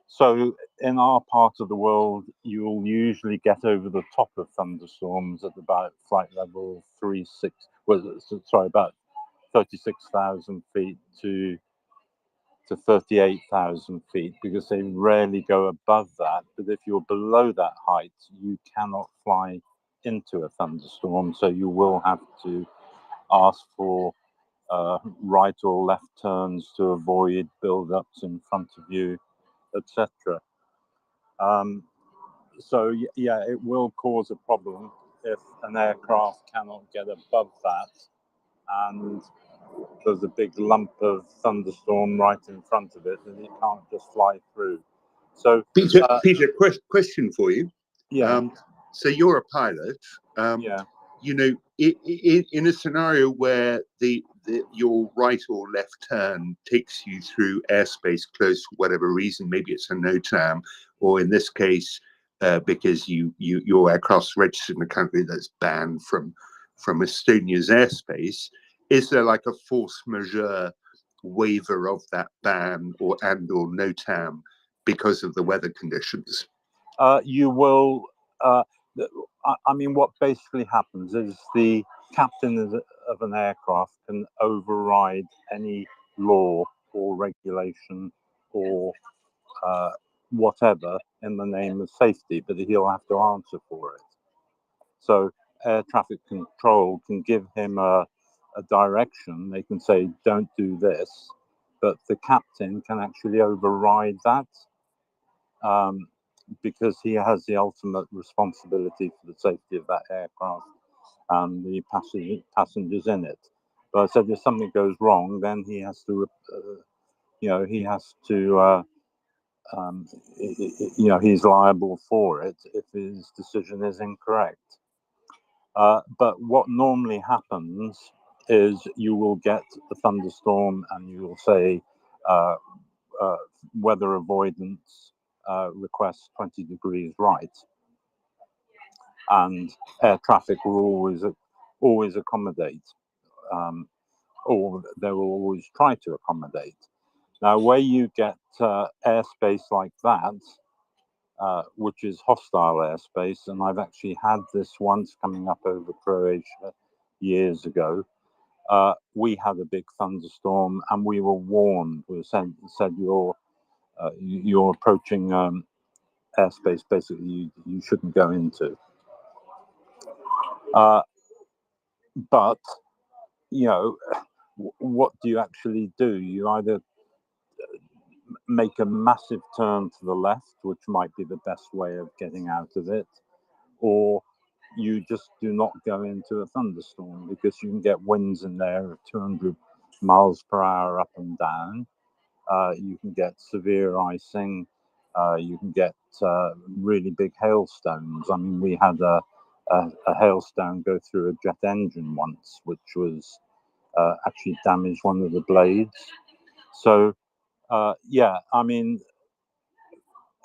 Speaker 17: So in our part of the world, you'll usually get over the top of thunderstorms at about flight level about 36,000 feet to 38,000 feet, because they rarely go above that. But if you're below that height, you cannot fly into a thunderstorm, so you will have to ask for right or left turns to avoid build-ups in front of you, etc. So yeah, it will cause a problem if an aircraft cannot get above that and there's a big lump of thunderstorm right in front of it and it can't just fly through. So
Speaker 9: Peter, question for you.
Speaker 17: Yeah.
Speaker 9: So you're a pilot.
Speaker 17: Yeah.
Speaker 9: You know, in a scenario where your right or left turn takes you through airspace close for whatever reason, maybe it's a NOTAM, or in this case, because your aircraft's registered in a country that's banned from Estonia's airspace, is there like a force majeure waiver of that ban or NOTAM because of the weather conditions?
Speaker 17: You will. I mean, what basically happens is the captain of an aircraft can override any law or regulation or whatever in the name of safety, but he'll have to answer for it. So air traffic control can give him a direction. They can say, don't do this, but the captain can actually override that. Because he has the ultimate responsibility for the safety of that aircraft and the passengers in it. But I said if something goes wrong, then he has to, he's liable for it if his decision is incorrect. But what normally happens is you will get a thunderstorm and you will say weather avoidance request 20 degrees right, and air traffic will always accommodate, or they will always try to accommodate. Now, where you get airspace like that, which is hostile airspace, and I've actually had this once coming up over Croatia years ago. We had a big thunderstorm, and we were warned. We said you're approaching airspace basically you shouldn't go into. But what do you actually do? You either make a massive turn to the left, which might be the best way of getting out of it, or you just do not go into a thunderstorm, because you can get winds in there of 200 miles per hour up and down. You can get severe icing. You can get really big hailstones. I mean, we had a hailstone go through a jet engine once, which was actually damaged one of the blades. So, yeah, I mean,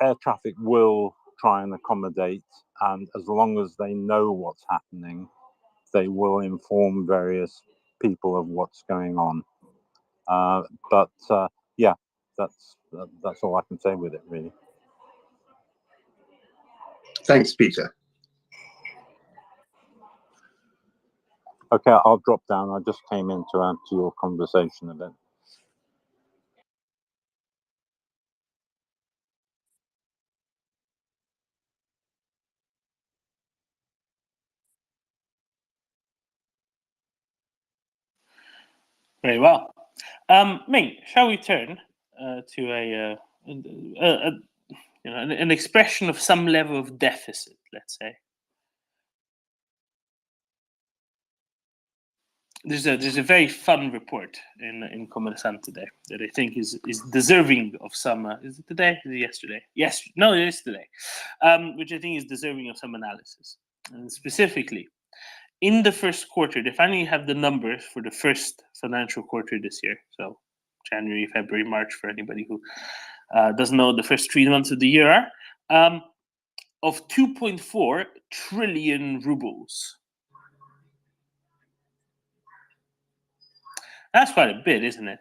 Speaker 17: air traffic will try and accommodate, and as long as they know what's happening, they will inform various people of what's going on. But yeah, that's all I can say with it, really.
Speaker 9: Thanks, Peter.
Speaker 17: Okay, I'll drop down. I just came in to add to your conversation a bit.
Speaker 6: Very well. Ming, shall we turn to a an expression of some level of deficit, let's say. There's a very fun report in Kommersant today that I think is deserving of some. Is it today? Is it yesterday? Yes, no, it is today. Which I think is deserving of some analysis, and specifically in the first quarter, they finally have the numbers for the first financial quarter this year. So January, February, March, for anybody who doesn't know what the first 3 months of the year are, of 2.4 trillion rubles. That's quite a bit, isn't it?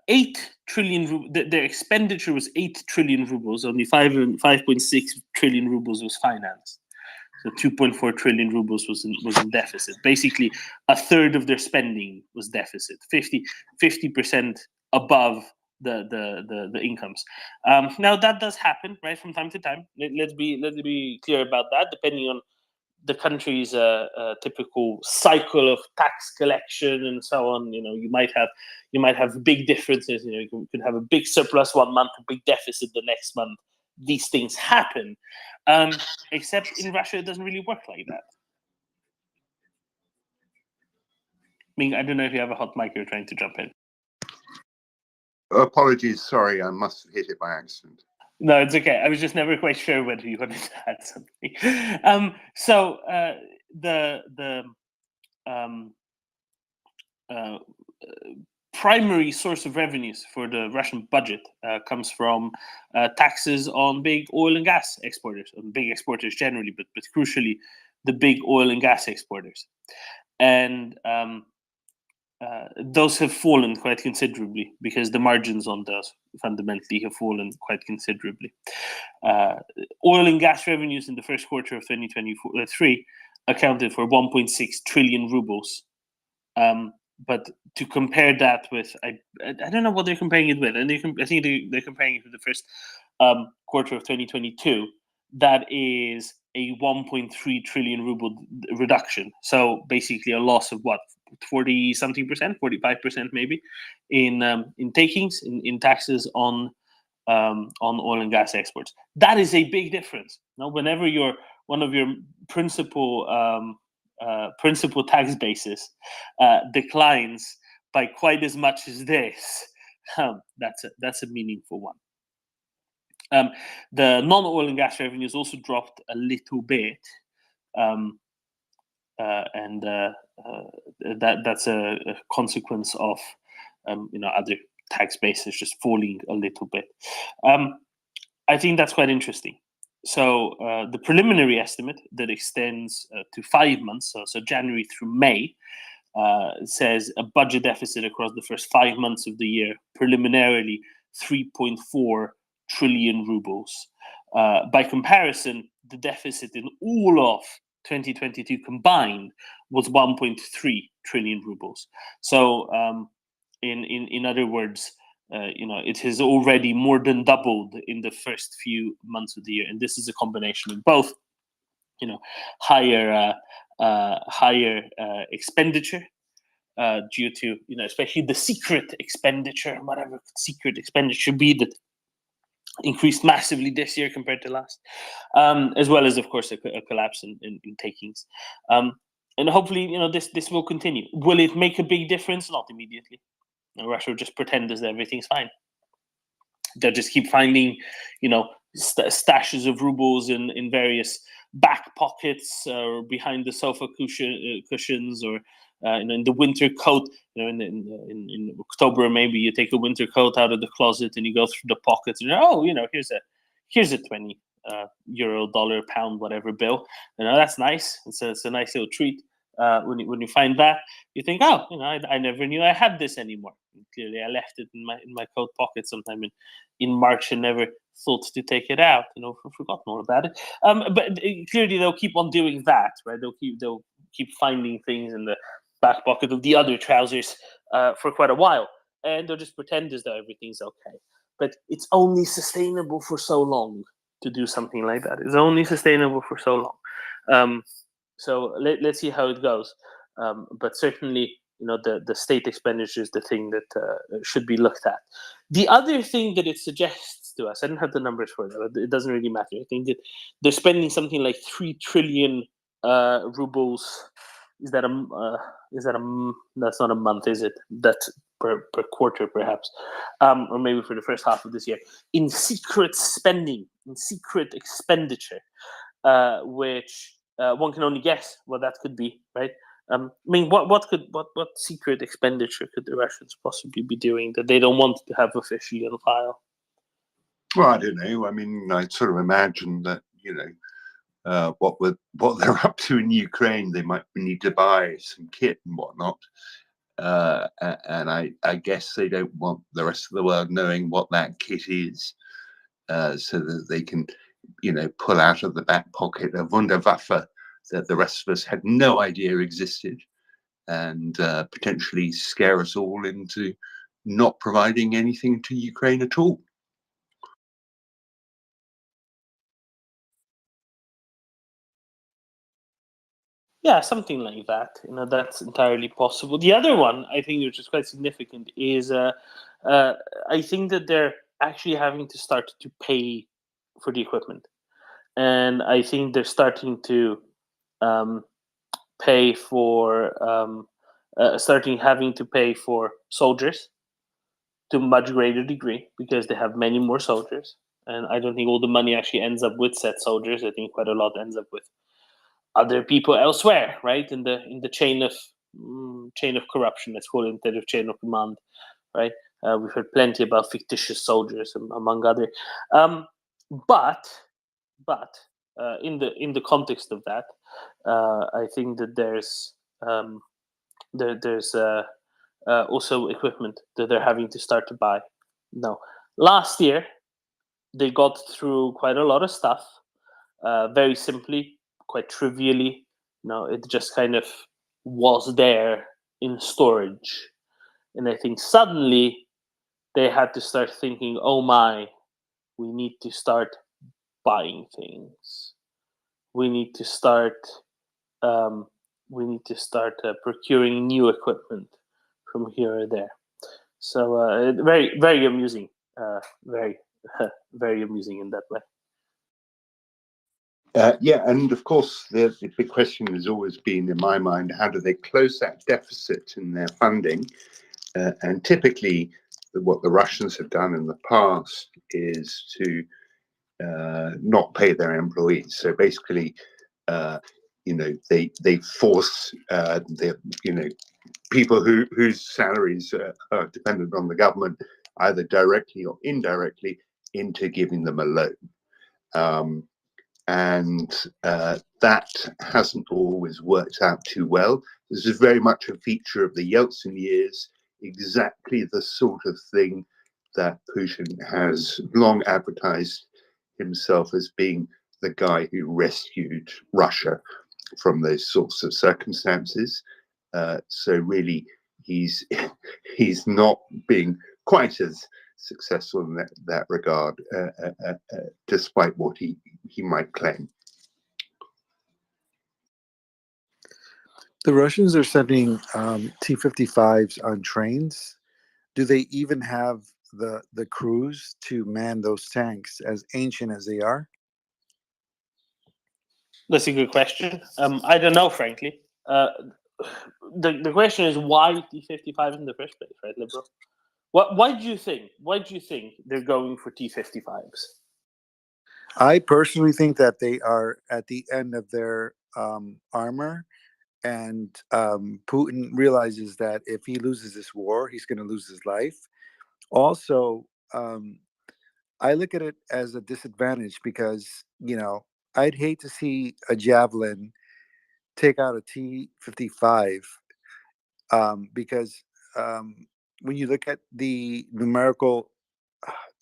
Speaker 6: 8 trillion, their expenditure was 8 trillion rubles, only 5.6 trillion rubles was financed. So 2.4 trillion rubles was in deficit. Basically, a third of their spending was deficit, 50% above the incomes. Now that does happen, right, from time to time. Let's be clear about that, depending on the country's typical cycle of tax collection and so on. You might have big differences. You could have a big surplus one month, a big deficit the next month. These things happen, except in Russia, it doesn't really work like that. I don't know if you have a hot mic. You're trying to jump in.
Speaker 9: Apologies, sorry, I must have hit it by accident.
Speaker 6: No, it's okay. I was just never quite sure whether you wanted to add something. Primary source of revenues for the Russian budget comes from taxes on big oil and gas exporters, on big exporters generally, but crucially, the big oil and gas exporters. And those have fallen quite considerably because the margins on those fundamentally have fallen quite considerably. Oil and gas revenues in the first quarter of 2023 accounted for 1.6 trillion rubles. But to compare that with, I don't know what they're comparing it with, and I think they're comparing it with the first quarter of 2022. That is a 1.3 trillion ruble reduction. So basically, a loss of what, 40-something%, 45% maybe, in takings, in taxes on oil and gas exports. That is a big difference. Now, whenever one of your principal tax basis declines by quite as much as this, that's a meaningful one. The non-oil and gas revenues also dropped a little bit, and that's a consequence of other tax bases just falling a little bit. I think that's quite interesting. So the preliminary estimate that extends to 5 months, so January through May, says a budget deficit across the first 5 months of the year, preliminarily 3.4 trillion rubles. By comparison, the deficit in all of 2022 combined was 1.3 trillion rubles. So in other words, it has already more than doubled in the first few months of the year, and this is a combination of both, higher expenditure due to, especially the secret expenditure, whatever secret expenditure be, that increased massively this year compared to last, as well as, of course, a collapse in takings. And hopefully, this will continue. Will it make a big difference? Not immediately. Russia will just pretend as everything's fine. They'll just keep finding, stashes of rubles in various back pockets or behind the sofa cushions, or in the winter coat. In October, maybe you take a winter coat out of the closet and you go through the pockets and here's a 20 euro, dollar, pound, whatever bill. That's nice. It's a nice little treat. When you find that, you think, I never knew I had this anymore. And clearly, I left it in my coat pocket sometime in March and never thought to take it out. Forgotten all about it. But clearly, they'll keep on doing that, right? They'll keep finding things in the back pocket of the other trousers for quite a while, and they'll just pretend as though everything's okay. But it's only sustainable for so long to do something like that. It's only sustainable for so long. So let's see how it goes. But certainly, the state expenditure is the thing that should be looked at. The other thing that it suggests to us, I don't have the numbers for that, but it doesn't really matter. I think that they're spending something like 3 trillion rubles. Is that that's not a month, is it? That's per quarter, perhaps, or maybe for the first half of this year, in secret spending, in secret expenditure, which one can only guess what that could be, right? I mean, what secret expenditure could the Russians possibly be doing that they don't want to have officially on file?
Speaker 9: Well, I don't know. I mean, I sort of imagine that what they're up to in Ukraine, they might need to buy some kit and whatnot, and I guess they don't want the rest of the world knowing what that kit is, so that they can, pull out of the back pocket a Wunderwaffe that the rest of us had no idea existed, and potentially scare us all into not providing anything to Ukraine at all.
Speaker 6: Yeah, something like that. That's entirely possible. The other one, I think, which is quite significant, is I think that they're actually having to start to pay for the equipment, and I think they're starting to pay for having to pay for soldiers to a much greater degree because they have many more soldiers, and I don't think all the money actually ends up with said soldiers. I think quite a lot ends up with other people elsewhere, right? In the chain of corruption, let's call it, instead of chain of command, right? We've heard plenty about fictitious soldiers, among other. But in the context of that, I think that there's also equipment that they're having to start to buy. No, last year they got through quite a lot of stuff, very simply, quite trivially. It just kind of was there in storage, and I think suddenly they had to start thinking, "Oh my, we need to start buying things. We need to start. Procuring new equipment from here or there." So very, very amusing. Very, very amusing in that way.
Speaker 9: Yeah, and of course, the big question has always been in my mind, how do they close that deficit in their funding? And typically, what the Russians have done in the past is to not pay their employees. So basically, they force the people whose salaries are dependent on the government, either directly or indirectly, into giving them a loan. And that hasn't always worked out too well. This is very much a feature of the Yeltsin years, exactly the sort of thing that Putin has long advertised himself as being the guy who rescued Russia from those sorts of circumstances. So really, he's not being quite as successful in that regard, despite what he might claim.
Speaker 11: The Russians are sending T-55s on trains. Do they even have the crews to man those tanks, as ancient as they are?
Speaker 6: That's a good question. I don't know, frankly. The question is why T-55 in the first place, right, Liberal? Why do you think they're going for T-55s?
Speaker 11: I personally think that they are at the end of their armor, and Putin realizes that if he loses this war, he's going to lose his life. Also, I look at it as a disadvantage because, I'd hate to see a Javelin take out a T-55 because when you look at the numerical,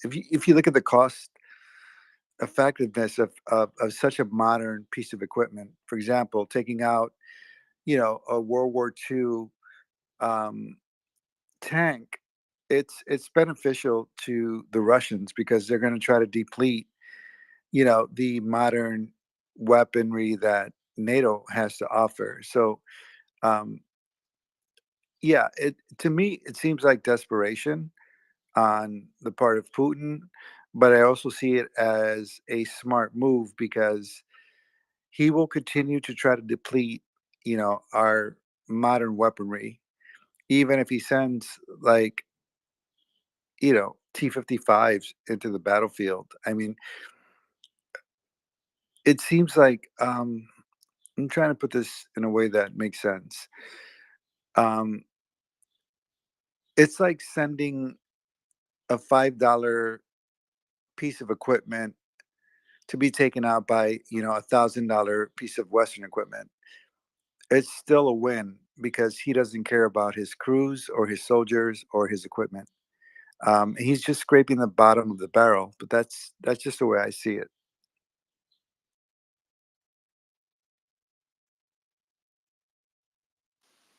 Speaker 11: if you look at the cost effectiveness of such a modern piece of equipment, for example, taking out, a World War II tank, it's beneficial to the Russians because they're going to try to deplete, the modern weaponry that NATO has to offer. So, yeah, to me it seems like desperation on the part of Putin, but I also see it as a smart move because he will continue to try to deplete, our modern weaponry, even if he sends like, T-55s into the battlefield. I mean, it seems like I'm trying to put this in a way that makes sense. Um, it's like sending a $5 piece of equipment to be taken out by $1,000 piece of Western equipment. It's still a win because he doesn't care about his crews or his soldiers or his equipment. He's just scraping the bottom of the barrel, but that's just the way I see it.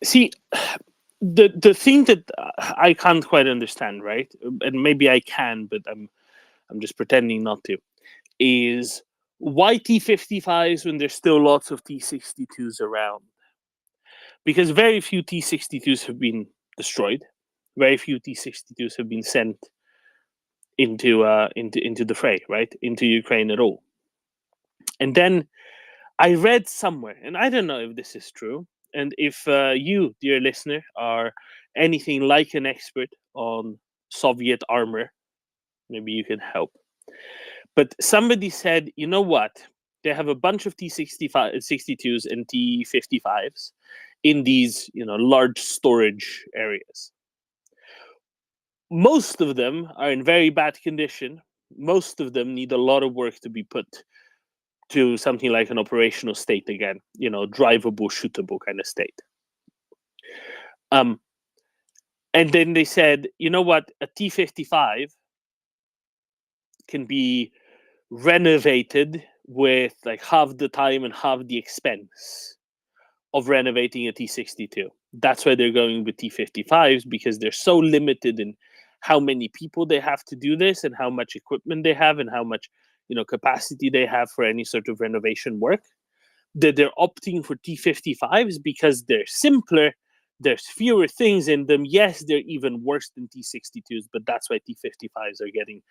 Speaker 6: See, the thing that I can't quite understand, right? And maybe I can, but I'm just pretending not to. Is why T-55s when there's still lots of T-62s around? Because very few T-62s have been destroyed. Very few T-62s have been sent into the fray, right? Into Ukraine at all. And then I read somewhere, and I don't know if this is true, and if you, dear listener, are anything like an expert on Soviet armor, maybe you can help. But somebody said, you know what? They have a bunch of T-62s and T-55s in these, large storage areas. Most of them are in very bad condition. Most of them need a lot of work to be put to something like an operational state again, drivable, shootable kind of state. And then they said, you know what? A T-55 can be renovated with like half the time and half the expense of renovating a T-62. That's why they're going with T-55s, because they're so limited in how many people they have to do this and how much equipment they have and how much capacity they have for any sort of renovation work, that they're opting for T-55s because they're simpler. There's fewer things in them. Yes, they're even worse than T-62s, but that's why T-55s are getting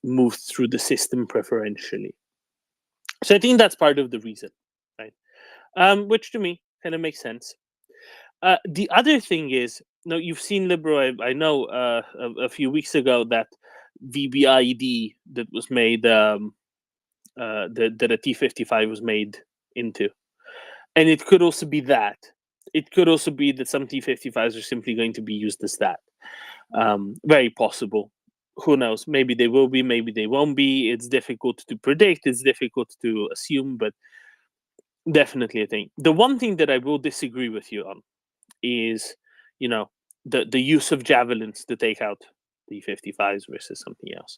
Speaker 6: moved through the system preferentially. So I think that's part of the reason, right? Which to me kind of makes sense. The other thing is, you've seen Libro. I know a few weeks ago that VBID that was made, that a T-55 was made into, and it could also be that. It could also be that some T-55s are simply going to be used as that. Very possible. Who knows? Maybe they will be, maybe they won't be. It's difficult to predict. It's difficult to assume, but definitely a thing. The one thing that I will disagree with you on is, the use of javelins to take out T-55s versus something else.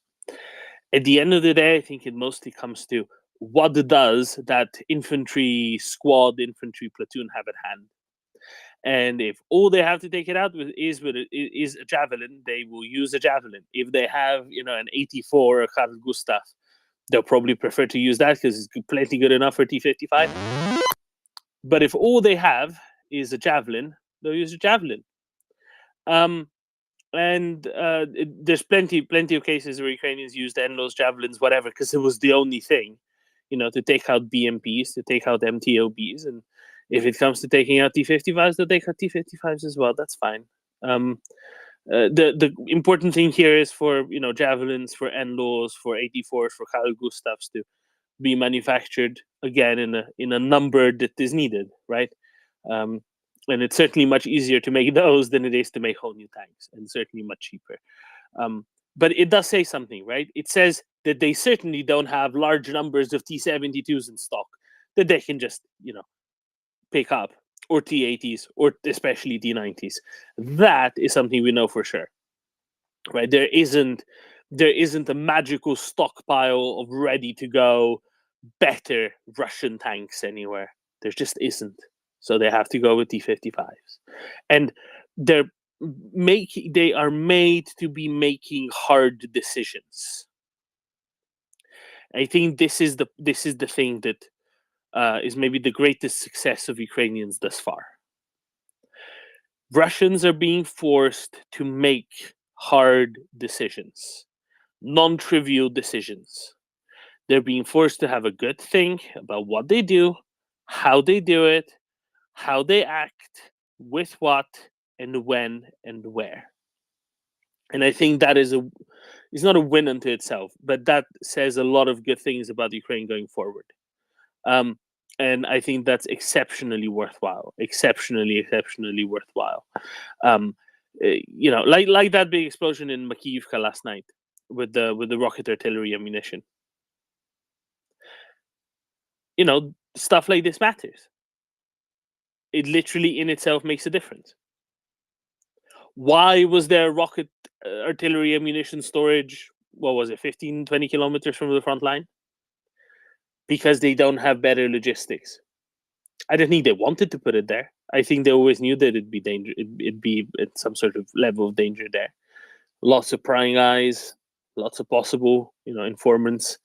Speaker 6: At the end of the day, I think it mostly comes to what does that infantry squad, infantry platoon have at hand. And if all they have to take it out with is a javelin, they will use a javelin. If they have, an 84 or a Carl Gustav, they'll probably prefer to use that because it's plenty good enough for T-55. But if all they have is a javelin, they'll use a javelin. There's plenty of cases where Ukrainians used endless javelins, whatever, because it was the only thing, to take out BMPs, to take out MTOBs, and if it comes to taking out T-55s, they'll take out T-55s as well. That's fine. The important thing here is for javelins, for NLAWs, for 84s, for Carl Gustavs to be manufactured again in a number that is needed, right? And it's certainly much easier to make those than it is to make whole new tanks, and certainly much cheaper. But it does say something, right? It says that they certainly don't have large numbers of T-72s in stock that they can just, pick up, or T-80s, or especially T-90s. That is something we know for sure, right? There isn't a magical stockpile of ready to go better Russian tanks anywhere. There just isn't. So they have to go with T-55s, and they are made to be making hard decisions. I think this is the thing that is maybe the greatest success of Ukrainians thus far. Russians are being forced to make hard decisions, non-trivial decisions. They're being forced to have a good think about what they do, how they do it, how they act, with what, and when, and where. And I think that is it's not a win unto itself, but that says a lot of good things about Ukraine going forward. And I think that's exceptionally worthwhile. Exceptionally worthwhile. Like that big explosion in Makiyivka last night with the rocket artillery ammunition. Stuff like this matters. It literally in itself makes a difference. Why was there rocket artillery ammunition storage? What was it, 15, 20 kilometers from the front line? Because they don't have better logistics. I don't think they wanted to put it there. I think they always knew that it'd be danger. It'd be at some sort of level of danger there. Lots of prying eyes, lots of possible, informants.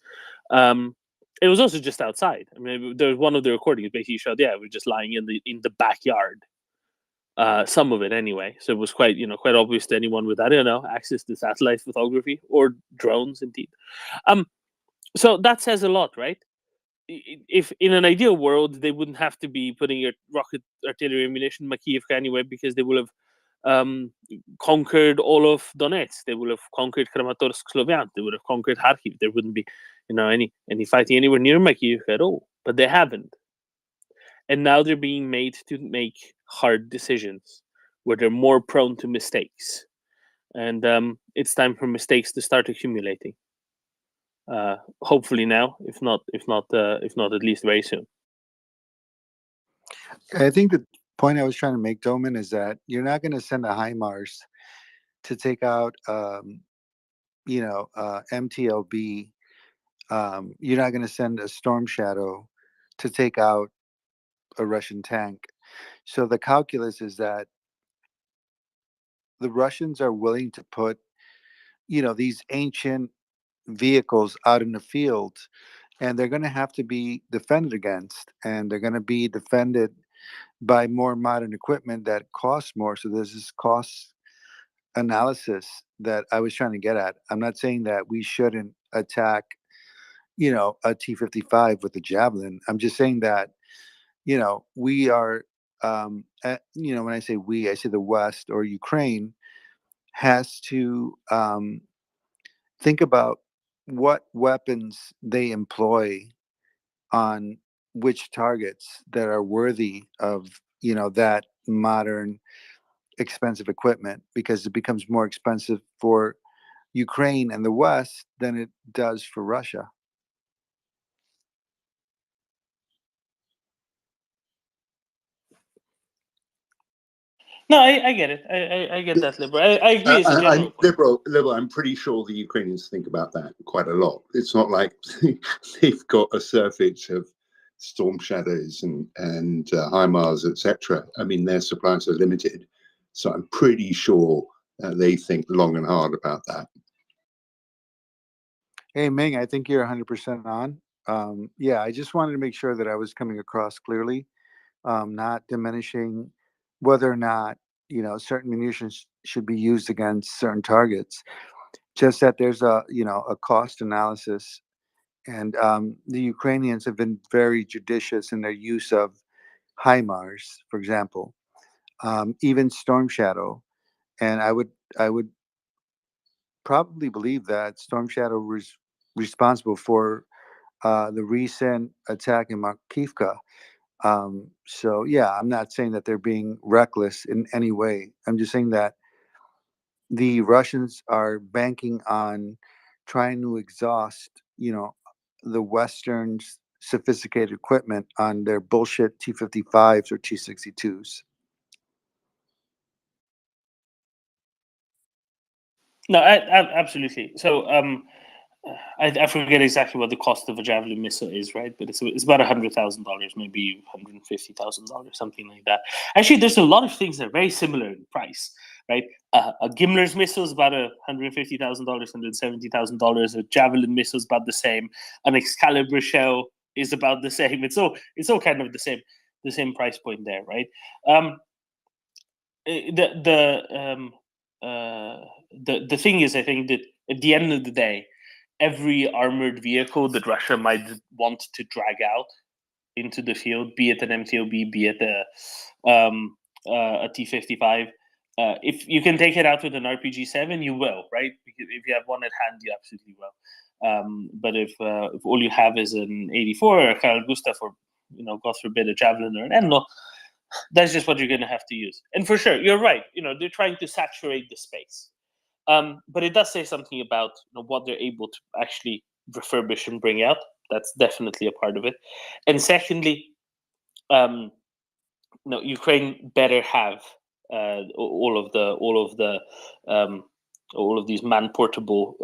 Speaker 6: It was also just outside. I mean, there was one of the recordings basically showed, we're just lying in the backyard. Some of it anyway. So it was quite obvious to anyone with, I don't know, access to satellite photography or drones, indeed. So that says a lot, right? If in an ideal world they wouldn't have to be putting your rocket artillery ammunition in Makiyivka anyway, because they will have conquered all of Donetsk, they will have conquered Kramatorsk, Sloviansk, they would have conquered Kharkiv. There wouldn't be any fighting anywhere near Makiyivka at all, but they haven't. And now they're being made to make hard decisions where they're more prone to mistakes, and it's time for mistakes to start accumulating. Hopefully now, if not at least very soon.
Speaker 11: I think the point I was trying to make, Doman, is that you're not going to send a HIMARS to take out, MTLB. You're not going to send a Storm Shadow to take out a Russian tank. So the calculus is that the Russians are willing to put, these ancient vehicles out in the field, and they're going to have to be defended against, and they're going to be defended by more modern equipment that costs more. So there's this cost analysis that I was trying to get at. I'm not saying that we shouldn't attack, a T-55 with a Javelin. I'm just saying that, we are, when I say we, I say the West or Ukraine has to think about what weapons they employ on which targets that are worthy of that modern expensive equipment, because it becomes more expensive for Ukraine and the West than it does for Russia.
Speaker 6: No, I get it. I get that, Liberal. I agree as a general point.
Speaker 9: Liberal, I'm pretty sure the Ukrainians think about that quite a lot. It's not like they've got a surfeit of Storm Shadows and HIMARS, etc. I mean, their supplies are limited. So I'm pretty sure they think long and hard about that.
Speaker 11: Hey, Ming, I think you're 100% on. I just wanted to make sure that I was coming across clearly, not diminishing whether or not, certain munitions should be used against certain targets. Just that there's a cost analysis, and the Ukrainians have been very judicious in their use of HIMARS, for example, even Storm Shadow, and I would probably believe that Storm Shadow was responsible for the recent attack in Makivka. So yeah, I'm not saying that they're being reckless in any way. I'm just saying that the Russians are banking on trying to exhaust, the Western sophisticated equipment on their bullshit T-55s or T-62s.
Speaker 6: No, absolutely. So I forget exactly what the cost of a Javelin missile is, right? But it's about $100,000, maybe $150,000, something like that. Actually, there's a lot of things that are very similar in price, right? A Gimler's missile is about $150,000, $170,000. A Javelin missile is about the same. An Excalibur shell is about the same. It's all kind of the same price point there, right? the thing is, I think that at the end of the day, every armored vehicle that Russia might want to drag out into the field, be it an MTOB, be it a T-55, if you can take it out with an RPG-7, you will, right? Because if you have one at hand, you absolutely will. But if all you have is an 84 or a Carl Gustaf, or God forbid, a Javelin or an Enno, that's just what you're going to have to use. And for sure, you're right. They're trying to saturate the space. But it does say something about what they're able to actually refurbish and bring out. That's definitely a part of it. And secondly, Ukraine better have all of these man-portable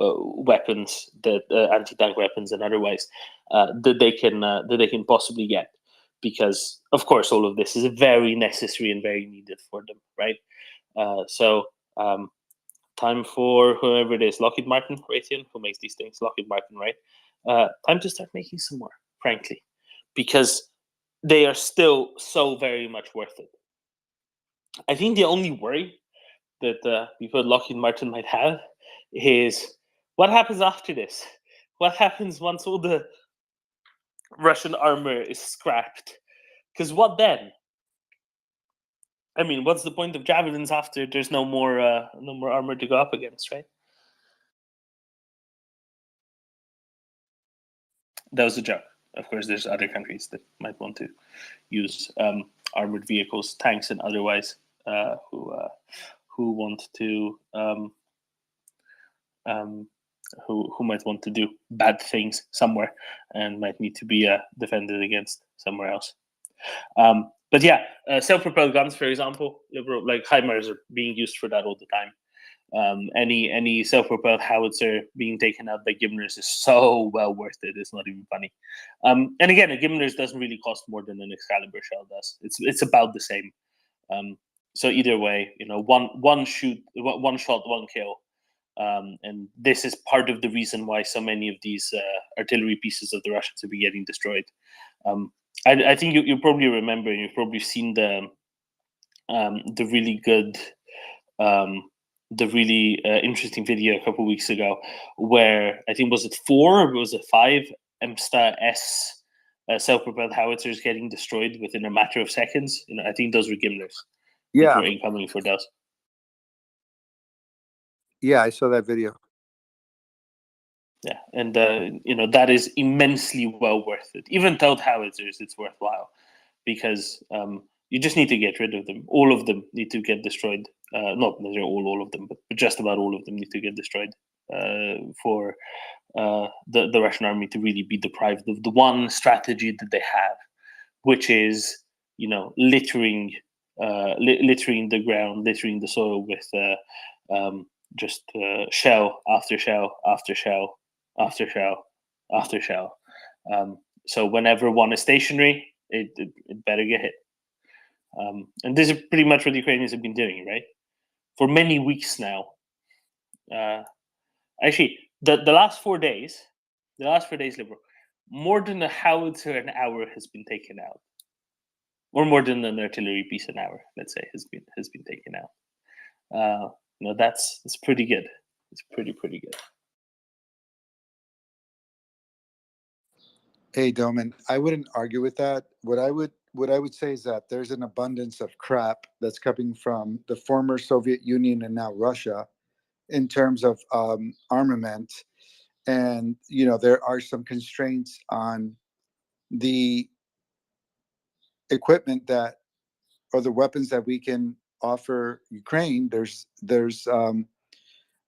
Speaker 6: weapons, that anti-tank weapons and otherwise, that they can possibly get, because of course all of this is very necessary and very needed for them, right? So time for whoever it is, Lockheed Martin, Raytheon, who makes these things, Lockheed Martin, right? Time to start making some more, frankly, because they are still so very much worth it. I think the only worry that people at Lockheed Martin might have is what happens after this? What happens once all the Russian armor is scrapped? Because what then? I mean, what's the point of javelins after there's no more armor to go up against, right? That was a joke. Of course, there's other countries that might want to use armored vehicles, tanks, and otherwise, who want to who might want to do bad things somewhere and might need to be defended against somewhere else. But yeah, self-propelled guns, for example, like HIMARS are being used for that all the time. Any self-propelled howitzer being taken out by Gimlers is so well worth it. It's not even funny. And again, a Gimlers doesn't really cost more than an Excalibur shell does. It's about the same. So either way, one shot, one kill. And this is part of the reason why so many of these artillery pieces of the Russians have been getting destroyed. I think you probably remember, and you've probably seen the really good, the really interesting video a couple of weeks ago, where I think, was it 4 or was it 5 MSTA S self-propelled howitzers getting destroyed within a matter of seconds? I think those were Gimlers.
Speaker 11: Yeah.
Speaker 6: Were incoming for those.
Speaker 11: Yeah, I saw that video.
Speaker 6: Yeah, and that is immensely well worth it. Even towed howitzers, it's worthwhile, because you just need to get rid of them. All of them need to get destroyed. Not necessarily all of them, but just about all of them need to get destroyed for the Russian army to really be deprived of the one strategy that they have, which is littering the ground, littering the soil with just shell after shell after shell after shell after shell. So whenever one is stationary, it better get hit. And this is pretty much what the Ukrainians have been doing, right? For many weeks now. Actually, the last 4 days, Liberal, more than a howitzer an hour has been taken out, or more than an artillery piece an hour, let's say, has been taken out. That's pretty good. It's pretty good.
Speaker 11: Hey, Doman, I wouldn't argue with that. What I would say is that there's an abundance of crap that's coming from the former Soviet Union and now Russia in terms of armament. And, there are some constraints on the equipment or the weapons that we can offer Ukraine. There's a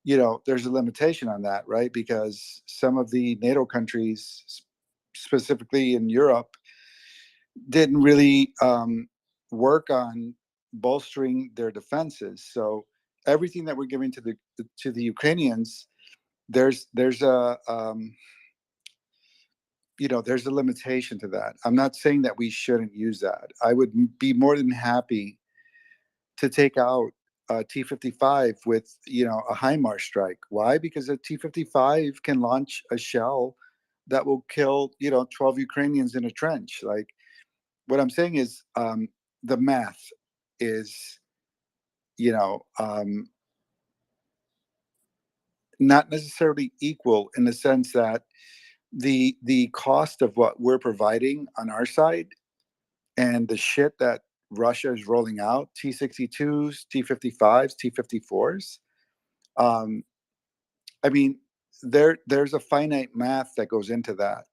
Speaker 11: limitation on that, right? Because some of the NATO countries, specifically in Europe, didn't really work on bolstering their defenses. So everything that we're giving to the Ukrainians, there's a there's a limitation to that. I'm not saying that we shouldn't use that. I would be more than happy to take out a T-55 with a HIMARS strike. Why? Because a T-55 can launch a shell that will kill 12 Ukrainians in a trench. Like, what I'm saying is the math is you know, not necessarily equal in the sense that the cost of what we're providing on our side and the shit that Russia is rolling out, T-62s, T-55s, T-54s. I mean, there's a finite math that goes into that.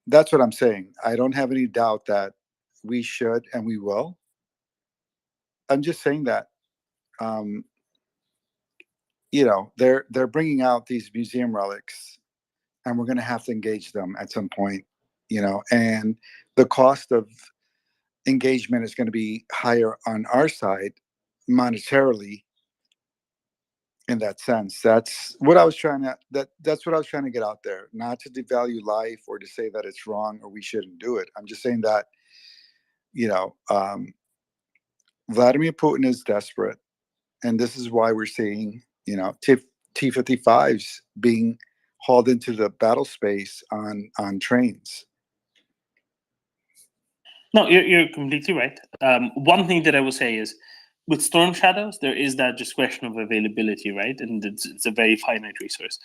Speaker 11: That's what I'm saying. I don't have any doubt that we should and we will. I'm just saying that, you know, they're bringing out these museum relics, and we're going to have to engage them at some point, you know, and the cost of engagement is going to be higher on our side monetarily. In that sense, that's what I was trying to that's what I was trying to get out there, not to devalue life or to say that it's wrong or we shouldn't do it. I'm just saying that, you know, Vladimir Putin is desperate, and this is why we're seeing, you know, T-55s being hauled into the battle space on trains.
Speaker 6: No, you're completely right. One thing that I will say is, with Storm Shadows, there is that just question of availability, right? And it's a very finite resource.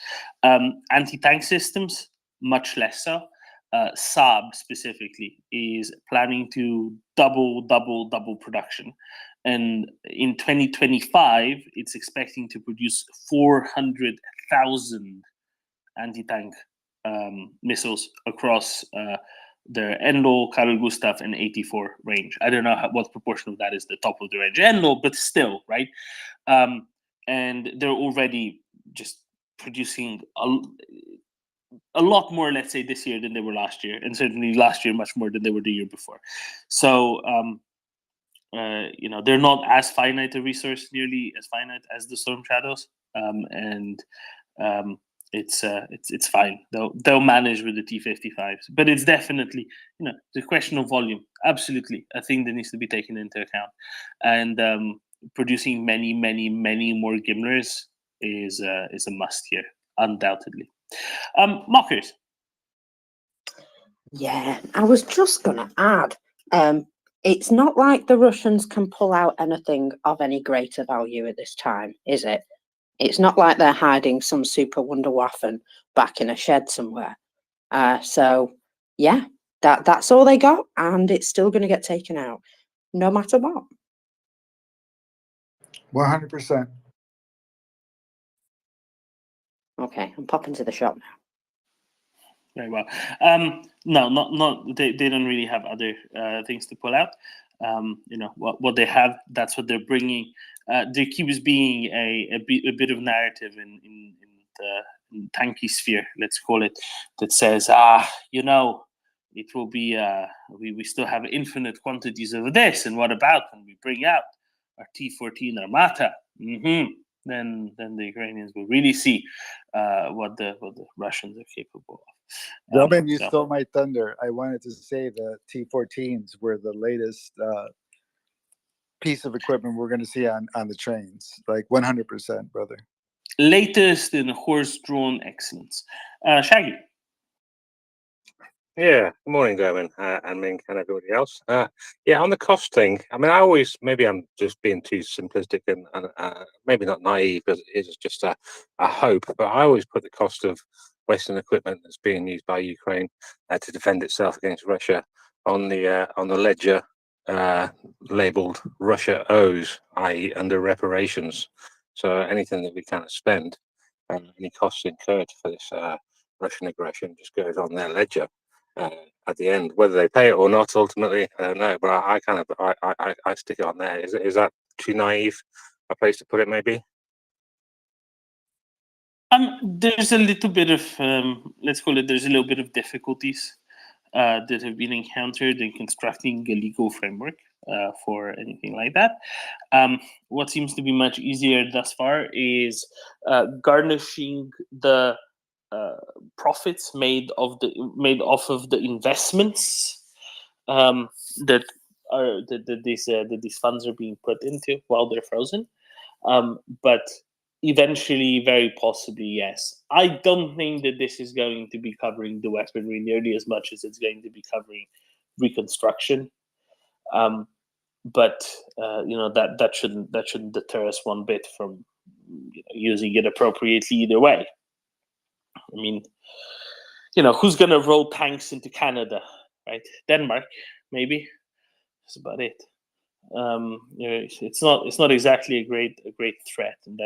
Speaker 6: Anti-tank systems, much less so. Saab specifically is planning to double production. And in 2025, it's expecting to produce 400,000 anti-tank missiles across the Enlo, Carl Gustav, and 84 range. I don't know what proportion of that is the top of the range Enlo, but still, right? And they're already just producing a lot more, let's say, this year than they were last year, and certainly last year much more than they were the year before. So, you know, they're not as finite a resource, nearly as finite as the Storm Shadows, and it's fine. They'll manage with the T-55s, but it's definitely, you know, the question of volume. Absolutely, a thing that needs to be taken into account, and producing many more Gimlers is a must here, undoubtedly. Mockers.
Speaker 4: Yeah, I was just going to add, it's not like the Russians can pull out anything of any greater value at this time, is it? It's not like they're hiding some super Wunderwaffen back in a shed somewhere. So, yeah, that's all they got, and it's still going to get taken out, no matter what.
Speaker 11: 100%.
Speaker 4: Okay, I'm popping to the shop now.
Speaker 6: Very well. No, not they don't really have other things to pull out. You know, what they have, that's what they're bringing. There keeps being a bit of narrative in the tanky sphere, let's call it, that says, you know, it will be we still have infinite quantities of this, and what about when we bring out our T-14 Armata? Then the Ukrainians will really see what the Russians are capable of.
Speaker 11: Roman, you stole my thunder. I wanted to say the T-14s were the latest piece of equipment we're going to see on the trains. Like 100%, brother.
Speaker 6: Latest in horse-drawn excellence. Shaggy.
Speaker 18: Yeah, good morning, Derwin, and Ming, and everybody else. Yeah, on the cost thing, I mean, maybe I'm just being too simplistic and maybe not naive, but it's just a hope. But I always put the cost of Western equipment that's being used by Ukraine to defend itself against Russia on the ledger labeled Russia owes, i.e., under reparations. So anything that we kind of spend, any costs incurred for this Russian aggression, just goes on their ledger. At the end, whether they pay it or not, ultimately, I don't know. But I kind of I stick it on there. Is that too naive a place to put it? Maybe.
Speaker 6: There's a little bit of let's call it. There's a little bit of difficulties that have been encountered in constructing a legal framework for anything like that. What seems to be much easier thus far is garnishing the profits made off of the investments that these funds are being put into while they're frozen. But eventually, very possibly, yes. I don't think that this is going to be covering the weaponry nearly as much as it's going to be covering reconstruction. but that shouldn't deter us one bit from using it appropriately either way. I mean, who's going to roll tanks into Canada, right? Denmark, maybe. That's about it. It's not exactly a great threat, and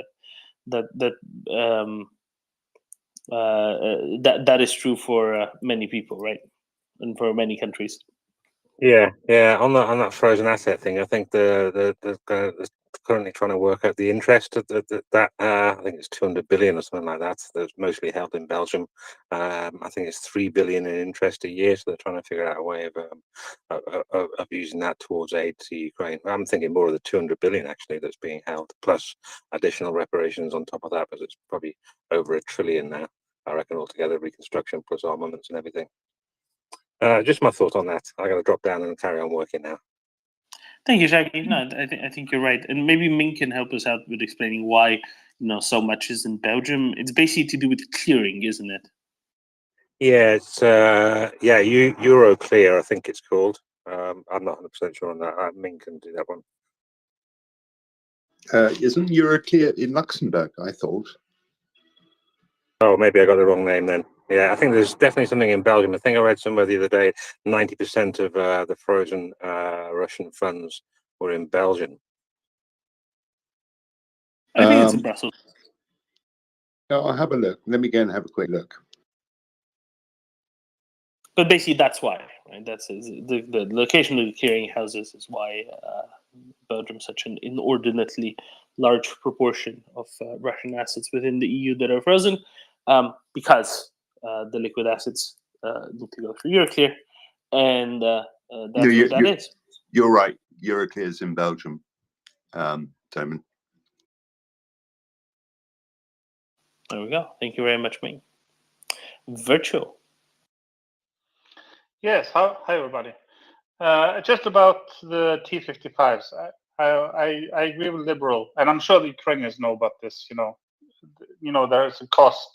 Speaker 6: that is true for many people, right, and for many countries.
Speaker 18: Yeah. On that frozen asset thing, I think they're currently trying to work out the interest of that. I think it's 200 billion or something like that. That's mostly held in Belgium. I think it's 3 billion in interest a year. So they're trying to figure out a way of using that towards aid to Ukraine. I'm thinking more of the 200 billion actually that's being held, plus additional reparations on top of that, because it's probably over $1 trillion now. I reckon altogether, reconstruction plus armaments and everything. Just my thought on that. I got to drop down and carry on working now.
Speaker 6: Thank you, Shaggy. No, I think you're right, and maybe Ming can help us out with explaining why so much is in Belgium. It's basically to do with clearing, isn't it?
Speaker 18: Yeah, it's Euroclear, I think it's called. I'm not 100% sure on that. Ming can do that one.
Speaker 9: Isn't Euroclear in Luxembourg, I thought?
Speaker 18: Oh, maybe I got the wrong name then. Yeah, I think there's definitely something in Belgium. I think I read somewhere the other day 90% of the frozen Russian funds were in Belgium.
Speaker 6: I think it's in Brussels.
Speaker 9: I'll have a look. Let me go and have a quick look.
Speaker 6: But basically, that's why, right? That's the location of the clearing houses is why Belgium's such an inordinately large proportion of Russian assets within the EU that are frozen, because the liquid assets need to go through Euroclear, and that's what that is.
Speaker 9: You're right. Euroclear is in Belgium, Simon.
Speaker 6: There we go. Thank you very much, Ming. Virtual.
Speaker 19: Yes. Hi, everybody. Just about the T-55s. I agree with Liberal, and I'm sure the Ukrainians know about this. There is a cost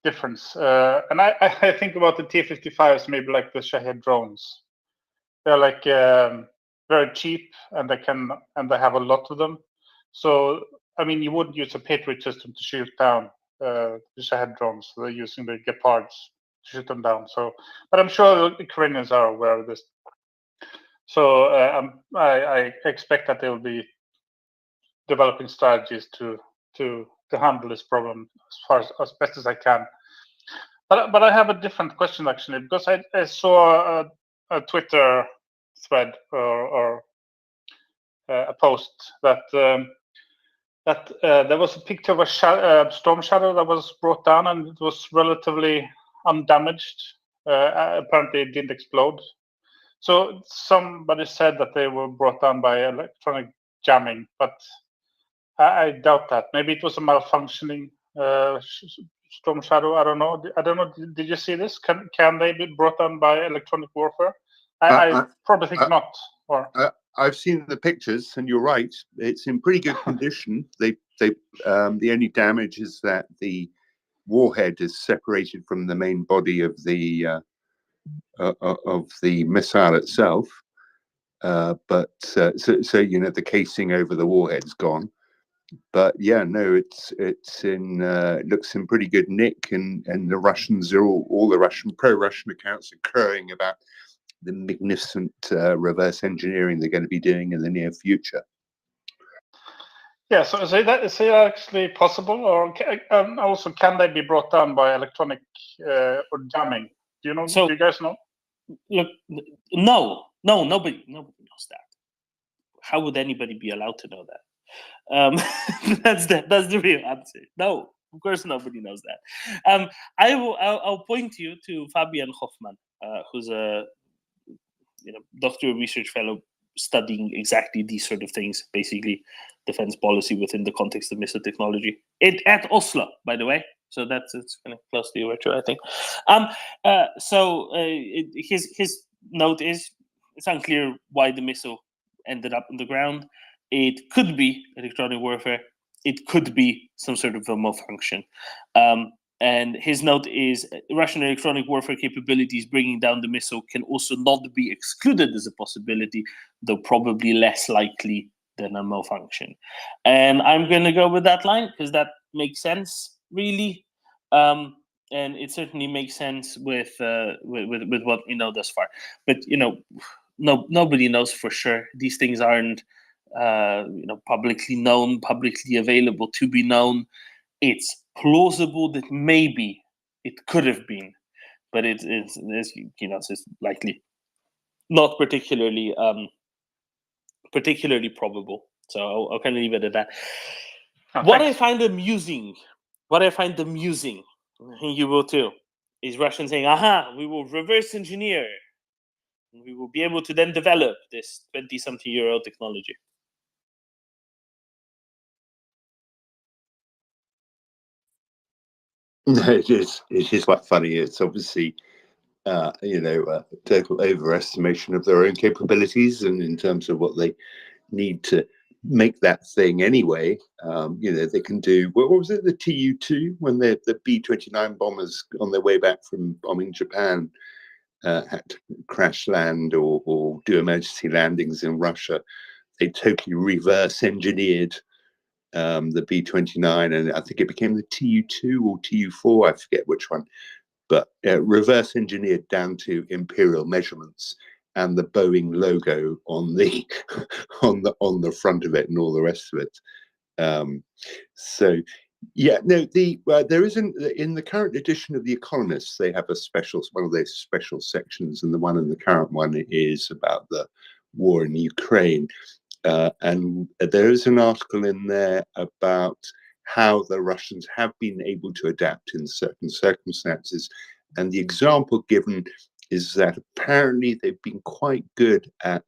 Speaker 19: difference, and I think about the T-55s maybe like the Shahed drones. They're like very cheap, and they have a lot of them. So I mean, you wouldn't use a Patriot system to shoot down the Shahed drones. So they're using the Gepards to shoot them down. So, but I'm sure the Ukrainians are aware of this. So I expect that they will be developing strategies to handle this problem as best as I can. But I have a different question actually, because I saw a Twitter thread or a post that there was a picture of a storm shadow that was brought down, and it was relatively undamaged. Apparently, it didn't explode. So somebody said that they were brought down by electronic jamming, but I doubt that. Maybe it was a malfunctioning storm shadow. I don't know. Did you see this? Can they be brought down by electronic warfare? I probably think not. Or
Speaker 9: I've seen the pictures, and you're right. It's in pretty good condition. The only damage is that the warhead is separated from the main body of the missile itself. But the casing over the warhead's gone. But yeah, no, it's in looks in pretty good nick, and the Russians are all the Russian pro-Russian accounts are crowing about the magnificent reverse engineering they're going to be doing in the near future.
Speaker 19: Yeah, so is that actually possible, or also can they be brought down by electronic or jamming? Do you know? Do you guys know?
Speaker 6: Look, no, nobody knows that. How would anybody be allowed to know that? That's the real answer. No, of course nobody knows that. I'll point you to Fabian Hoffmann, who's a doctoral research fellow studying exactly these sort of things, basically defense policy within the context of missile technology. At Oslo, by the way. So it's kind of close to you, Richard, I think. His note is it's unclear why the missile ended up on the ground. It could be electronic warfare. It could be some sort of a malfunction. And his note is Russian electronic warfare capabilities bringing down the missile can also not be excluded as a possibility, though probably less likely than a malfunction. And I'm going to go with that line because that makes sense, really. And it certainly makes sense with what we know thus far. But, nobody knows for sure. These things aren't publicly known, publicly available to be known. It's plausible that maybe it could have been, but it's likely not particularly probable. So I'll kind of leave it at that. What I find amusing, I think you will too, is Russian saying, "Aha, we will reverse engineer, and we will be able to then develop this 20-something-year-old technology."
Speaker 9: No, it is. It is quite funny. It's obviously, total overestimation of their own capabilities, and in terms of what they need to make that thing anyway. They can do. What was it? The Tu-2 when the B-29 bombers on their way back from bombing Japan had to crash land or do emergency landings in Russia. They totally reverse engineered the B-29, and I think it became the Tu-2 or Tu-4, I forget which one, but reverse engineered down to imperial measurements and the Boeing logo on the on the front of it and all the rest of it. There isn't in the current edition of The Economist. They have one of those special sections, and the one in the current one is about the war in Ukraine. And there is an article in there about how the Russians have been able to adapt in certain circumstances. And the example given is that apparently they've been quite good at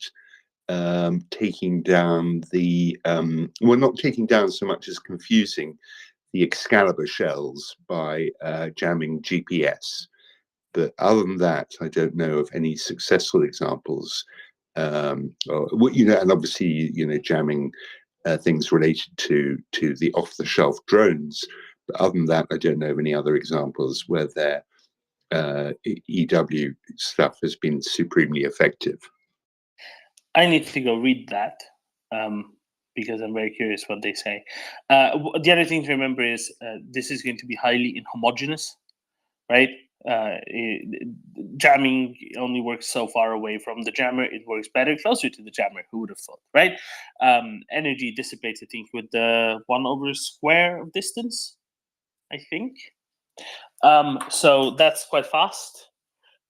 Speaker 9: taking down not taking down so much as confusing the Excalibur shells by jamming GPS. But other than that, I don't know of any successful examples. And obviously, jamming things related to the off-the-shelf drones. But other than that, I don't know of any other examples where their EW stuff has been supremely effective.
Speaker 6: I need to go read that because I'm very curious what they say. The other thing to remember is this is going to be highly inhomogeneous, right? Jamming only works so far away from the jammer. It works better closer to the jammer. Who would have thought, right? Energy dissipates, I think, with the 1/square of distance, I think. So that's quite fast.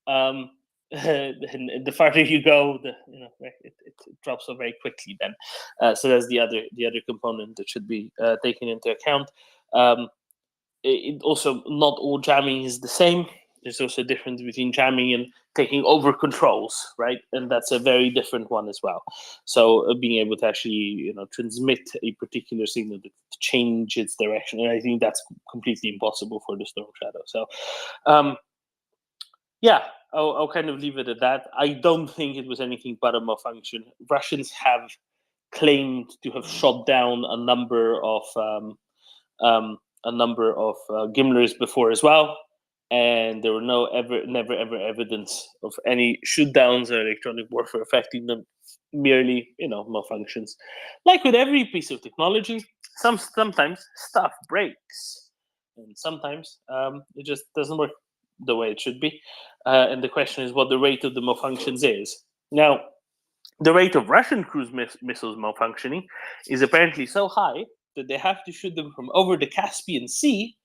Speaker 6: And the farther you go, it drops off very quickly. Then, so that's the other component that should be taken into account. It also, not all jamming is the same. There's also a difference between jamming and taking over controls, right? And that's a very different one as well. So being able to actually, transmit a particular signal that change its direction, and I think that's completely impossible for the Storm Shadow. So, I'll kind of leave it at that. I don't think it was anything but a malfunction. Russians have claimed to have shot down a number of Gimlers before as well, and there were never ever evidence of any shoot downs or electronic warfare affecting them. Merely, malfunctions. Like with every piece of technology, sometimes stuff breaks, and sometimes it just doesn't work the way it should be. And the question is what the rate of the malfunctions is. Now, the rate of Russian cruise missiles malfunctioning is apparently so high that they have to shoot them from over the Caspian Sea,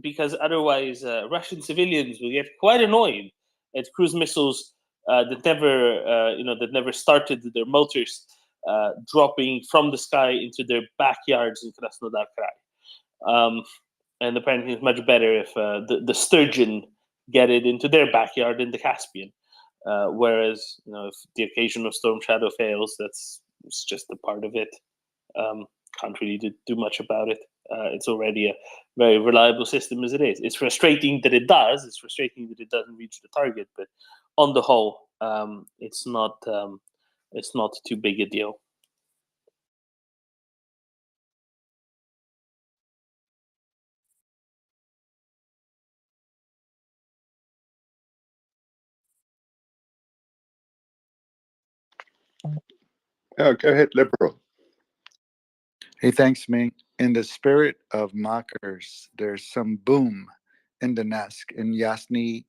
Speaker 6: because otherwise Russian civilians will get quite annoyed at cruise missiles that never started their motors dropping from the sky into their backyards in Krasnodar Krai. And apparently it's much better if the sturgeon get it into their backyard in the Caspian. Whereas, if the occasional Storm Shadow fails, it's just a part of it. Can't really do much about it. It's already a very reliable system as it is. It's frustrating that it does. It's frustrating that it doesn't reach the target. But on the whole, it's not too big a deal.
Speaker 9: Oh, go ahead, Liberal.
Speaker 11: Hey, thanks, Ming. In the spirit of mockers, there's some boom in the nest in Yasny,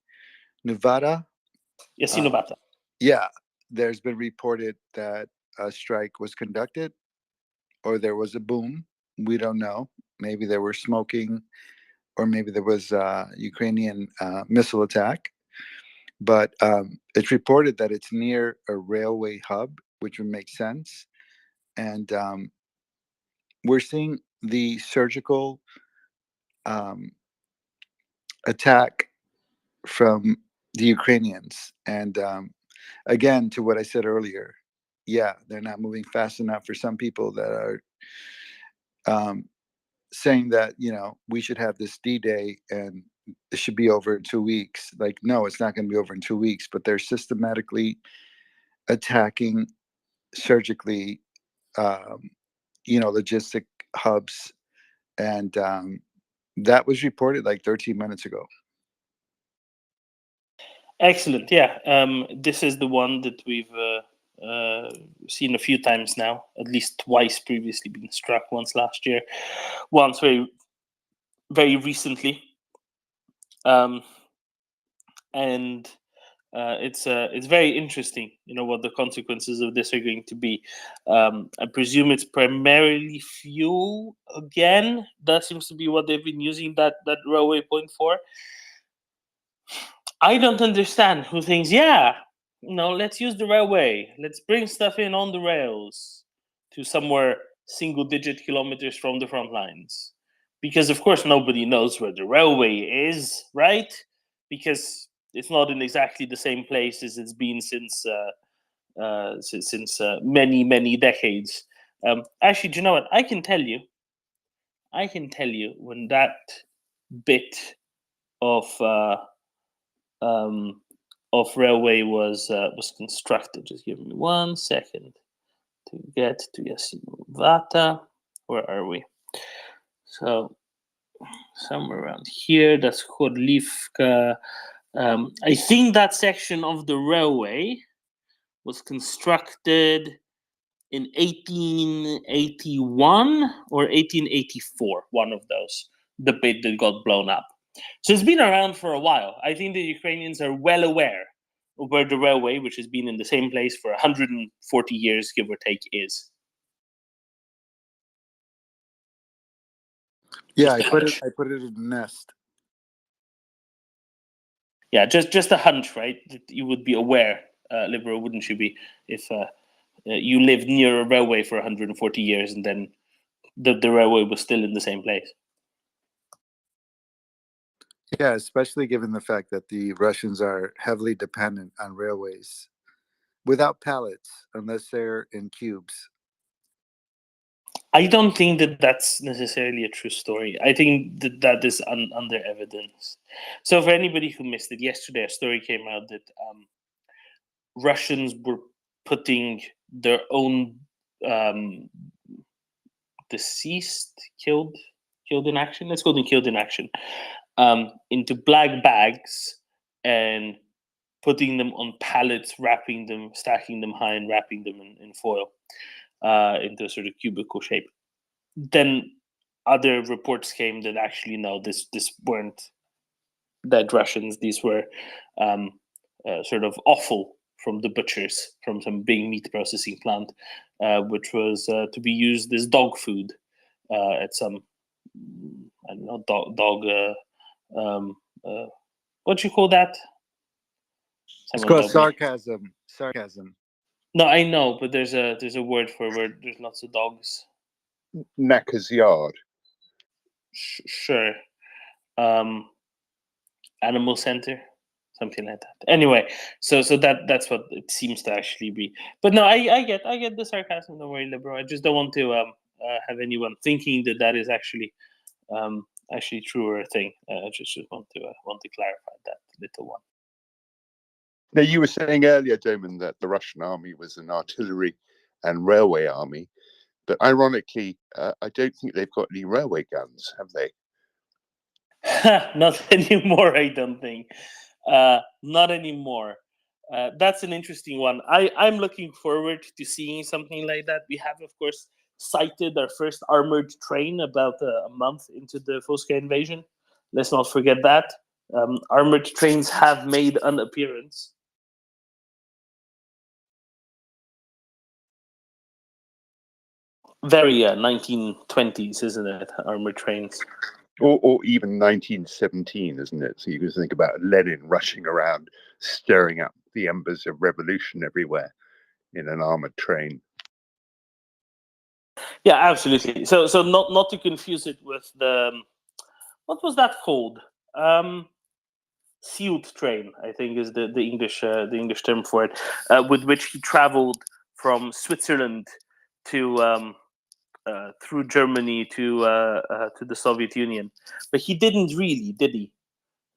Speaker 11: Nevada.
Speaker 6: Nevada.
Speaker 11: Yeah, there's been reported that a strike was conducted or there was a boom. We don't know. Maybe they were smoking or maybe there was a Ukrainian missile attack. But it's reported that it's near a railway hub, which would make sense. And we're seeing the surgical attack from the Ukrainians. And again, to what I said earlier, yeah, they're not moving fast enough for some people that are saying that, we should have this D-Day and it should be over in 2 weeks. Like, no, it's not going to be over in 2 weeks, but they're systematically attacking surgically, logistic hubs. And that was reported like 13 minutes ago.
Speaker 6: Excellent. Yeah. This is the one that we've seen a few times now, at least twice previously been struck, once last year, once very, very recently. And it's very interesting, what the consequences of this are going to be. I presume it's primarily fuel again. That seems to be what they've been using that railway point for. I don't understand who thinks, let's use the railway. Let's bring stuff in on the rails to somewhere single-digit kilometers from the front lines. Because, of course, nobody knows where the railway is, right? Because it's not in exactly the same place as it's been since many, many decades. Actually, do you know what? I can tell you when that bit of railway was constructed. Just give me 1 second to get to Yasinuvata. Where are we? So somewhere around here. That's Chodlivka. I think that section of the railway was constructed in 1881 or 1884, one of those, the bit that got blown up. So it's been around for a while. I think the Ukrainians are well aware of where the railway, which has been in the same place for 140 years, give or take, is.
Speaker 11: Yeah, I put it in the nest.
Speaker 6: Yeah, just a hunch, right? That you would be aware, Liberal, wouldn't you be, if you lived near a railway for 140 years and then the railway was still in the same place?
Speaker 11: Yeah, especially given the fact that the Russians are heavily dependent on railways without pallets, unless they're in cubes.
Speaker 6: I don't think that that's necessarily a true story. I think that is under evidence. So for anybody who missed it, yesterday a story came out that Russians were putting their own deceased, killed in action. Let's call them killed in action. Into black bags and putting them on pallets, wrapping them, stacking them high, and wrapping them in foil into a sort of cubicle shape. Then other reports came that actually no, this weren't dead Russians. These were sort of offal from the butchers from some big meat processing plant, which was to be used as dog food at some, I don't know, dog. What do you call that?
Speaker 11: It's
Speaker 6: Someone
Speaker 11: called
Speaker 6: help me.
Speaker 11: sarcasm. Sarcasm.
Speaker 6: No, I know, but there's a word for where there's lots of dogs.
Speaker 9: Knacker's yard.
Speaker 6: Sure. Animal center, something like that. Anyway, so that's what it seems to actually be. But no, I get the sarcasm. Don't worry, Liberal. I just don't want to have anyone thinking that is actually true or a thing. I just want to clarify that little one.
Speaker 9: Now, you were saying earlier, Doman, that the Russian army was an artillery and railway army, but ironically, I don't think they've got any railway guns, have they?
Speaker 6: Not anymore, I don't think. Not anymore. That's an interesting one. I'm looking forward to seeing something like that. We have, of course, sighted our first armored train about a month into the full-scale invasion. Let's not forget that. Armored trains have made an appearance. Very 1920s, isn't it? Armored trains.
Speaker 9: Or even 1917, isn't it? So you can think about Lenin rushing around, stirring up the embers of revolution everywhere in an armored train.
Speaker 6: Yeah, absolutely. So not to confuse it with the what was that called? Sealed train, I think, is the English term for it, with which he traveled from Switzerland to through Germany to the Soviet Union. But he didn't really, did he?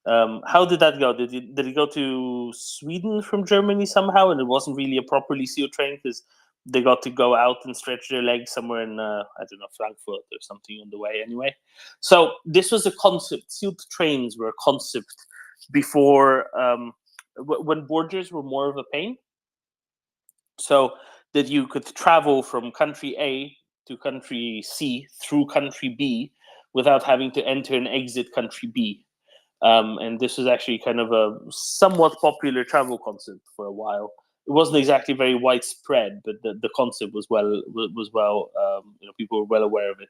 Speaker 6: How did that go? Did he go to Sweden from Germany somehow, and it wasn't really a properly sealed train because they got to go out and stretch their legs somewhere in I don't know, Frankfurt or something on the way anyway. So this was a concept. Sealed trains were a concept before when borders were more of a pain. So that you could travel from country A to country C through country B without having to enter and exit country B. And this was actually kind of a somewhat popular travel concept for a while. It wasn't exactly very widespread, but the concept was well. People were well aware of it.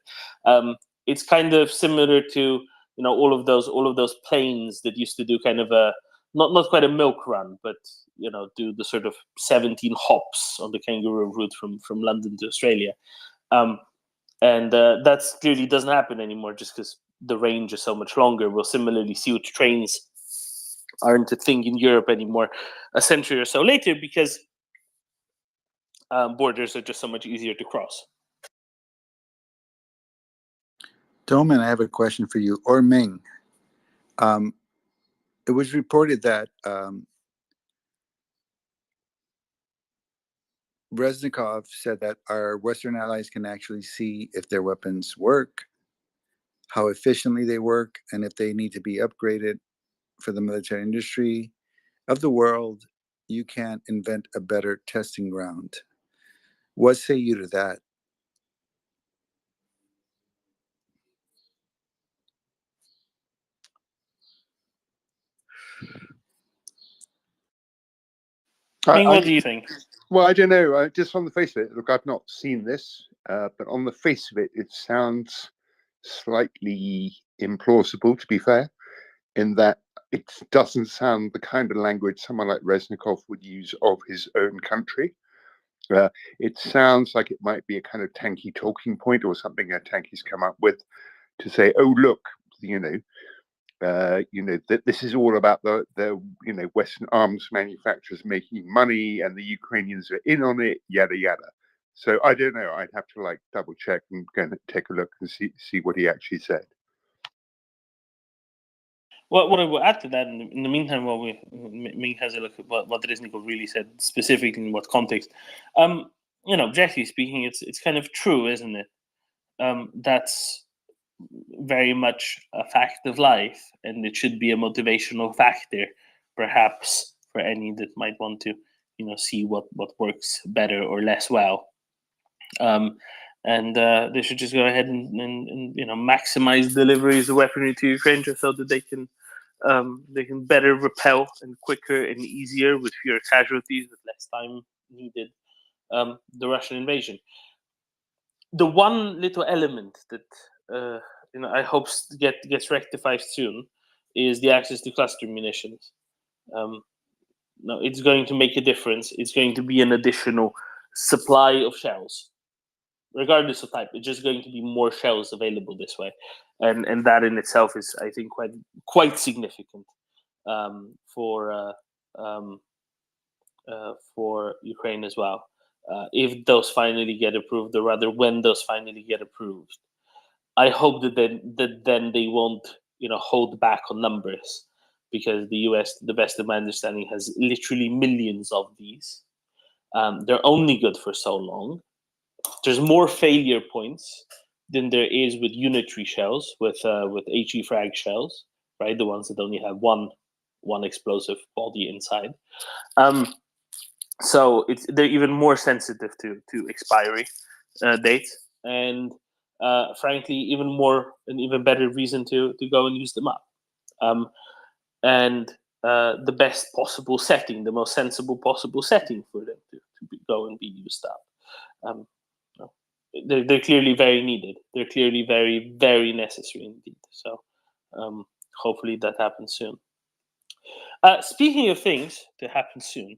Speaker 6: It's kind of similar to all of those planes that used to do kind of a not quite a milk run, but do the sort of 17 hops on the kangaroo route from London to Australia. And that's clearly doesn't happen anymore just because the range is so much longer. Well, similarly, sealed trains aren't a thing in Europe anymore a century or so later because borders are just so much easier to cross.
Speaker 11: Doman, I have a question for you, or Ming. It was reported that Reznikov said that our Western allies can actually see if their weapons work, how efficiently they work, and if they need to be upgraded for the military industry of the world. You can't invent a better testing ground. What say you to that?
Speaker 6: What do you think?
Speaker 9: Well, I don't know. Just on the face of it, look, I've not seen this, but on the face of it, it sounds slightly implausible, to be fair, in that it doesn't sound the kind of language someone like Reznikov would use of his own country. It sounds like it might be a kind of tanky talking point or something a tanky's come up with to say, "Oh, look, that this is all about the Western arms manufacturers making money and the Ukrainians are in on it, yada yada." So I don't know. I'd have to double check and go and take a look and see what he actually said.
Speaker 6: Well, what I will add to that in the meantime, while Ming has a look at what Reznikov really said specifically in what context, objectively speaking, it's kind of true, isn't it? That's very much a fact of life, and it should be a motivational factor, perhaps, for any that might want to, see what works better or less well. And they should just go ahead and maximize deliveries of weaponry to Ukraine, just so that they can better repel and quicker and easier with fewer casualties, with less time needed, the Russian invasion. The one little element that I hope gets rectified soon is the access to cluster munitions. No, it's going to make a difference. It's going to be an additional supply of shells, regardless of type. It's just going to be more shells available this way, and that in itself is, I think, quite significant for Ukraine as well. If those finally get approved, or rather, when those finally get approved, I hope that then they won't hold back on numbers, because the US, to the best of my understanding, has literally millions of these. They're only good for so long. There's more failure points than there is with unitary shells, with HE frag shells, right? The ones that only have one one explosive body inside. So they're even more sensitive to expiry dates, and frankly, an even better reason to go and use them up. And the best possible setting, the most sensible possible setting for them to go and be used up. They're clearly very needed. They're clearly very, very necessary indeed. So hopefully that happens soon. Speaking of things to happen soon,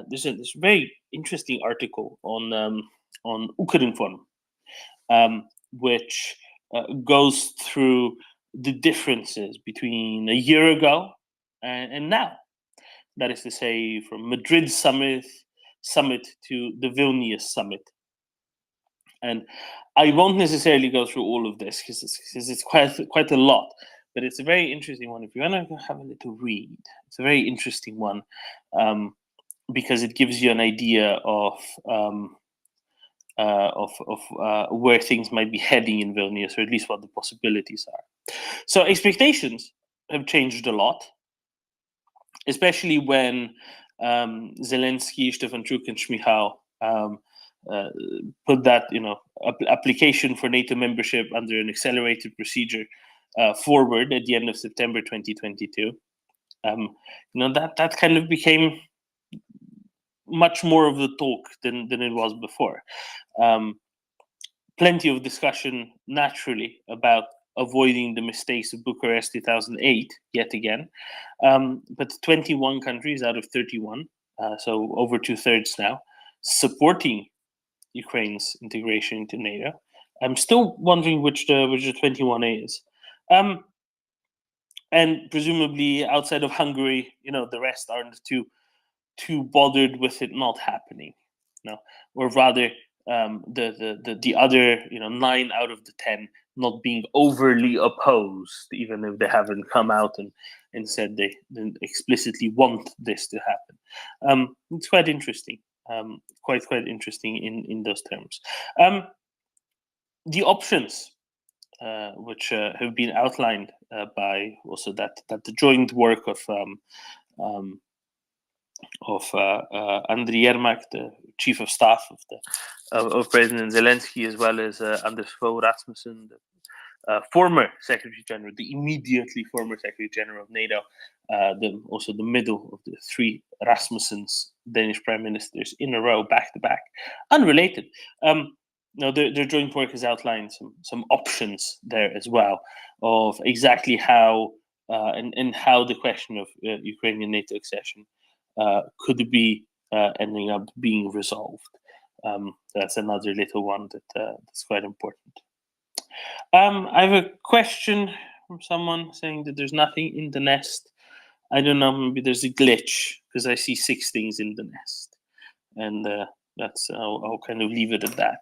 Speaker 6: there's this very interesting article on Ukrinform, which goes through the differences between a year ago and now. That is to say, from Madrid summit to the Vilnius summit. And I won't necessarily go through all of this because it's quite a lot, but it's a very interesting one. If you want to have a little read, it's a very interesting one because it gives you an idea of where things might be heading in Vilnius, or at least what the possibilities are. So expectations have changed a lot, especially when Zelensky, Stefanchuk, and Shmyhal put that application for NATO membership under an accelerated procedure forward at the end of September 2022. That kind of became much more of the talk than it was before. Plenty of discussion, naturally, about avoiding the mistakes of Bucharest 2008 yet again. But 21 countries out of 31, so over 2/3 now, supporting Ukraine's integration into NATO. I'm still wondering which the 21 is. And presumably outside of Hungary, the rest aren't too bothered with it not happening. Or rather, the other 9 out of the 10 not being overly opposed, even if they haven't come out and said they explicitly want this to happen. It's quite interesting. Quite interesting in those terms. The options which have been outlined by also that the joint work of Andriy Yermak, the chief of staff of President Zelensky, as well as Anders Fogh Rasmussen, the former Secretary General, the immediately former Secretary General of NATO, also the middle of the 3 Rasmussens, Danish prime ministers, in a row, back to back, unrelated. Their joint work has outlined some options there as well of exactly how and how the question of Ukrainian NATO accession could be ending up being resolved. That's another little one that's quite important. I have a question from someone saying that there's nothing in the nest. I don't know, maybe there's a glitch because I see 6 things in the nest, and that's I'll kind of leave it at that.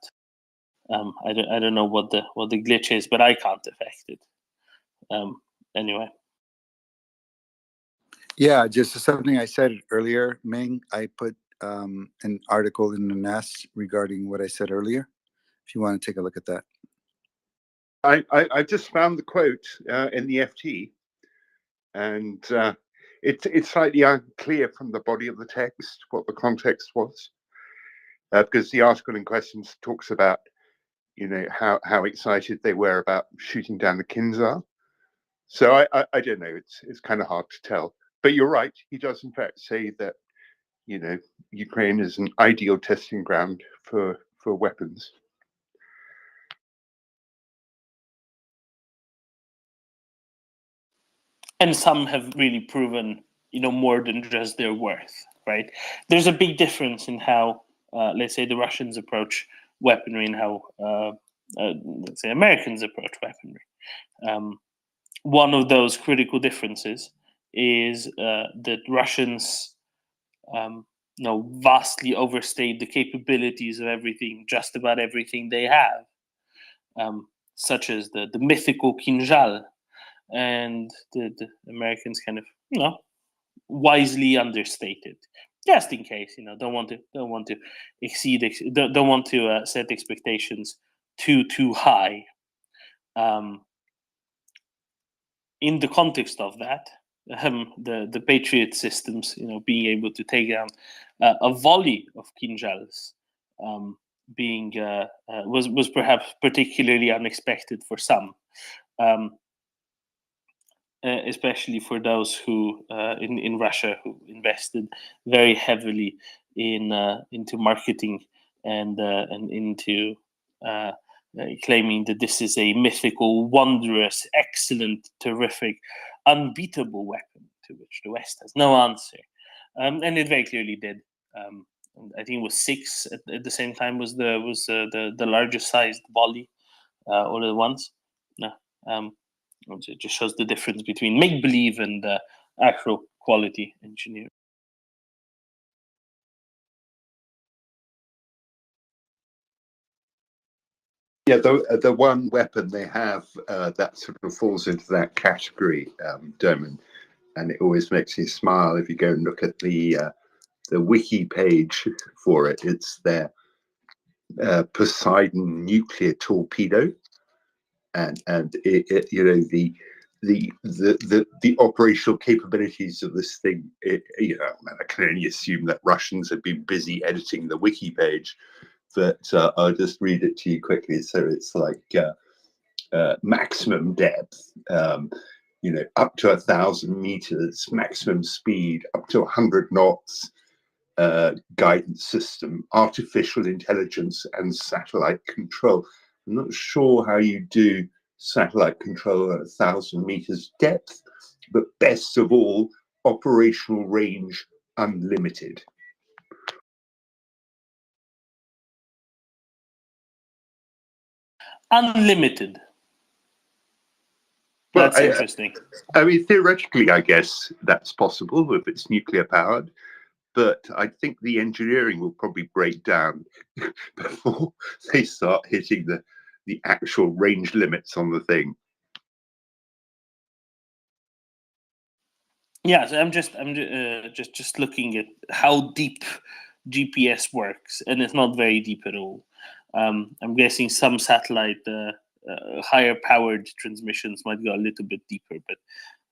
Speaker 6: I don't know what the glitch is, but I can't affect it. Anyway.
Speaker 11: Yeah, just something I said earlier, Ming. I put an article in the Nest regarding what I said earlier. If you want to take a look at that.
Speaker 9: I just found the quote in the FT, and it's slightly unclear from the body of the text what the context was, because the article in question talks about how excited they were about shooting down the Kinzhal. So I don't know. It's kind of hard to tell. But you're right. He does in fact say that Ukraine is an ideal testing ground for weapons.
Speaker 6: And some have really proven, more than just their worth, right? There's a big difference in how, let's say, the Russians approach weaponry and how, let's say, Americans approach weaponry. One of those critical differences is that Russians, vastly overstate the capabilities of just about everything they have, such as the mythical Kinzhal. And the Americans kind of, wisely understated, just in case, don't want to exceed, don't want to set expectations too high. In the context of that, the Patriot systems, being able to take down a volley of Kinjals, being was perhaps particularly unexpected for some, especially for those who in Russia who invested very heavily into marketing and into claiming that this is a mythical, wondrous, excellent, terrific, unbeatable weapon to which the West has no answer, and it very clearly did. I think it was 6 at the same time was the largest sized volley all at once. No, it just shows the difference between make believe and actual quality engineering.
Speaker 9: Yeah, the one weapon they have that sort of falls into that category, Dermot, and it always makes me smile if you go and look at the wiki page for it. It's their Poseidon nuclear torpedo, and it the operational capabilities of this thing. I can only assume that Russians have been busy editing the wiki page. But I'll just read it to you quickly. So it's like maximum depth, up to 1,000 meters, maximum speed, up to 100 knots, guidance system, artificial intelligence, and satellite control. I'm not sure how you do satellite control at 1,000 meters depth, but best of all, operational range unlimited.
Speaker 6: Unlimited. That's interesting.
Speaker 9: I mean, theoretically, I guess that's possible if it's nuclear powered, but I think the engineering will probably break down before they start hitting the actual range limits on the thing.
Speaker 6: Yeah, so I'm just looking at how deep GPS works, and it's not very deep at all. I'm guessing some satellite higher powered transmissions might go a little bit deeper, but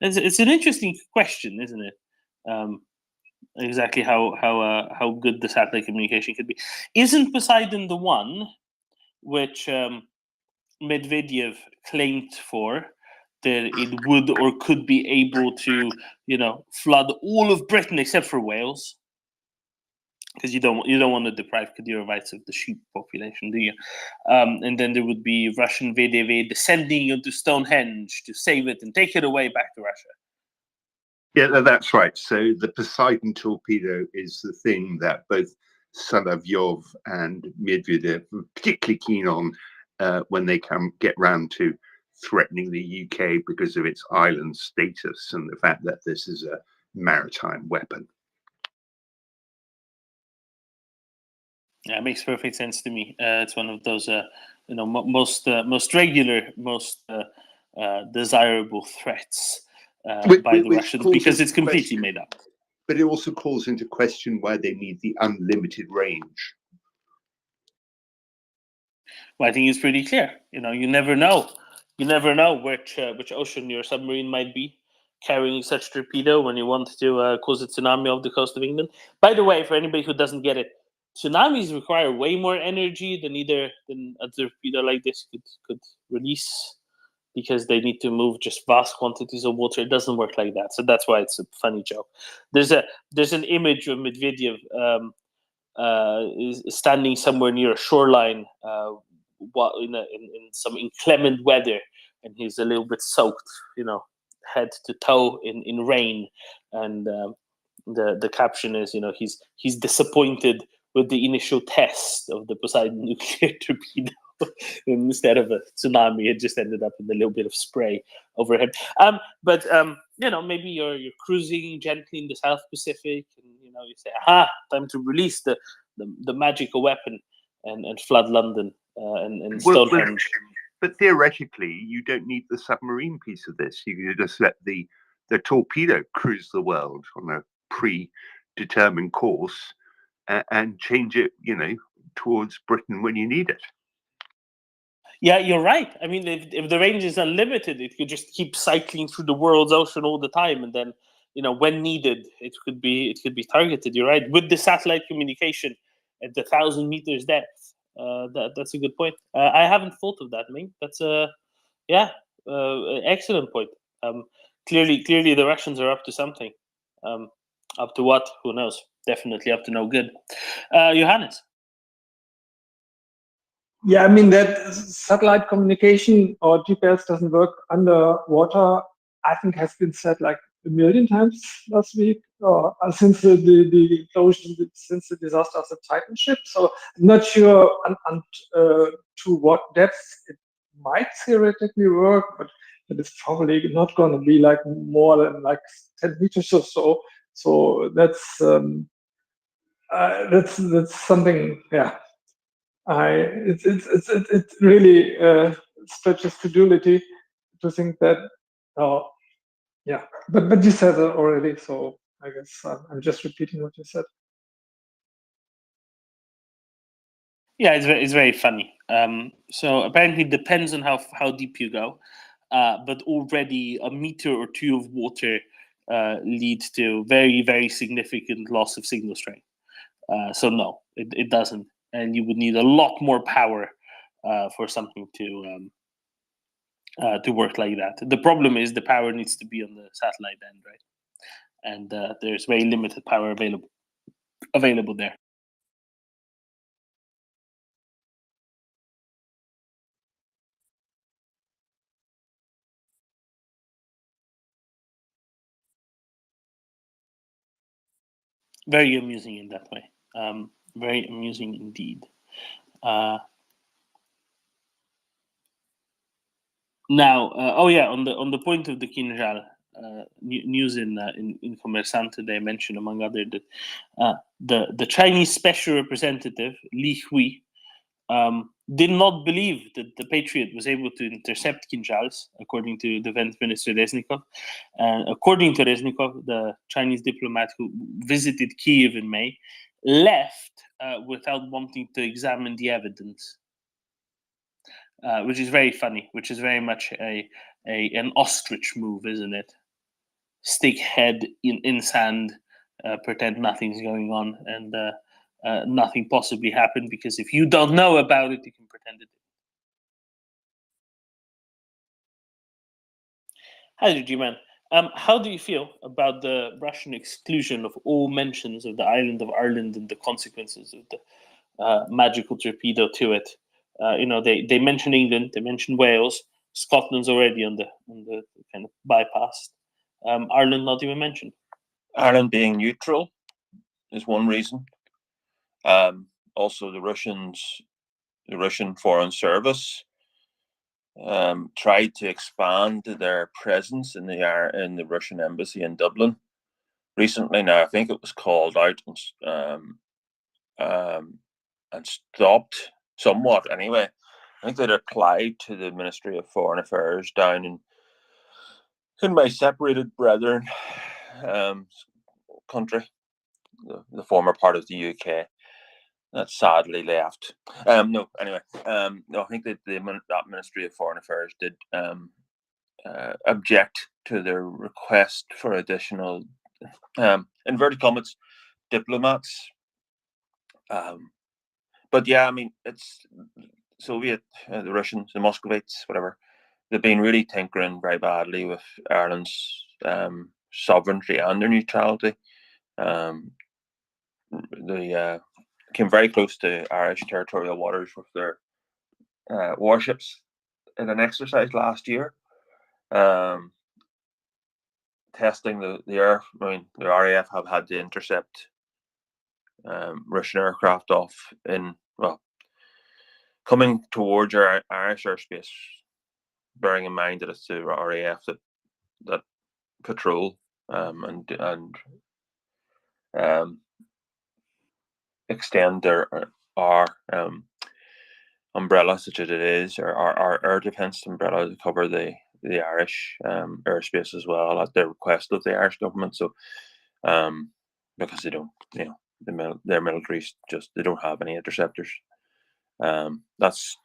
Speaker 6: it's an interesting question, isn't it? Exactly how good the satellite communication could be. Isn't Poseidon the one which Medvedev claimed for, that it would or could be able to, flood all of Britain except for Wales? Because you don't want to deprive Kadyrov rights of the sheep population, do you? And then there would be Russian VDV descending into Stonehenge to save it and take it away back to Russia.
Speaker 9: Yeah, that's right. So the Poseidon torpedo is the thing that both Solovyov and Medvedev were particularly keen on when they get round to threatening the UK because of its island status and the fact that this is a maritime weapon.
Speaker 6: Yeah, it makes perfect sense to me. It's one of those, most regular, most desirable threats by the Russians, because it's completely made up.
Speaker 9: But it also calls into question why they need the unlimited range.
Speaker 6: Well, I think it's pretty clear. You never know. You never know which ocean your submarine might be carrying such torpedo when you want to cause a tsunami off the coast of England. By the way, for anybody who doesn't get it, tsunamis require way more energy than a torpedo like this could release, because they need to move just vast quantities of water. It doesn't work like that. So that's why it's a funny joke. There's an image of Medvedev is standing somewhere near a shoreline in some inclement weather, and he's a little bit soaked, head to toe in rain, and the caption is, he's disappointed with the initial test of the Poseidon nuclear torpedo. Instead of a tsunami, it just ended up in a little bit of spray overhead. But maybe you're cruising gently in the South Pacific, and you say, "Aha! Time to release the magical weapon and flood London and Stonehenge."
Speaker 9: But theoretically, you don't need the submarine piece of this. You can just let the torpedo cruise the world on a predetermined course and change it, towards Britain when you need it.
Speaker 6: Yeah, you're right. I mean, if the range is unlimited, it could just keep cycling through the world's ocean all the time, and then, when needed, it could be targeted. You're right. With the satellite communication at the 1,000 meters depth, that's a good point. I haven't thought of that, Ming. That's excellent point. Clearly, the Russians are up to something. Up to what? Who knows? Definitely up to no good. Johannes.
Speaker 10: Yeah, I mean that satellite communication or GPS doesn't work underwater. I think has been said like a million times last week, or since the explosion, since the disaster of the Titan ship. So I'm not sure to what depth it might theoretically work, but it's probably not going to be like more than like 10 meters or so. So that's something. Yeah. It really stretches credulity to think that. Yeah, but you said it already, so I guess I'm just repeating what you said.
Speaker 6: Yeah, it's very funny. So apparently, it depends on how deep you go, but already a meter or two of water leads to very, very significant loss of signal strength. So no, it doesn't, and you would need a lot more power for something to work like that. The problem is the power needs to be on the satellite end, right? And there's very limited power available there. Very amusing in that way. Very amusing indeed. Now, on the point of the Kinjal, news in Commerçant today mentioned, among others, that the Chinese special representative Li Hui did not believe that the Patriot was able to intercept Kinjals, according to Defense Minister Reznikov. According to Reznikov, the Chinese diplomat who visited Kyiv in May left without wanting to examine the evidence. Which is very funny, which is very much an ostrich move, isn't it? Stick head in sand, pretend nothing's going on, and nothing possibly happened, because if you don't know about it, you can pretend it. Hi, G-Man. How do you feel about the Russian exclusion of all mentions of the island of Ireland and the consequences of the magical torpedo to it? They mention England, they mention Wales, Scotland's already on the kind of bypassed. Ireland not even mentioned.
Speaker 20: Ireland being neutral is one reason. Also, the Russian Foreign Service tried to expand their presence in the Russian embassy in Dublin recently. Now, I think it was called out and stopped somewhat. Anyway, I think they'd applied to the Ministry of Foreign Affairs down in my separated brethren country, the former part of the UK. That sadly left. No, anyway, no, I think that that Ministry of Foreign Affairs did object to their request for additional, inverted commas, diplomats. But yeah, I mean, it's Soviet, the Russians, the Muscovites, whatever. They've been really tinkering very badly with Ireland's sovereignty and their neutrality. They came very close to Irish territorial waters with their warships in an exercise last year, testing the air. I mean, the RAF have had to intercept Russian aircraft off coming towards our Irish airspace, bearing in mind that it's the RAF that patrol and extend our umbrella, such as it is, or our air defence umbrella, to cover the Irish airspace as well, at the request of the Irish government. So, because they don't, their militaries they don't have any interceptors. That's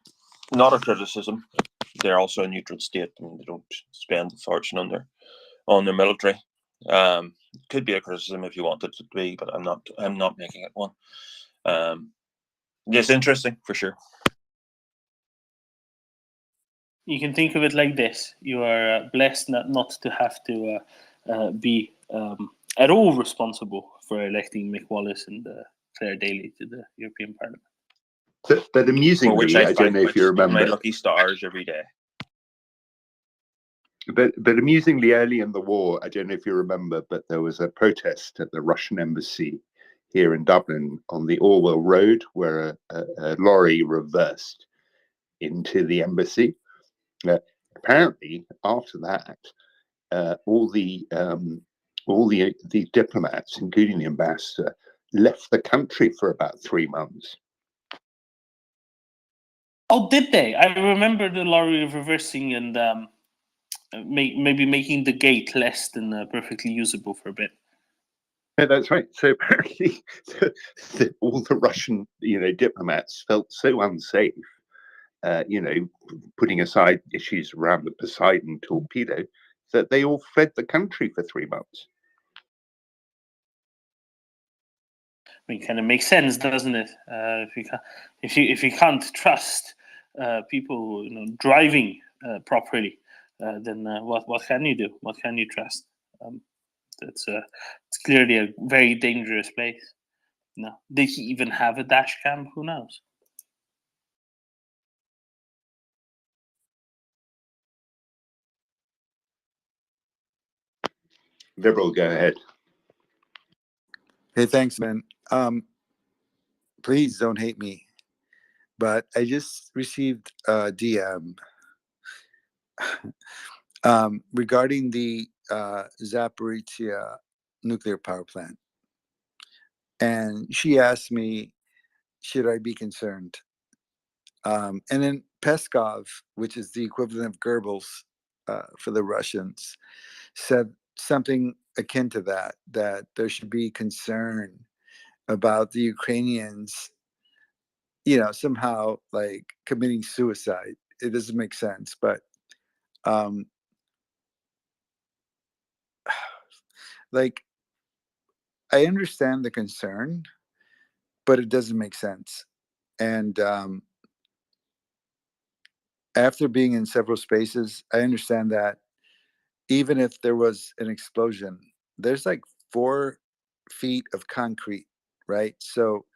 Speaker 20: not a criticism. They're also a neutral state, and they don't spend a fortune on their military. Could be a criticism if you wanted it to be, but I'm not making it one. Yes, interesting for sure.
Speaker 6: You can think of it like this: you are blessed not to have to be at all responsible for electing Mick Wallace and Claire Daly to the European Parliament.
Speaker 9: But amusingly, I don't know if you remember.
Speaker 20: My lucky stars every day.
Speaker 9: But amusingly, early in the war, I don't know if you remember, but there was a protest at the Russian embassy here in Dublin on the Orwell Road, where a lorry reversed into the embassy. Apparently, after that, all the diplomats, including the ambassador, left the country for about 3 months.
Speaker 6: Oh, did they? I remember the lorry reversing and maybe making the gate less than perfectly usable for a bit.
Speaker 9: Yeah, that's right. So apparently, all the Russian, diplomats felt so unsafe, putting aside issues around the Poseidon torpedo, that they all fled the country for 3 months.
Speaker 6: I mean, kind of makes sense, doesn't it? If you can't trust people, driving properly, then what can you do? What can you trust? It's clearly a very dangerous place. No, did he even have a dash cam? Who knows?
Speaker 9: Liberal, go ahead.
Speaker 11: Hey, thanks, man. Please don't hate me, but I just received a DM regarding the Zaporizhia nuclear power plant. And she asked me, should I be concerned? And then Peskov, which is the equivalent of Goebbels for the Russians, said something akin to that there should be concern about the Ukrainians, somehow like committing suicide. It doesn't make sense, but like, I understand the concern, but it doesn't make sense. And after being in several spaces, I understand that even if there was an explosion, there's like 4 feet of concrete, right? So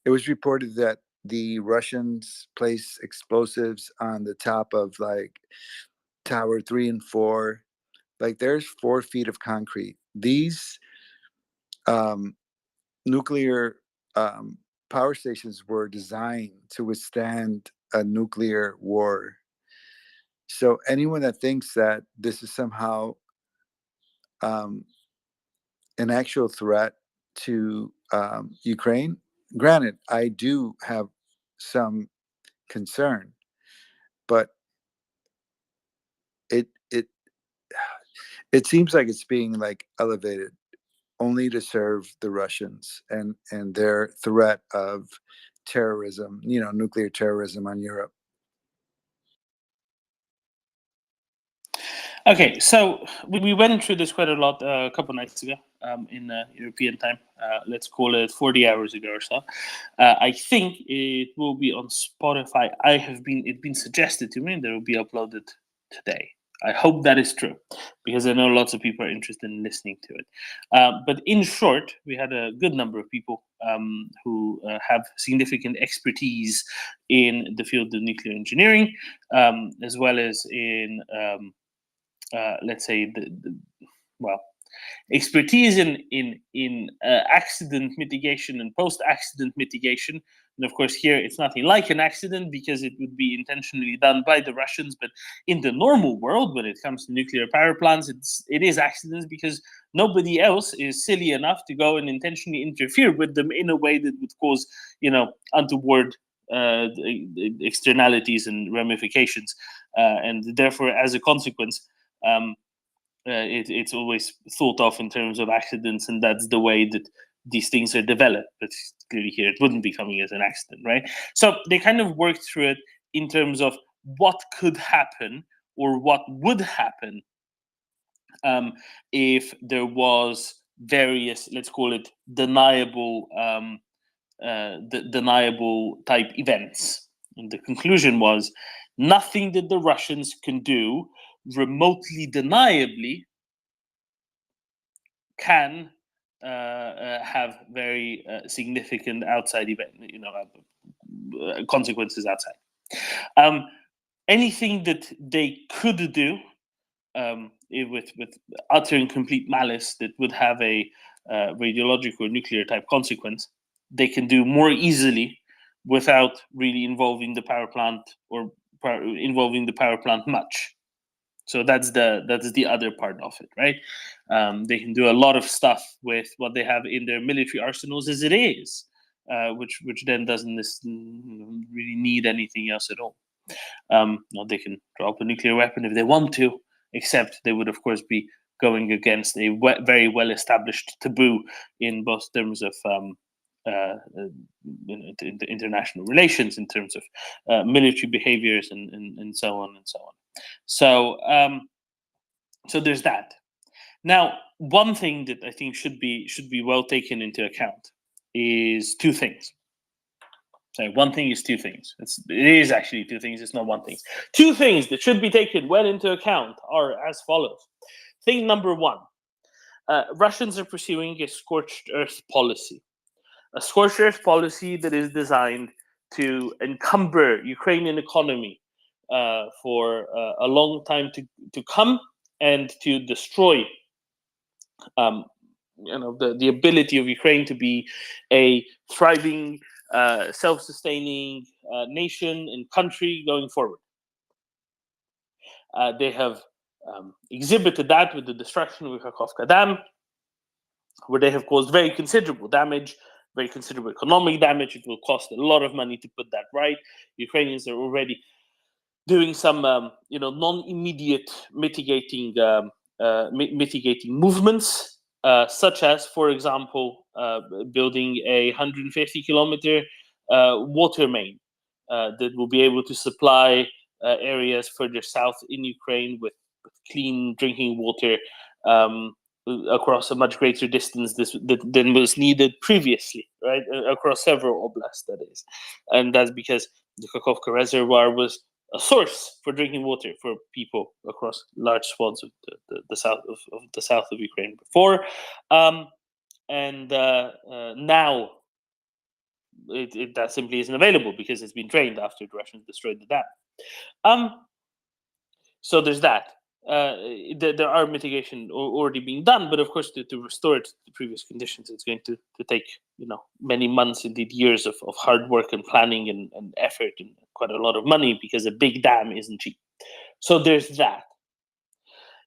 Speaker 11: it was reported that the Russians place explosives on the top of like Tower 3 and 4. Like there's 4 feet of concrete. These nuclear power stations were designed to withstand a nuclear war. So anyone that thinks that this is somehow an actual threat to Ukraine, granted, I do have some concern, but it seems like it's being like elevated only to serve the Russians and their threat of terrorism, nuclear terrorism on Europe.
Speaker 6: Okay, so we went through this quite a lot a couple of nights ago in European time. Let's call it 40 hours ago or so. I think it will be on Spotify. It's been suggested to me that it will be uploaded today. I hope that is true, because I know lots of people are interested in listening to it. But in short, we had a good number of people who have significant expertise in the field of nuclear engineering, as well as in let's say expertise in accident mitigation and post-accident mitigation. And of course, here it's nothing like an accident because it would be intentionally done by the Russians. But in the normal world, when it comes to nuclear power plants, it is accidents because nobody else is silly enough to go and intentionally interfere with them in a way that would cause, untoward externalities and ramifications. And therefore, as a consequence, it's always thought of in terms of accidents, and that's the way that these things are developed. But clearly here it wouldn't be coming as an accident, right? So they kind of worked through it in terms of what could happen or what would happen if there was various, let's call it deniable type events. And the conclusion was nothing that the Russians can do remotely deniably can have very significant outside event, consequences outside. Anything that they could do with utter and complete malice that would have a radiological or nuclear type consequence, they can do more easily without really involving the power plant or involving the power plant much. So that's the other part of it, right? They can do a lot of stuff with what they have in their military arsenals as it is, which then doesn't really need anything else at all. They can drop a nuclear weapon if they want to, except they would, of course, be going against a very well-established taboo in both terms of international relations, in terms of military behaviors, and so on and so on. So there's that. Now, one thing that I think should be well taken into account is two things. So one thing is two things. It is actually two things. It's not one thing. Two things that should be taken well into account are as follows. Thing number one: Russians are pursuing a scorched earth policy. A scorched earth policy that is designed to encumber Ukrainian economy for a long time to come, and to destroy the ability of Ukraine to be a thriving, self-sustaining nation and country going forward. They have exhibited that with the destruction of the Kakhovka Dam, where they have caused very considerable damage, very considerable economic damage. It will cost a lot of money to put that right. Ukrainians are already doing some, non-immediate mitigating movements, such as, for example, building a 150-kilometer water main that will be able to supply areas further south in Ukraine with clean drinking water across a much greater distance than was needed previously, right? Across several oblasts, that is. And that's because the Kakhovka Reservoir was a source for drinking water for people across large swaths of the south of Ukraine before, and now that simply isn't available because it's been drained after the Russians destroyed the dam. So there's that. There are mitigation already being done, but of course, to restore it to the previous conditions, it's going to take many months, indeed years of hard work and planning and effort, and quite a lot of money, because a big dam isn't cheap. So there's that.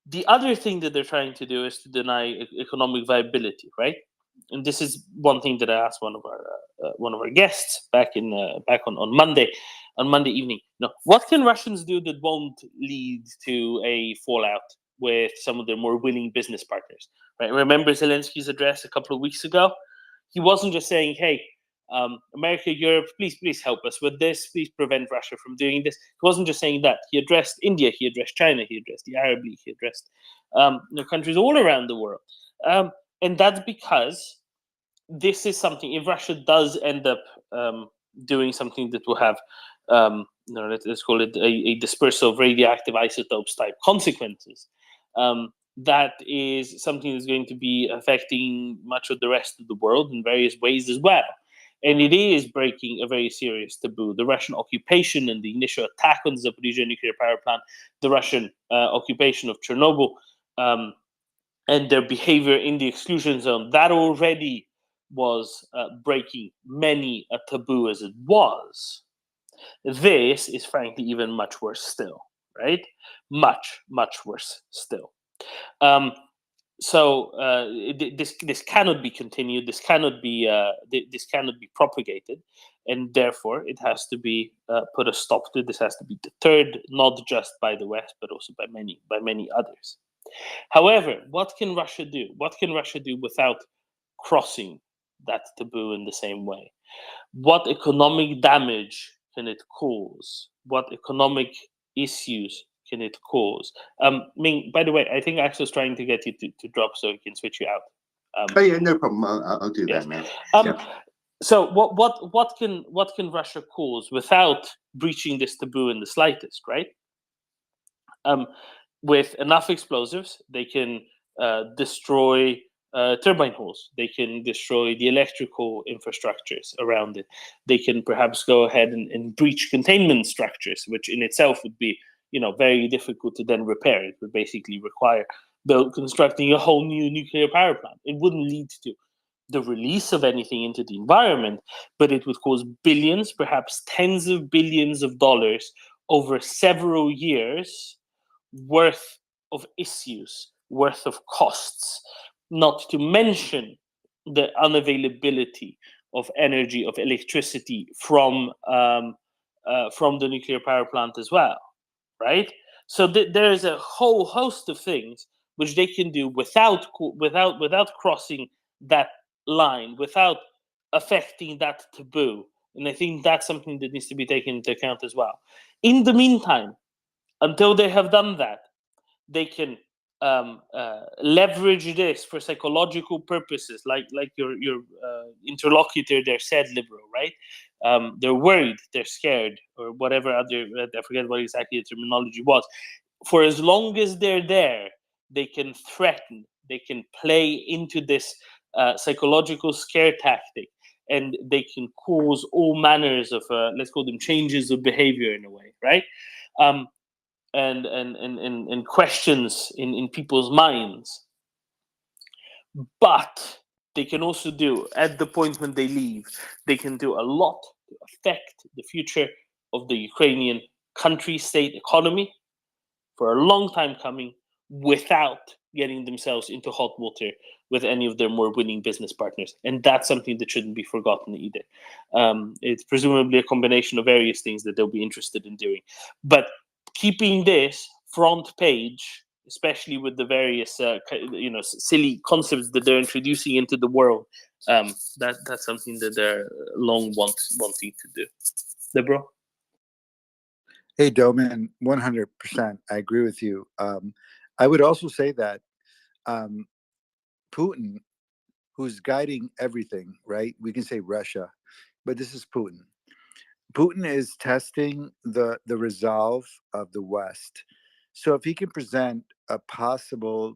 Speaker 6: The other thing that they're trying to do is to deny economic viability, right? And this is one thing that I asked one of our guests back on Monday evening. What can Russians do that won't lead to a fallout with some of their more willing business partners? Right? Remember Zelensky's address a couple of weeks ago? He wasn't just saying, "Hey, America, Europe, please help us with this. Please prevent Russia from doing this." He wasn't just saying that. He addressed India, he addressed China, he addressed the Arab League, he addressed countries all around the world. And that's because this is something, if Russia does end up doing something that will have, let's call it a dispersal of radioactive isotopes type consequences, that is something that's going to be affecting much of the rest of the world in various ways as well. And it is breaking a very serious taboo. The Russian occupation and the initial attack on the Zaporizhzhia nuclear power plant, the Russian occupation of Chernobyl, and their behavior in the exclusion zone, that already was breaking many a taboo as it was. This is frankly even much worse still, right? Much worse still. So this cannot be continued. This cannot be propagated, and therefore it has to be put a stop to. This has to be deterred, not just by the West, but also by many others. However, what can Russia do? What can Russia do without crossing that taboo in the same way? What economic damage can it cause? What economic issues can it cause? Ming, by the way, I think Axel's trying to get you to drop so he can switch you out.
Speaker 9: Oh yeah, no problem. I'll do that now.
Speaker 6: So what can Russia cause without breaching this taboo in the slightest, right? With enough explosives, they can destroy turbine halls. They can destroy the electrical infrastructures around it. They can perhaps go ahead and breach containment structures, which in itself would be, very difficult to then repair. It would basically require constructing a whole new nuclear power plant. It wouldn't lead to the release of anything into the environment, but it would cause billions, perhaps tens of billions of dollars over several years worth of issues, worth of costs, not to mention the unavailability of energy, of electricity from the nuclear power plant as well, right? So there's a whole host of things which they can do without crossing that line, without affecting that taboo. And I think that's something that needs to be taken into account as well. In the meantime, until they have done that, they can leverage this for psychological purposes, like your interlocutor there said, liberal, right? They're worried, they're scared, or whatever other, I forget what exactly the terminology was. For as long as they're there, they can threaten, they can play into this psychological scare tactic, and they can cause all manners of, let's call them changes of behavior in a way, right? And questions in people's minds. But they can also do, at the point when they leave, they can do a lot to affect the future of the Ukrainian country, state, economy for a long time coming, without getting themselves into hot water with any of their more winning business partners. And that's something that shouldn't be forgotten either. It's presumably a combination of various things that they'll be interested in doing. But keeping this front page, especially with the various silly concepts that they're introducing into the world, that's something that they're long wanting to do. Deborah?
Speaker 11: Hey, Doman, 100%. I agree with you. I would also say that Putin, who's guiding everything, right? We can say Russia, but this is Putin. Putin is testing the resolve of the West. So if he can present a possible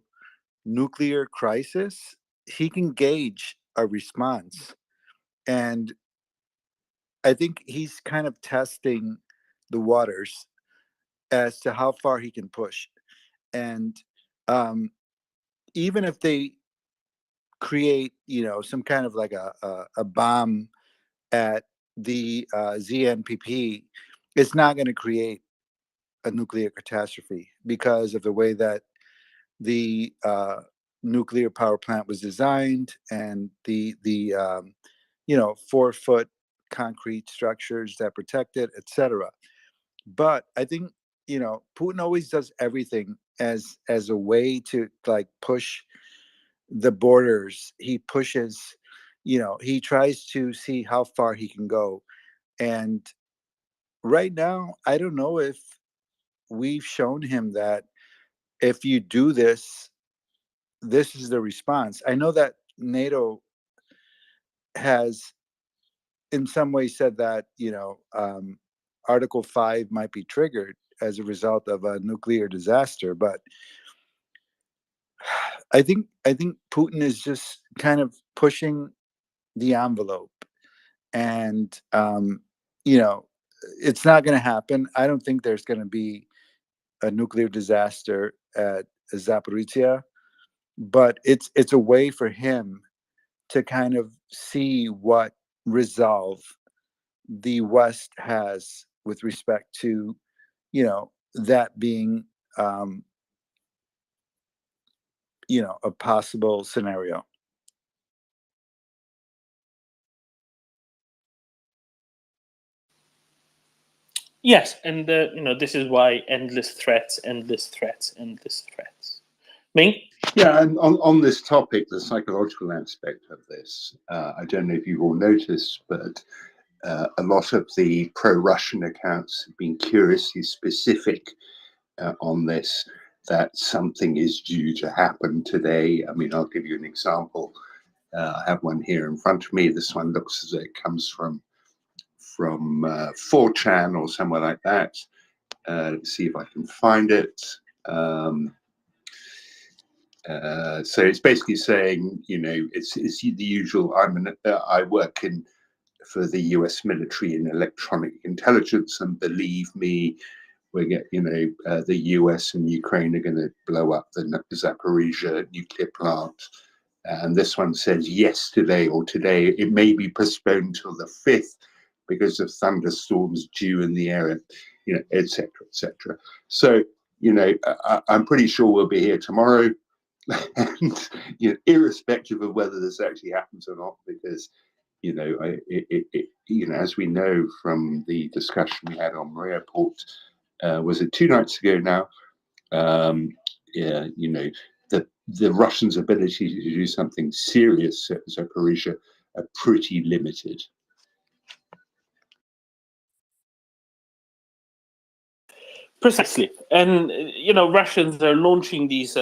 Speaker 11: nuclear crisis, he can gauge a response. And I think he's kind of testing the waters as to how far he can push. And even if they create, some kind of like a bomb at the ZNPP, it's not going to create a nuclear catastrophe because of the way that the nuclear power plant was designed and the 4-foot concrete structures that protect it, etc. But I think Putin always does everything as a way to like push the borders. He pushes, he tries to see how far he can go. And right now, I don't know if we've shown him that if you do this, this is the response. I know that NATO has in some ways said that, Article 5 might be triggered as a result of a nuclear disaster, but I think Putin is just kind of pushing the envelope, and it's not going to happen. I don't think there's going to be a nuclear disaster at Zaporizhia, but it's a way for him to kind of see what resolve the West has with respect to, that being, a possible scenario.
Speaker 6: Yes, and this is why endless threats. Ming?
Speaker 9: Yeah, and on this topic, the psychological aspect of this, I don't know if you've all noticed, but a lot of the pro-Russian accounts have been curiously specific on this, that something is due to happen today. I mean, I'll give you an example. I have one here in front of me. This one looks as though it comes from 4chan or somewhere like that. Let's see if I can find it. So it's basically saying, you know, it's the usual. I work for the U.S. military in electronic intelligence, and believe me, the U.S. and Ukraine are going to blow up the Zaporizhia nuclear plant. And this one says yesterday or today. It may be postponed till the 5th because of thunderstorms due in the area, you know, etc., etc. So, you know, I'm pretty sure we'll be here tomorrow, and you know, irrespective of whether this actually happens or not, because you know, as we know from the discussion we had on MriyaReport, was it 2 nights ago now? Yeah, you know, the Russians' ability to do something serious at Zaporizhia are pretty limited.
Speaker 6: Precisely, and you know, Russians are launching these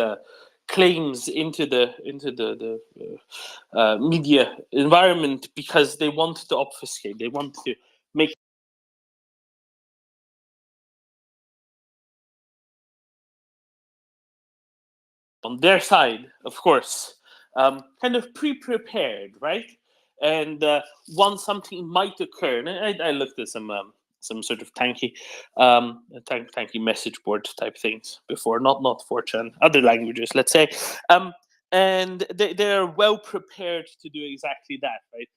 Speaker 6: claims into the media environment because they want to obfuscate. They want to make on their side, of course, kind of pre-prepared, right? And once something might occur, and I looked at some sort of tanky message board type things before, not 4chan, other languages, let's say, and they're well prepared to do exactly that, right?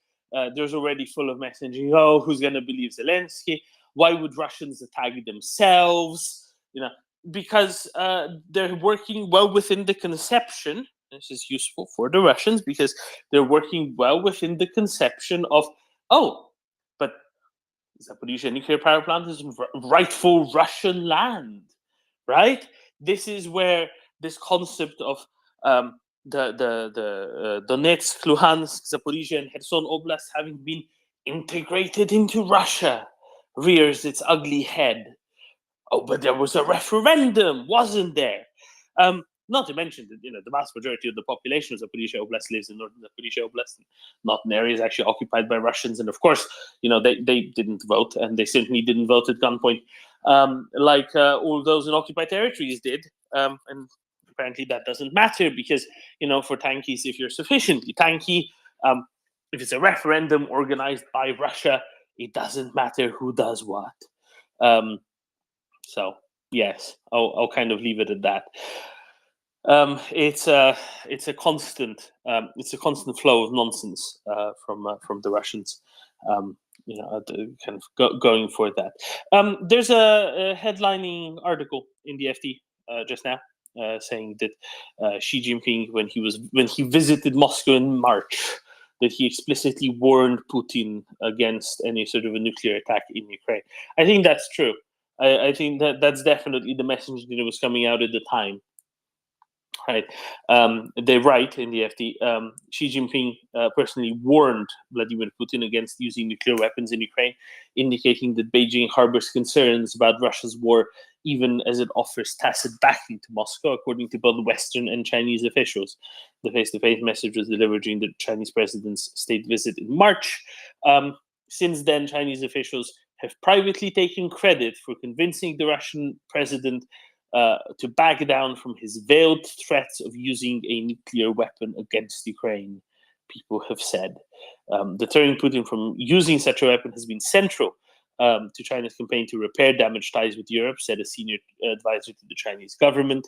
Speaker 6: There's already full of messaging. Oh, who's going to believe Zelensky? Why would Russians attack themselves? You know, because they're working well within the conception. This is useful for the Russians because they're working well within the conception of, oh, but Zaporizhia nuclear power plant is rightful Russian land, right? This is where this concept of the Donetsk, Luhansk, Zaporizhia, and Kherson Oblast having been integrated into Russia rears its ugly head. Oh, but there was a referendum, wasn't there? Not to mention that, you know, the vast majority of the population of Zaporizhia Oblast lives in northern Zaporizhia Oblast, not in areas actually occupied by Russians. And of course, you know, they didn't vote, and they certainly didn't vote at gunpoint, like all those in occupied territories did. And apparently that doesn't matter because, you know, for tankies, if you're sufficiently tanky, if it's a referendum organized by Russia, it doesn't matter who does what. So yes, I'll kind of leave it at that. It's a constant flow of nonsense from the Russians. You know, kind of going for that. There's a headlining article in the FT just now saying that Xi Jinping, when he visited Moscow in March, that he explicitly warned Putin against any sort of a nuclear attack in Ukraine. I think that's true. I think that's definitely the message that was coming out at the time. Right. They write in the FT, Xi Jinping personally warned Vladimir Putin against using nuclear weapons in Ukraine, indicating that Beijing harbors concerns about Russia's war, even as it offers tacit backing to Moscow, according to both Western and Chinese officials. The face-to-face message was delivered during the Chinese president's state visit in March. Since then, Chinese officials have privately taken credit for convincing the Russian president to back down from his veiled threats of using a nuclear weapon against Ukraine, people have said. Deterring Putin from using such a weapon has been central to China's campaign to repair damaged ties with Europe, said a senior advisor to the Chinese government.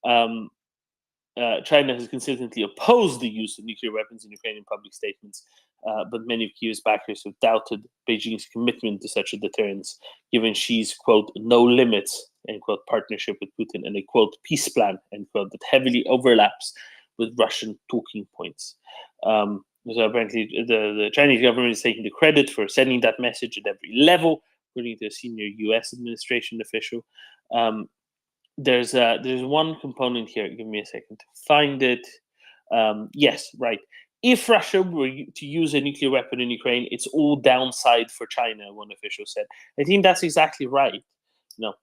Speaker 6: China has consistently opposed the use of nuclear weapons in Ukraine in public statements, but many of Kiev's backers have doubted Beijing's commitment to such a deterrence, given Xi's, quote, no limits, end quote, partnership with Putin and a, quote, peace plan, end quote, that heavily overlaps with Russian talking points. So apparently the Chinese government is taking the credit for sending that message at every level, according to a senior US administration official. There's one component here. Give me a second to find it. Yes, right. if Russia were to use a nuclear weapon in Ukraine, it's all downside for China, one official said. I think that's exactly right. No,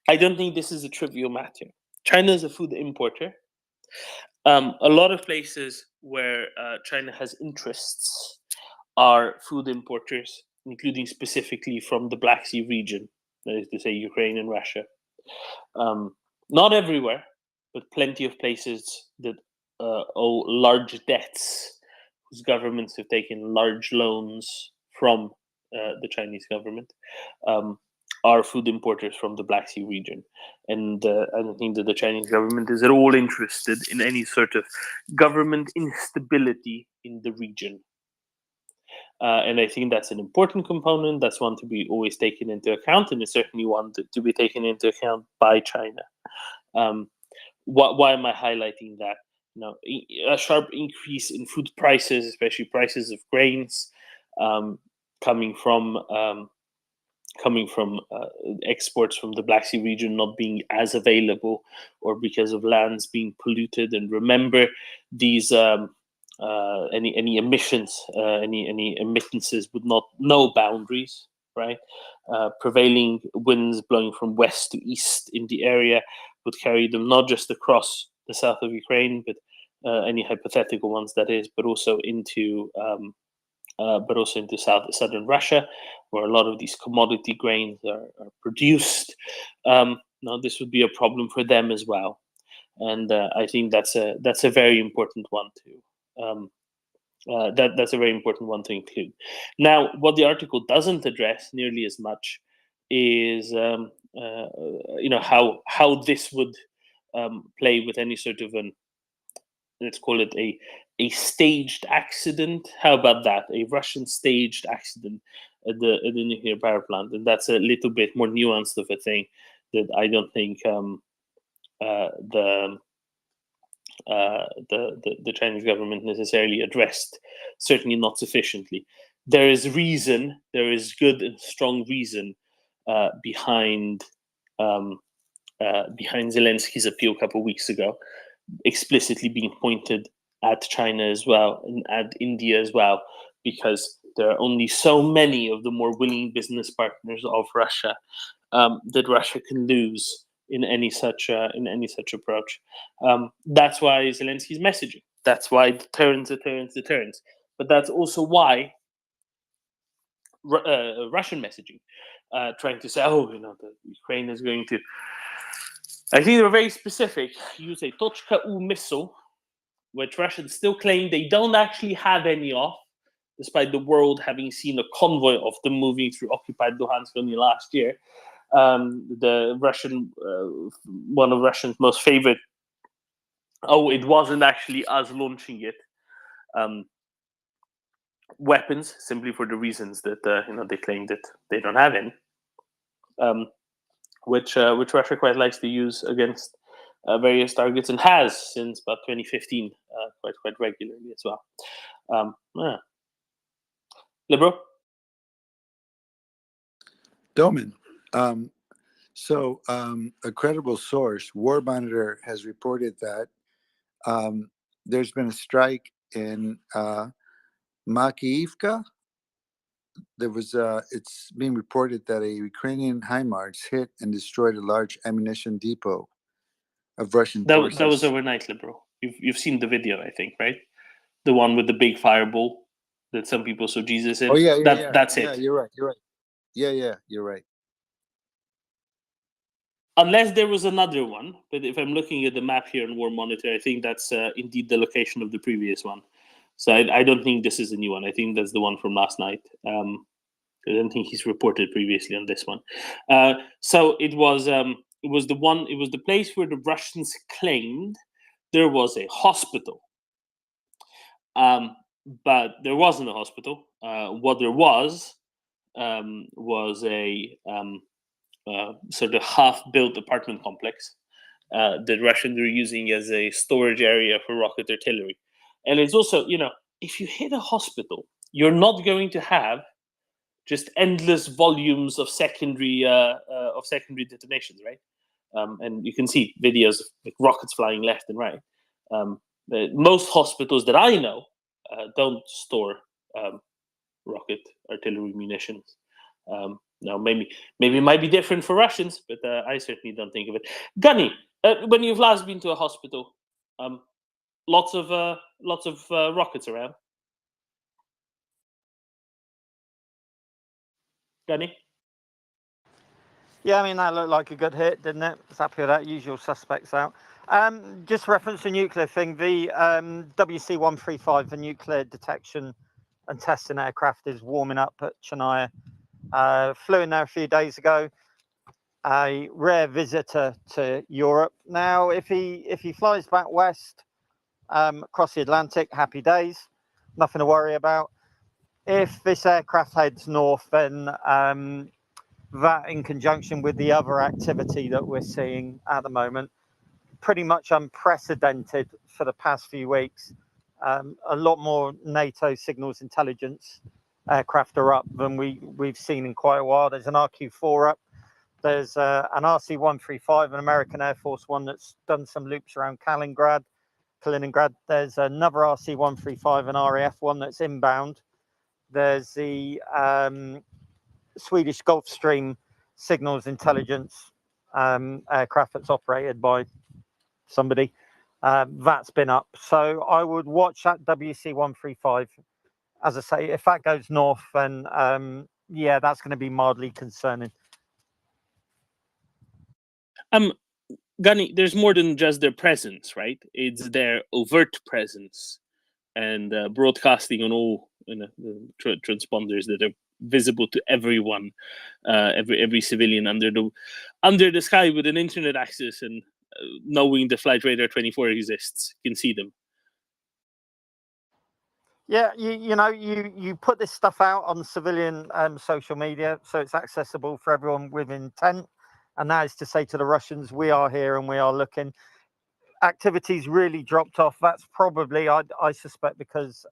Speaker 6: I don't think this is a trivial matter. China is a food importer. A lot of places where China has interests are food importers, including specifically from the Black Sea region, that is to say, Ukraine and Russia. Not everywhere, but plenty of places that owe large debts, whose governments have taken large loans from the Chinese government, are food importers from the Black Sea region. And I don't think that the Chinese government is at all interested in any sort of government instability in the region. And I think that's an important component. That's one to be always taken into account, and it's certainly one to be taken into account by China. Why am I highlighting that? A sharp increase in food prices, especially prices of grains, coming from exports from the Black Sea region not being as available, or because of lands being polluted. And remember, these any emissions, any emittances would not know boundaries, right? Prevailing winds blowing from west to east in the area would carry them not just across the south of Ukraine, but any hypothetical ones, that is, but also into southern Russia, where a lot of these commodity grains are produced. Now, this would be a problem for them as well, and I think that's a very important one too. That's a very important one to include. Now, what the article doesn't address nearly as much is how this would play with any sort of let's call it a staged accident. How about that? A Russian staged accident at the nuclear power plant, and that's a little bit more nuanced of a thing that I don't think the Chinese government necessarily addressed, certainly not sufficiently. There is reason, there is good and strong reason behind Zelensky's appeal a couple of weeks ago, explicitly being pointed at China as well and at India as well, because there are only so many of the more willing business partners of Russia that Russia can lose in any such approach. That's why Zelensky's messaging. That's why deterrence. But that's also why Russian messaging, trying to say, the Ukraine is going to. I think they're very specific. Use a Tochka U missile, which Russians still claim they don't actually have any of, despite the world having seen a convoy of them moving through occupied Luhansk only last year. The Russian, one of Russia's most favorite. Oh, it wasn't actually us launching it. Weapons, simply for the reasons that they claim that they don't have any. Which Russia quite likes to use against various targets, and has since about 2015 quite regularly as well. Libro?
Speaker 11: Doman, so a credible source, War Monitor, has reported that there's been a strike in Makiivka. It's being reported that a Ukrainian HIMARS hit and destroyed a large ammunition depot of Russian forces.
Speaker 6: That was overnight, Libro. You've seen the video, I think, right? The one with the big fireball that some people saw Jesus in.
Speaker 11: Oh yeah,
Speaker 6: That's it.
Speaker 11: Yeah, you're right. Yeah, you're right.
Speaker 6: Unless there was another one, but if I'm looking at the map here on War Monitor, I think that's indeed the location of the previous one. So I don't think this is a new one. I think that's the one from last night. I don't think he's reported previously on this one. So it was the place where the Russians claimed there was a hospital. But there wasn't a hospital. What there was a sort of half-built apartment complex that Russians were using as a storage area for rocket artillery. And it's also, if you hit a hospital, you're not going to have just endless volumes of secondary detonations, right? And you can see videos of rockets flying left and right. Most hospitals that I know don't store rocket artillery munitions. Now, maybe it might be different for Russians, but I certainly don't think of it. Gunny, when you've last been to a hospital, lots of rockets around. Gunny?
Speaker 3: Yeah, I mean, that looked like a good hit, didn't it? Was happy with that. Usual suspects out. Just reference the nuclear thing. The WC-135, the nuclear detection and testing aircraft, is warming up at Chennai. Flew in there a few days ago. A rare visitor to Europe. Now, if he flies back west across the Atlantic, happy days. Nothing to worry about. If this aircraft heads north, then that, in conjunction with the other activity that we're seeing at the moment, pretty much unprecedented for the past few weeks. A lot more NATO signals intelligence aircraft are up than we've seen in quite a while. There's an RQ-4 up. There's an RC-135, an American Air Force one that's done some loops around Kaliningrad. There's another RC-135, an RAF one that's inbound. There's the Swedish Gulfstream signals intelligence aircraft that's operated by somebody. That's been up. So I would watch that WC-135. As I say, if that goes north, then yeah, that's going to be mildly concerning.
Speaker 6: Gunny, there's more than just their presence, right? It's their overt presence and broadcasting on all transponders that are visible to everyone, every civilian under the sky with an internet access and knowing the Flight Radar 24 exists, can see them.
Speaker 3: Yeah, you put this stuff out on civilian social media, so it's accessible for everyone with intent. And that is to say to the Russians, we are here and we are looking. Activities really dropped off. That's probably, I suspect, because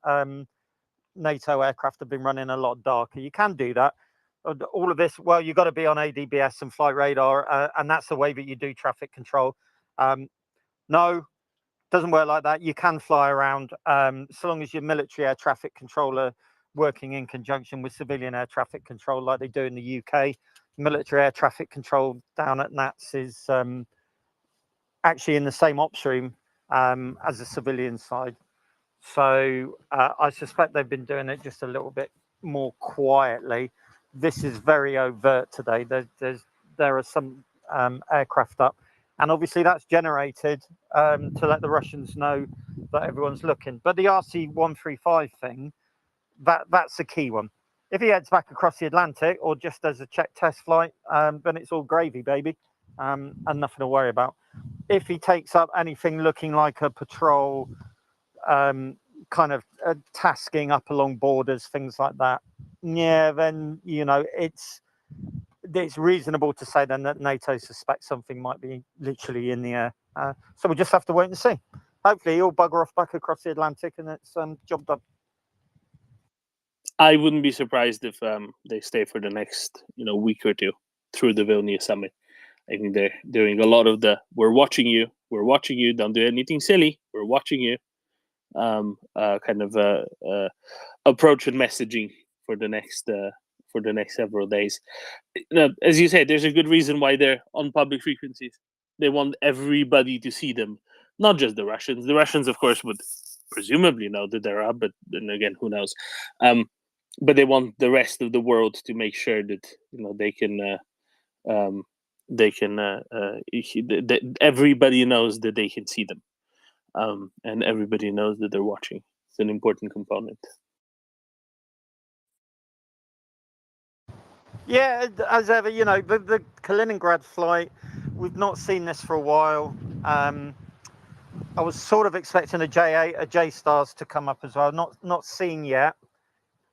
Speaker 3: NATO aircraft have been running a lot darker. You can do that. All of this, well, you've got to be on ADBS and flight radar, and that's the way that you do traffic control. No, doesn't work like that. You can fly around so long as your military air traffic controller working in conjunction with civilian air traffic control like they do in the UK. Military air traffic control down at NATS is actually in the same ops room as the civilian side. So I suspect they've been doing it just a little bit more quietly. This is very overt today. There are some aircraft up. And obviously that's generated to let the Russians know that everyone's looking. But the RC-135 thing, that's the key one. If he heads back across the Atlantic or just as a check test flight, then it's all gravy, baby, and nothing to worry about. If he takes up anything looking like a patrol, kind of tasking up along borders, things like that, yeah, then, it's reasonable to say then that NATO suspects something might be literally in the air. So we'll just have to wait and see. Hopefully he'll bugger off back across the Atlantic and it's job done.
Speaker 6: I wouldn't be surprised if they stay for the next week or two through the Vilnius summit. I think they're doing a lot of the we're watching you, don't do anything silly, we're watching you kind of approach and messaging for the next several days. Now, as you said, there's a good reason why they're on public frequencies. They want everybody to see them, not just the Russians. The Russians, of course, would presumably know that they're up, but then again, who knows? But they want the rest of the world to make sure that everybody knows that they can see them, and everybody knows that they're watching. It's an important component.
Speaker 3: Yeah, as ever, the Kaliningrad flight, we've not seen this for a while. I was sort of expecting a J8, a J-Stars to come up as well. Not seen yet.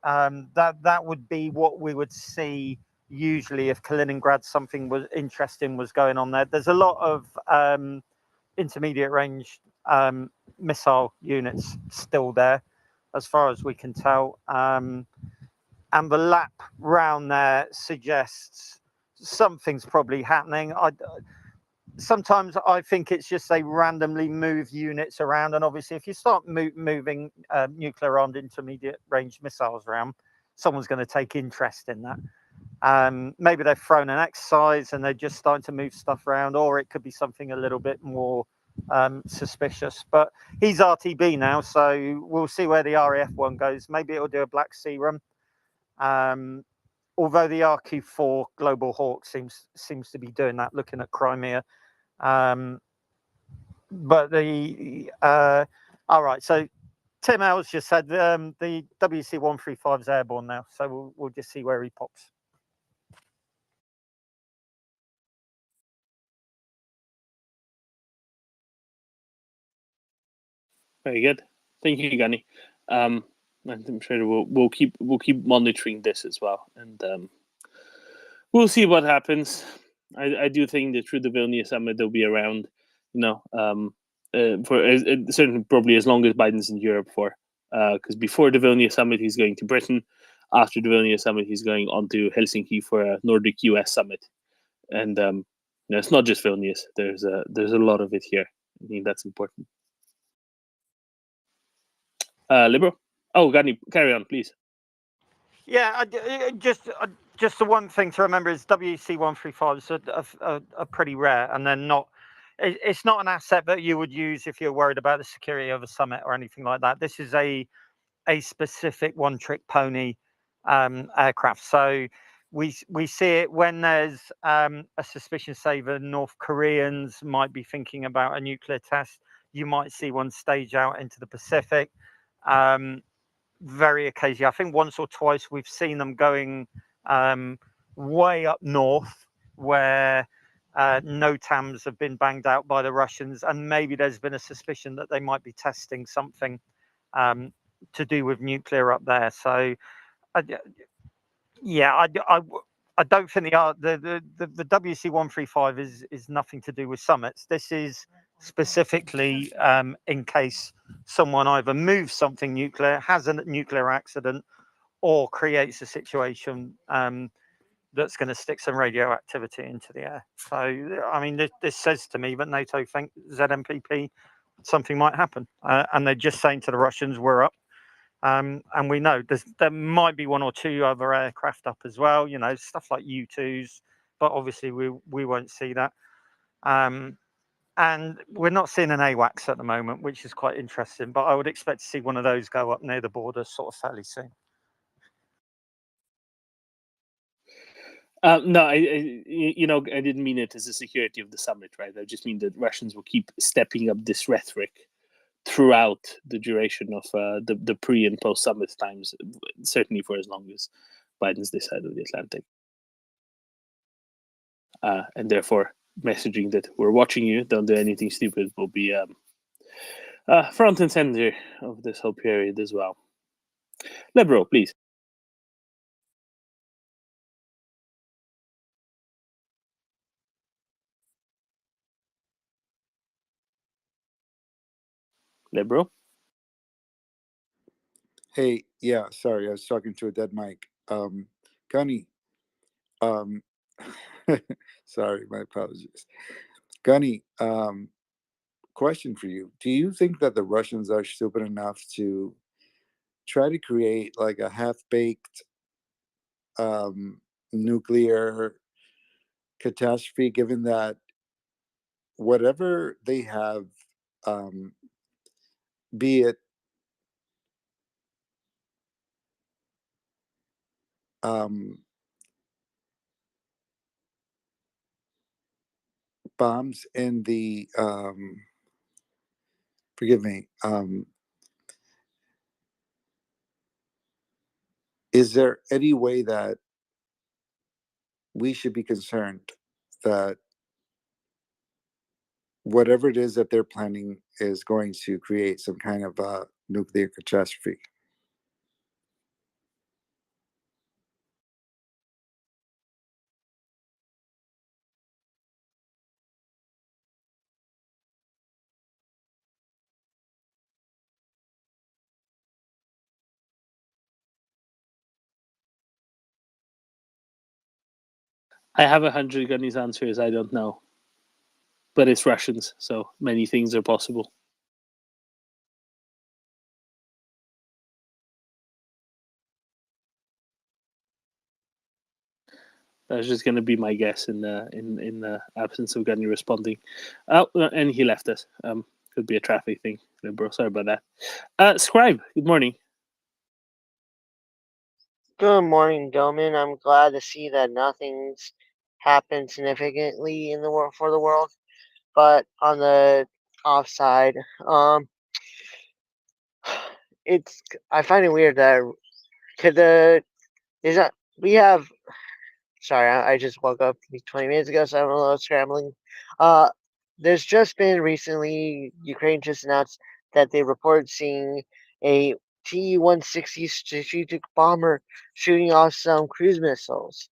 Speaker 3: That would be what we would see usually if Kaliningrad something was interesting was going on there. There's a lot of intermediate range missile units still there, as far as we can tell. And the lap round there suggests something's probably happening. sometimes I think it's just they randomly move units around, and obviously if you start moving nuclear armed intermediate range missiles around, someone's going to take interest in that. Maybe they've thrown an exercise and they're just starting to move stuff around, or it could be something a little bit more suspicious. But he's RTB now, so we'll see where the RAF one goes. Maybe it'll do a Black Sea run. Although the RQ4 Global Hawk seems to be doing that, looking at Crimea. But the all right, so Tim Ells just said the WC-135 is airborne now, so we'll just see where he pops.
Speaker 6: Very good. Thank you, Gunny. I'm sure we'll keep monitoring this as well, and we'll see what happens. I do think that through the Vilnius summit they'll be around, for certainly probably as long as Biden's in Europe for, because before the Vilnius summit he's going to Britain, after the Vilnius summit he's going on to Helsinki for a Nordic US summit, and it's not just Vilnius. There's a lot of it here. I think that's important. Libero? Oh, Gani, carry on, please.
Speaker 3: Yeah, just the one thing to remember is WC-135s are pretty rare, and they're not. It's not an asset that you would use if you're worried about the security of a summit or anything like that. This is a specific one-trick pony aircraft. So we see it when there's a suspicion, say the North Koreans might be thinking about a nuclear test. You might see one stage out into the Pacific. Very occasionally, I think once or twice we've seen them going way up north where NOTAMs have been banged out by the Russians, and maybe there's been a suspicion that they might be testing something to do with nuclear up there. So yeah, I don't think the WC-135 is nothing to do with summits. This is specifically in case someone either moves something nuclear, has a nuclear accident, or creates a situation that's going to stick some radioactivity into the air. So, I mean, this says to me that NATO think ZMPP, something might happen. And they're just saying to the Russians, we're up. And we know there might be one or two other aircraft up as well, stuff like U-2s, but obviously we won't see that. And we're not seeing an AWACS at the moment, which is quite interesting, but I would expect to see one of those go up near the border sort of fairly soon.
Speaker 6: No, I didn't mean it as a security of the summit, right? I just mean that Russians will keep stepping up this rhetoric throughout the duration of the pre and post summit times, certainly for as long as Biden's this side of the Atlantic. And therefore, messaging that we're watching you, don't do anything stupid, will be front and center of this whole period as well. Libero, please. Libero?
Speaker 11: Hey, yeah, sorry, I was talking to a dead mic. Gunny, sorry, my apologies. Gunny, question for you. Do you think that the Russians are stupid enough to try to create like a half-baked nuclear catastrophe, given that whatever they have, be it bombs in the forgive me, is there any way that we should be concerned that whatever it is that they're planning is going to create some kind of nuclear catastrophe?
Speaker 6: I have 100 Gunny's answers. I don't know. but it's Russians, so many things are possible. That's just going to be my guess in the absence of Gunny responding. Oh, and he left us. Could be a traffic thing, bro. Sorry about that. Scribe, good morning.
Speaker 21: Good morning, Doman. I'm glad to see that nothing's happened significantly in the world for the world. But on the offside, I find it weird that we have. Sorry, I just woke up 20 minutes ago, so I'm a little scrambling. There's just been recently, Ukraine just announced that they reported seeing a Tu-160 strategic bomber shooting off some cruise missiles.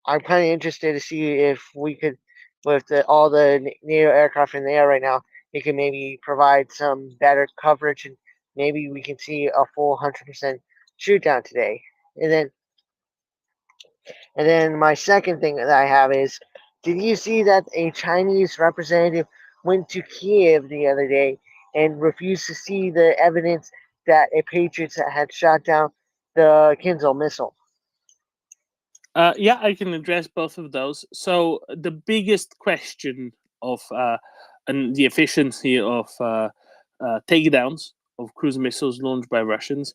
Speaker 21: I'm kind of interested to see if we could, with all the NATO aircraft in the air right now, it could maybe provide some better coverage, and maybe we can see a full 100% shoot down today. And then my second thing that I have is, did you see that a Chinese representative went to Kiev the other day and refused to see the evidence that a Patriot had shot down the Kinzhal missile?
Speaker 6: Yeah, I can address both of those. So the biggest question of and the efficiency of takedowns of cruise missiles launched by Russians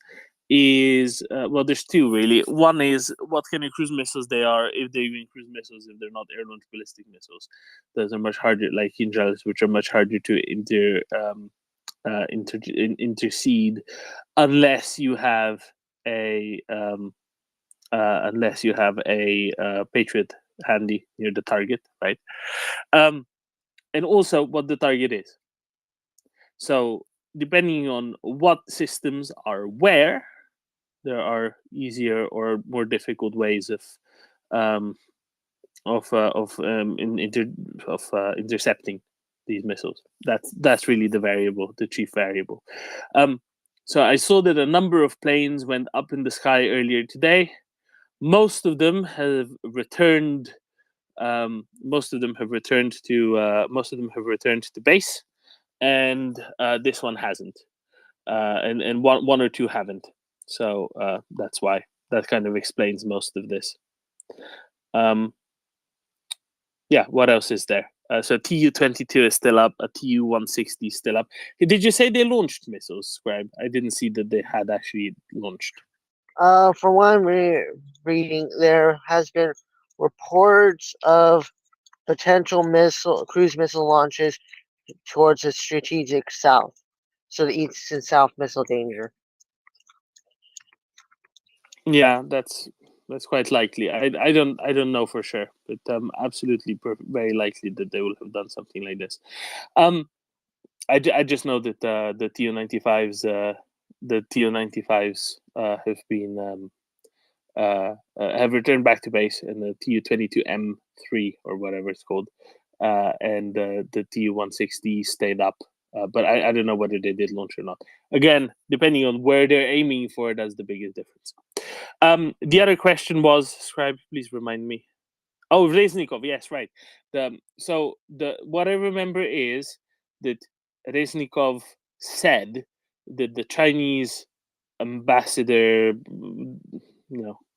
Speaker 6: is well, there's two really. One is what kind of cruise missiles they are, if they're even cruise missiles, if they're not air-launched ballistic missiles. Those are much harder, like Kinzhals, which are much harder to intercede unless you have a Patriot handy near the target, right? And also what the target is. So depending on what systems are where, there are easier or more difficult ways of intercepting these missiles. That's really the variable, the chief variable. So I saw that a number of planes went up in the sky earlier today. Most of them have returned. Most of them have returned to base, and this one hasn't. And one or two haven't. So that's why that kind of explains most of this. Yeah, what else is there? So Tu-22 is still up. A Tu-160 is still up. Did you say they launched missiles, Scribe? I didn't see that they had actually launched.
Speaker 21: For one, reading, there has been reports of potential cruise missile launches towards the strategic south, so the east and south missile danger.
Speaker 6: Yeah, that's quite likely. I don't know for sure, but absolutely very likely that they will have done something like this. I just know that the Tu-95s have been have returned back to base, and the Tu-22M3 or whatever it's called, and the Tu-160 stayed up. But I don't know whether they did launch or not. Again, depending on where they're aiming for, that's the biggest difference. The other question was, Scribe, please remind me. Oh, Reznikov, yes, right. What I remember is that Reznikov said that the Chinese ambassador,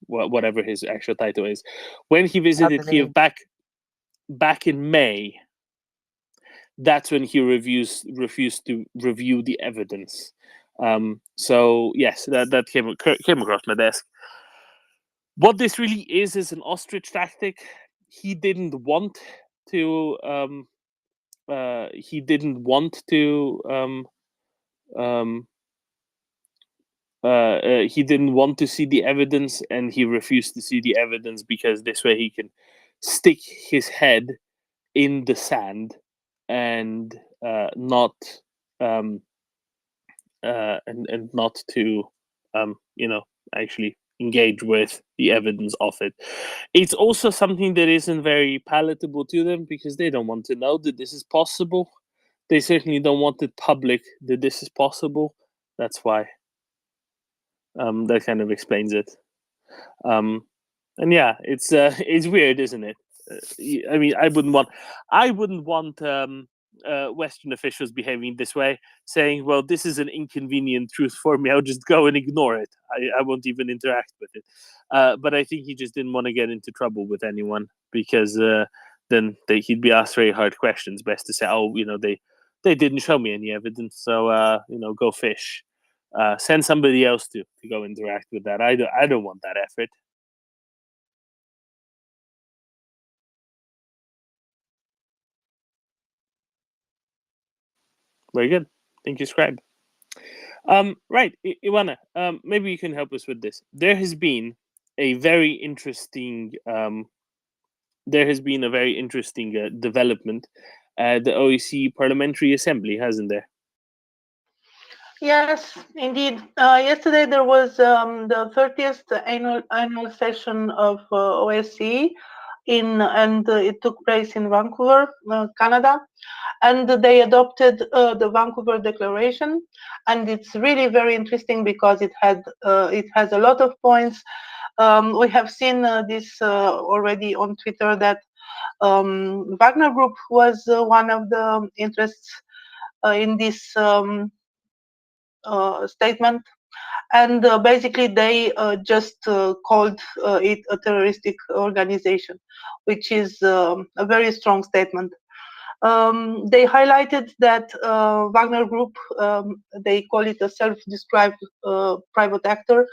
Speaker 6: whatever his actual title is, when he visited Kiev back in May, that's when he refused to review the evidence. So yes, that came across my desk. What this really is an ostrich tactic. He didn't want to. He didn't want to. He didn't want to see the evidence, and he refused to see the evidence because this way he can stick his head in the sand and not and not to actually engage with the evidence of it. It's also something that isn't very palatable to them because they don't want to know that this is possible. They certainly don't want it public that this is possible. That's why. That kind of explains it. And yeah, it's weird, isn't it? I mean, I wouldn't want Western officials behaving this way, saying, "Well, this is an inconvenient truth for me. I'll just go and ignore it. I won't even interact with it." But I think he just didn't want to get into trouble with anyone, because then he'd be asked very hard questions. Best to say, "Oh, they didn't show me any evidence, so go fish." Send somebody else to go interact with that. I don't want that effort. Very good. Thank you, Scribe. Right, Ivana, maybe you can help us with this. There has been a very interesting development at the OEC Parliamentary Assembly, hasn't there?
Speaker 1: Yes, indeed. Yesterday there was the 30th annual session of OSCE and it took place in Vancouver, Canada, and they adopted the Vancouver Declaration, and it's really very interesting because it has a lot of points. We have seen this already on Twitter, that Wagner Group was one of the interests in this statement, and basically they just called it a terroristic organization, which is a very strong statement. They highlighted that Wagner Group, they call it a self-described private actor,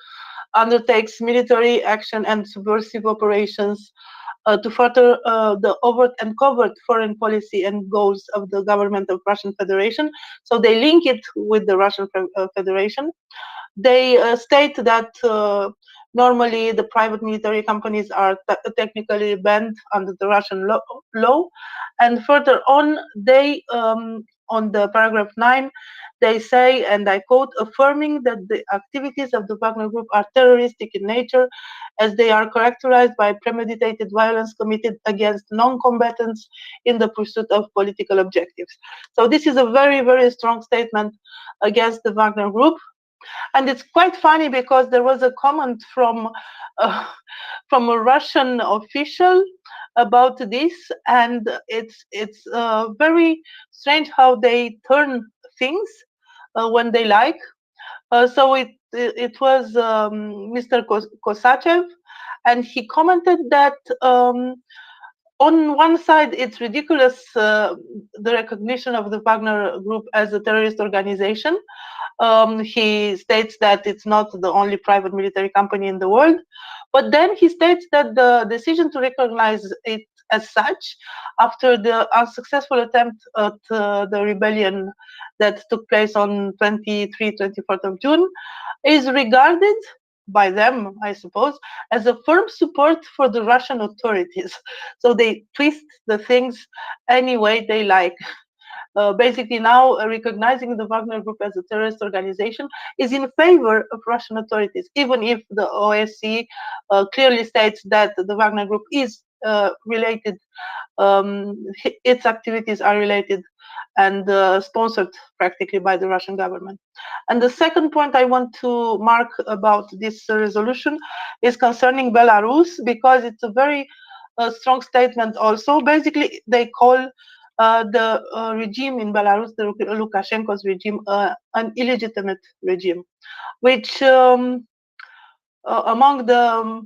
Speaker 1: undertakes military action and subversive operations to further the overt and covert foreign policy and goals of the government of Russian Federation. So they link it with the Russian Federation. They state that normally the private military companies are technically banned under the Russian law. And further on, they, on the paragraph 9, they say, and I quote, affirming that the activities of the Wagner Group are terroristic in nature, as they are characterized by premeditated violence committed against non-combatants in the pursuit of political objectives. So this is a very, very strong statement against the Wagner Group. And it's quite funny because there was a comment from a Russian official about this, and it's very strange how they turn things when they like. So it was Mr. Kosachev, and he commented that on one side it's ridiculous, the recognition of the Wagner Group as a terrorist organization. He states that it's not the only private military company in the world, but then he states that the decision to recognize it as such, after the unsuccessful attempt at the rebellion that took place on 24th of June, is regarded by them, I suppose, as a firm support for the Russian authorities. So they twist the things any way they like. Basically now recognizing the Wagner Group as a terrorist organization is in favor of Russian authorities, even if the OSCE clearly states that the Wagner Group is related, its activities are related and sponsored practically by the Russian government. And the second point I want to mark about this resolution is concerning Belarus, because it's a very strong statement also. Basically, they call the regime in Belarus, the Lukashenko's regime, an illegitimate regime, which among the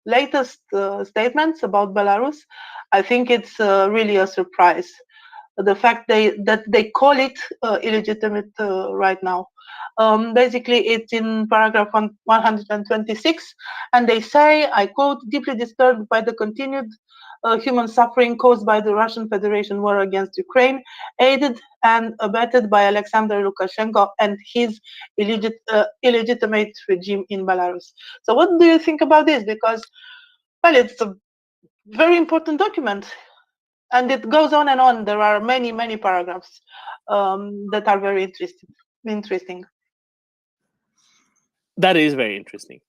Speaker 1: latest statements about Belarus, I think it's really a surprise. The fact that they call it illegitimate right now. Basically, it's in paragraph 126, and they say, I quote, deeply disturbed by the continued human suffering caused by the Russian Federation war against Ukraine, aided and abetted by Alexander Lukashenko and his illegitimate regime in Belarus. So what do you think about this? Because, well, it's a very important document. And it goes on and on. There are many, many paragraphs that are very interesting.
Speaker 6: That is very interesting.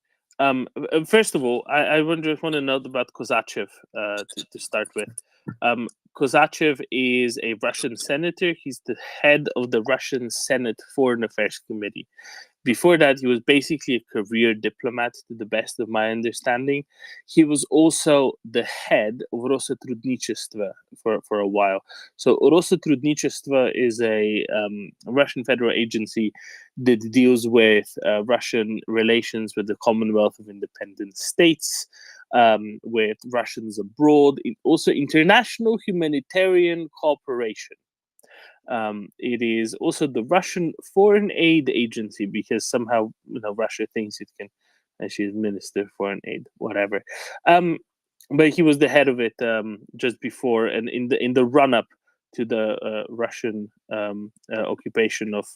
Speaker 6: First of all, I want to note about Kosachev to start with. Kosachev is a Russian senator. He's the head of the Russian Senate Foreign Affairs Committee. Before that, he was basically a career diplomat, to the best of my understanding. He was also the head of Rosotrudnichestvo for a while. So Rosotrudnichestvo is a Russian federal agency that deals with Russian relations with the Commonwealth of Independent States, with Russians abroad, also international humanitarian cooperation. It is also the Russian Foreign Aid Agency, because somehow Russia thinks it can actually administer foreign aid, whatever. But he was the head of it just before and in the run up to the Russian occupation of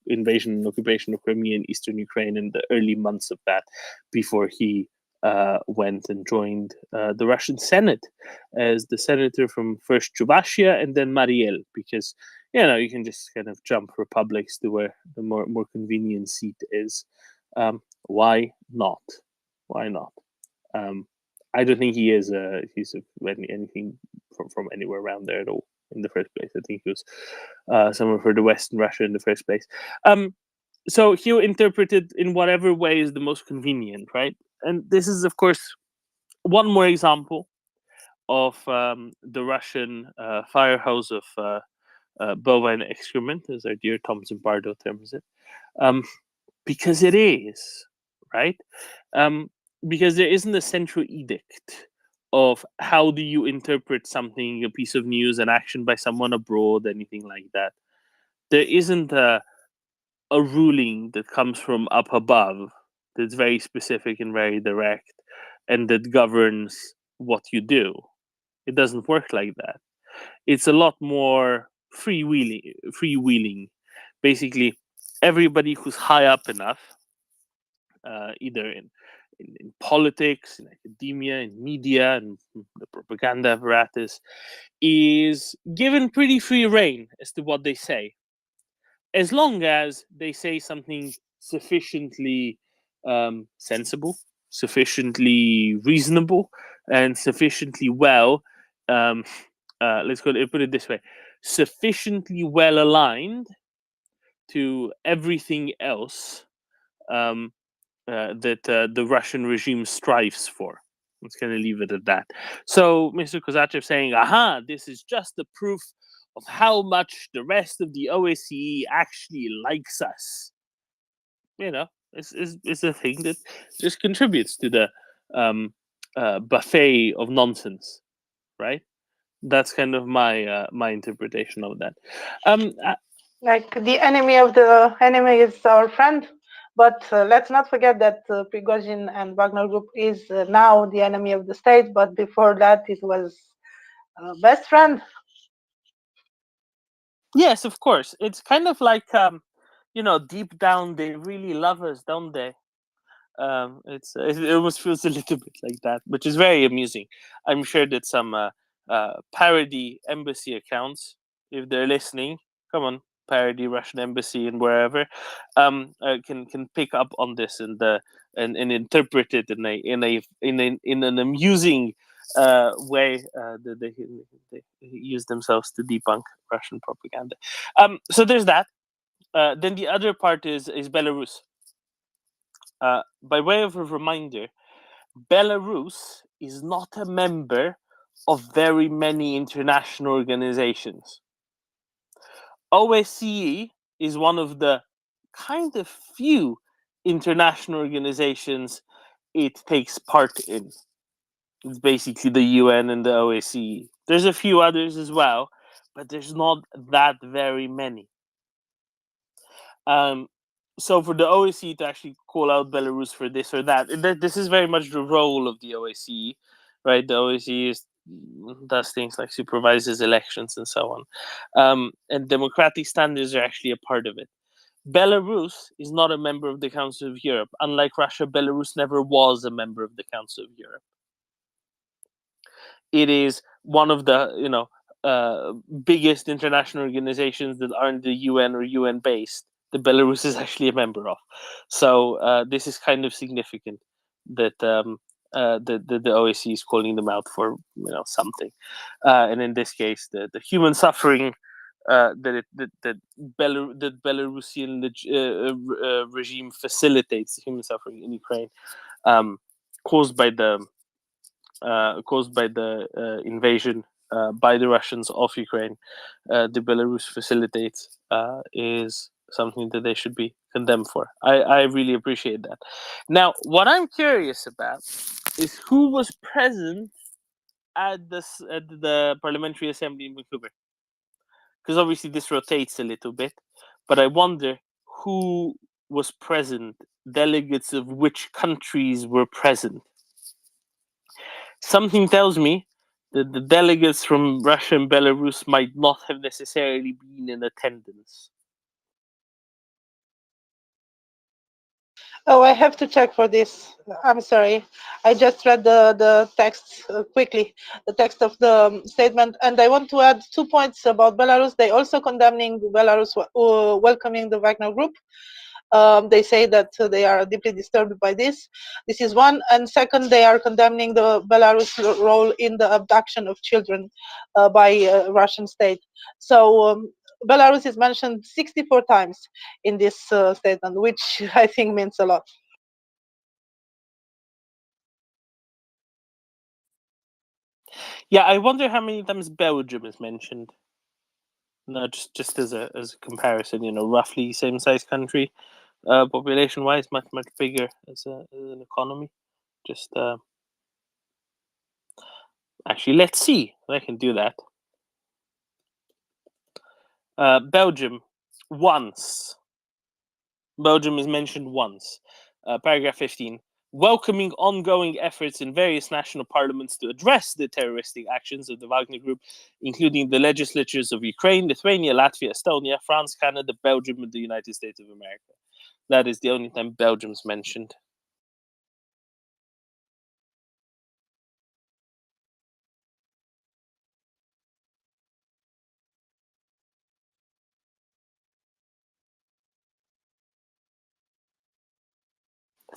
Speaker 6: invasion and occupation of Crimea and eastern Ukraine in the early months of that, before he went and joined the Russian Senate as the senator from first Chuvashia and then Mariel, because you can just kind of jump republics to where the more convenient seat is. Why not? Why not? I don't think he's anything from anywhere around there at all in the first place. I think he was somewhere for the Western Russia in the first place. So he'll interpret it in whatever way is the most convenient, right? And this is, of course, one more example of the Russian fire hose of bovine excrement, as our dear Tom Zimbardo terms it, because it is, right? Because there isn't a central edict of how do you interpret something, a piece of news, an action by someone abroad, anything like that. There isn't a ruling that comes from up above that's very specific and very direct and that governs what you do. It doesn't work like that. It's a lot more freewheeling. Basically, everybody who's high up enough, either in politics, in academia, in media, and the propaganda apparatus, is given pretty free rein as to what they say, as long as they say something sufficiently sensible, sufficiently reasonable, and sufficiently well. Let's put it this way: sufficiently well aligned to everything else that the Russian regime strives for. Let's kind of leave it at that. So Mr. Kozachev saying, aha, this is just the proof of how much the rest of the OSCE actually likes us. It's a thing that just contributes to the buffet of nonsense, right? That's kind of my my interpretation of that.
Speaker 1: Like the enemy of the enemy is our friend, but let's not forget that Prigozhin and Wagner Group is now the enemy of the state, but before that it was best friend.
Speaker 6: Yes, of course. It's kind of like deep down they really love us, don't they? It almost feels a little bit like that, which is very amusing. I'm sure that some parody embassy accounts, if they're listening, come on, parody Russian embassy and wherever, can pick up on this and interpret it in an amusing way that they use themselves to debunk Russian propaganda. So there's that. Then the other part is Belarus. By way of a reminder, Belarus is not a member of very many international organizations. OSCE is one of the kind of few international organizations it takes part in. It's basically the UN and the OSCE. There's a few others as well, but there's not that very many. So for the OSCE to actually call out Belarus for this or that, this is very much the role of the OSCE, right? The OSCE does things like supervises elections and so on. And democratic standards are actually a part of it. Belarus is not a member of the Council of Europe. Unlike Russia, Belarus never was a member of the Council of Europe. It is one of the biggest international organizations that aren't the UN or UN based. The Belarus is actually a member of. So this is kind of significant that the OSCE is calling them out for something, and in this case, the human suffering that Belarusian regime facilitates human suffering in Ukraine, caused by the invasion by the Russians of Ukraine. The Belarus facilitates is something that they should be condemned for. I really appreciate that. Now, what I'm curious about is who was present at the Parliamentary Assembly in Vancouver, because obviously this rotates a little bit, but I wonder who was present, delegates of which countries were present. Something tells me that the delegates from Russia and Belarus might not have necessarily been in attendance.
Speaker 1: Oh, I have to check for this. I'm sorry. I just read the text quickly, the text of the statement, and I want to add 2 points about Belarus. They also condemning Belarus welcoming the Wagner Group. They say that they are deeply disturbed by this. This is one. And second, they are condemning the Belarus role in the abduction of children by Russian state. So Belarus is mentioned 64 times in this statement, which I think means a lot.
Speaker 6: Yeah, I wonder how many times Belgium is mentioned. No, just as a comparison, roughly same size country, population wise, much bigger as an economy. Just actually, let's see if I can do that. Belgium, once. Belgium is mentioned once. Paragraph 15. Welcoming ongoing efforts in various national parliaments to address the terroristic actions of the Wagner Group, including the legislatures of Ukraine, Lithuania, Latvia, Estonia, France, Canada, Belgium, and the United States of America. That is the only time Belgium's mentioned.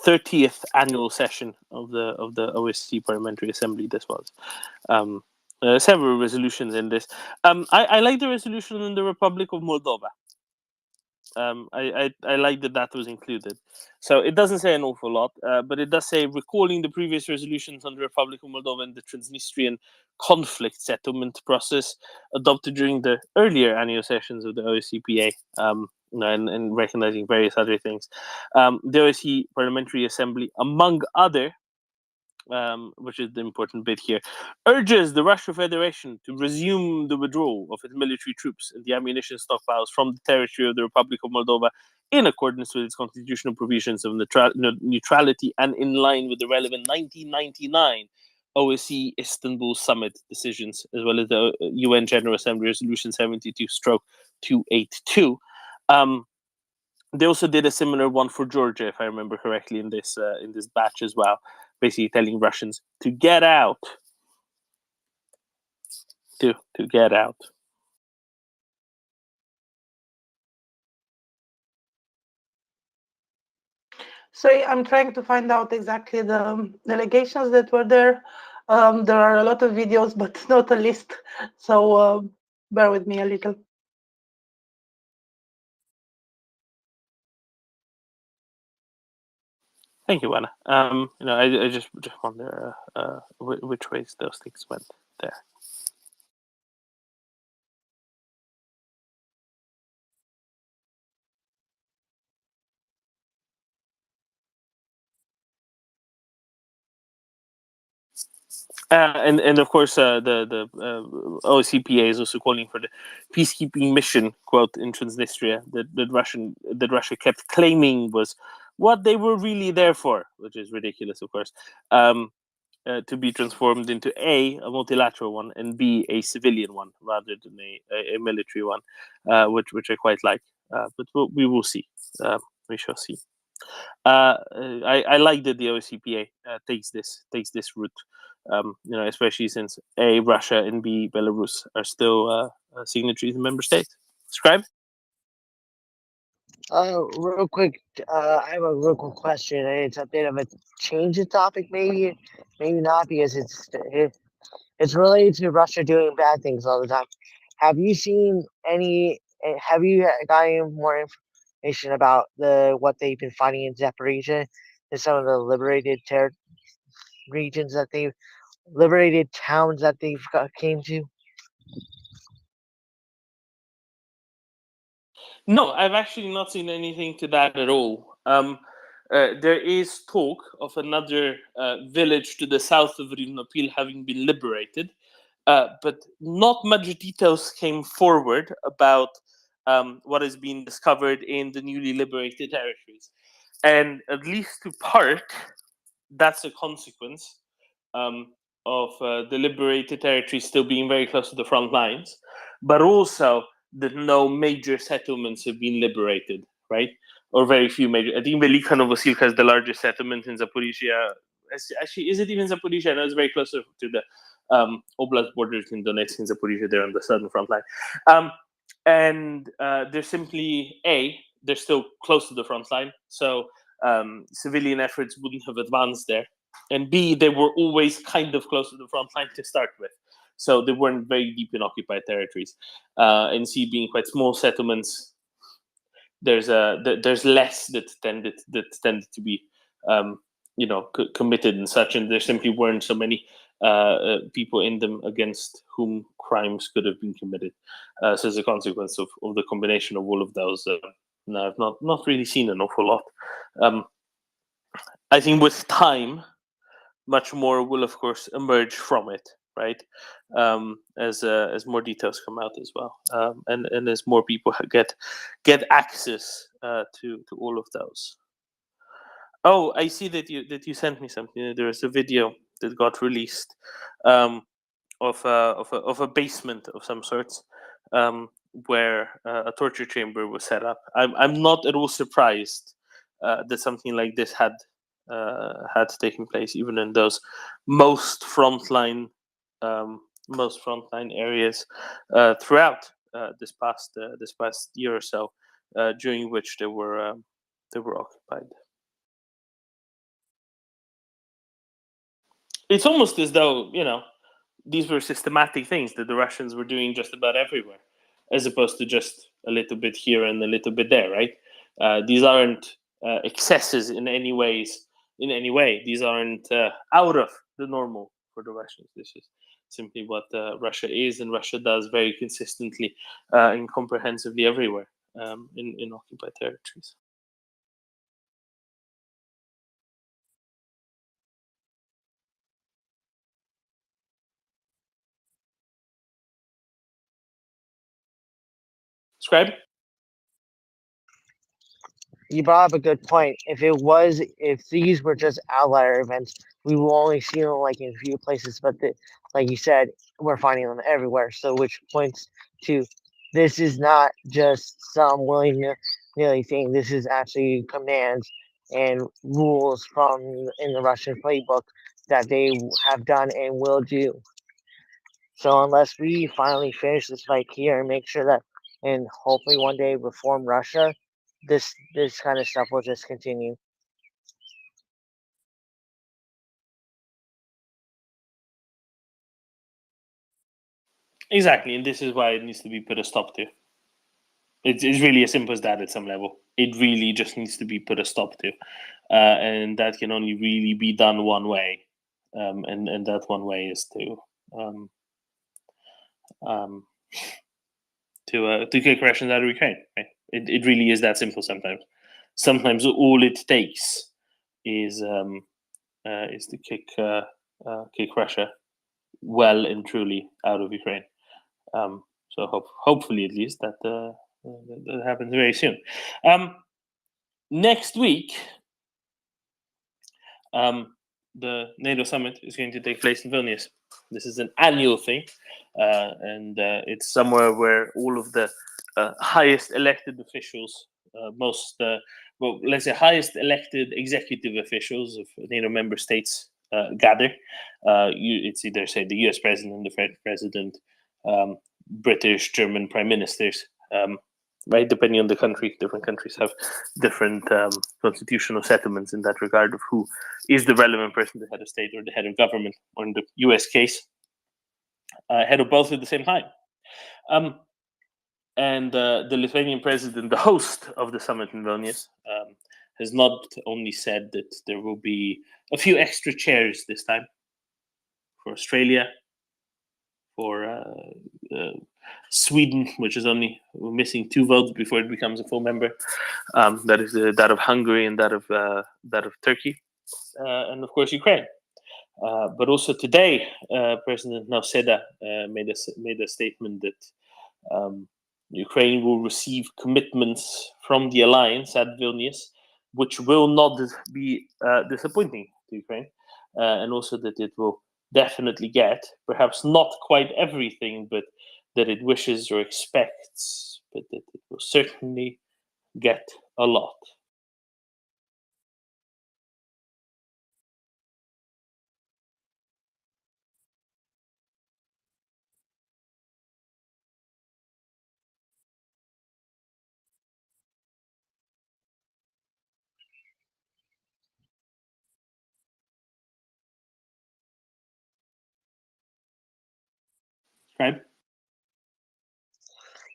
Speaker 6: '30th annual session of the OSCE Parliamentary Assembly. This was several resolutions in this. I like the resolution in the Republic of Moldova. I like that was included. So it doesn't say an awful lot, but it does say recalling the previous resolutions on the Republic of Moldova and the Transnistrian conflict settlement process adopted during the earlier annual sessions of the OSCPA, and recognizing various other things. The OSCE Parliamentary Assembly, among other, which is the important bit here, urges the Russian Federation to resume the withdrawal of its military troops and the ammunition stockpiles from the territory of the Republic of Moldova in accordance with its constitutional provisions of neutrality and in line with the relevant 1999 OSCE Istanbul Summit decisions, as well as the UN General Assembly Resolution 72/282. They also did a similar one for Georgia, if I remember correctly, in this batch as well, basically telling Russians to get out, to get out.
Speaker 1: So I'm trying to find out exactly the delegations that were there. There are a lot of videos, but not a list. So bear with me a little.
Speaker 6: Thank you, Anna. I just wonder which ways those things went there. And of course, the OCPA is also calling for the peacekeeping mission, quote, in Transnistria that Russia kept claiming was what they were really there for, which is ridiculous, of course, to be transformed into a multilateral one and B, a civilian one rather than a military one, which I quite like. But we will see. We shall see. I like that the OCPA takes this route. Especially since A, Russia, and B, Belarus are still signatories and member states. Scribe?
Speaker 21: Real quick, I have a real quick question, and it's a bit of a change of topic, maybe not, because it's related to Russia doing bad things all the time. Have you seen any? Have you got any more information about what they've been fighting in Zaporizhia and some of the regions that they've liberated towns that they've came to?
Speaker 6: No, I've actually not seen anything to that at all. There is talk of another village to the south of Rinopil having been liberated, but not much details came forward about what has been discovered in the newly liberated territories. And at least to part, that's a consequence of the liberated territories still being very close to the front lines, but also that no major settlements have been liberated, right? Or very few major. I think Velika Novosilka is the largest settlement in Zaporizhia. Actually, is it even Zaporizhia? No, it's very close to the Oblast borders in Donetsk and Zaporizhia. They're on the southern front line. And they're simply, they're still close to the front line. So civilian efforts wouldn't have advanced there. And B, they were always kind of close to the front line to start with. So they weren't very deep in occupied territories. And C, being quite small settlements, there's less that tended to be committed and such, and there simply weren't so many people in them against whom crimes could have been committed. So as a consequence of the combination of all of those, no, I've not really seen an awful lot. I think with time, much more will, of course, emerge from it, right? As more details come out as well, and as more people get access to all of those. Oh, I see that you sent me something. There is a video that got released of a basement of some sorts, where a torture chamber was set up. I'm not at all surprised that something like this had taken place, even in those most frontline areas throughout this past year or so, during which they were occupied. It's almost as though, these were systematic things that the Russians were doing just about everywhere, as opposed to just a little bit here and a little bit there, right? These aren't excesses in any way. These aren't out of the normal for the Russians. This is simply what Russia is, and Russia does very consistently and comprehensively everywhere in occupied territories. Scribe?
Speaker 21: You brought up a good point. If these were just outlier events, we will only see them like in a few places. But like you said, we're finding them everywhere. So which points to this is not just some willy-nilly thing. This is actually commands and rules from in the Russian playbook that they have done and will do. So unless we finally finish this fight here and make sure that, and hopefully one day reform Russia, this kind of stuff will just continue.
Speaker 6: Exactly, and this is why it needs to be put a stop to. It's really as simple as that at some level. It really just needs to be put a stop to, and that can only really be done one way, and that one way is to kick Russians out of Ukraine. Right? It really is that simple. Sometimes all it takes is to kick Russia well and truly out of Ukraine. So hopefully, at least that happens very soon. Next week, the NATO summit is going to take place in Vilnius. This is an annual thing, and it's somewhere where all of the highest elected officials, let's say highest elected executive officials of NATO member states gather. It's either, say, the US president, the French president, British, German prime ministers, right? Depending on the country, different countries have different constitutional settlements in that regard of who is the relevant person, the head of state or the head of government, or in the US case, head of both at the same time. And the Lithuanian president, the host of the summit in Vilnius, has not only said that there will be a few extra chairs this time for Australia, for Sweden, which is only missing 2 votes before it becomes a full member. That is that of Hungary and that of Turkey, and of course Ukraine. But also today, President Nauseda made a statement that Ukraine will receive commitments from the alliance at Vilnius, which will not be disappointing to Ukraine, and also that it will definitely get, perhaps not quite everything, but that it wishes or expects, but that it will certainly get a lot. Right?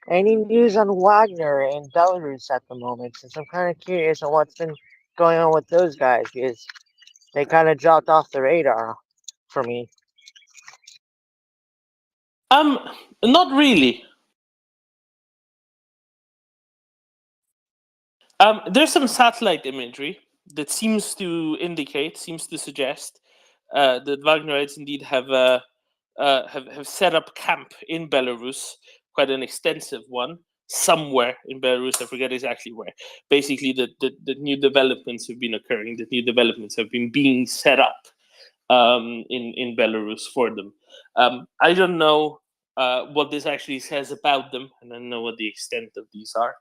Speaker 21: Any news on Wagner in Belarus at the moment? Since I'm kind of curious on what's been going on with those guys, because they kind of dropped off the radar for me.
Speaker 6: Not really. There's some satellite imagery that seems to suggest that Wagnerites indeed have set up camp in Belarus, quite an extensive one, somewhere in Belarus. I forget exactly where. Basically, the new developments have been occurring. The new developments have been being set up in Belarus for them. I don't know what this actually says about them, and I don't know what the extent of these are.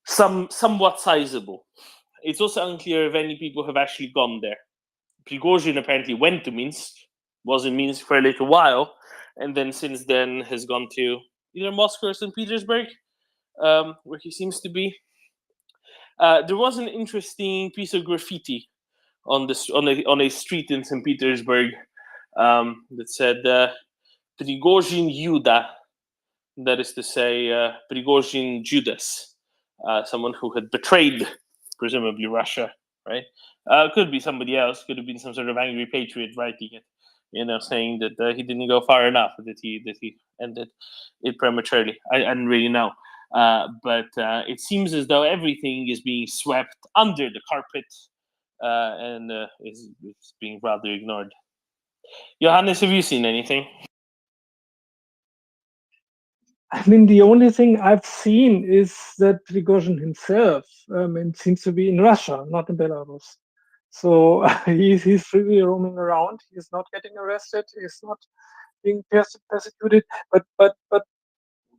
Speaker 6: Somewhat sizable. It's also unclear if any people have actually gone there. Prigozhin apparently went to Minsk, was in Minsk for a little while, and then since then has gone to either Moscow or St. Petersburg, where he seems to be. There was an interesting piece of graffiti on a street in St. Petersburg that said Prigozhin Yuda, that is to say Prigozhin Judas, someone who had betrayed, presumably, Russia, right? Could be somebody else, could have been some sort of angry patriot writing it, saying that he didn't go far enough, that he ended it prematurely. I didn't really know. But it seems as though everything is being swept under the carpet and is being rather ignored. Johannes, have you seen anything?
Speaker 10: I mean, the only thing I've seen is that Prigozhin himself seems to be in Russia, not in Belarus. So he's freely roaming around. He's not getting arrested. He's not being persecuted. But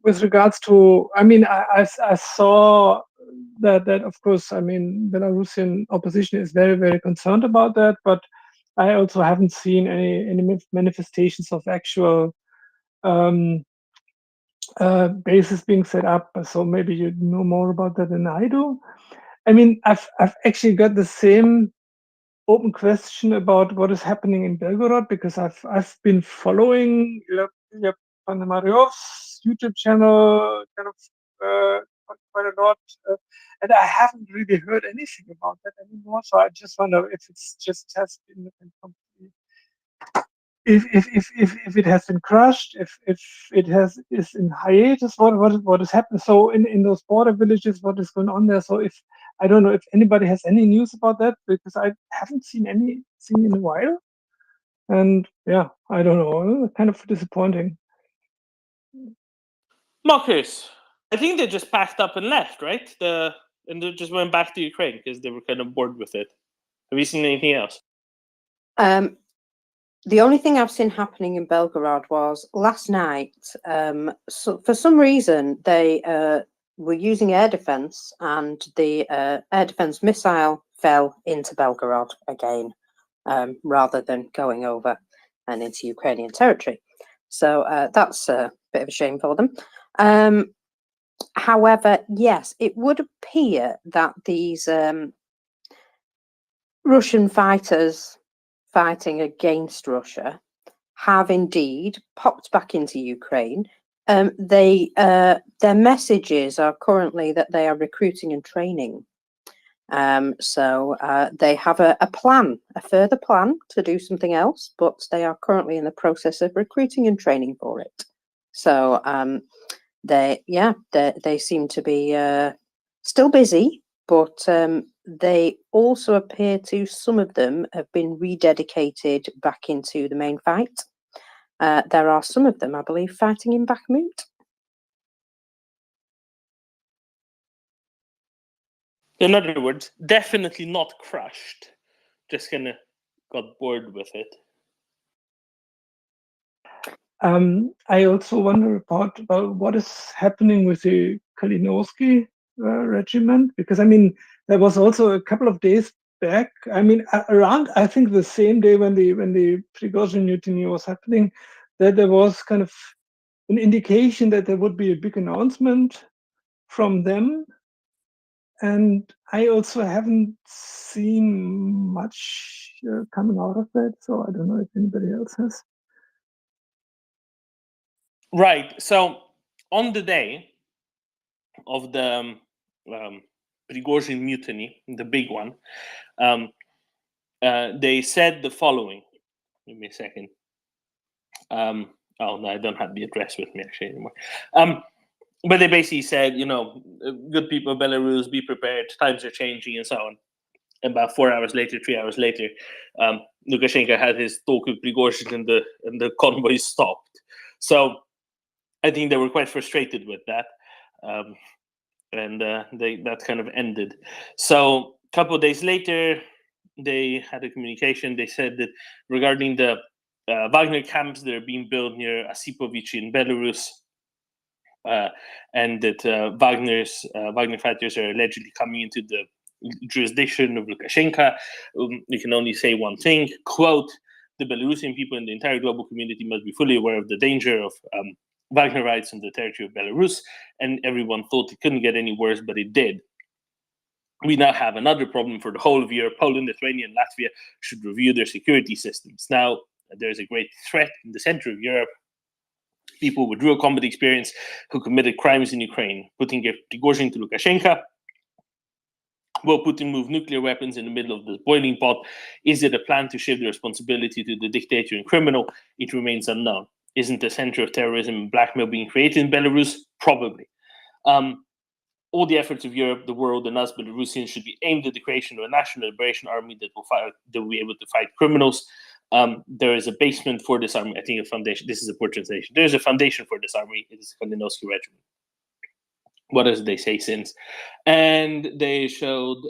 Speaker 10: with regards to, I mean, I saw that of course, I mean, Belarusian opposition is very, very concerned about that. But I also haven't seen any manifestations of actual bases being set up. So maybe you know more about that than I do. I mean, I've actually got the same open question about what is happening in Belgorod, because I've been following Ilya Panamaryov's YouTube channel kind of quite a lot, and I haven't really heard anything about that anymore. So I just wonder if it's just has been if it has been crushed, if it is in hiatus, what is happening? So in those border villages, what is going on there? So if I don't know if anybody has any news about that, because I haven't seen anything in a while, and yeah, I don't know, kind of disappointing.
Speaker 6: Marcus, I think they just packed up and left, right? And they just went back to Ukraine because they were kind of bored with it. Have you seen anything else?
Speaker 4: The only thing I've seen happening in Belgorod was last night. So for some reason, they were using air defense, and the air defense missile fell into Belgorod again, rather than going over and into Ukrainian territory. So that's a bit of a shame for them. However, yes, it would appear that these Russian fighters fighting against Russia have indeed popped back into Ukraine. Their messages are currently that they are recruiting and training. So they have a plan, a further plan to do something else, but they are currently in the process of recruiting and training for it. So they seem to be still busy, but they also appear to, some of them have been rededicated back into the main fight. There are some of them, I believe, fighting in Bakhmut.
Speaker 6: In other words, definitely not crushed. Just kind of got bored with it.
Speaker 10: I also wonder about what is happening with the Kalinowski regiment, because I mean there was also a couple of days back. I mean around I think the same day when the Prigozhin mutiny was happening, that there was kind of an indication that there would be a big announcement from them, and I also haven't seen much coming out of that. So I don't know if anybody else has.
Speaker 6: Right. So on the day of the Prigozhin mutiny, the big one, they said the following. Give me a second. Oh no, I don't have the address with me actually anymore. But they basically said, good people of Belarus, be prepared. Times are changing, and so on. About 4 hours later, 3 hours later, Lukashenko had his talk with Prigozhin, and the convoy stopped. So I think they were quite frustrated with that, and that kind of ended. So a couple of days later, they had a communication. They said that regarding the Wagner camps that are being built near Osipovich in Belarus, and that Wagner fighters are allegedly coming into the jurisdiction of Lukashenko. You can only say one thing, quote, the Belarusian people and the entire global community must be fully aware of the danger of Wagnerites on the territory of Belarus, and everyone thought it couldn't get any worse, but it did. We now have another problem for the whole of Europe. Poland, Lithuania, and Latvia should review their security systems. Now, there's a great threat in the center of Europe. People with real combat experience who committed crimes in Ukraine, putting Prigozhin to Lukashenko. Will Putin move nuclear weapons in the middle of the boiling pot? Is it a plan to shift the responsibility to the dictator and criminal? It remains unknown. Isn't the center of terrorism and blackmail being created in Belarus? Probably. All the efforts of Europe, the world, and us Belarusians should be aimed at the creation of a national liberation army that will be able to fight criminals. There is a basement for this army. I think a foundation. This is a poor translation. There is a foundation for this army. It is the Kalinowski regiment. What else did they say since? And they showed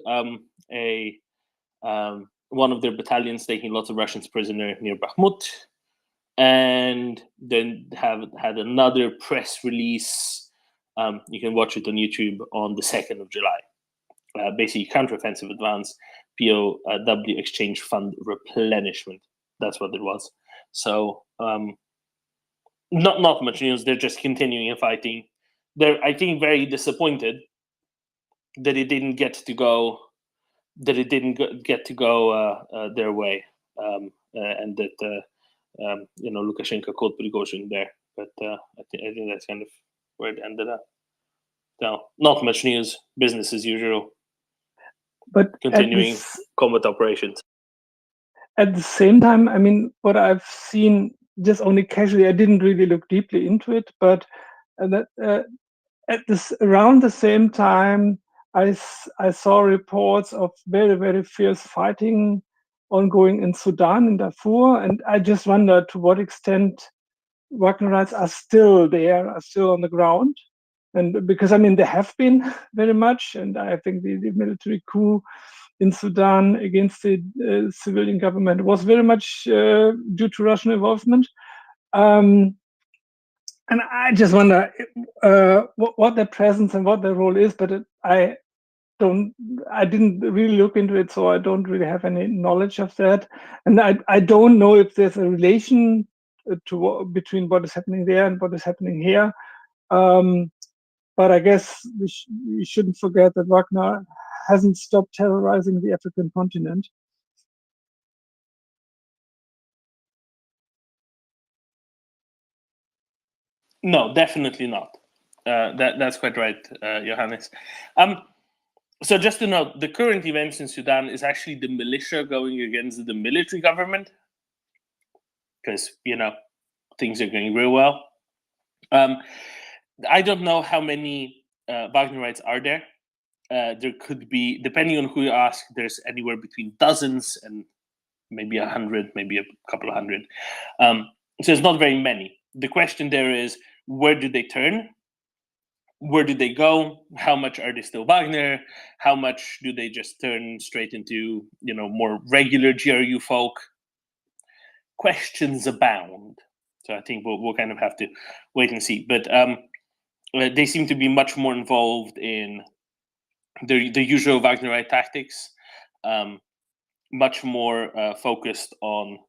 Speaker 6: one of their battalions taking lots of Russians prisoner near Bakhmut, and then have had another press release. You can watch it on YouTube on the 2nd of July. Basically, counteroffensive advance, POW exchange fund replenishment. That's what it was. So not much news. They're just continuing fighting. They're, I think, very disappointed that it didn't get to go. That it didn't get to go their way, and that Lukashenko called Prigozhin there. But I think that's kind of where it ended up. So not much news. Business as usual.
Speaker 10: But
Speaker 6: continuing combat operations.
Speaker 10: At the same time, I mean, what I've seen just only casually, I didn't really look deeply into it, but around the same time, I saw reports of very, very fierce fighting ongoing in Sudan, in Darfur, and I just wonder to what extent Wagnerites are still there, are still on the ground. And because, I mean, they have been very much, and I think the military coup in Sudan against the civilian government was very much due to Russian involvement. And I just wonder what their presence and what their role is, but I didn't really look into it, so I don't really have any knowledge of that. And I don't know if there's a relation between what is happening there and what is happening here. But I guess we shouldn't forget that Wagner hasn't stopped terrorizing the African continent.
Speaker 6: No, definitely not. That's quite right, Johannes. So just to note, the current events in Sudan is actually the militia going against the military government, because things are going real well. I don't know how many Wagnerites are there. There could be, depending on who you ask, there's anywhere between dozens and maybe 100, maybe a couple of hundred. So it's not very many. The question there is, where do they turn? Where do they go? How much are they still Wagner? How much do they just turn straight into more regular GRU folk? Questions abound. So I think we'll kind of have to wait and see. But they seem to be much more involved in the usual Wagnerite tactics, much more focused on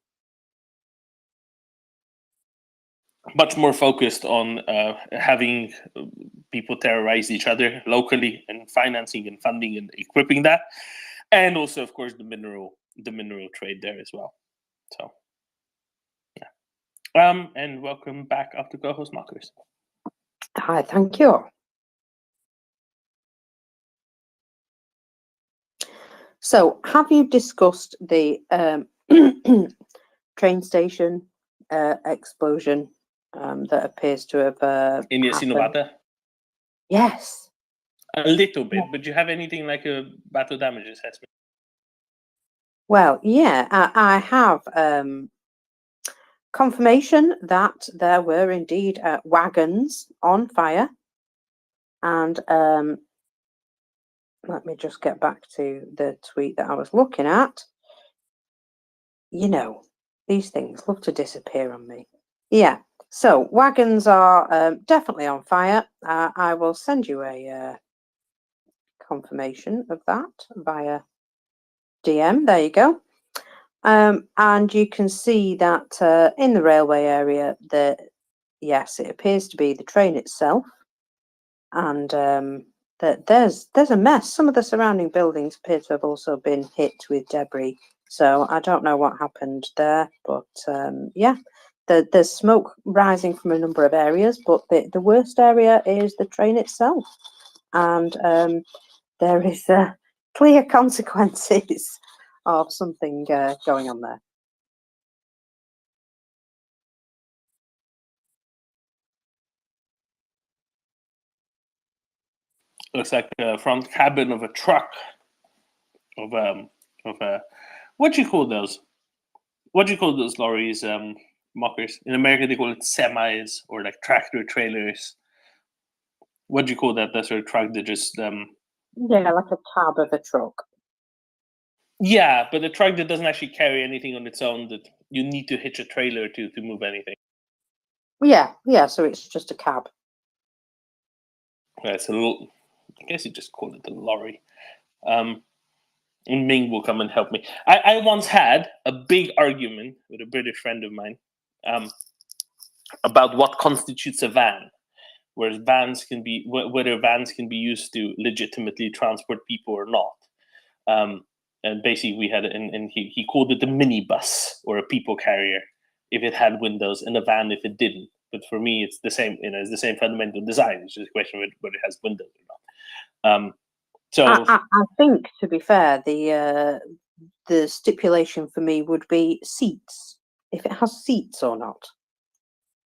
Speaker 6: having people terrorize each other locally and financing and funding and equipping that, and also, of course, the mineral trade there as well. So, yeah. And welcome back up to co-host Marcus.
Speaker 4: Hi, thank you. So, have you discussed the train station explosion that appears to have
Speaker 6: in Yasinobata?
Speaker 4: Yes.
Speaker 6: A little bit, but do you have anything like a battle damage assessment?
Speaker 4: Well, yeah, I have confirmation that there were indeed wagons on fire. And let me just get back to the tweet that I was looking at. These things love to disappear on me. Yeah, so wagons are definitely on fire. I will send you a confirmation of that via DM. There you go. And you can see that in the railway area, yes, it appears to be the train itself, and that there's a mess. Some of the surrounding buildings appear to have also been hit with debris. So I don't know what happened there, but yeah, there's smoke rising from a number of areas, but the worst area is the train itself, and there is clear consequences of something going on there.
Speaker 6: Looks like the front cabin of a truck. Of a what do you call those? What do you call those lorries, Mockers? In America, they call it semis or like tractor trailers. What do you call that? That sort of truck that just
Speaker 4: yeah, like a cab of a truck.
Speaker 6: Yeah, but a truck that doesn't actually carry anything on its own, that you need to hitch a trailer to move anything.
Speaker 4: Yeah. So it's just a cab.
Speaker 6: It's a little. I guess you just call it a lorry. And Ming will come and help me. I once had a big argument with a British friend of mine about what constitutes a van, whether vans can be used to legitimately transport people or not. And basically, we had, and he called it a minibus or a people carrier if it had windows, and a van if it didn't. But for me, it's the same. It's the same fundamental design. It's just a question of whether it has windows or not. So
Speaker 4: I think, to be fair, the stipulation for me would be seats. If it has seats or not.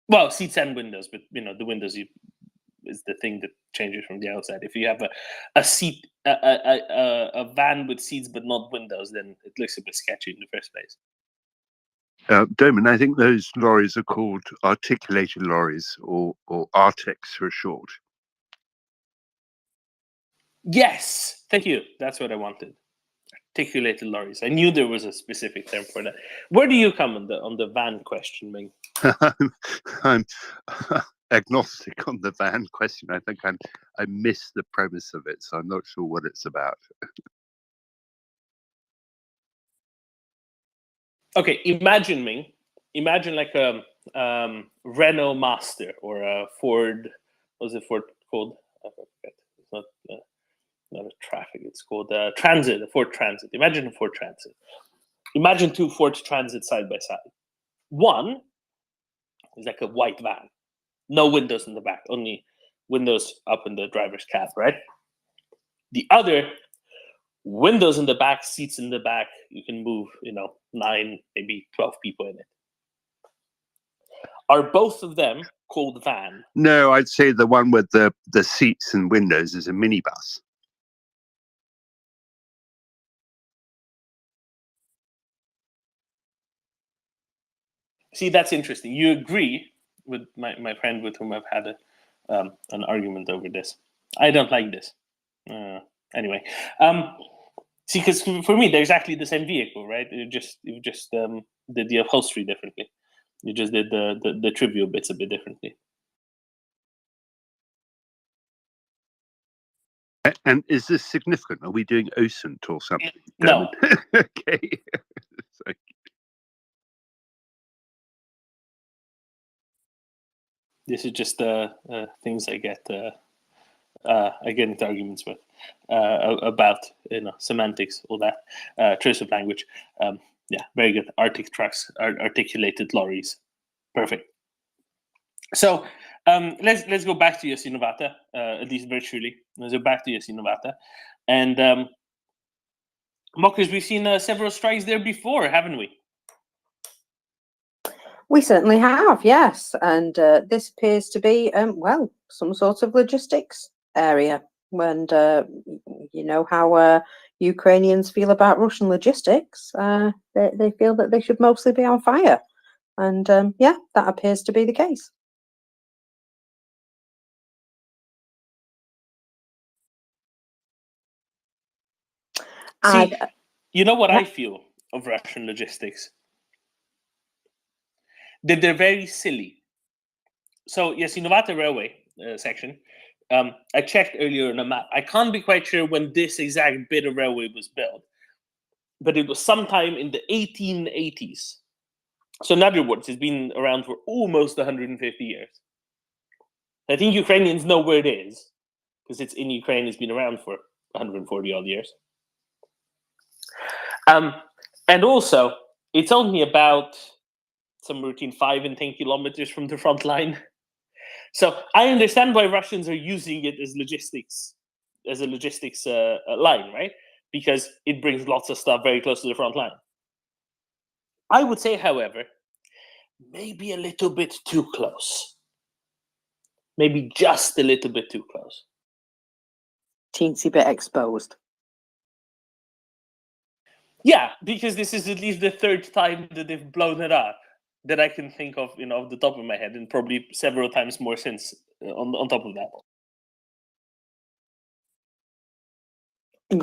Speaker 6: Well, seats and windows, but the windows is the thing that changes from the outside. If you have a seat, a van with seats but not windows, then it looks a bit sketchy in the first place.
Speaker 9: Doman, I think those lorries are called articulated lorries, or Artex for short.
Speaker 6: Yes, thank you. That's what I wanted. Articulated lorries. I knew there was a specific term for that. Where do you come on the van question, Ming?
Speaker 9: I'm agnostic on the van question. I think I missed the premise of it, so I'm not sure what it's about.
Speaker 6: Okay, imagine like a Renault Master or a Ford. What's the Ford called? I forget. It's not a Traffic. It's called a Transit. A Ford Transit. Imagine a Ford Transit. Imagine two Ford Transit side by side. One is like a white van. No windows in the back, only windows up in the driver's cab, right? The other, windows in the back, seats in the back, you can move, 9, maybe 12 people in it. Are both of them called van?
Speaker 9: No, I'd say the one with the seats and windows is a minibus.
Speaker 6: See, that's interesting. You agree with my friend with whom I've had an argument over this. I don't like this. Anyway, see, because for me, they're exactly the same vehicle, right? You just did the upholstery differently. You just did the trivial bits a bit differently.
Speaker 9: And is this significant? Are we doing OSINT or something?
Speaker 6: No.
Speaker 9: Okay. So,
Speaker 6: This is just things I get into arguments with about semantics, all that, choice of language. Yeah, very good. Arctic trucks, articulated lorries, perfect. So let's go back to Yasinovata, at least virtually. Let's go back to Yasinovata, and Mockers, we've seen several strikes there before, haven't we?
Speaker 4: We certainly have, yes. And this appears to be, well, some sort of logistics area. And you know how Ukrainians feel about Russian logistics. They feel that they should mostly be on fire. And yeah, that appears to be the case.
Speaker 6: See, you know what I feel of Russian logistics? That they're very silly. So, Yasinovata railway section, I checked earlier on a map. I can't be quite sure when this exact bit of railway was built, but it was sometime in the 1880s. So, in other words, it's been around for almost 150 years. I think Ukrainians know where it is, because it's in Ukraine, it's been around for 140 odd years. And also, it's only about somewhere between 5 and 10 kilometers from the front line. So I understand why Russians are using it as a logistics line, right? Because it brings lots of stuff very close to the front line. I would say, however, maybe a little bit too close. Maybe just a little bit too close.
Speaker 4: Teensy bit exposed.
Speaker 6: Yeah, because this is at least the third time that they've blown it up that I can think of, off the top of my head, and probably several times more since on top of that.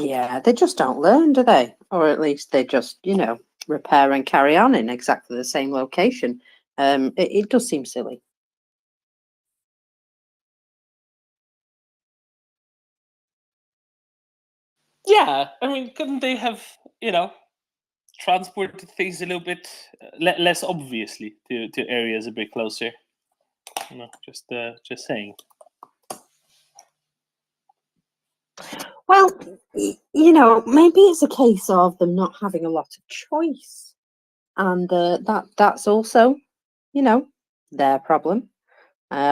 Speaker 4: Yeah, they just don't learn, do they? Or at least they just, repair and carry on in exactly the same location. It does seem silly.
Speaker 6: Yeah, I mean, couldn't they have, transported things a little bit less obviously to areas a bit closer? Just saying.
Speaker 4: Well, maybe it's a case of them not having a lot of choice, and that's also, their problem.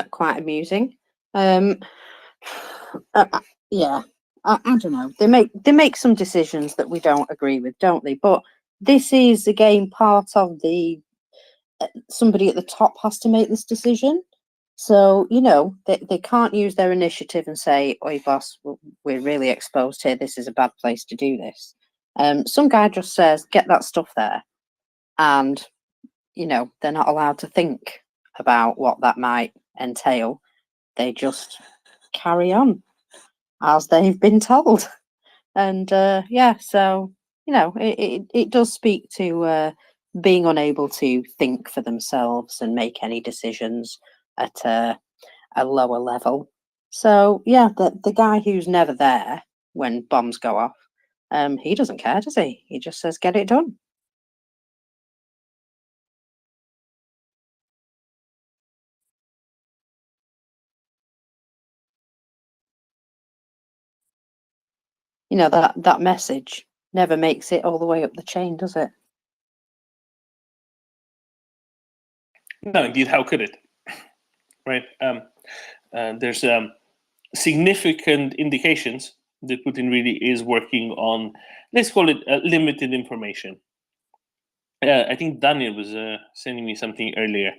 Speaker 4: Quite amusing. Yeah, I don't know. They make some decisions that we don't agree with, don't they? But this is again part of the somebody at the top has to make this decision. So, they can't use their initiative and say, oi, boss, we're really exposed here. This is a bad place to do this. Some guy just says, get that stuff there. And, they're not allowed to think about what that might entail. They just carry on as they've been told. And, yeah, so, it does speak to being unable to think for themselves and make any decisions at a lower level. So yeah, the guy who's never there when bombs go off, he doesn't care, does he? He just says, get it done. That message never makes it all the way up the chain, does it?
Speaker 6: No, indeed, how could it? right? There's significant indications that Putin really is working on, let's call it limited information. I think Daniel was sending me something earlier,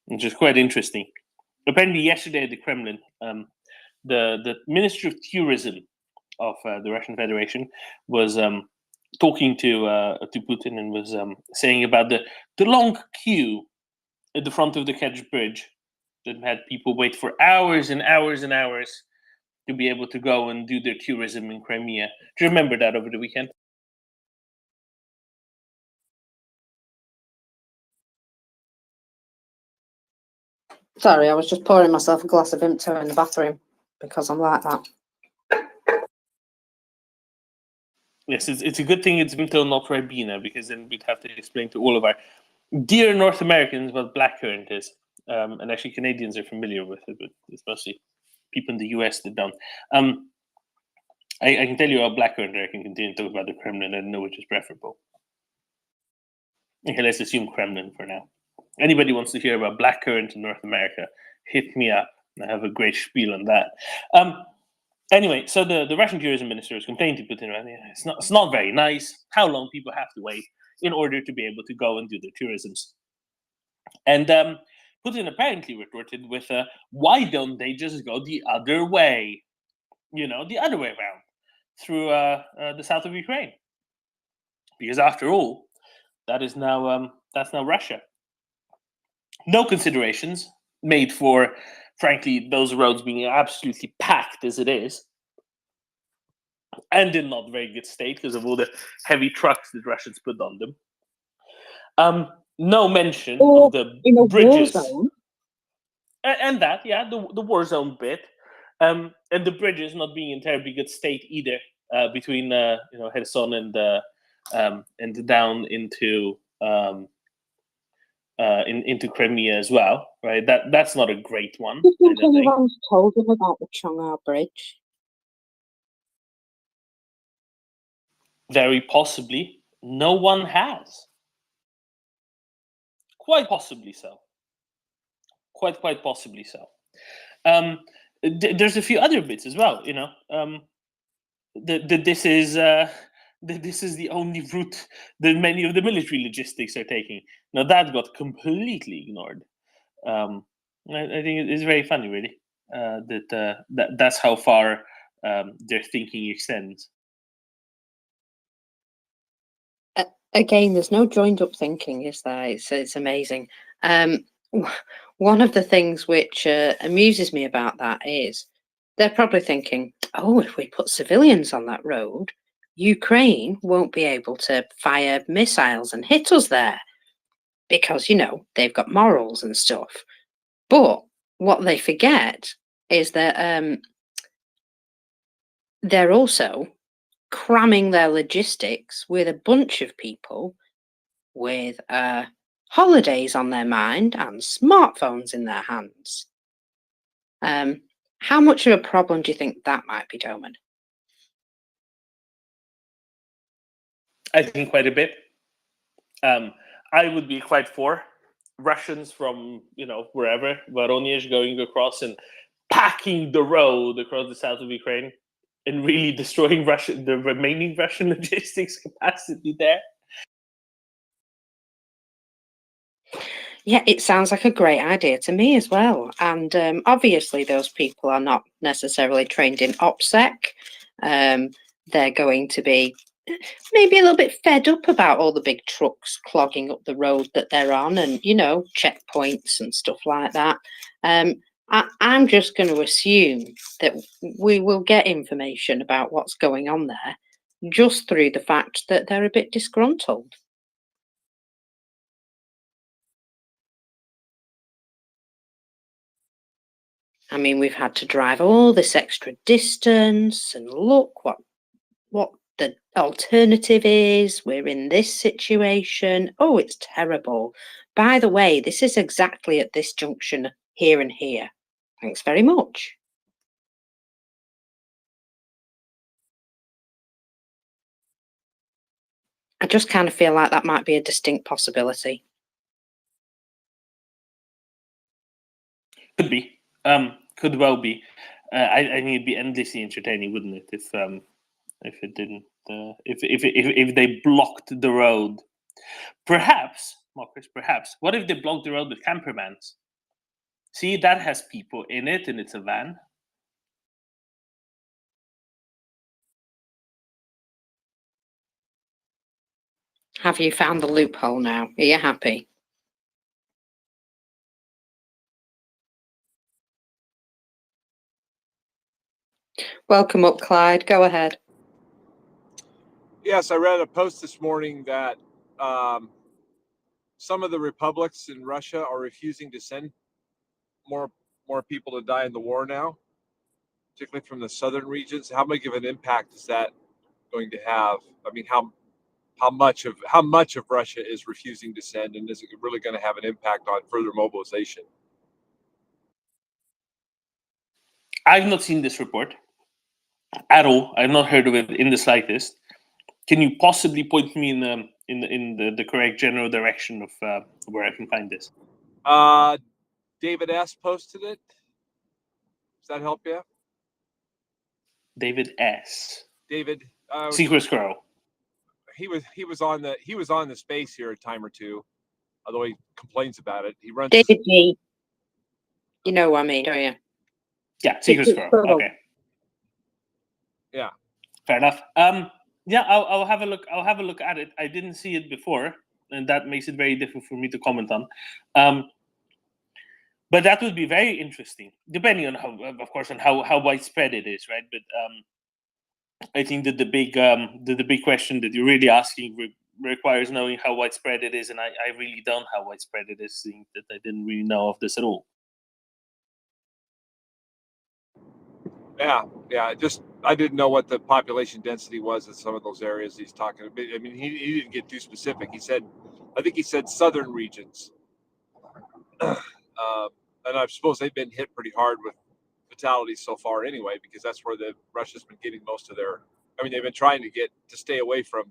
Speaker 6: which is quite interesting. Apparently, yesterday at the Kremlin, the Minister of Tourism of the Russian Federation was talking to Putin and was saying about the long queue at the front of the Kerch Bridge that had people wait for hours and hours and hours to be able to go and do their tourism in Crimea. Do you remember that over the weekend?
Speaker 4: Sorry, I was just pouring myself a glass of Vimto in the bathroom because I'm like that.
Speaker 6: Yes, it's a good thing it's Vimto, not Ribena, because then we'd have to explain to all of our dear North Americans what blackcurrant is. And actually, Canadians are familiar with it, but it's mostly people in the US that don't. I can tell you about blackcurrant, I can continue to talk about the Kremlin and know which is preferable. Okay, let's assume Kremlin for now. Anybody wants to hear about blackcurrant in North America, hit me up. I have a great spiel on that. Anyway, so the Russian tourism minister is complaining to Putin, right? It's not very nice how long people have to wait in order to be able to go and do their tourisms. And Putin apparently retorted with, why don't they just go the other way? The other way around, through the south of Ukraine. Because after all, that's now Russia. No considerations made for, frankly, those roads being absolutely packed as it is, and in not very good state because of all the heavy trucks that Russians put on them. No mention of the
Speaker 4: in a
Speaker 6: bridges.
Speaker 4: war zone.
Speaker 6: And that, yeah, the war zone bit, and the bridges not being in terribly good state either, between Kherson and down into into Crimea as well, right? That's not a great one.
Speaker 4: Do you think anyone's told him about the Chongar Bridge?
Speaker 6: Very possibly, no one has. Quite possibly so. Quite possibly so. There's a few other bits as well. This is the only route that many of the military logistics are taking. Now that got completely ignored. I think it's very funny, really, that's how far their thinking extends.
Speaker 4: Again, there's no joined up thinking, is there? It's amazing. One of the things which amuses me about that is they're probably thinking, oh, if we put civilians on that road, Ukraine won't be able to fire missiles and hit us there because, they've got morals and stuff. But what they forget is that they're also cramming their logistics with a bunch of people with holidays on their mind and smartphones in their hands. How much of a problem do you think that might be, Doman?
Speaker 6: I think quite a bit. I would be quite for Russians from wherever, Voronezh, going across and packing the road across the south of Ukraine and really destroying the remaining Russian logistics capacity there.
Speaker 4: Yeah, it sounds like a great idea to me as well. And obviously, those people are not necessarily trained in OPSEC. They're going to be maybe a little bit fed up about all the big trucks clogging up the road that they're on and, checkpoints and stuff like that. I'm just going to assume that we will get information about what's going on there just through the fact that they're a bit disgruntled. I mean, we've had to drive all this extra distance and look what the alternative is. We're in this situation. Oh, it's terrible. By the way, this is exactly at this junction here and here. Thanks very much. I just kind of feel like that might be a distinct possibility.
Speaker 6: Could be. Could well be. I think it'd be endlessly entertaining, wouldn't it, if it didn't, if they blocked the road. Perhaps, Marcus, perhaps. What if they blocked the road with campervans? See, that has people in it, and it's a van.
Speaker 4: Have you found the loophole now? Are you happy? Welcome up, Clyde. Go ahead.
Speaker 7: Yes, I read a post this morning that some of the republics in Russia are refusing to send more people to die in the war now, particularly from the southern regions. How big of an impact is that going to have? I mean, how much of Russia is refusing to send, and is it really going to have an impact on further mobilization?
Speaker 6: I've not seen this report at all. I've not heard of it in the slightest. Can you possibly point me in the correct general direction of where I can find this?
Speaker 7: David S. posted it. Does that help you?
Speaker 6: David S.
Speaker 7: David.
Speaker 6: Secret Squirrel.
Speaker 7: He was on the space here a time or two, although he complains about it. He runs.
Speaker 4: David G. You know what I mean, don't you?
Speaker 6: Yeah, Secret Squirrel. Okay.
Speaker 7: Yeah.
Speaker 6: Fair enough. Yeah, I'll have a look. I'll have a look at it. I didn't see it before, and that makes it very difficult for me to comment on. But that would be very interesting, depending on how widespread it is, right? But I think that the big question that you're really asking requires knowing how widespread it is, and I really don't know how widespread it is, seeing that I didn't really know of this at all.
Speaker 7: Yeah. I didn't know what the population density was in some of those areas he's talking about. I mean, he didn't get too specific. I think he said southern regions, and I suppose they've been hit pretty hard with fatalities so far anyway, because that's where Russia's been getting most of their. I mean, they've been trying to stay away from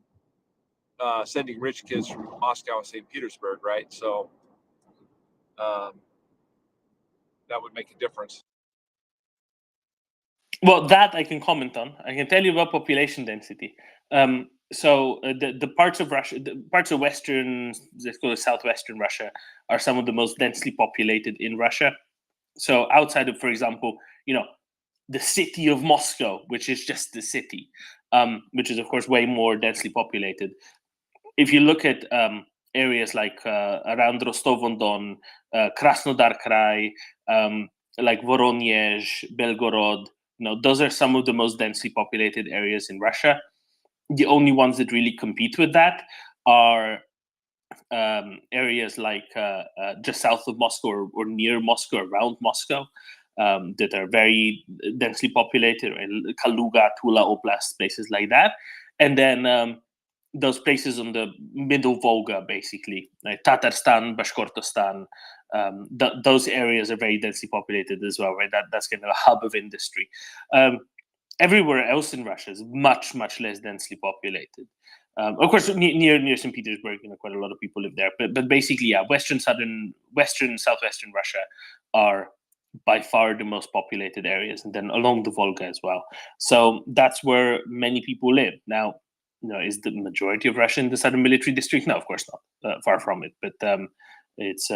Speaker 7: sending rich kids from Moscow and St. Petersburg, right? So that would make a difference.
Speaker 6: Well, that I can comment on. I can tell you about population density. So the parts of Russia, the parts of Western, let's call it southwestern Russia, are some of the most densely populated in Russia. So outside of, for example, the city of Moscow, which is just the city, which is of course way more densely populated. If you look at areas like around Rostov-on-Don, Krasnodar Krai, like Voronezh, Belgorod, those are some of the most densely populated areas in Russia. The only ones that really compete with that are areas like just south of Moscow or near Moscow, around Moscow, that are very densely populated, Kaluga, Tula Oblast, places like that. And then those places on the middle Volga, basically, like Tatarstan, Bashkortostan, those areas are very densely populated as well, right? That's kind of a hub of industry. Everywhere else in Russia is much, much less densely populated. Of course, near St. Petersburg, quite a lot of people live there. But basically, yeah, western, southwestern Russia are by far the most populated areas, and then along the Volga as well. So that's where many people live. Now, is the majority of Russia in the southern military district? No, of course not. Far from it. But it's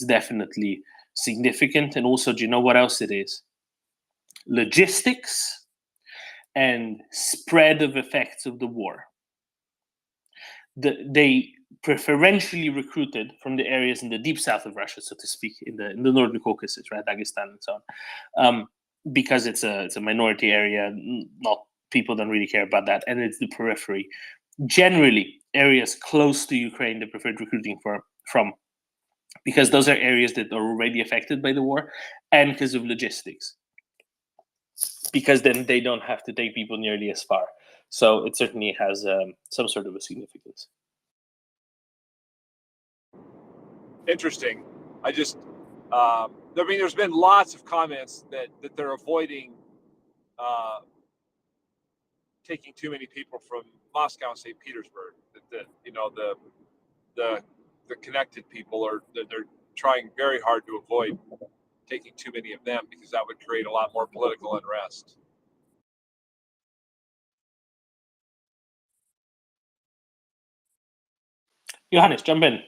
Speaker 6: definitely significant. And also, do you know what else it is? Logistics and spread of effects of the war. They preferentially recruited from the areas in the deep south of Russia, so to speak, in the northern Caucasus, right, Dagestan and so on, because it's a minority area. Not people don't really care about that, and it's the periphery. Generally, areas close to Ukraine they preferred recruiting from, because those are areas that are already affected by the war, and because of logistics. Because then they don't have to take people nearly as far. So it certainly has some sort of a significance.
Speaker 7: Interesting. I mean, there's been lots of comments that they're avoiding taking too many people from Moscow and St. Petersburg. That the connected people are they're trying very hard to avoid taking too many of them because that would create a lot more political unrest.
Speaker 6: Johannes, jump in.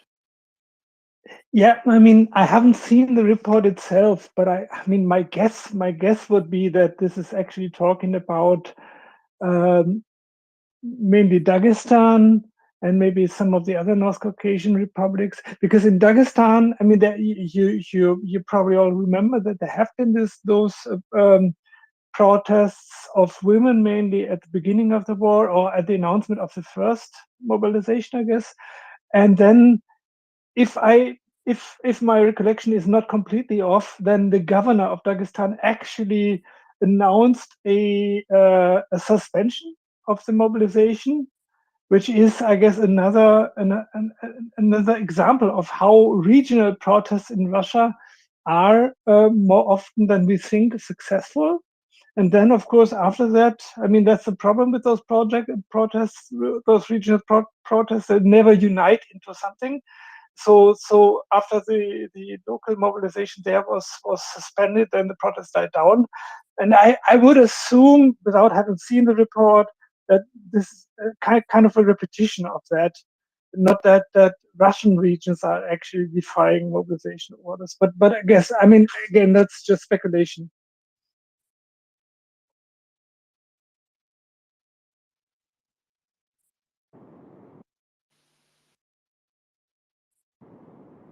Speaker 10: Yeah, I mean, I haven't seen the report itself, but I mean, my guess would be that this is actually talking about mainly Dagestan and maybe some of the other North Caucasian republics. Because in Dagestan, I mean, you probably all remember that there have been those protests of women mainly at the beginning of the war or at the announcement of the first mobilization, I guess, and then if my recollection is not completely off, then the governor of Dagestan actually announced a suspension of the mobilization, which is, I guess, another example of how regional protests in Russia are more often than we think successful. And then, of course, after that, I mean, that's the problem with those protests, those regional protests that never unite into something. So after the local mobilization there was suspended, then the protest died down. And I would assume, without having seen the report, that this is kind of a repetition of that. Not that Russian regions are actually defying mobilization orders, but I guess, I mean, again, that's just speculation.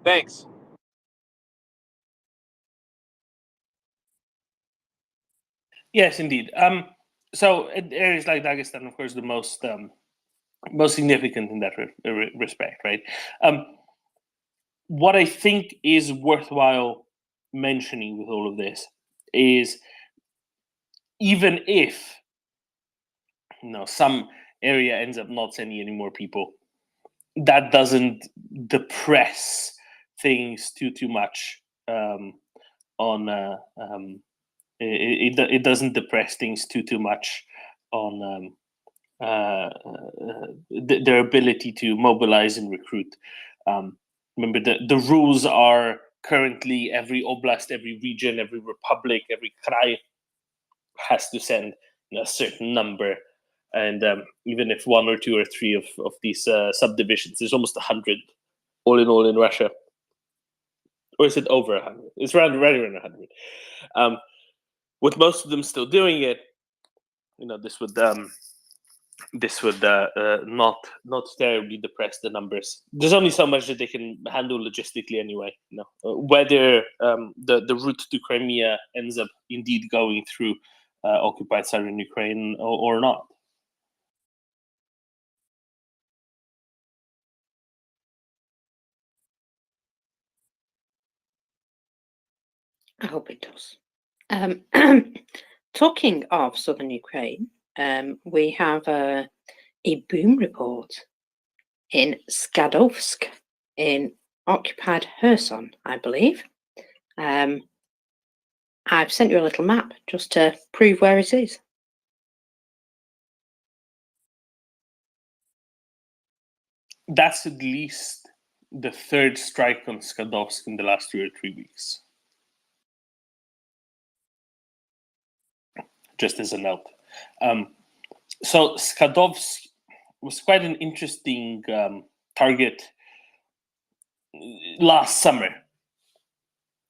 Speaker 7: Thanks.
Speaker 6: Yes, indeed. So areas like Dagestan, of course, the most significant in that respect, right? What I think is worthwhile mentioning with all of this is, even if some area ends up not sending any more people, that doesn't depress things too much it doesn't depress things too much on their ability to mobilize and recruit. Remember, the rules are currently every oblast, every region, every republic, every krai has to send a certain number. And even if one or two or three of these subdivisions, there's almost 100 all in Russia. Or is it over 100? It's right around 100. With most of them still doing it, this would not terribly depress the numbers. There's only so much that they can handle logistically anyway. Whether the route to Crimea ends up indeed going through occupied southern Ukraine or not.
Speaker 4: I hope it does. Talking of southern Ukraine, we have a boom report in Skadovsk in occupied Kherson, I believe. I've sent you a little map just to prove where it is.
Speaker 6: That's at least the third strike on Skadovsk in the last 2 or 3 weeks. Just as a note. So Skadovsk was quite an interesting target last summer.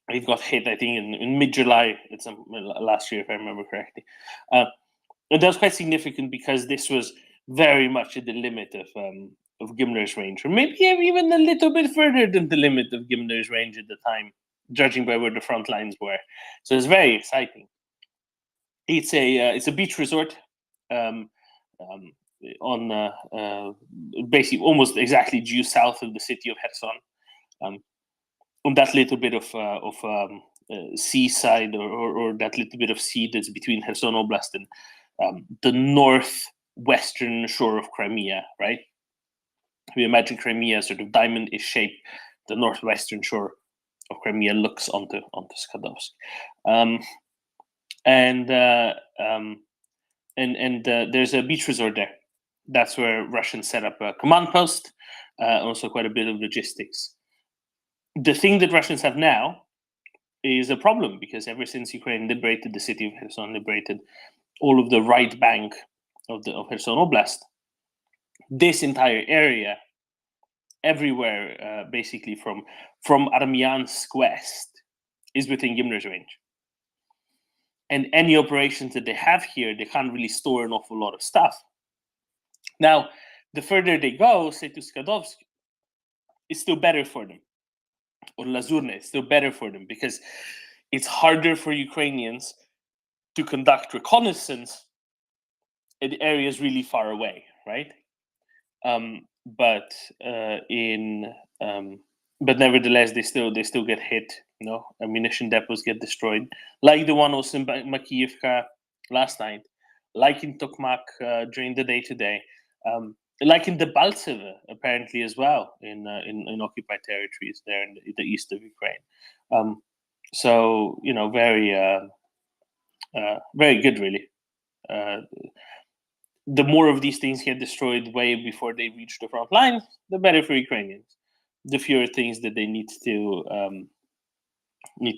Speaker 6: It got hit, I think, in mid-July. It's last year, if I remember correctly. And that was quite significant because this was very much at the limit of Gimler's range, or maybe even a little bit further than the limit of Gimler's range at the time, judging by where the front lines were. So it's very exciting. It's a beach resort on basically almost exactly due south of the city of Kherson. On that little bit of seaside or that little bit of sea that's between Kherson Oblast and the northwestern shore of Crimea, right? We imagine Crimea sort of diamond-ish shape. The northwestern shore of Crimea looks onto Skadovsk. And there's a beach resort there. That's where Russians set up a command post, also quite a bit of logistics. The thing that Russians have now is a problem, because ever since Ukraine liberated the city of Kherson, liberated all of the right bank of Kherson Oblast, this entire area, everywhere, basically from Armyansk west, is within Gimler's range. And any operations that they have here, they can't really store an awful lot of stuff. Now, the further they go, say to Skadovsk, it's still better for them. Or Lazurne, it's still better for them, because it's harder for Ukrainians to conduct reconnaissance in areas really far away, right? But nevertheless, they still get hit. Ammunition depots get destroyed, like the one also in Makiyevka last night, like in Tokmak during the day today, like in Debaltseve apparently as well in occupied territories there in the east of Ukraine. So very very good, really. The more of these things get destroyed way before they reach the front line, the better for Ukrainians. The fewer things that they need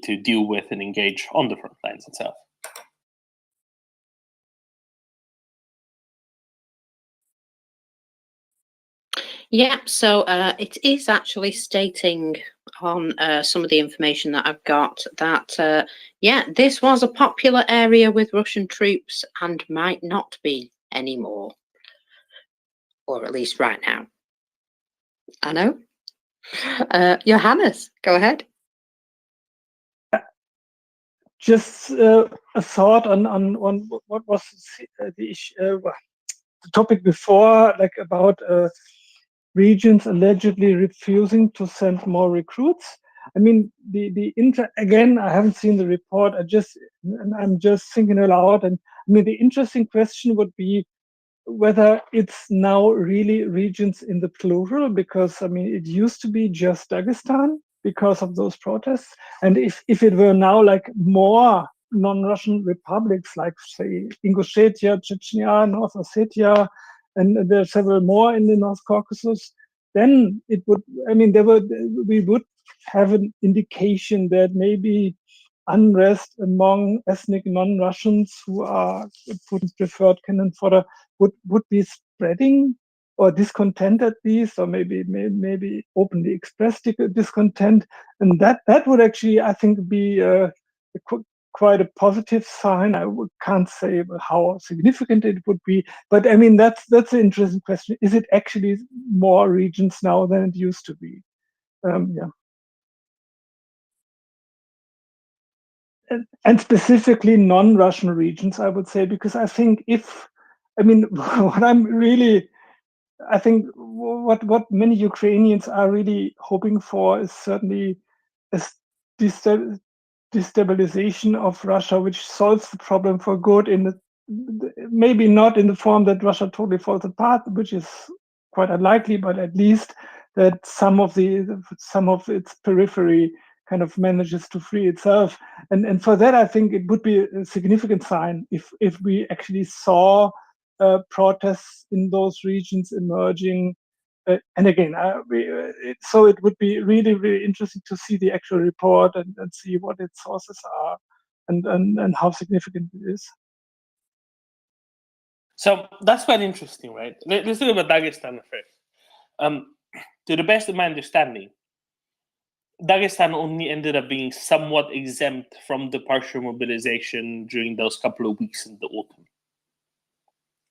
Speaker 6: to deal with and engage on the front lines itself.
Speaker 4: Yeah, so it is actually stating on some of the information that I've got that, yeah, this was a popular area with Russian troops and might not be anymore. Or at least right now. I know. Johannes, go ahead.
Speaker 10: Just a thought on what was the topic before, like about regions allegedly refusing to send more recruits. I mean, again, I haven't seen the report. I'm just thinking aloud, and I mean, the interesting question would be whether it's now really regions in the plural, because I mean, it used to be just Dagestan because of those protests, and if it were now like more non-Russian republics, like say Ingushetia, Chechnya, North Ossetia, and there are several more in the North Caucasus, then it would, I mean, we would have an indication that maybe unrest among ethnic non-Russians who are Putin's preferred candidate fodder would be spreading, or discontent at least, or maybe openly expressed discontent, and that would actually, I think, be quite a positive sign. I can't say how significant it would be, but I mean that's an interesting question. Is it actually more regions now than it used to be? Yeah. And specifically non-Russian regions, I would say, because I think what many Ukrainians are really hoping for is certainly a destabilization of Russia, which solves the problem for good, maybe not in the form that Russia totally falls apart, which is quite unlikely, but at least that some of its periphery kind of manages to free itself. And for that, I think it would be a significant sign if we actually saw protests in those regions emerging. And again, so it would be really, really interesting to see the actual report and see what its sources are and how significant it is.
Speaker 6: So that's quite interesting, right? Let's talk about Dagestan first. To the best of my understanding, Dagestan only ended up being somewhat exempt from the partial mobilization during those couple of weeks in the autumn.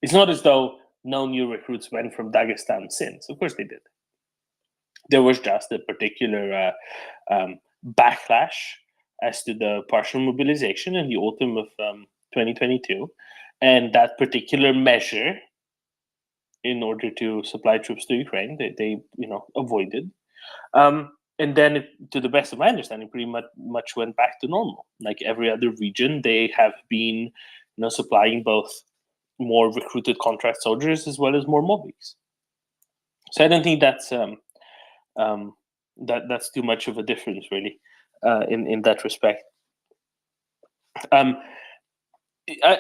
Speaker 6: It's not as though no new recruits went from Dagestan since. Of course they did. There was just a particular backlash as to the partial mobilization in the autumn of 2022, and that particular measure, in order to supply troops to Ukraine, they avoided. And then, to the best of my understanding, pretty much went back to normal. Like every other region, they have been, supplying both more recruited contract soldiers as well as more mobiles. So I don't think that's that's too much of a difference, really, in that respect.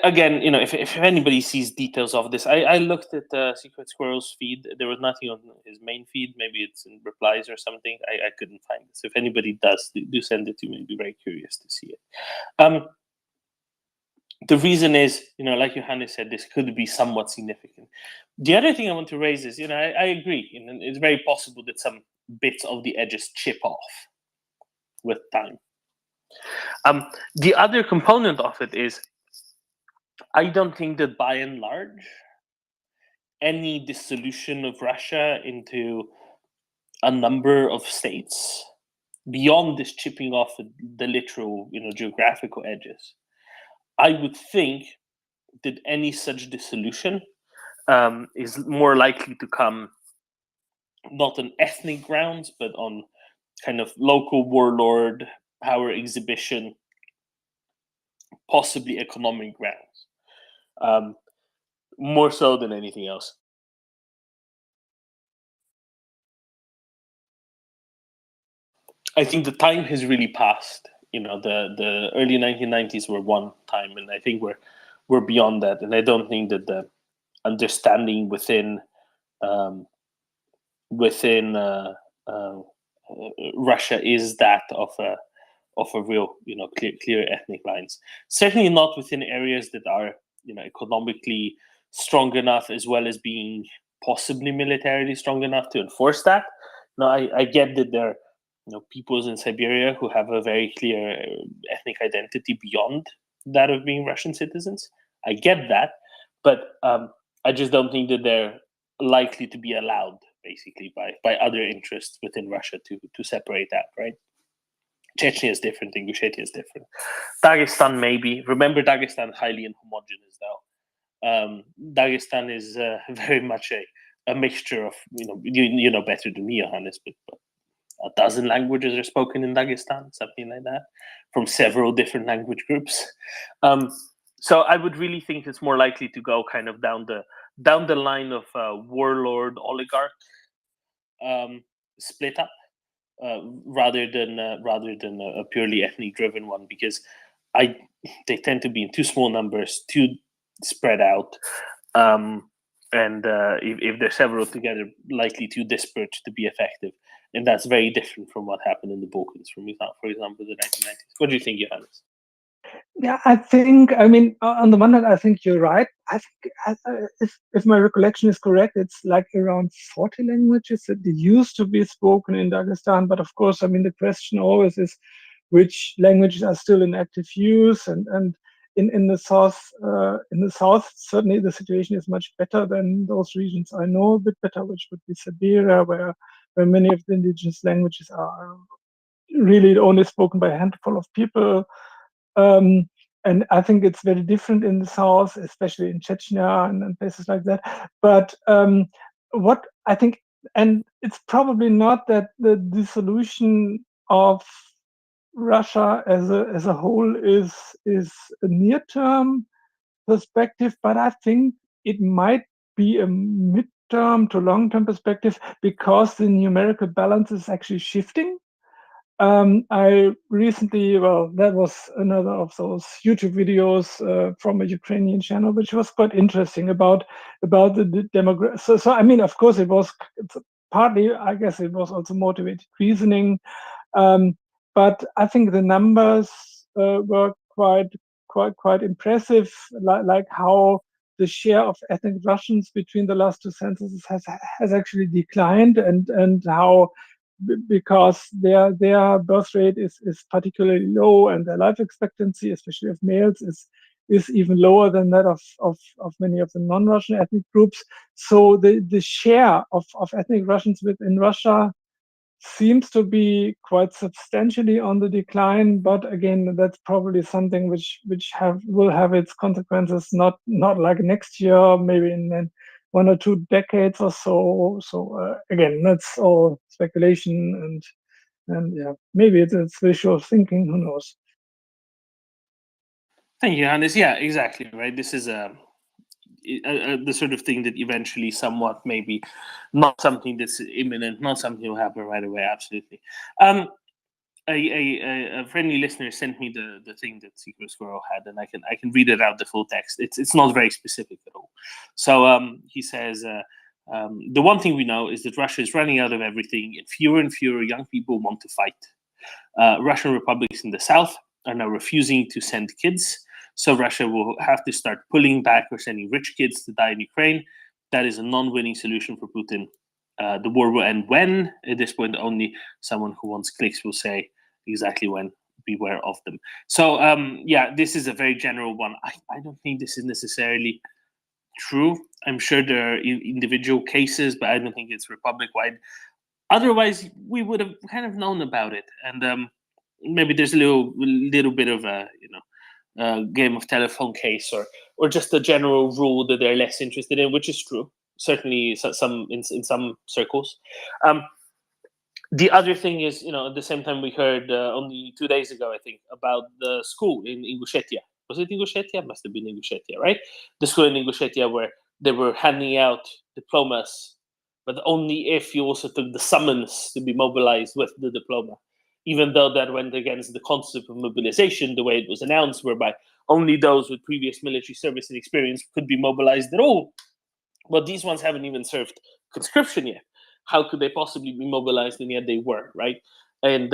Speaker 6: again, if anybody sees details of this, I looked at Secret Squirrel's feed. There was nothing on his main feed. Maybe it's in replies or something. I couldn't find it. So if anybody does, do send it to me. I'd be very curious to see it. The reason is, like Johannes said, this could be somewhat significant. The other thing I want to raise is, I agree. It's very possible that some bits of the edges chip off with time. The other component of it is, I don't think that by and large, any dissolution of Russia into a number of states, beyond this chipping off the literal, geographical edges, I would think that any such dissolution is more likely to come not on ethnic grounds, but on kind of local warlord power exhibition, possibly economic grounds, more so than anything else. I think the time has really passed. The early 1990s were one time, and I think we're beyond that. And I don't think that the understanding within Russia is that of a real, clear ethnic lines. Certainly not within areas that are, economically strong enough, as well as being possibly militarily strong enough to enforce that. Now, I get that there are, peoples in Siberia who have a very clear ethnic identity beyond that of being Russian citizens. I get that, but I just don't think that they're likely to be allowed, basically, by other interests within Russia to separate that, right? Chechnya is different, Ingushetia is different. Dagestan, maybe. Remember, Dagestan highly inhomogeneous, though. Dagestan is very much a mixture of, you know better than me, Johannes, but a dozen languages are spoken in Dagestan, something like that, from several different language groups. So I would really think it's more likely to go kind of down the line of warlord oligarch split up, rather than a purely ethnic driven one, because they tend to be in too small numbers, too spread out, and if they're several together, likely too disparate to be effective. And that's very different from what happened in the Balkans, for example, the 1990s. What do you think, Johannes?
Speaker 10: Yeah, I think, on the one hand, I think you're right. I think, if my recollection is correct, it's like around 40 languages that used to be spoken in Dagestan. But of course, the question always is which languages are still in active use. And in the south, certainly the situation is much better than those regions I know a bit better, which would be Siberia, where many of the indigenous languages are really only spoken by a handful of people. And I think it's very different in the south, especially in Chechnya and places like that. But what I think, and it's probably not that the dissolution of Russia as a whole is a near-term perspective, but I think it might be a mid-term to long-term perspective, because the numerical balance is actually shifting. I recently, that was another of those YouTube videos from a Ukrainian channel, which was quite interesting about the demographics. So of course, it's partly, I guess, it was also motivated reasoning, but I think the numbers were quite impressive, like how the share of ethnic Russians between the last two censuses has actually declined, and how, because their birth rate is particularly low, and their life expectancy, especially of males, is even lower than that of many of the non-Russian ethnic groups. So the share of ethnic Russians within Russia seems to be quite substantially on the decline. But again, that's probably something which will have its consequences, not like next year, maybe in 1 or 2 decades or so. So again, that's all speculation, and yeah, maybe it's visual thinking. Who knows?
Speaker 6: Thank you, Johannes. Yeah, exactly. Right. This is the sort of thing that eventually, somewhat, maybe not something that's imminent, not something that will happen right away. Absolutely. a friendly listener sent me the thing that Secret Squirrel had, and I can read it out, the full text. It's not very specific at all. So he says, the one thing we know is that Russia is running out of everything, and fewer young people want to fight. Russian republics in the south are now refusing to send kids, so Russia will have to start pulling back or sending rich kids to die in Ukraine. That is a non-winning solution for Putin. The war will end when? At this point, only someone who wants clicks will say exactly when. Beware of them. So, yeah, this is a very general one. I don't think this is necessarily true. I'm sure there are individual cases, but I don't think it's republic-wide. Otherwise, we would have kind of known about it. And maybe there's a little bit of a game of telephone case, or just a general rule that they're less interested in, which is true. Certainly, some in some circles. The other thing is, at the same time, we heard only 2 days ago, I think, about the school in Ingushetia. Was it Ingushetia? Must have been Ingushetia, right? The school in Ingushetia where they were handing out diplomas, but only if you also took the summons to be mobilized with the diploma. Even though that went against the concept of mobilization, the way it was announced, whereby only those with previous military service and experience could be mobilized at all. Well, these ones haven't even served conscription yet. How could they possibly be mobilized? And yet they were, right? And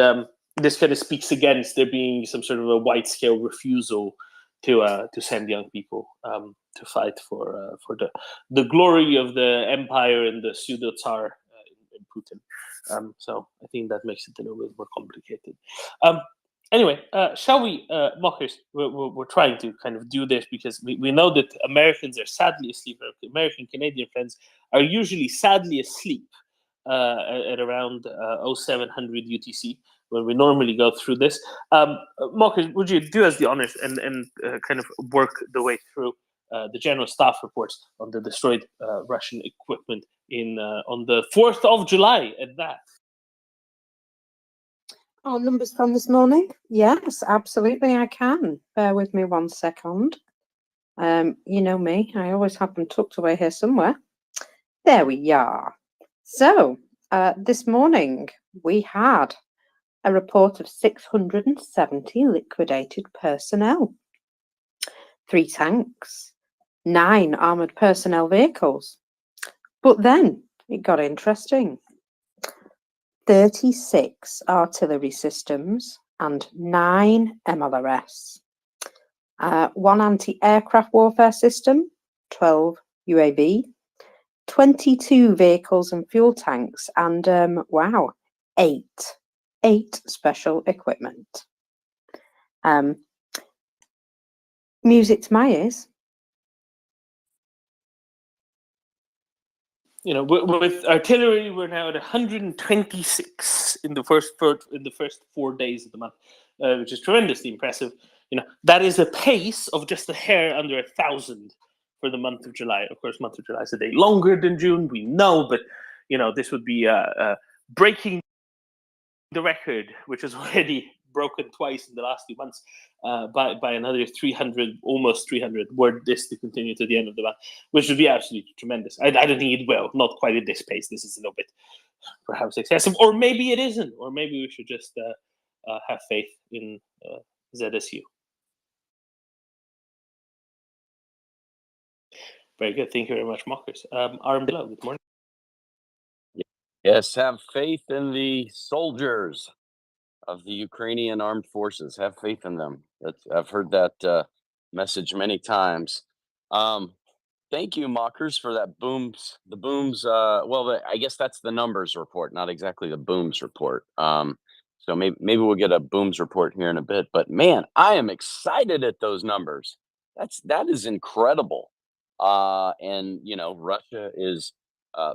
Speaker 6: this kind of speaks against there being some sort of a wide-scale refusal to send young people to fight for the glory of the empire and the pseudo Tsar in Putin. So I think that makes it a little bit more complicated. Anyway, shall we, mockers? We're trying to kind of do this because we know that Americans are sadly asleep. American Canadian friends are usually sadly asleep at around 0700 UTC when we normally go through this. Mockers, would you do us the honors and kind of work the way through the general staff reports on the destroyed Russian equipment on the 4th of July at that?
Speaker 4: Oh, numbers from this morning? Yes, absolutely, I can. Bear with me 1 second. You know me, I always have them tucked away here somewhere. There we are. So, this morning we had a report of 670 liquidated personnel, 3 tanks, 9 armoured personnel vehicles. But then it got interesting. 36 artillery systems and 9 MLRS, 1 anti-aircraft warfare system, 12 UAV, 22 vehicles and fuel tanks, and wow, 8 special equipment. Music to my ears.
Speaker 6: With artillery, we're now at 126 in the first 4 days of the month, which is tremendously impressive. That is a pace of just a hair under 1,000 for the month of July. Of course, month of July is a day longer than June, we know, but this would be breaking the record, which is already broken twice in the last 2 months, by another 300, almost 300, were this to continue to the end of the month, which would be absolutely tremendous. I don't think it will, not quite at this pace. This is a little bit perhaps excessive, or maybe it isn't, or maybe we should just have faith in ZSU. Very good. Thank you very much, mockers. Arm below, good morning.
Speaker 5: Yes, have faith in the soldiers of the Ukrainian armed forces. Have faith in them. I've heard that message many times. Thank you, mockers, for that booms. The booms. I guess that's the numbers report, not exactly the booms report. So maybe we'll get a booms report here in a bit. But man, I am excited at those numbers. That is incredible. And Russia is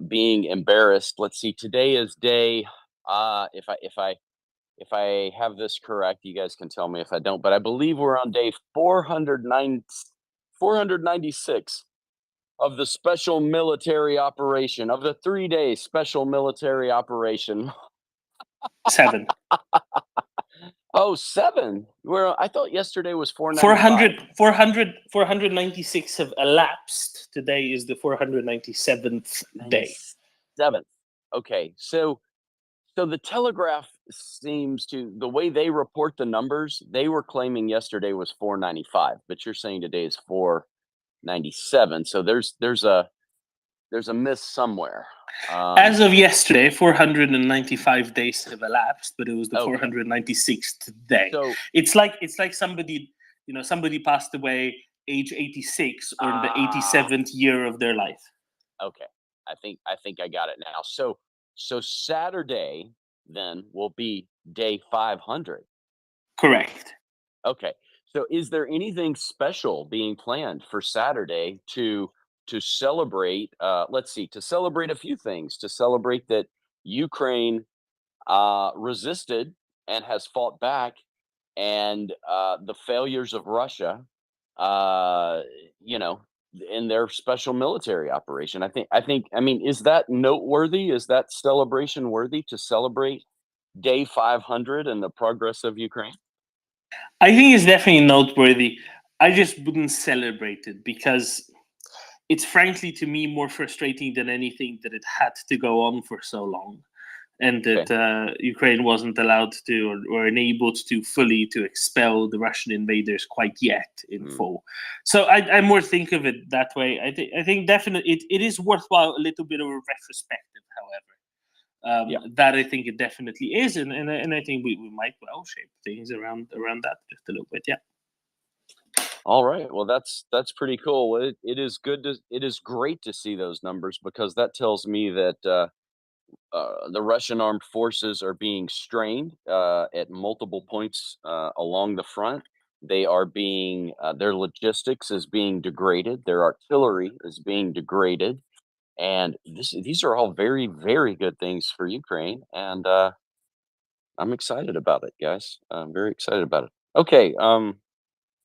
Speaker 5: being embarrassed. Let's see. Today is day. If I have this correct, you guys can tell me if I don't. But I believe we're on day 496 of the special military operation, of the 3-day special military operation.
Speaker 6: 7.
Speaker 5: Oh, 7. I thought yesterday was 495.
Speaker 6: 496 have elapsed. Today is the 497th day.
Speaker 5: 7th. Okay, so the Telegraph seems to, the way they report the numbers, they were claiming yesterday was 495, but you're saying today is 497. So there's a miss somewhere.
Speaker 6: As of yesterday, 495 days have elapsed, but it was the
Speaker 5: Okay.
Speaker 6: 496th day.
Speaker 5: So
Speaker 6: It's like somebody, somebody passed away age 86 or in the 87th year of their life.
Speaker 5: okay. I think I got it now. So Saturday then will be day 500.
Speaker 6: Correct.
Speaker 5: Okay. So is there anything special being planned for Saturday to celebrate, let's see, to celebrate a few things, to celebrate that Ukraine resisted and has fought back, and the failures of Russia, you know, in their special military operation. I mean, is that noteworthy? Is that celebration worthy to celebrate day 500 and the progress of Ukraine?
Speaker 6: I think it's definitely noteworthy. I just wouldn't celebrate it because it's frankly to me more frustrating than anything that it had to go on for so long, and that Ukraine wasn't allowed to or enabled to fully to expel the Russian invaders quite yet in full. So I more think of it that way. I think definitely it is worthwhile a little bit of a retrospective, however. That I think it definitely is, and I think we might well shape things around that just a little bit. Yeah.
Speaker 5: All right. Well, that's pretty cool. It is great to see those numbers, because that tells me that the Russian armed forces are being strained at multiple points along the front. They are being their logistics is being degraded. Their artillery is being degraded, and these are all very, very good things for Ukraine. And I'm excited about it, guys. I'm very excited about it. Okay.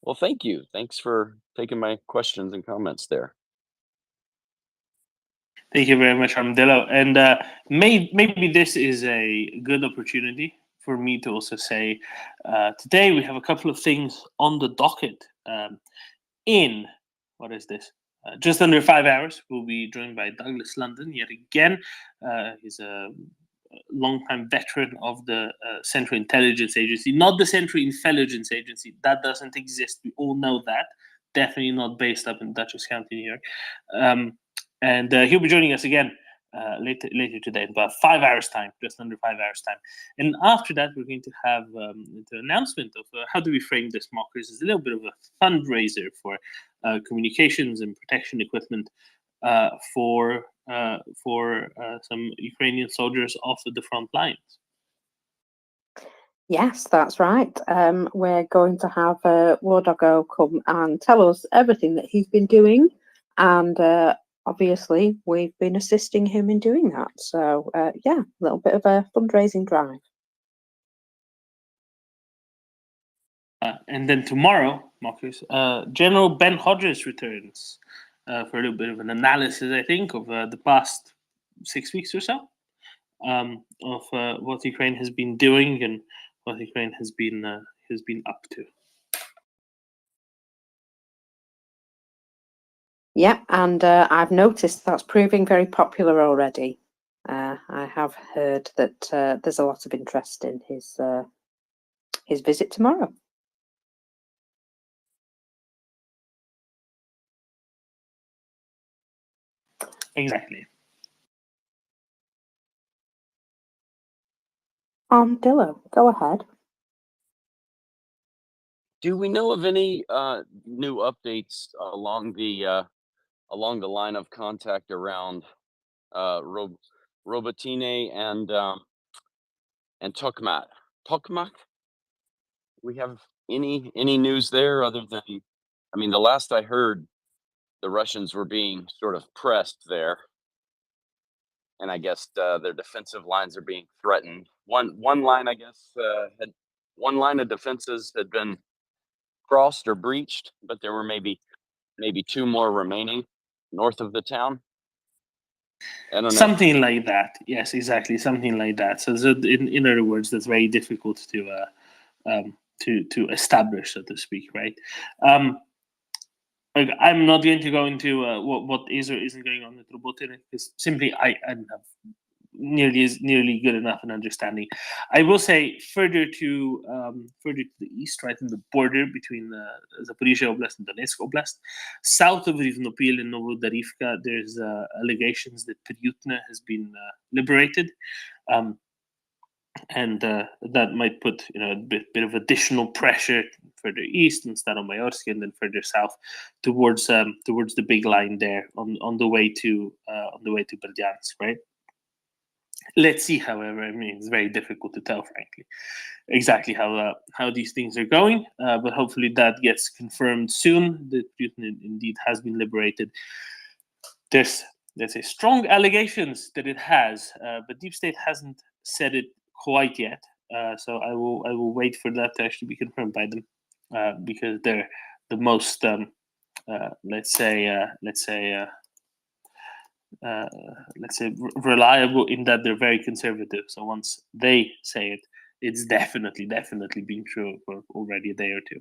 Speaker 5: Well, thank you. Thanks for taking my questions and comments there.
Speaker 6: Thank you very much, Armadillo. And maybe this is a good opportunity for me to also say today we have a couple of things on the docket. In what is this? Just under 5 hours, we'll be joined by Douglas London yet again. He's a longtime veteran of the Central Intelligence Agency, not the Central Intelligence Agency. That doesn't exist. We all know that. Definitely not based up in Dutchess County, New York. And he'll be joining us again later today in about 5 hours' time, just under 5 hours' time. And after that, we're going to have the announcement of how do we frame this, Mockers. It's a little bit of a fundraiser for communications and protection equipment for some Ukrainian soldiers off of the front lines.
Speaker 4: Yes, that's right. We're going to have War Doggo come and tell us everything that he's been doing, and obviously we've been assisting him in doing that. So yeah, a little bit of a fundraising drive.
Speaker 6: And then tomorrow, Marcus, General Ben Hodges returns for a little bit of an analysis, I think, of the past 6 weeks or so, of what Ukraine has been doing and what Ukraine has been up to.
Speaker 4: Yeah, and I've noticed that's proving very popular already. I have heard that there's a lot of interest in his visit tomorrow.
Speaker 6: Exactly.
Speaker 4: Dillo, go ahead.
Speaker 5: Do we know of any new updates along the line of contact around Robotyne and Tokmak? Tokmak? We have any news there other than, I mean, the last I heard, the Russians were being sort of pressed there, and I guess their defensive lines are being threatened. One line, I guess, had one line of defenses had been crossed or breached, but there were maybe two more remaining north of the town. I don't know.
Speaker 6: Something like that. Yes, exactly. Something like that. So in other words, that's very difficult to establish, so to speak, right? Like, I'm not going to go into what is or isn't going on with Robotyne, because simply I don't have nearly good enough in understanding. I will say further to the east, right in the border between Zaporizhia Oblast and Donetsk Oblast, south of Rivnopil and Novodarivka, there's allegations that Pryutne has been liberated. And that might put a bit of additional pressure further east in Staromayorsk, and then further south towards the big line there on the way to Berdyansk, right? Let's see. However, I mean, it's very difficult to tell, frankly, exactly how these things are going. But hopefully that gets confirmed soon. That Putin indeed has been liberated. There's, let's say, strong allegations that it has, but Deep State hasn't said it quite yet. So I will wait for that to actually be confirmed by them, because they're the most reliable in that they're very conservative. So once they say it, it's definitely been true for already a day or two.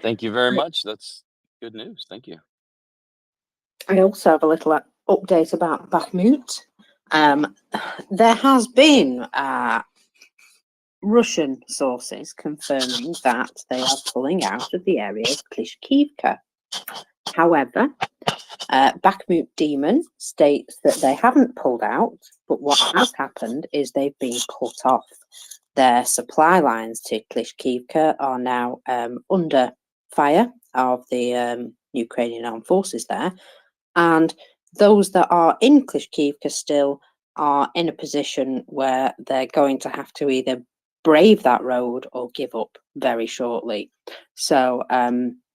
Speaker 5: Thank you very much. That's good news. Thank you.
Speaker 4: I also have a little update about Bakhmut. There has been Russian sources confirming that they are pulling out of the area of Klishkivka. However, Bakhmut Demon states that they haven't pulled out, but what has happened is they've been cut off. Their supply lines to Klishkivka are now under fire of the Ukrainian armed forces there, and those that are in Klishkivka still are in a position where they're going to have to either brave that road or give up very shortly. So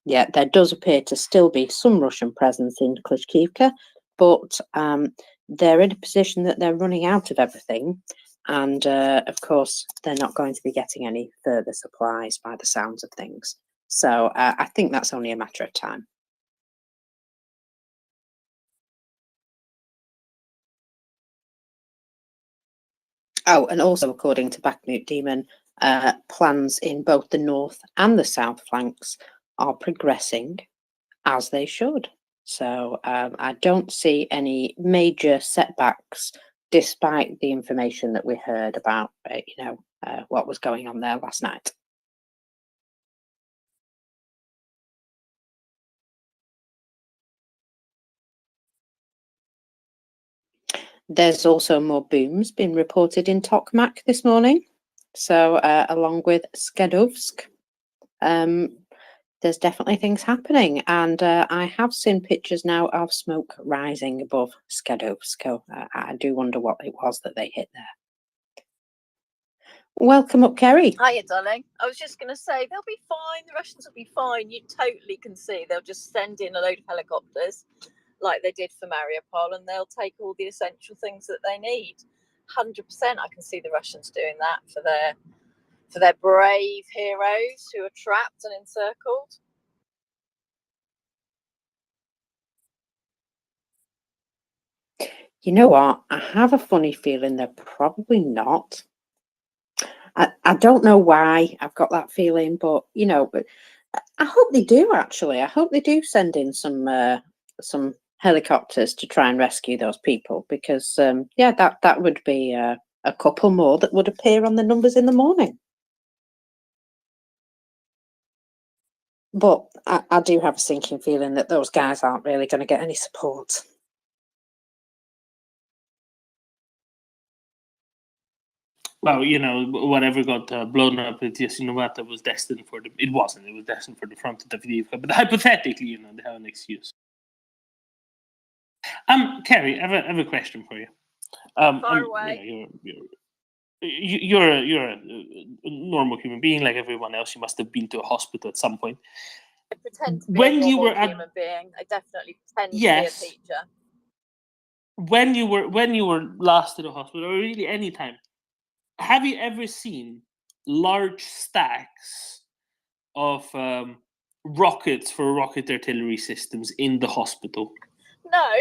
Speaker 4: yeah, there does appear to still be some Russian presence in Klishkivka, but they're in a position that they're running out of everything, and of course they're not going to be getting any further supplies by the sounds of things. So I think that's only a matter of time. Oh, and also according to Bakhmut Demon, plans in both the north and the south flanks are progressing as they should. So I don't see any major setbacks, despite the information that we heard about, what was going on there last night. There's also more booms been reported in Tokmak this morning. So along with Skedovsk, there's definitely things happening. And I have seen pictures now of smoke rising above Skedovsk. I do wonder what it was that they hit there. Welcome up, Kerry.
Speaker 8: Hiya, darling. I was just going to say, they'll be fine. The Russians will be fine. You totally can see they'll just send in a load of helicopters like they did for MriyaReport, and they'll take all the essential things that they need. 100%, I can see the Russians doing that for their brave heroes who are trapped and encircled.
Speaker 4: You know what? I have a funny feeling they're probably not. I don't know why I've got that feeling, but but I hope they do. Actually, I hope they do send in some helicopters to try and rescue those people, because yeah, that would be a couple more that would appear on the numbers in the morning. But I do have a sinking feeling that those guys aren't really going to get any support.
Speaker 6: Well, whatever got blown up at Yasinowata was destined for it wasn't. It was destined for the front of Avdiivka. But hypothetically, they have an excuse. Kerry, I have a question for you.
Speaker 8: Far away.
Speaker 6: You're a normal human being like everyone else. You must have been to a hospital at some point.
Speaker 8: I pretend to be
Speaker 6: When
Speaker 8: a
Speaker 6: you
Speaker 8: normal
Speaker 6: were at-
Speaker 8: human being. I definitely pretend
Speaker 6: Yes.
Speaker 8: to be a teacher.
Speaker 6: When you were last at a hospital, or really any time, have you ever seen large stacks of rockets for rocket artillery systems in the hospital?
Speaker 8: No.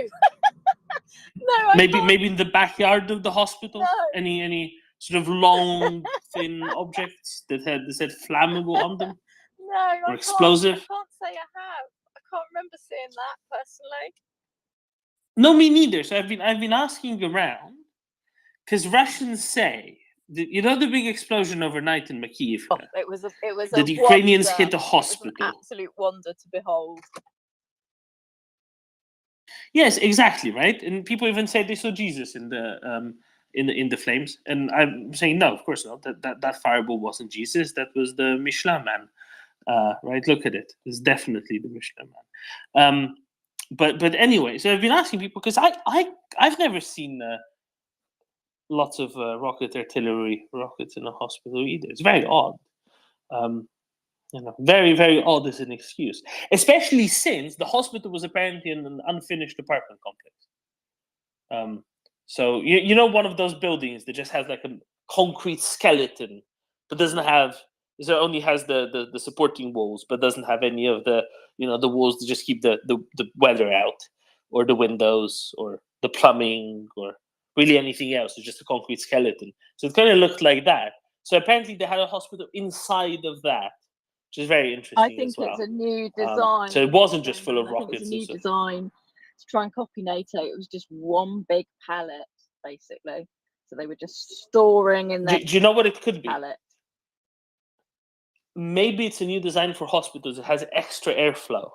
Speaker 8: No, I can't.
Speaker 6: Maybe in the backyard of the hospital?
Speaker 8: No.
Speaker 6: Any sort of long, thin objects that said flammable on them?
Speaker 8: No,
Speaker 6: Or explosive?
Speaker 8: I can't say I have. I can't remember seeing that personally.
Speaker 6: No, me neither. So I've been asking around because Russians say you know the big explosion overnight in Makiyivka.
Speaker 8: Oh, it was a
Speaker 6: The Ukrainians
Speaker 8: wonder.
Speaker 6: hit a
Speaker 8: It was
Speaker 6: hospital.
Speaker 8: an absolute wonder to behold.
Speaker 6: Yes, exactly, right. And people even say they saw Jesus in the flames. And I'm saying no, of course not. That fireball wasn't Jesus. That was the Michelin man. Right? Look at it. It's definitely the Michelin man. But anyway, so I've been asking people because I've never seen lots of rocket artillery rockets in a hospital either. It's very odd. Very, very odd as an excuse, especially since the hospital was apparently in an unfinished apartment complex. So you know one of those buildings that just has like a concrete skeleton, but doesn't have. So it only has the supporting walls, but doesn't have any of the the walls to just keep the weather out, or the windows, or the plumbing, or really anything else. It's just a concrete skeleton. So it kind of looked like that. So apparently they had a hospital inside of that, which is very
Speaker 8: I
Speaker 6: interesting
Speaker 8: think
Speaker 6: as well.
Speaker 8: it's a new design.
Speaker 6: So it wasn't just full of
Speaker 8: I think
Speaker 6: rockets.
Speaker 8: it's a new
Speaker 6: and stuff.
Speaker 8: design to try and copy NATO. It was just one big pallet, basically. So they were just storing in their
Speaker 6: Do you know what it could be?
Speaker 8: pallet.
Speaker 6: Maybe it's a new design for hospitals. It has extra airflow,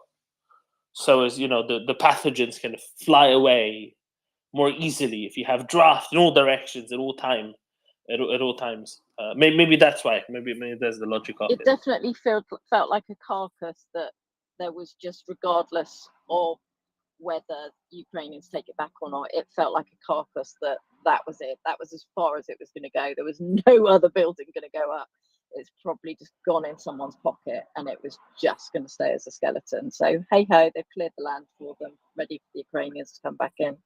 Speaker 6: so as the pathogens can fly away more easily if you have draft in all directions at all times. Maybe that's why. Maybe that's the logic of
Speaker 8: It
Speaker 6: it.
Speaker 8: definitely felt like a carcass that there was just, regardless of whether Ukrainians take it back or not, it felt like a carcass that was it. That was as far as it was going to go. There was no other building going to go up. It's probably just gone in someone's pocket, and it was just going to stay as a skeleton. So hey ho, they've cleared the land for them, ready for the Ukrainians to come back in.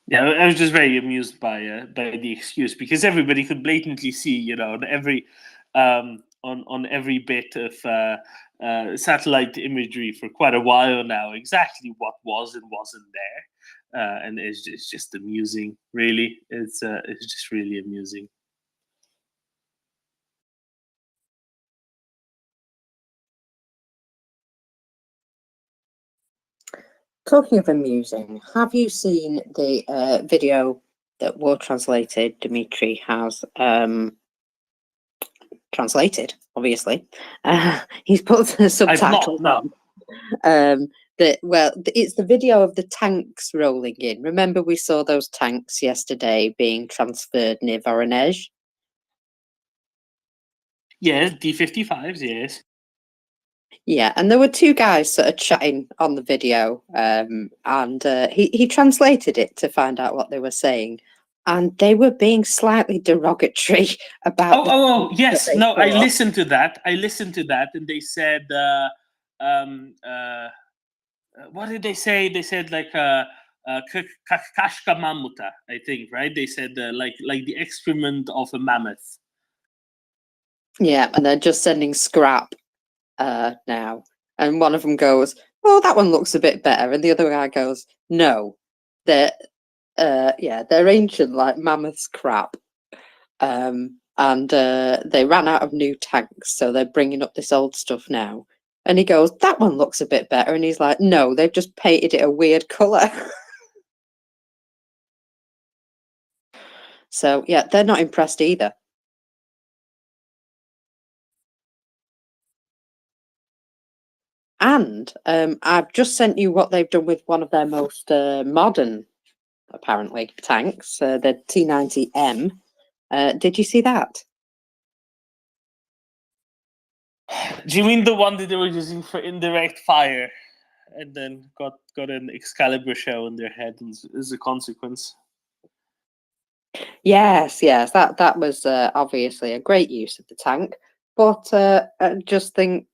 Speaker 6: Yeah, I was just very amused by the excuse, because everybody could blatantly see, on every bit of satellite imagery for quite a while now, exactly what was and wasn't there, and it's just amusing. Really, it's just really amusing.
Speaker 4: Talking of amusing, have you seen the video that War Translated Dimitri has translated? Obviously, he's put the subtitles on. It's the video of the tanks rolling in. Remember, we saw those tanks yesterday being transferred near Voronezh.
Speaker 6: Yes, D-55s. Yes.
Speaker 4: Yeah, and there were two guys sort of chatting on the video, and he translated it to find out what they were saying, and they were being slightly derogatory about.
Speaker 6: Yes, no, I listened to that. And they said, what did they say? They said like kashka mamuta, I think, right? They said like the excrement of a mammoth.
Speaker 4: Yeah, and they're just sending scrap now. And one of them goes, "Oh, that one looks a bit better," and the other guy goes, "No, they're ancient, like mammoths crap." And they ran out of new tanks, so they're bringing up this old stuff now. And he goes, "That one looks a bit better," and he's like, "No, they've just painted it a weird color." So yeah, they're not impressed either. And I've just sent you what they've done with one of their most modern, apparently, tanks, the T90M. Did you see that?
Speaker 6: Do you mean the one that they were using for indirect fire, and then got an Excalibur shell in their head as a consequence?
Speaker 4: Yes, that was obviously a great use of the tank. But I just think,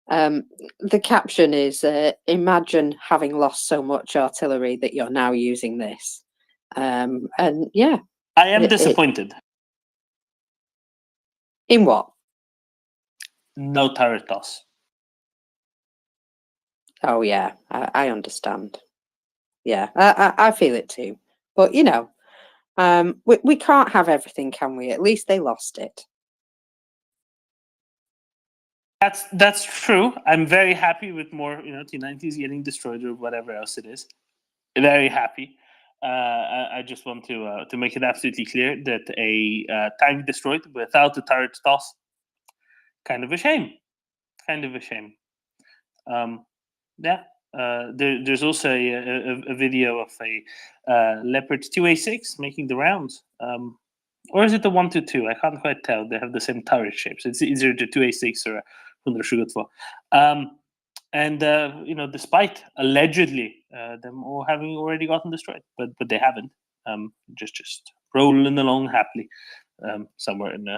Speaker 4: the caption is, "Imagine having lost so much artillery that you're now using this." And yeah.
Speaker 6: I am disappointed.
Speaker 4: In what?
Speaker 6: No turret toss.
Speaker 4: Oh yeah, I understand. Yeah, I feel it too. But we can't have everything, can we? At least they lost it.
Speaker 6: That's true. I'm very happy with more, T90s getting destroyed or whatever else it is. Very happy. I just want to make it absolutely clear that a tank destroyed without the turret toss, kind of a shame. Kind of a shame. Yeah. There's also a video of a Leopard 2A6 making the rounds. Or is it the 122? I can't quite tell. They have the same turret shapes. It's either the 2A6 or a 122. And despite allegedly them all having already gotten destroyed, but they haven't. Just rolling along happily, somewhere in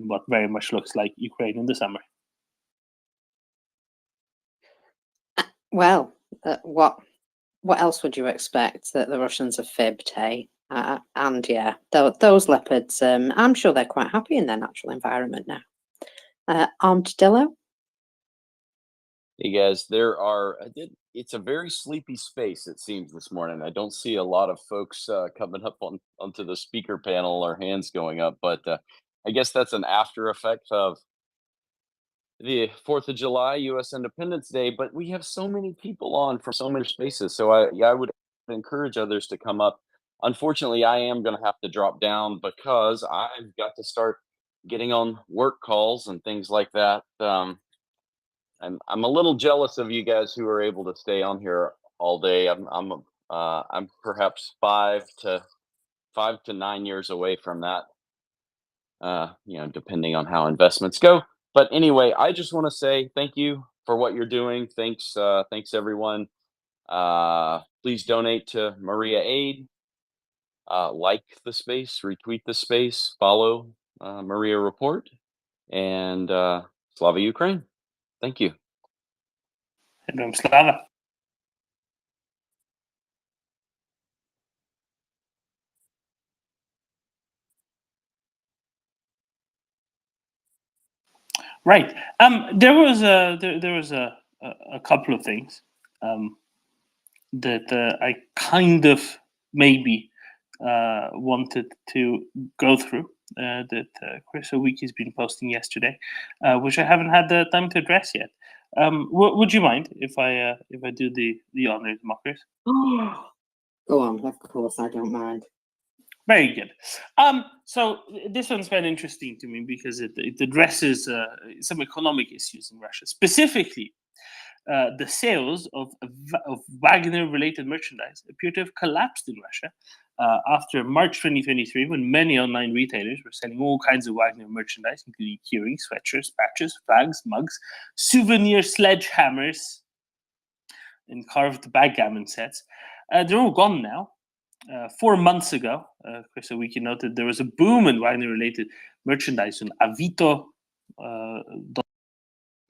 Speaker 6: what very much looks like Ukraine in the summer.
Speaker 4: Well, what else would you expect that the Russians have fibbed, hey? And yeah, those leopards, I'm sure they're quite happy in their natural environment now. Armadillo?
Speaker 5: Hey guys, it's a very sleepy space, it seems, this morning. I don't see a lot of folks coming up onto the speaker panel or hands going up, but I guess that's an after effect of the 4th of July, U.S. Independence Day, but we have so many people on from so many spaces. So I would encourage others to come up. Unfortunately, I am going to have to drop down because I've got to start getting on work calls and things like that. I'm a little jealous of you guys who are able to stay on here all day. I'm perhaps 5 to 9 years away from that. Depending on how investments go. But anyway, I just want to say thank you for what you're doing. Thanks everyone. Please donate to Maria Aid. Like the space, retweet the space, follow MriyaReport, and Slava Ukraine. Thank you.
Speaker 6: Slava. Right. There was a couple of things that I kind of maybe wanted to go through that Chris Owicki's been posting yesterday, which I haven't had the time to address yet. Would you mind if I do the honors, Mockers?
Speaker 4: Go on, of course, I don't mind.
Speaker 6: Very good. So this one's quite interesting to me because it addresses some economic issues in Russia, specifically the sales of Wagner-related merchandise appear to have collapsed in Russia after March 2023, when many online retailers were selling all kinds of Wagner merchandise, including keyrings, sweatshirts, patches, flags, mugs, souvenir sledgehammers, and carved backgammon sets. They're all gone now. 4 months ago, Chris Owicki noted there was a boom in Wagner-related merchandise on Avito.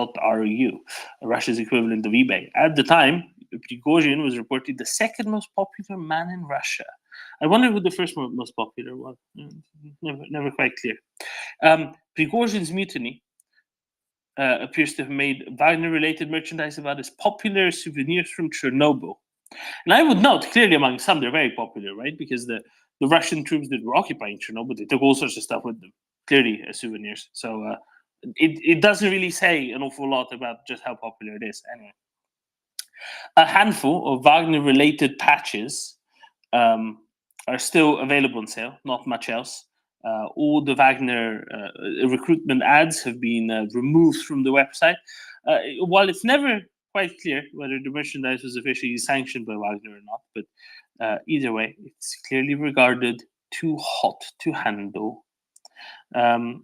Speaker 6: .ru, Russia's equivalent of eBay. At the time, Prigozhin was reportedly the second most popular man in Russia. I wonder who the first most popular was. Never quite clear. Prigozhin's mutiny appears to have made Wagner-related merchandise about as popular as souvenirs from Chernobyl. And I would note, clearly among some, they're very popular, right? Because the Russian troops that were occupying Chernobyl, they took all sorts of stuff with them, clearly as souvenirs. So it doesn't really say an awful lot about just how popular it is. Anyway, a handful of Wagner-related patches are still available on sale, not much else. All the Wagner recruitment ads have been removed from the website. While it's never quite clear whether the merchandise was officially sanctioned by Wagner or not, but either way, it's clearly regarded too hot to handle,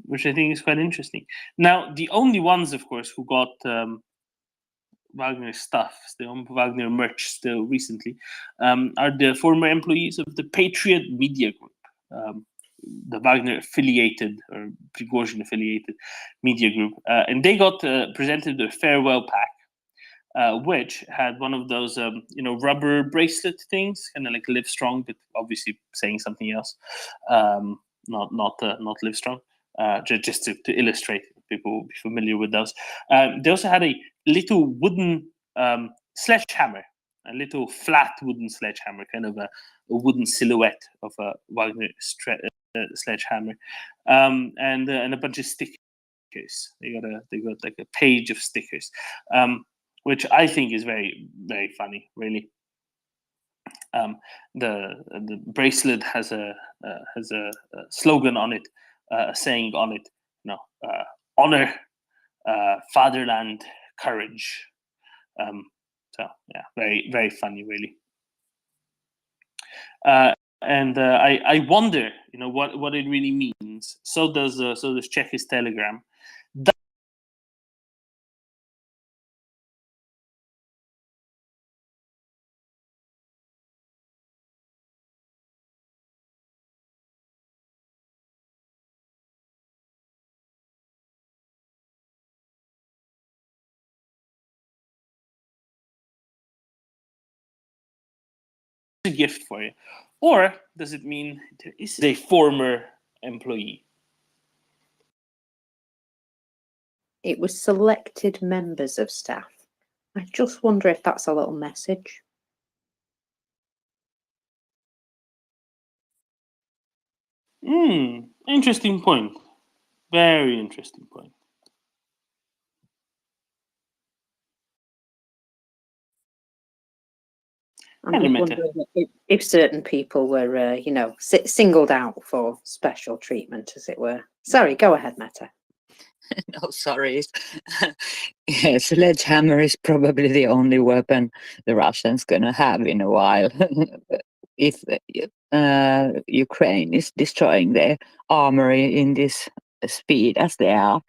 Speaker 6: which I think is quite interesting. Now, the only ones, of course, who got Wagner stuff, the Wagner merch still recently, are the former employees of the Patriot Media Group, the Wagner affiliated or Prigozhin affiliated media group, and they got presented a farewell pack, which had one of those rubber bracelet things, kind of like Live Strong, but obviously saying something else, not Live Strong. Just to illustrate, people will be familiar with those. They also had a little wooden sledgehammer, a little flat wooden sledgehammer, kind of a wooden silhouette of a Wagner sledgehammer, and a bunch of stickers They got like a page of stickers, which I think is very, very funny, really. The bracelet has a slogan on it, a saying on it, honor, fatherland, courage. So yeah, very, very funny, really. And I wonder, what it really means. So does Czech's telegram. A gift for you, or does it mean there is a former employee?
Speaker 4: It was selected members of staff. I just wonder if that's a little message.
Speaker 6: Interesting point. Very interesting point.
Speaker 4: I'm just wondering if certain people were, singled out for special treatment, as it were. Sorry, go ahead, Meta.
Speaker 12: No, sorry. Yeah, sledgehammer is probably the only weapon the Russians gonna have in a while. If Ukraine is destroying their armory in this speed as they are,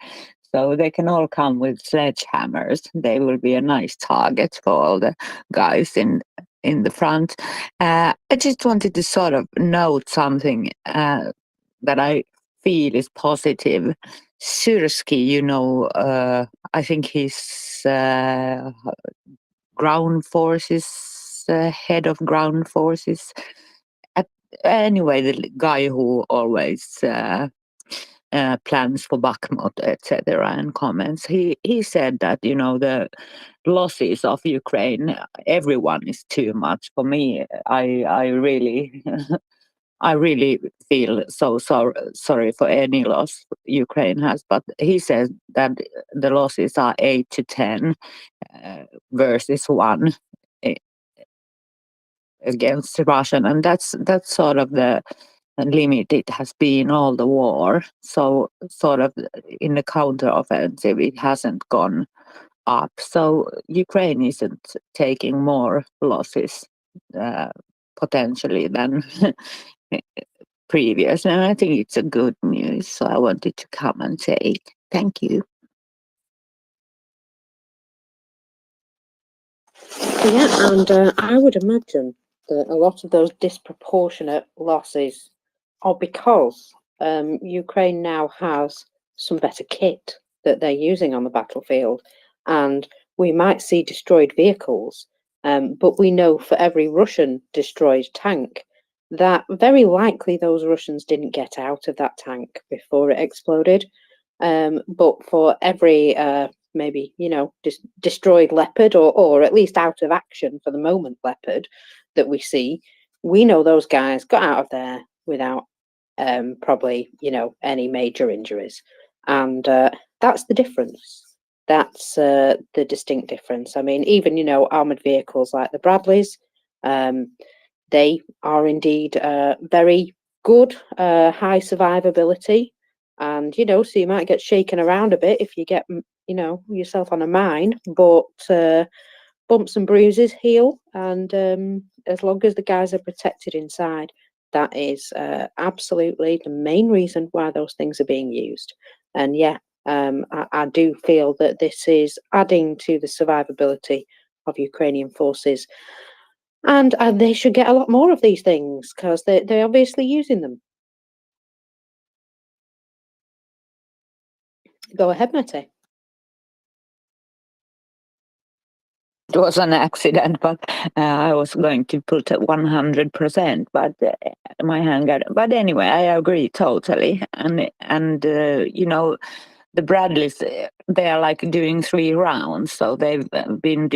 Speaker 12: so they can all come with sledgehammers. They will be a nice target for all the guys in the front. I just wanted to sort of note something that I feel is positive. Sursky, I think he's ground forces, head of ground forces. Anyway, the guy who always plans for Bakhmut, etc., and comments. He said that the losses of Ukraine, everyone is too much. For me, I really. I really feel so sorry for any loss Ukraine has, but he says that the losses are 8 to 10 versus 1 against Russian, and that's sort of the limit it has been all the war. So sort of in the counteroffensive, it hasn't gone up. So Ukraine isn't taking more losses potentially than previous, and I think it's a good news. So I wanted to come and say thank you.
Speaker 4: Yeah, and I would imagine that a lot of those disproportionate losses are because Ukraine now has some better kit that they're using on the battlefield, and we might see destroyed vehicles, but we know for every Russian destroyed tank that very likely those Russians didn't get out of that tank before it exploded. But for every maybe destroyed Leopard or at least out of action for the moment Leopard that we see, we know those guys got out of there without probably any major injuries, and that's the difference. That's the distinct difference. I mean, even armored vehicles like the Bradleys, they are indeed very good, high survivability, and so you might get shaken around a bit if you get yourself on a mine, but bumps and bruises heal, and as long as the guys are protected inside, that is absolutely the main reason why those things are being used. And yeah, I do feel that this is adding to the survivability of Ukrainian forces, and they should get a lot more of these things because they're obviously using them. Go ahead, Mette.
Speaker 12: It was an accident, but I was going to put 100%, but my hand got. But anyway, I agree totally, and the Bradleys, they are like doing 3 rounds, so they've been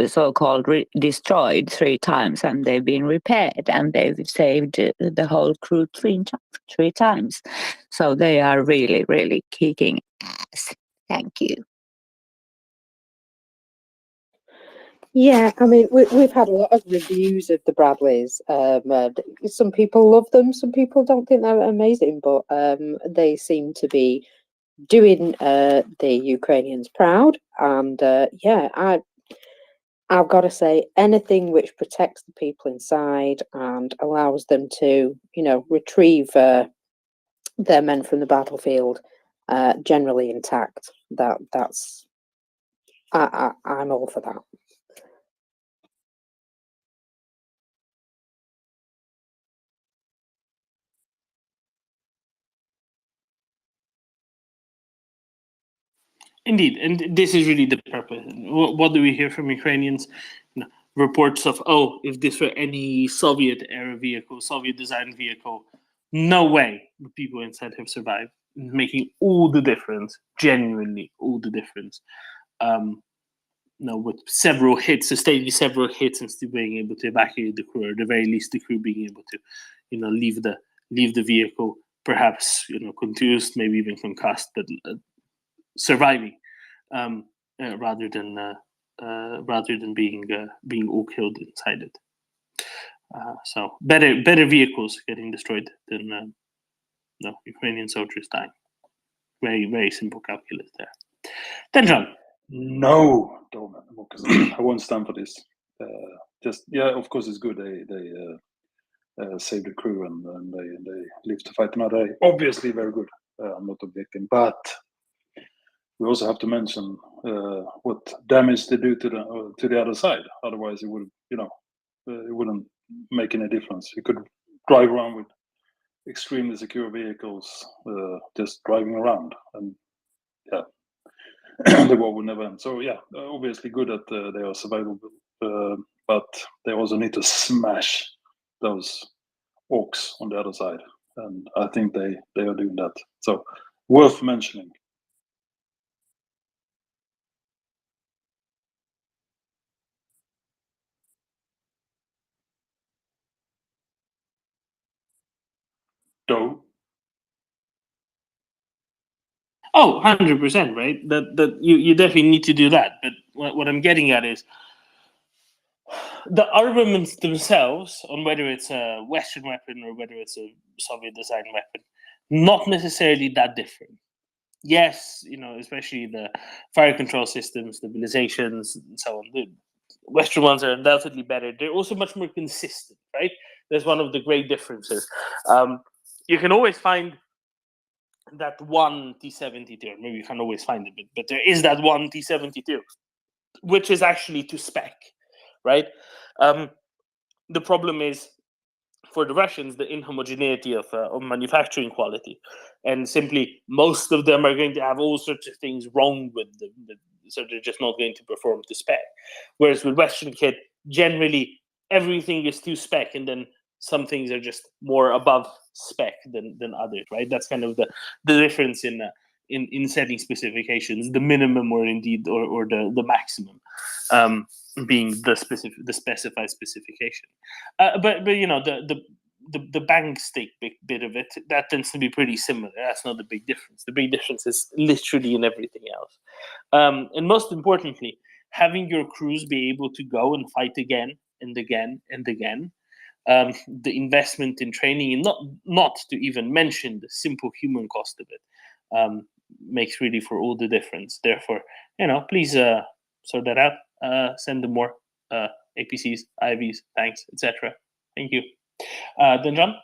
Speaker 12: so-called destroyed 3 times, and they've been repaired, and they've saved the whole crew 3 times. So they are really, really kicking ass. Thank you.
Speaker 4: Yeah, I mean, we've had a lot of reviews of the Bradleys. Some people love them, some people don't think they're amazing, but they seem to be doing the Ukrainians proud. And yeah, I've got to say, anything which protects the people inside and allows them to, you know, retrieve their men from the battlefield generally intact, that's I'm all for that.
Speaker 6: Indeed, and this is really the purpose. What do we hear from Ukrainians? You know, reports of, oh, if this were any Soviet-era vehicle, Soviet-designed vehicle, no way would people inside have survived, making all the difference, genuinely all the difference. You know, with several hits, sustaining several hits, and still being able to evacuate the crew, or at the very least, the crew being able to, you know, leave the vehicle, perhaps, you know, contused, maybe even concussed, but surviving, rather than being all killed inside it. So better vehicles getting destroyed than no Ukrainian soldiers dying. Very, very simple calculus there. Then John.
Speaker 13: No, don't. I won't stand for this. Just yeah, of course it's good. They save the crew and they live to fight another day. Obviously, very good. I'm not objecting, but we also have to mention what damage they do to the other side. Otherwise, it would, you know, it wouldn't make any difference. You could drive around with extremely secure vehicles, just driving around, and yeah, the war will never end. So yeah, obviously good that they are survivable, but they also need to smash those orcs on the other side, and I think they are doing that. So worth mentioning. Do.
Speaker 6: Oh, 100%, right? That you definitely need to do that. But what I'm getting at is the armaments themselves, on whether it's a Western weapon or whether it's a Soviet-designed weapon, not necessarily that different. Yes, you know, especially the fire control systems, stabilizations, and so on. The Western ones are undoubtedly better. They're also much more consistent, right? That's one of the great differences. You can always find that one T-72, or maybe you can't always find it, but there is that one T-72, which is actually to spec, right? The problem is, for the Russians, the inhomogeneity of manufacturing quality, and simply most of them are going to have all sorts of things wrong with them, so they're just not going to perform to spec. Whereas with Western kit, generally everything is to spec, and then some things are just more above spec than others, right? That's kind of the difference in setting specifications, the minimum or indeed or the maximum. Being the specified specification, but you know the bank stake bit of it, that tends to be pretty similar. That's not the big difference. The big difference is literally in everything else, and most importantly, having your crews be able to go and fight again and again and again. The investment in training, and not to even mention the simple human cost of it, makes really for all the difference. Therefore, you know, please sort that out. Send them more APCs, IVs, tanks, etc. Thank you. Then John?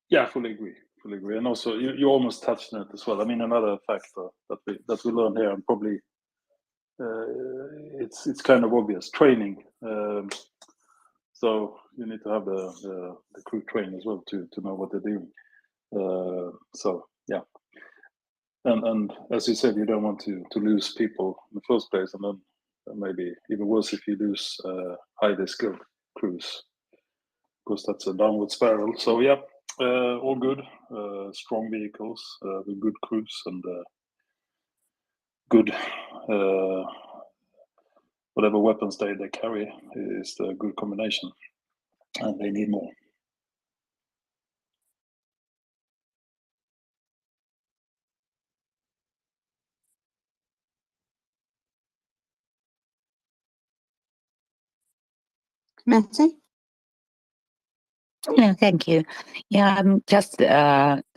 Speaker 13: Yeah, fully agree. Fully agree. And also, you almost touched on it as well. I mean, another factor that we learned here, and probably it's kind of obvious, training. So you need to have the crew train as well to know what they're doing. So yeah, and as you said, you don't want to lose people in the first place, and then maybe even worse if you lose highly skilled crews, because that's a downward spiral. So yeah, All good. Strong vehicles with good crews and good whatever weapons they carry is a good combination, and they need more.
Speaker 15: Matty?
Speaker 12: Yeah, thank you. Yeah, I'm just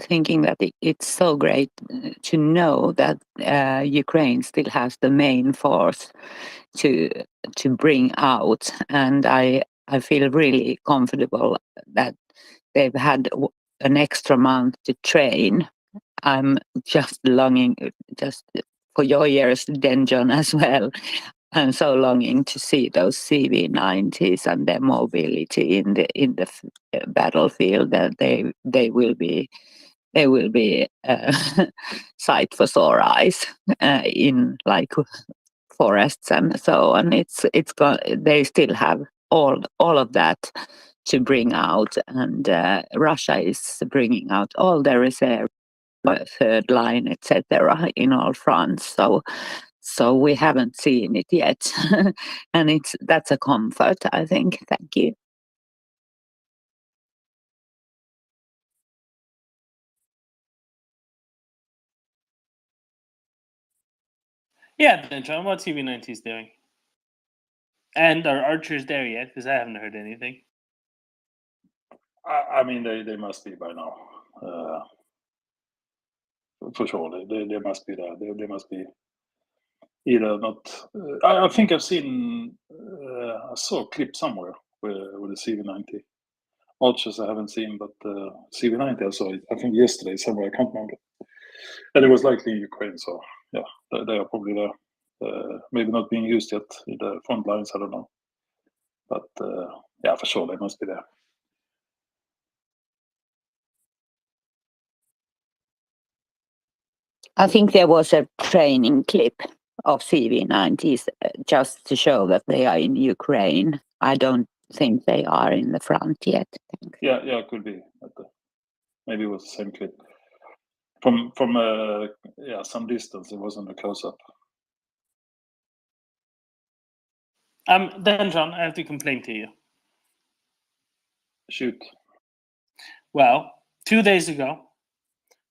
Speaker 12: thinking that it's so great to know that Ukraine still has the main force to bring out, and I feel really comfortable that they've had an extra month to train. I'm just longing just for your years, Denjon, as well. I'm so longing to see those CV90s and their mobility in the battlefield. That they will be sight for sore eyes in like forests and so on. They still have all of that to bring out, and Russia is bringing out all their reserve, third line, etc. in all fronts. So we haven't seen it yet, and that's a comfort, I think. Thank you.
Speaker 6: Yeah, then John, what CV90 is doing? And are archers there yet? Because I haven't heard anything.
Speaker 13: I mean, they must be by now. For sure, they must be there. They must be either not. I think I've seen. I saw a clip somewhere with the CV90. Archers I haven't seen, but CV90 I saw it. I think yesterday somewhere. I can't remember. And it was likely in Ukraine. So yeah, they are probably there. Maybe not being used yet in the front lines. I don't know. But yeah, for sure they must be there.
Speaker 12: I think there was a training clip of CV90s just to show that they are in Ukraine. I don't think they are in the front yet.
Speaker 13: Yeah, it could be. Maybe it was the same clip. From some distance, it wasn't a close up.
Speaker 6: Then John, I have to complain to you.
Speaker 13: Shoot.
Speaker 6: Well, 2 days ago,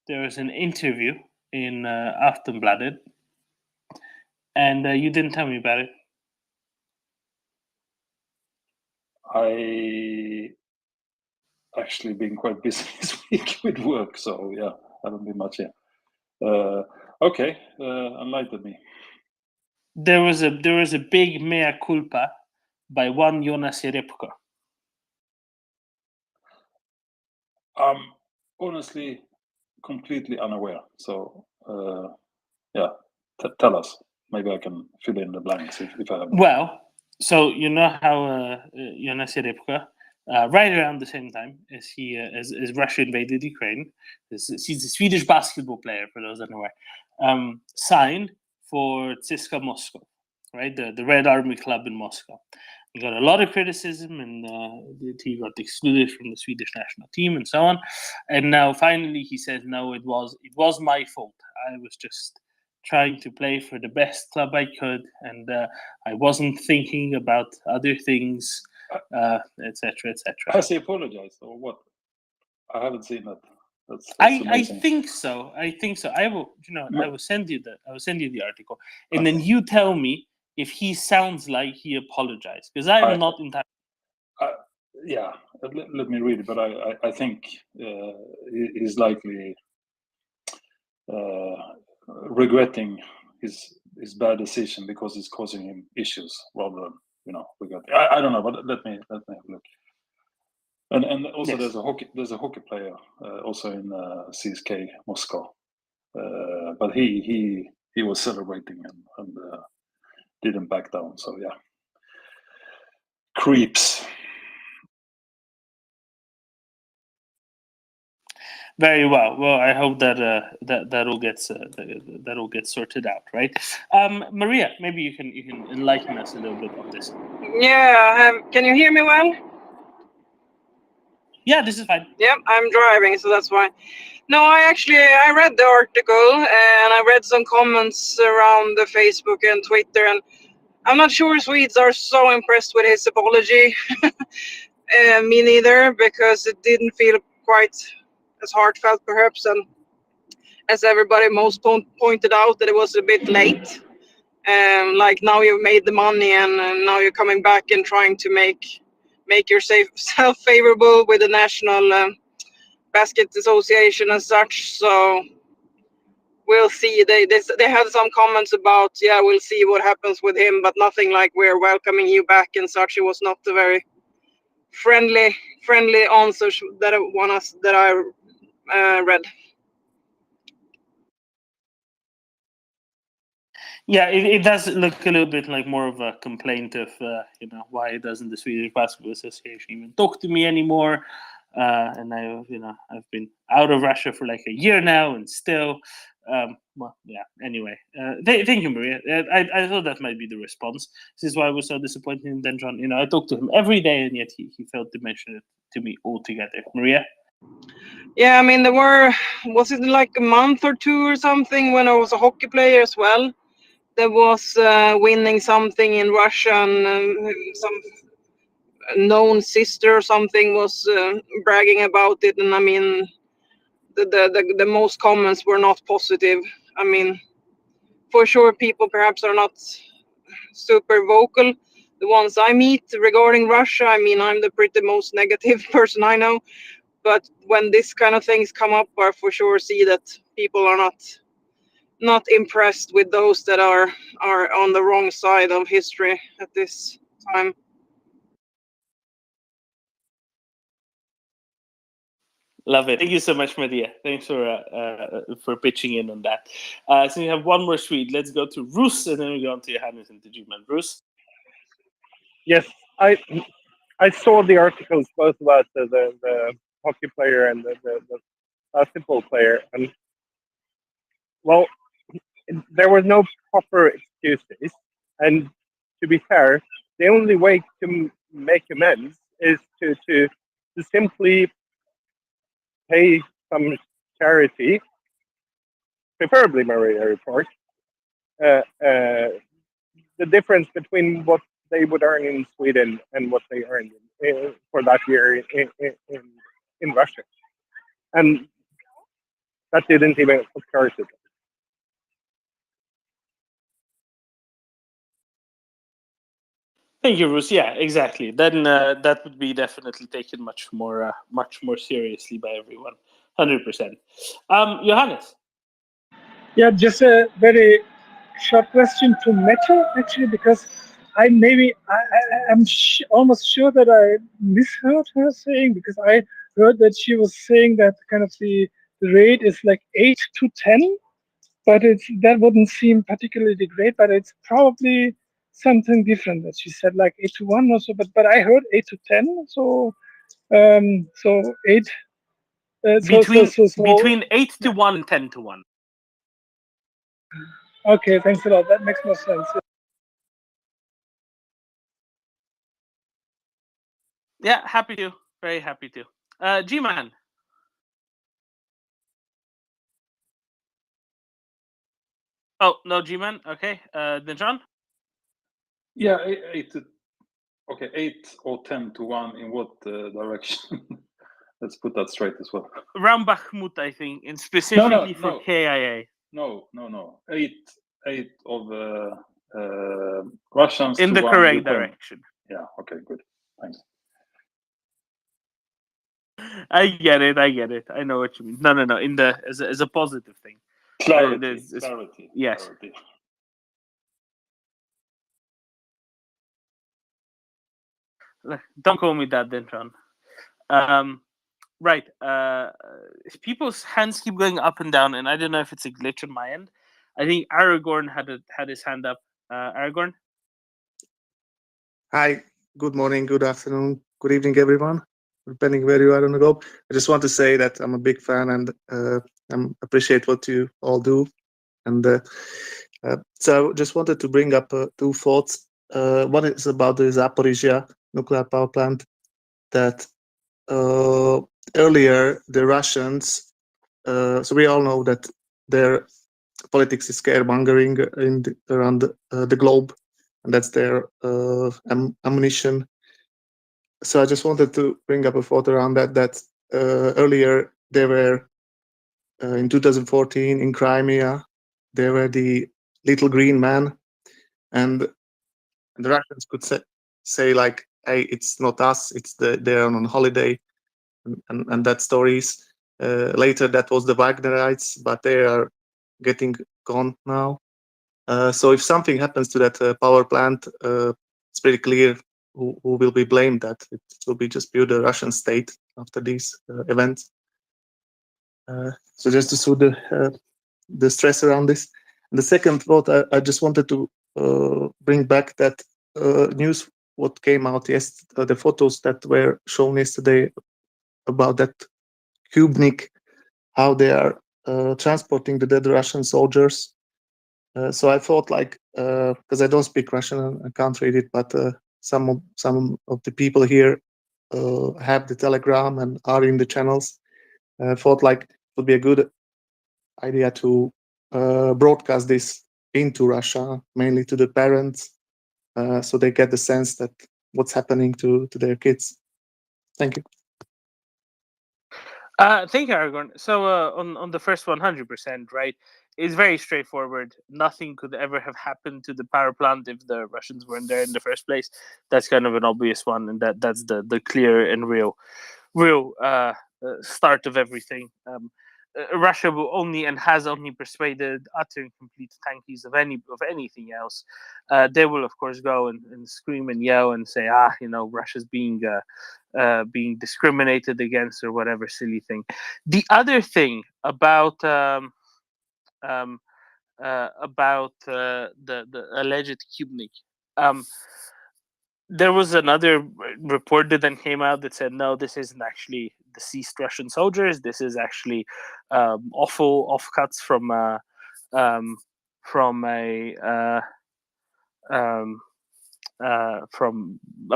Speaker 6: there was an interview in Aftonbladet, and you didn't tell me about it.
Speaker 13: I actually been quite busy this week with work, so yeah, haven't been much here. Okay, enlighten me.
Speaker 6: There was a big mea culpa by one MriyaReport.
Speaker 13: Honestly, completely unaware. So yeah, tell us. Maybe I can fill in the blanks if I have.
Speaker 6: Well, so you know how MriyaReport, right around the same time as Russia invaded Ukraine, he's a Swedish basketball player, for those unaware, signed for CSKA Moscow, right? The Red Army club in Moscow. He got a lot of criticism, and he got excluded from the Swedish national team, and so on. And now, finally, he says, "No, it was my fault. I was just trying to play for the best club I could, and I wasn't thinking about other things, etc., etc."
Speaker 13: Has he apologized or what? I haven't seen that. That's
Speaker 6: I
Speaker 13: amazing.
Speaker 6: think so. I will. I will send you the article, and then you tell me if he sounds like he apologized, because I'm not entirely.
Speaker 13: Yeah, let me read it, but I think he's likely regretting his bad decision because it's causing him issues rather than regret. I don't know, but let me have a look. And also
Speaker 6: Yes.
Speaker 13: there's a hockey player also in CSKA Moscow, but he was celebrating and didn't back down. So yeah, creeps.
Speaker 6: Very well. Well, I hope that all gets sorted out, right? Maria, maybe you can enlighten us a little bit on this.
Speaker 14: Yeah, can you hear me well?
Speaker 6: Yeah, this is fine.
Speaker 14: Yep, I'm driving, so that's why. No, I read the article and I read some comments around the Facebook and Twitter, and I'm not sure Swedes are so impressed with his apology. Me neither, because it didn't feel quite as heartfelt, perhaps, and as everybody pointed out, that it was a bit late. Like, now you've made the money, and now you're coming back and trying to make yourself favorable with the national basket association as such. So we'll see. They had some comments about, yeah, we'll see what happens with him, but nothing like we're welcoming you back and such. It was not a very friendly answers that I read.
Speaker 6: Yeah, it does look a little bit like more of a complaint of why doesn't the Swedish Basketball Association even talk to me anymore? And I've been out of Russia for like a year now, and still, well, yeah. Anyway, thank you, Maria. I thought that might be the response. This is why I was so disappointed in Denjon. I talk to him every day, and yet he failed to mention it to me altogether. Maria.
Speaker 14: Yeah, I mean, was it like a month or two or something when I was a hockey player as well? There was winning something in Russia, and some known sister or something was bragging about it. And I mean, the most comments were not positive. I mean, for sure, people perhaps are not super vocal. The ones I meet regarding Russia, I mean, I'm the pretty most negative person I know. But when this kind of things come up, I for sure see that people are not impressed with those that are on the wrong side of history at this time.
Speaker 6: Love it. Thank you so much, Maria. Thanks for pitching in on that. So we have one more Swede. Let's go to Rus, and then we go on to Johannes and to G-Man. Rus?
Speaker 22: Yes, I saw the articles both about the hockey player and the basketball player, and well, there were no proper excuses. And to be fair, the only way to make amends is to simply pay some charity, preferably MriyaReport, the difference between what they would earn in Sweden and what they earned for that year in Russia. And that didn't even occur to them.
Speaker 6: Thank you, Rus. Yeah, exactly. Then that would be definitely taken much more seriously by everyone. 100%. Johannes?
Speaker 10: Yeah, just a very short question to Mette, actually, because I'm almost sure that I misheard her saying, because I heard that she was saying that kind of the rate is like 8 to 10, but that wouldn't seem particularly great, but it's probably something different that she said, like 8 to 1 or so, but I heard 8 to 10, so 8.
Speaker 6: Between 8 to 1 and 10 to 1.
Speaker 10: Okay, thanks a lot. That makes more sense.
Speaker 6: Yeah, happy to. Very happy to. G-Man? Oh, no, G-Man? Okay. Then John?
Speaker 13: Yeah, 8 or 10 to 1 in what direction? Let's put that straight as well.
Speaker 6: Around Bakhmut, I think, and specifically for KIA.
Speaker 13: No. 8 of Russians
Speaker 6: in
Speaker 13: to
Speaker 6: the
Speaker 13: 1
Speaker 6: correct
Speaker 13: Ukraine.
Speaker 6: direction.
Speaker 13: Yeah, okay, good. Thanks.
Speaker 6: I get it. I know what you mean. No. In the as a positive thing.
Speaker 13: Clarity.
Speaker 6: Yes.
Speaker 13: Clarity.
Speaker 6: Don't call me that, then, John. Right. People's hands keep going up and down, and I don't know if it's a glitch on my end. I think Aragorn had his hand up. Aragorn?
Speaker 23: Hi, good morning, good afternoon, good evening, everyone, depending where you are on the globe. I just want to say that I'm a big fan and I appreciate what you all do. And so I just wanted to bring up two thoughts. One is about the Zaporizhia nuclear power plant that earlier the Russians. So we all know that their politics is scaremongering around the globe, and that's their ammunition. So I just wanted to bring up a thought around that. That earlier they were in 2014 in Crimea, they were the little green man, and the Russians could say like, "Hey, it's not us; it's they're on holiday," and that stories. Later, that was the Wagnerites, but they are getting gone now. So if something happens to that power plant, it's pretty clear who will be blamed. That it will be just pure the Russian state after these events. So just to soothe the stress around this. And the second thought, I just wanted to bring back that news what came out yesterday, the photos that were shown yesterday about that Kubnik, how they are transporting the dead Russian soldiers. So I thought, like, because I don't speak Russian, I can't read it, but some of the people here have the Telegram and are in the channels. I thought like it would be a good idea to broadcast this into Russia, mainly to the parents, so they get the sense that what's happening to their kids. Thank you.
Speaker 6: Thank you, Aragorn. So on the first 100%, right? It's very straightforward. Nothing could ever have happened to the power plant if the Russians weren't there in the first place. That's kind of an obvious one, and that's the clear and real start of everything. Russia will only and has only persuaded utter and complete tankies of anything else. They will of course go and scream and yell and say, Russia's being discriminated against or whatever silly thing. The other thing about the alleged Kubnik. There was another report that then came out that said, no, this isn't actually deceased Russian soldiers. This is actually awful offcuts from a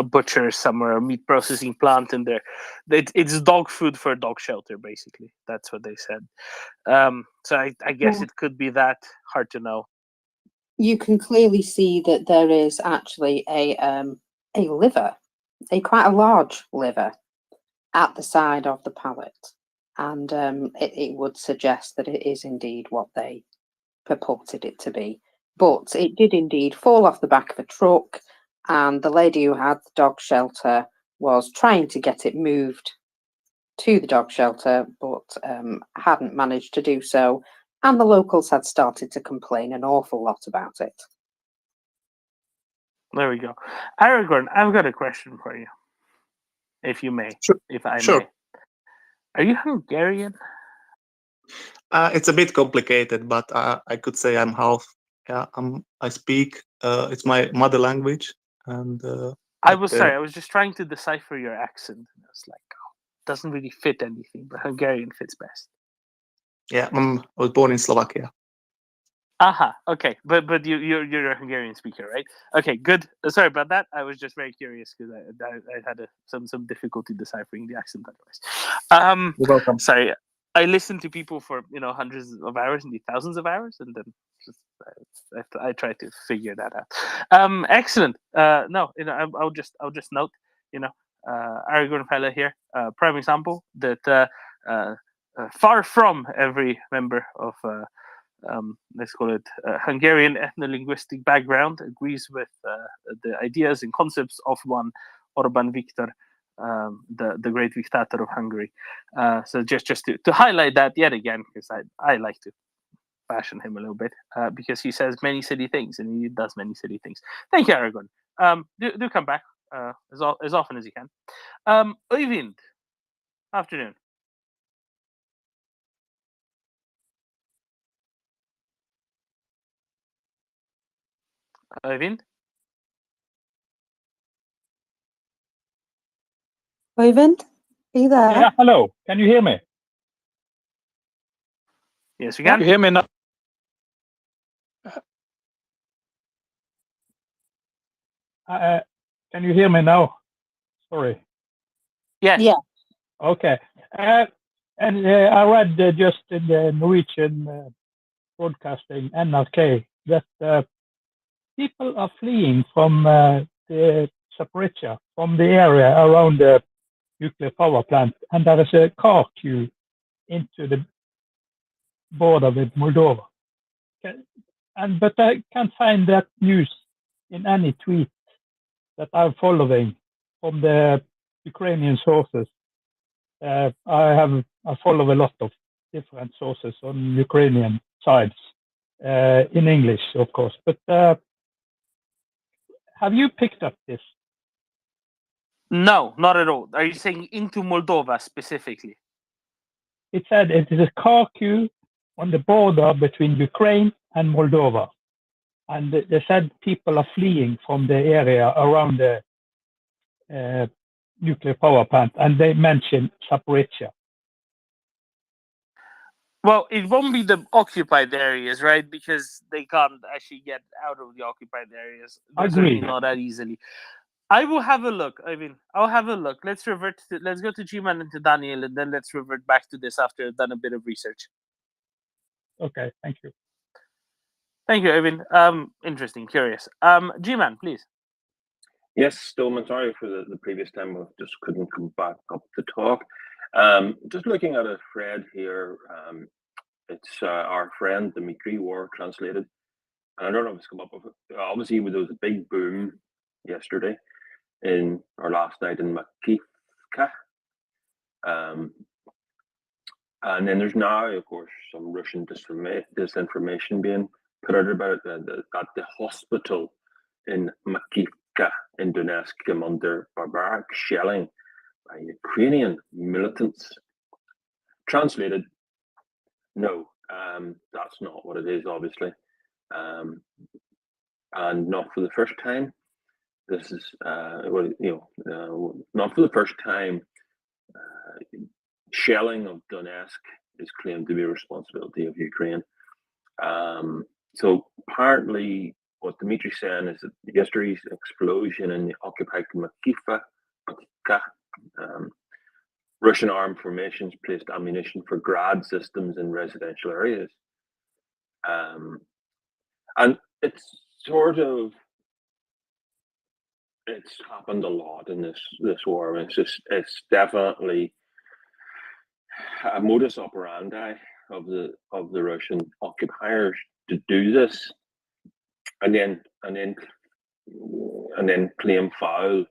Speaker 6: butcher somewhere, a meat processing plant in there. It's dog food for a dog shelter, basically. That's what they said. So I guess it could be that. Hard to know.
Speaker 4: You can clearly see that there is actually a liver, quite a large liver, at the side of the pallet, and it would suggest that it is indeed what they purported it to be. But it did indeed fall off the back of a truck, and the lady who had the dog shelter was trying to get it moved to the dog shelter, but hadn't managed to do so, and the locals had started to complain an awful lot about it.
Speaker 6: There we go. Aragorn, I've got a question for you, if you may, if I may. Are you Hungarian?
Speaker 23: It's a bit complicated, but I could say I'm half. Yeah, I speak. It's my mother language, and
Speaker 6: I was just trying to decipher your accent, and I was like, doesn't really fit anything, but Hungarian fits best.
Speaker 23: Yeah, I was born in Slovakia.
Speaker 6: Aha, okay, but you're a Hungarian speaker, right? Okay, good. Sorry about that. I was just very curious because I had some difficulty deciphering the accent otherwise.
Speaker 23: You're welcome.
Speaker 6: Sorry, I listened to people for hundreds of hours, indeed thousands of hours, and then I tried to figure that out. Excellent. No, I'll just note, Aragorn fella here, prime example that far from every member of let's call it Hungarian ethno-linguistic background agrees with the ideas and concepts of one Orbán Viktor, the great dictator of Hungary. So just to highlight that yet again, because I like to fashion him a little bit, because he says many silly things and he does many silly things. Thank you, Aragorn. Do come back as often as you can. Oyvind, afternoon. Oyvind?
Speaker 4: Oyvind, are you there?
Speaker 2: Yeah, hello. Can you hear me?
Speaker 6: Yes, we
Speaker 2: Can
Speaker 6: can.
Speaker 2: you hear me now? Can you hear me now? Sorry.
Speaker 6: Yes.
Speaker 4: Yeah.
Speaker 2: Okay. I read just in the Norwegian broadcasting NRK that people are fleeing from the Zaporizhzhia, from the area around the nuclear power plant, and there is a car queue into the border with Moldova. But I can't find that news in any tweet that I'm following from the Ukrainian sources. I follow a lot of different sources on Ukrainian sides, in English, of course. But have you picked up this?
Speaker 6: No, not at all. Are you saying into Moldova specifically?
Speaker 2: It said it is a car queue on the border between Ukraine and Moldova. And they said people are fleeing from the area around the nuclear power plant, and they mentioned Zaporizhzhia.
Speaker 6: Well, it won't be the occupied areas, right? Because they can't actually get out of the occupied areas.
Speaker 2: Agreed.
Speaker 6: Certainly not that easily. I will have a look. I mean, I'll have a look. Let's go to G-Man and to Daniel, and then let's revert back to this after I've done a bit of research.
Speaker 2: Okay, thank you.
Speaker 6: Thank you, Irvin. Interesting, curious. G-Man, please.
Speaker 20: Yes, Stillman, sorry for the previous time. I just couldn't come back up to talk. Just looking at a thread here. It's our friend Dmitry War translated. And I don't know if it's come up with it. Obviously, there was a big boom yesterday or last night in Makivka. And then there's now, of course, some Russian disinformation being put out about it, that the hospital in Makivka in Donetsk came under barbaric shelling by Ukrainian militants. Translated, no, that's not what it is, obviously. And not for the first time. This is, not for the first time. Shelling of Donetsk is claimed to be a responsibility of Ukraine. So apparently, what Dimitri's saying is that yesterday's explosion in the occupied Makivka, Russian armed formations placed ammunition for Grad systems in residential areas. And it's happened a lot in this war. It's definitely a modus operandi of the Russian occupiers to do this, and then claim foul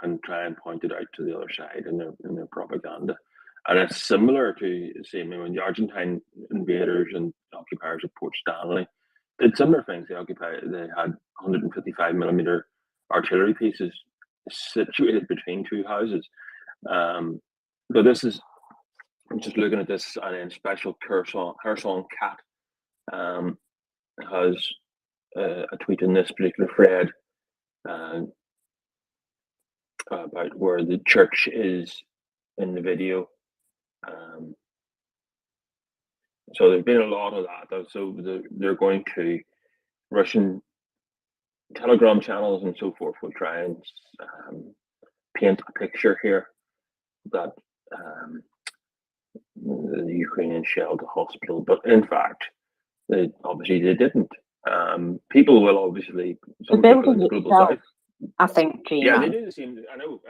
Speaker 20: and try and point it out to the other side in their propaganda. And it's similar to, say, when the Argentine invaders and occupiers of Port Stanley did similar things. They had 155 millimeter artillery pieces situated between two houses. But this is, I'm just looking at this, and then Special Kherson Cat has a tweet in this particular thread about where the church is in the video. So there's been a lot of that. So they're going to Russian Telegram channels and so forth will try and paint a picture here that the Ukrainians shelled the hospital, but in fact, they didn't. People will obviously.
Speaker 4: The building itself, I think,
Speaker 20: Yeah,
Speaker 4: G-Man.
Speaker 20: they do seem. I know.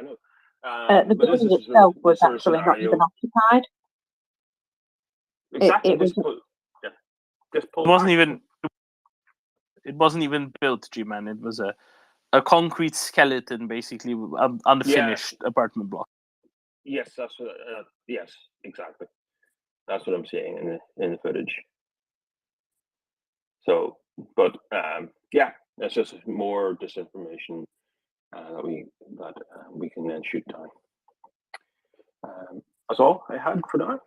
Speaker 4: The building itself was actually not even occupied.
Speaker 20: Exactly.
Speaker 4: It was.
Speaker 6: It wasn't even built, G-Man. It was a concrete skeleton, basically, unfinished apartment block.
Speaker 20: Yes, that's what. Yes, exactly. That's what I'm seeing in the footage. So, but it's just more disinformation that we can then shoot down. That's all I had for now.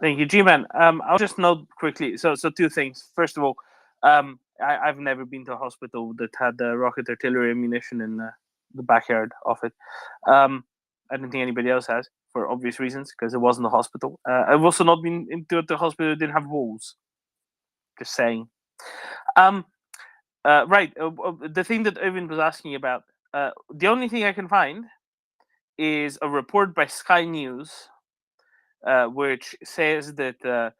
Speaker 6: Thank you, G-Man. I'll just note quickly. So two things. First of all, I've never been to a hospital that had rocket artillery ammunition in the backyard of it. I don't think anybody else has, for obvious reasons, because it wasn't a hospital. I've also not been into the hospital that didn't have walls. Just saying. Right. The thing that Irvin was asking about, the only thing I can find is a report by Sky News, which says that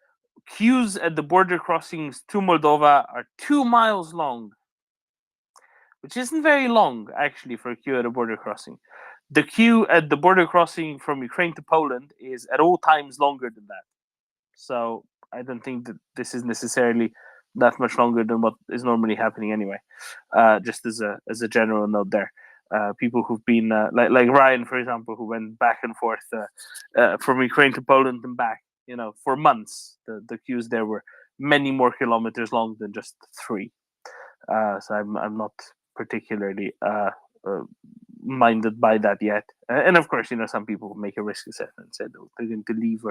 Speaker 6: queues at the border crossings to Moldova are 2 miles long, which isn't very long, actually, for a queue at a border crossing. The queue at the border crossing from Ukraine to Poland is at all times longer than that. So I don't think that this is necessarily that much longer than what is normally happening anyway. Just as a general note there. People who've been like Ryan, for example, who went back and forth from Ukraine to Poland and back, for months. The queues there were many more kilometers long than just 3. So I'm not particularly minded by that yet. And of course, some people make a risk assessment and say they're going to leave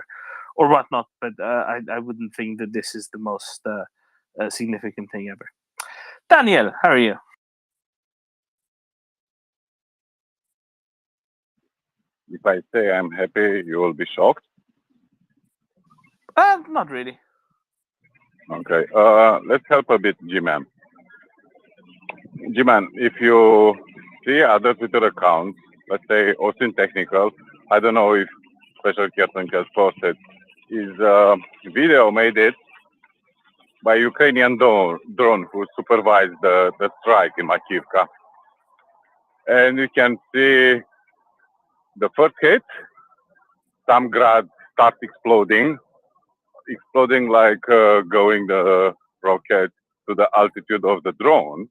Speaker 6: or whatnot. But I wouldn't think that this is the most significant thing ever. Daniel, how are you?
Speaker 16: If I say I'm happy, you will be shocked.
Speaker 6: Not really.
Speaker 16: Okay. Let's help a bit, G-Man. G-Man, if you see other Twitter accounts, let's say Austin Technical, I don't know if Special Kirsten has posted, is a video made it by Ukrainian drone who supervised the strike in Makivka. And you can see the first hit, some grad starts exploding like going the rocket to the altitude of the drone,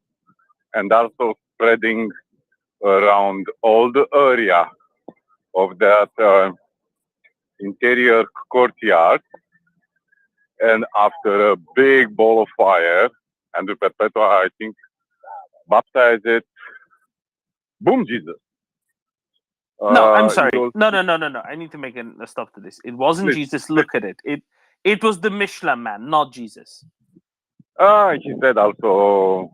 Speaker 16: and also spreading around all the area of that interior courtyard. And after a big ball of fire, Andrew Perpetua, I think, baptized it, Boom Jesus.
Speaker 6: No, I'm sorry. No. I need to make a stop to this. It wasn't Jesus. Look at it. It was the Michelin Man, not Jesus.
Speaker 16: He said also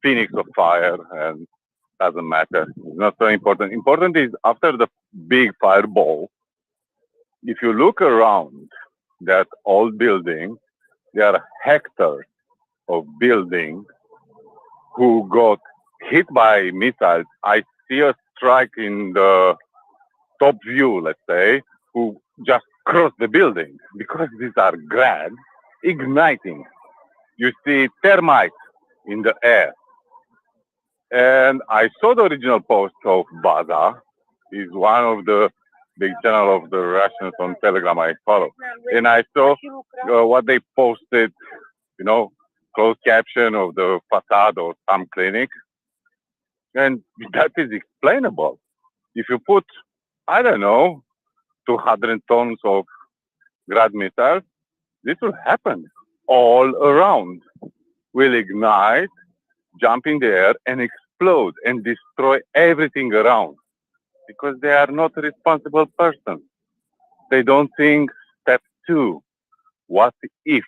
Speaker 16: Phoenix of fire, and doesn't matter. It's not so important. Important is after the big fireball, if you look around that old building, there are hectares of buildings who got hit by missiles. I see a strike in the top view, let's say, who just crossed the building because these are grads igniting. You see termites in the air. And I saw the original post of Baza. He's one of the big channel of the Russians on Telegram I follow. And I saw what they posted, closed caption of the facade of some clinic. And that is explainable. If you put, I don't know, 200 tons of Grad missiles, this will happen all around. Will ignite, jump in the air, and explode and destroy everything around. Because they are not a responsible person. They don't think step 2. What if?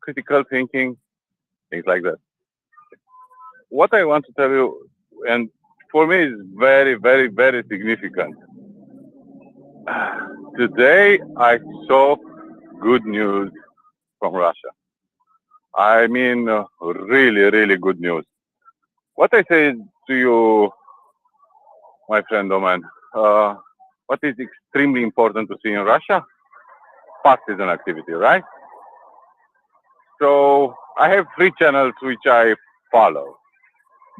Speaker 16: Critical thinking, things like that. What I want to tell you, and for me is very, very, very significant. Today I saw good news from Russia. I mean, really, really good news. What I say to you, my friend Oman, what is extremely important to see in Russia? Partisan activity, right? So I have 3 channels which I follow.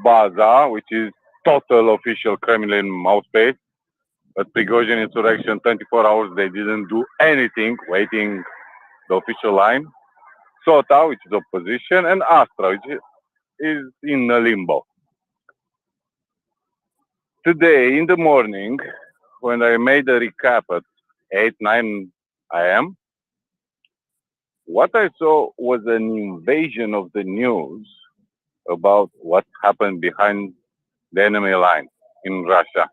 Speaker 16: Baza, which is total official Kremlin mouthpiece. At Prigozhin insurrection, 24 hours, they didn't do anything, waiting the official line. Sota, which is opposition, and Astra, which is in a limbo. Today, in the morning, when I made a recap at 8, 9 a.m., what I saw was an invasion of the news about what happened behind the enemy line in Russia.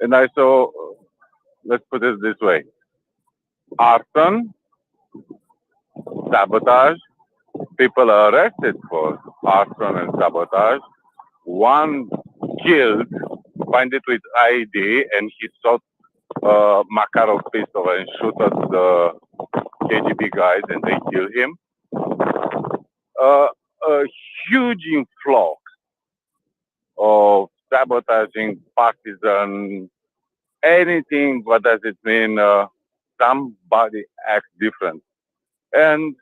Speaker 16: And I saw, let's put it this way, arson, sabotage, people are arrested for arson and sabotage. One killed, find it with ID, and he shot Makarov pistol and shoot at the KGB guys, and they kill him. A huge influx of sabotaging, partisan, anything. What does it mean? Somebody acts different. And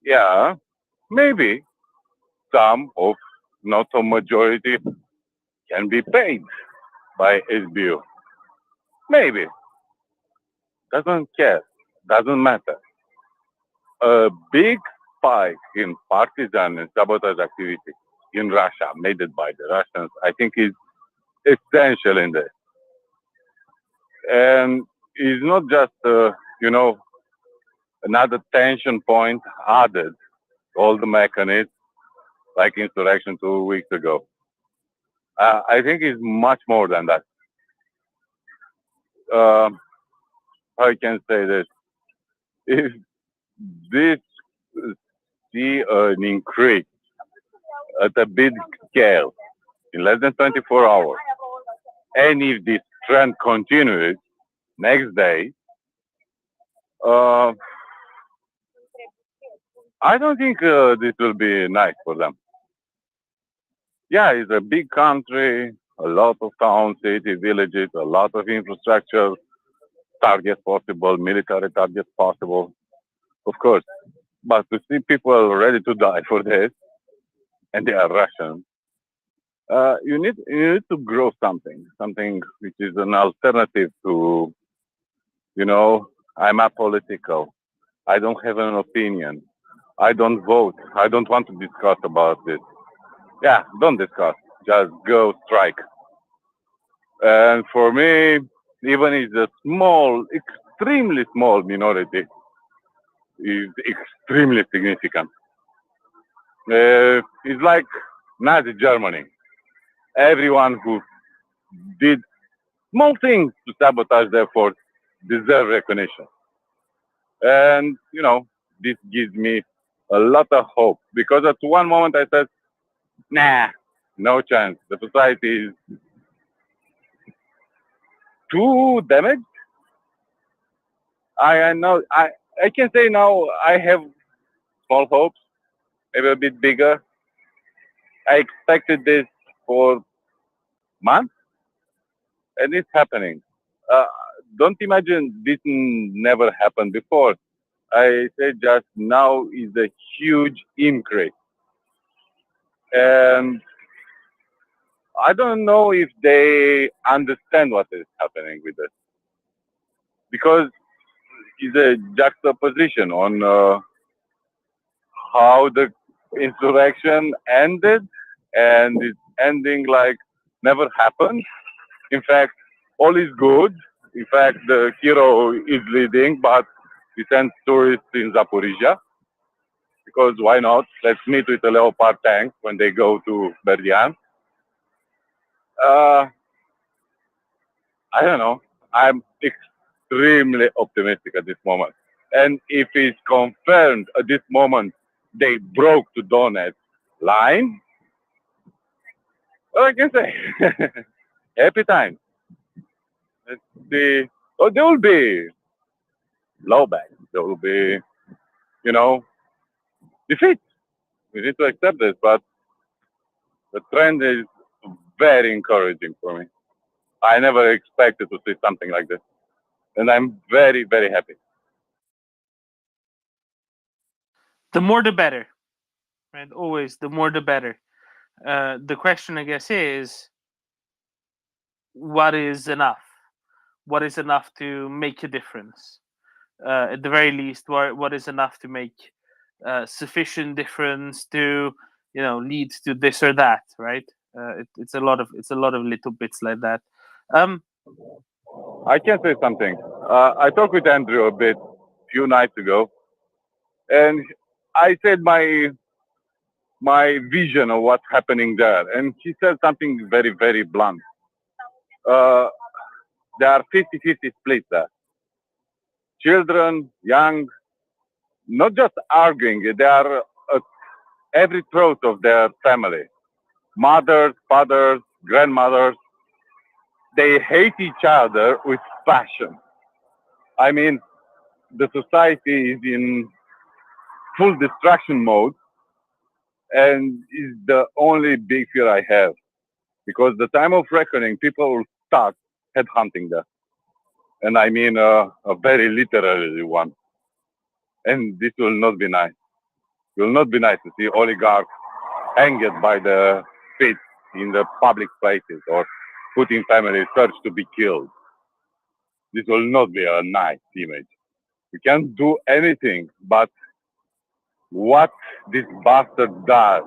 Speaker 16: yeah, maybe some of, not a majority, can be paid by HBO. Maybe. Doesn't care. Doesn't matter. A big spike in partisan and sabotage activity in Russia, made it by the Russians, I think is essential in this. And it's not just, another tension point added to all the mechanisms like insurrection 2 weeks ago. I think it's much more than that. I can say this. If this see an increase at a big scale in less than 24 hours, and if this trend continues next day, I don't think this will be nice for them. Yeah, it's a big country, a lot of towns, cities, villages, a lot of infrastructure, targets possible, military targets possible, of course. But to see people ready to die for this, and they are Russian, you need to grow something which is an alternative to, I'm apolitical. I don't have an opinion. I don't vote. I don't want to discuss about this. Yeah, don't discuss. Just go strike. And for me, even if it's a small, extremely small minority, is extremely significant. It's like Nazi Germany. Everyone who did small things to sabotage their efforts deserve recognition. And, this gives me a lot of hope because at one moment I said, nah, no chance. The society is too damaged. I know. I can say now I have small hopes, maybe a bit bigger. I expected this for months, and it's happening. Don't imagine this never happened before. I say just now is a huge increase, and I don't know if they understand what is happening with it because it's a juxtaposition on how the insurrection ended, and it's ending like never happened. In fact, all is good. In fact, the hero is leading, but we send tourists in Zaporizhia because why not? Let's meet with the Leopard tank when they go to Berdiansk. I don't know. I'm extremely optimistic at this moment. And if it's confirmed at this moment they broke to Donetsk line, well, I can say happy time. Let's see. Oh, there will be blowback. There will be, defeat. We need to accept this, but the trend is very encouraging for me. I never expected to see something like this. And I'm very, very happy.
Speaker 6: The more the better, right? Always the more the better. The question, I guess, is what is enough? What is enough to make a difference? At the very least, what is enough to make sufficient difference to, lead to this or that, right? It's a lot of little bits like that.
Speaker 16: I can say something. I talked with Andrew a bit few nights ago, and I said my vision of what's happening there, and he said something very, very blunt. There are 50-50 split there. Children, young, not just arguing, they are at every throat of their family. Mothers, fathers, grandmothers, they hate each other with passion. I mean, the society is in full destruction mode, and is the only big fear I have. because the time of reckoning, people will start headhunting them. And I mean a very literary one. And this will not be nice. It will not be nice to see oligarchs hanged by the feet in the public places or put in family search to be killed. This will not be a nice image. We can't do anything, but what this bastard does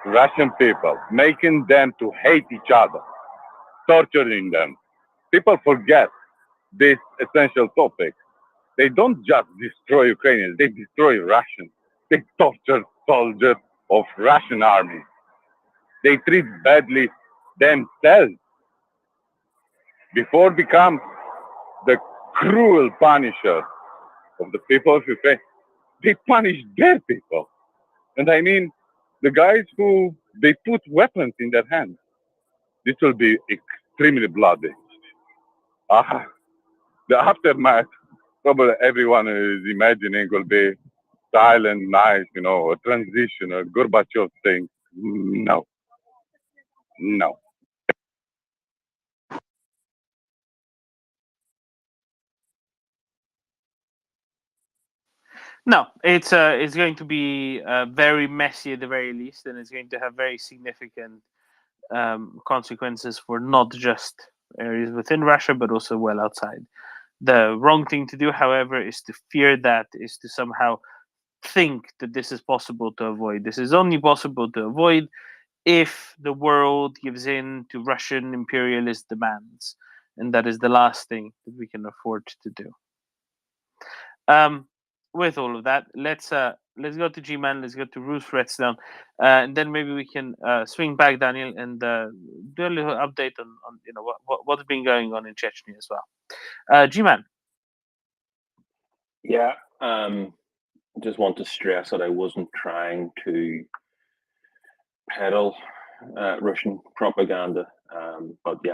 Speaker 16: to Russian people, making them to hate each other, torturing them. People forget this essential topic. They don't just destroy Ukrainians, they destroy Russians. They torture soldiers of Russian army. They treat badly themselves before become the cruel punisher of the people of Ukraine. They punish their people. And I mean, the guys who they put weapons in their hands. This will be extremely bloody. The aftermath, probably everyone is imagining will be silent, nice, you know, a transition, a Gorbachev thing. No. No.
Speaker 6: No, it's going to be very messy at the very least, and it's going to have very significant consequences for not just areas within Russia, but also well outside. The wrong thing to do, however, is to fear that, is to somehow think that this is possible to avoid. This is only possible to avoid if the world gives in to Russian imperialist demands, and that is the last thing that we can afford to do. With all of that, let's go to G-Man, let's go to Ruth Redstone, and then maybe we can swing back, Daniel, and do a little update on you know what's been going on in Chechnya as well. G-Man.
Speaker 20: Yeah, just want to stress that I wasn't trying to peddle Russian propaganda, but yeah.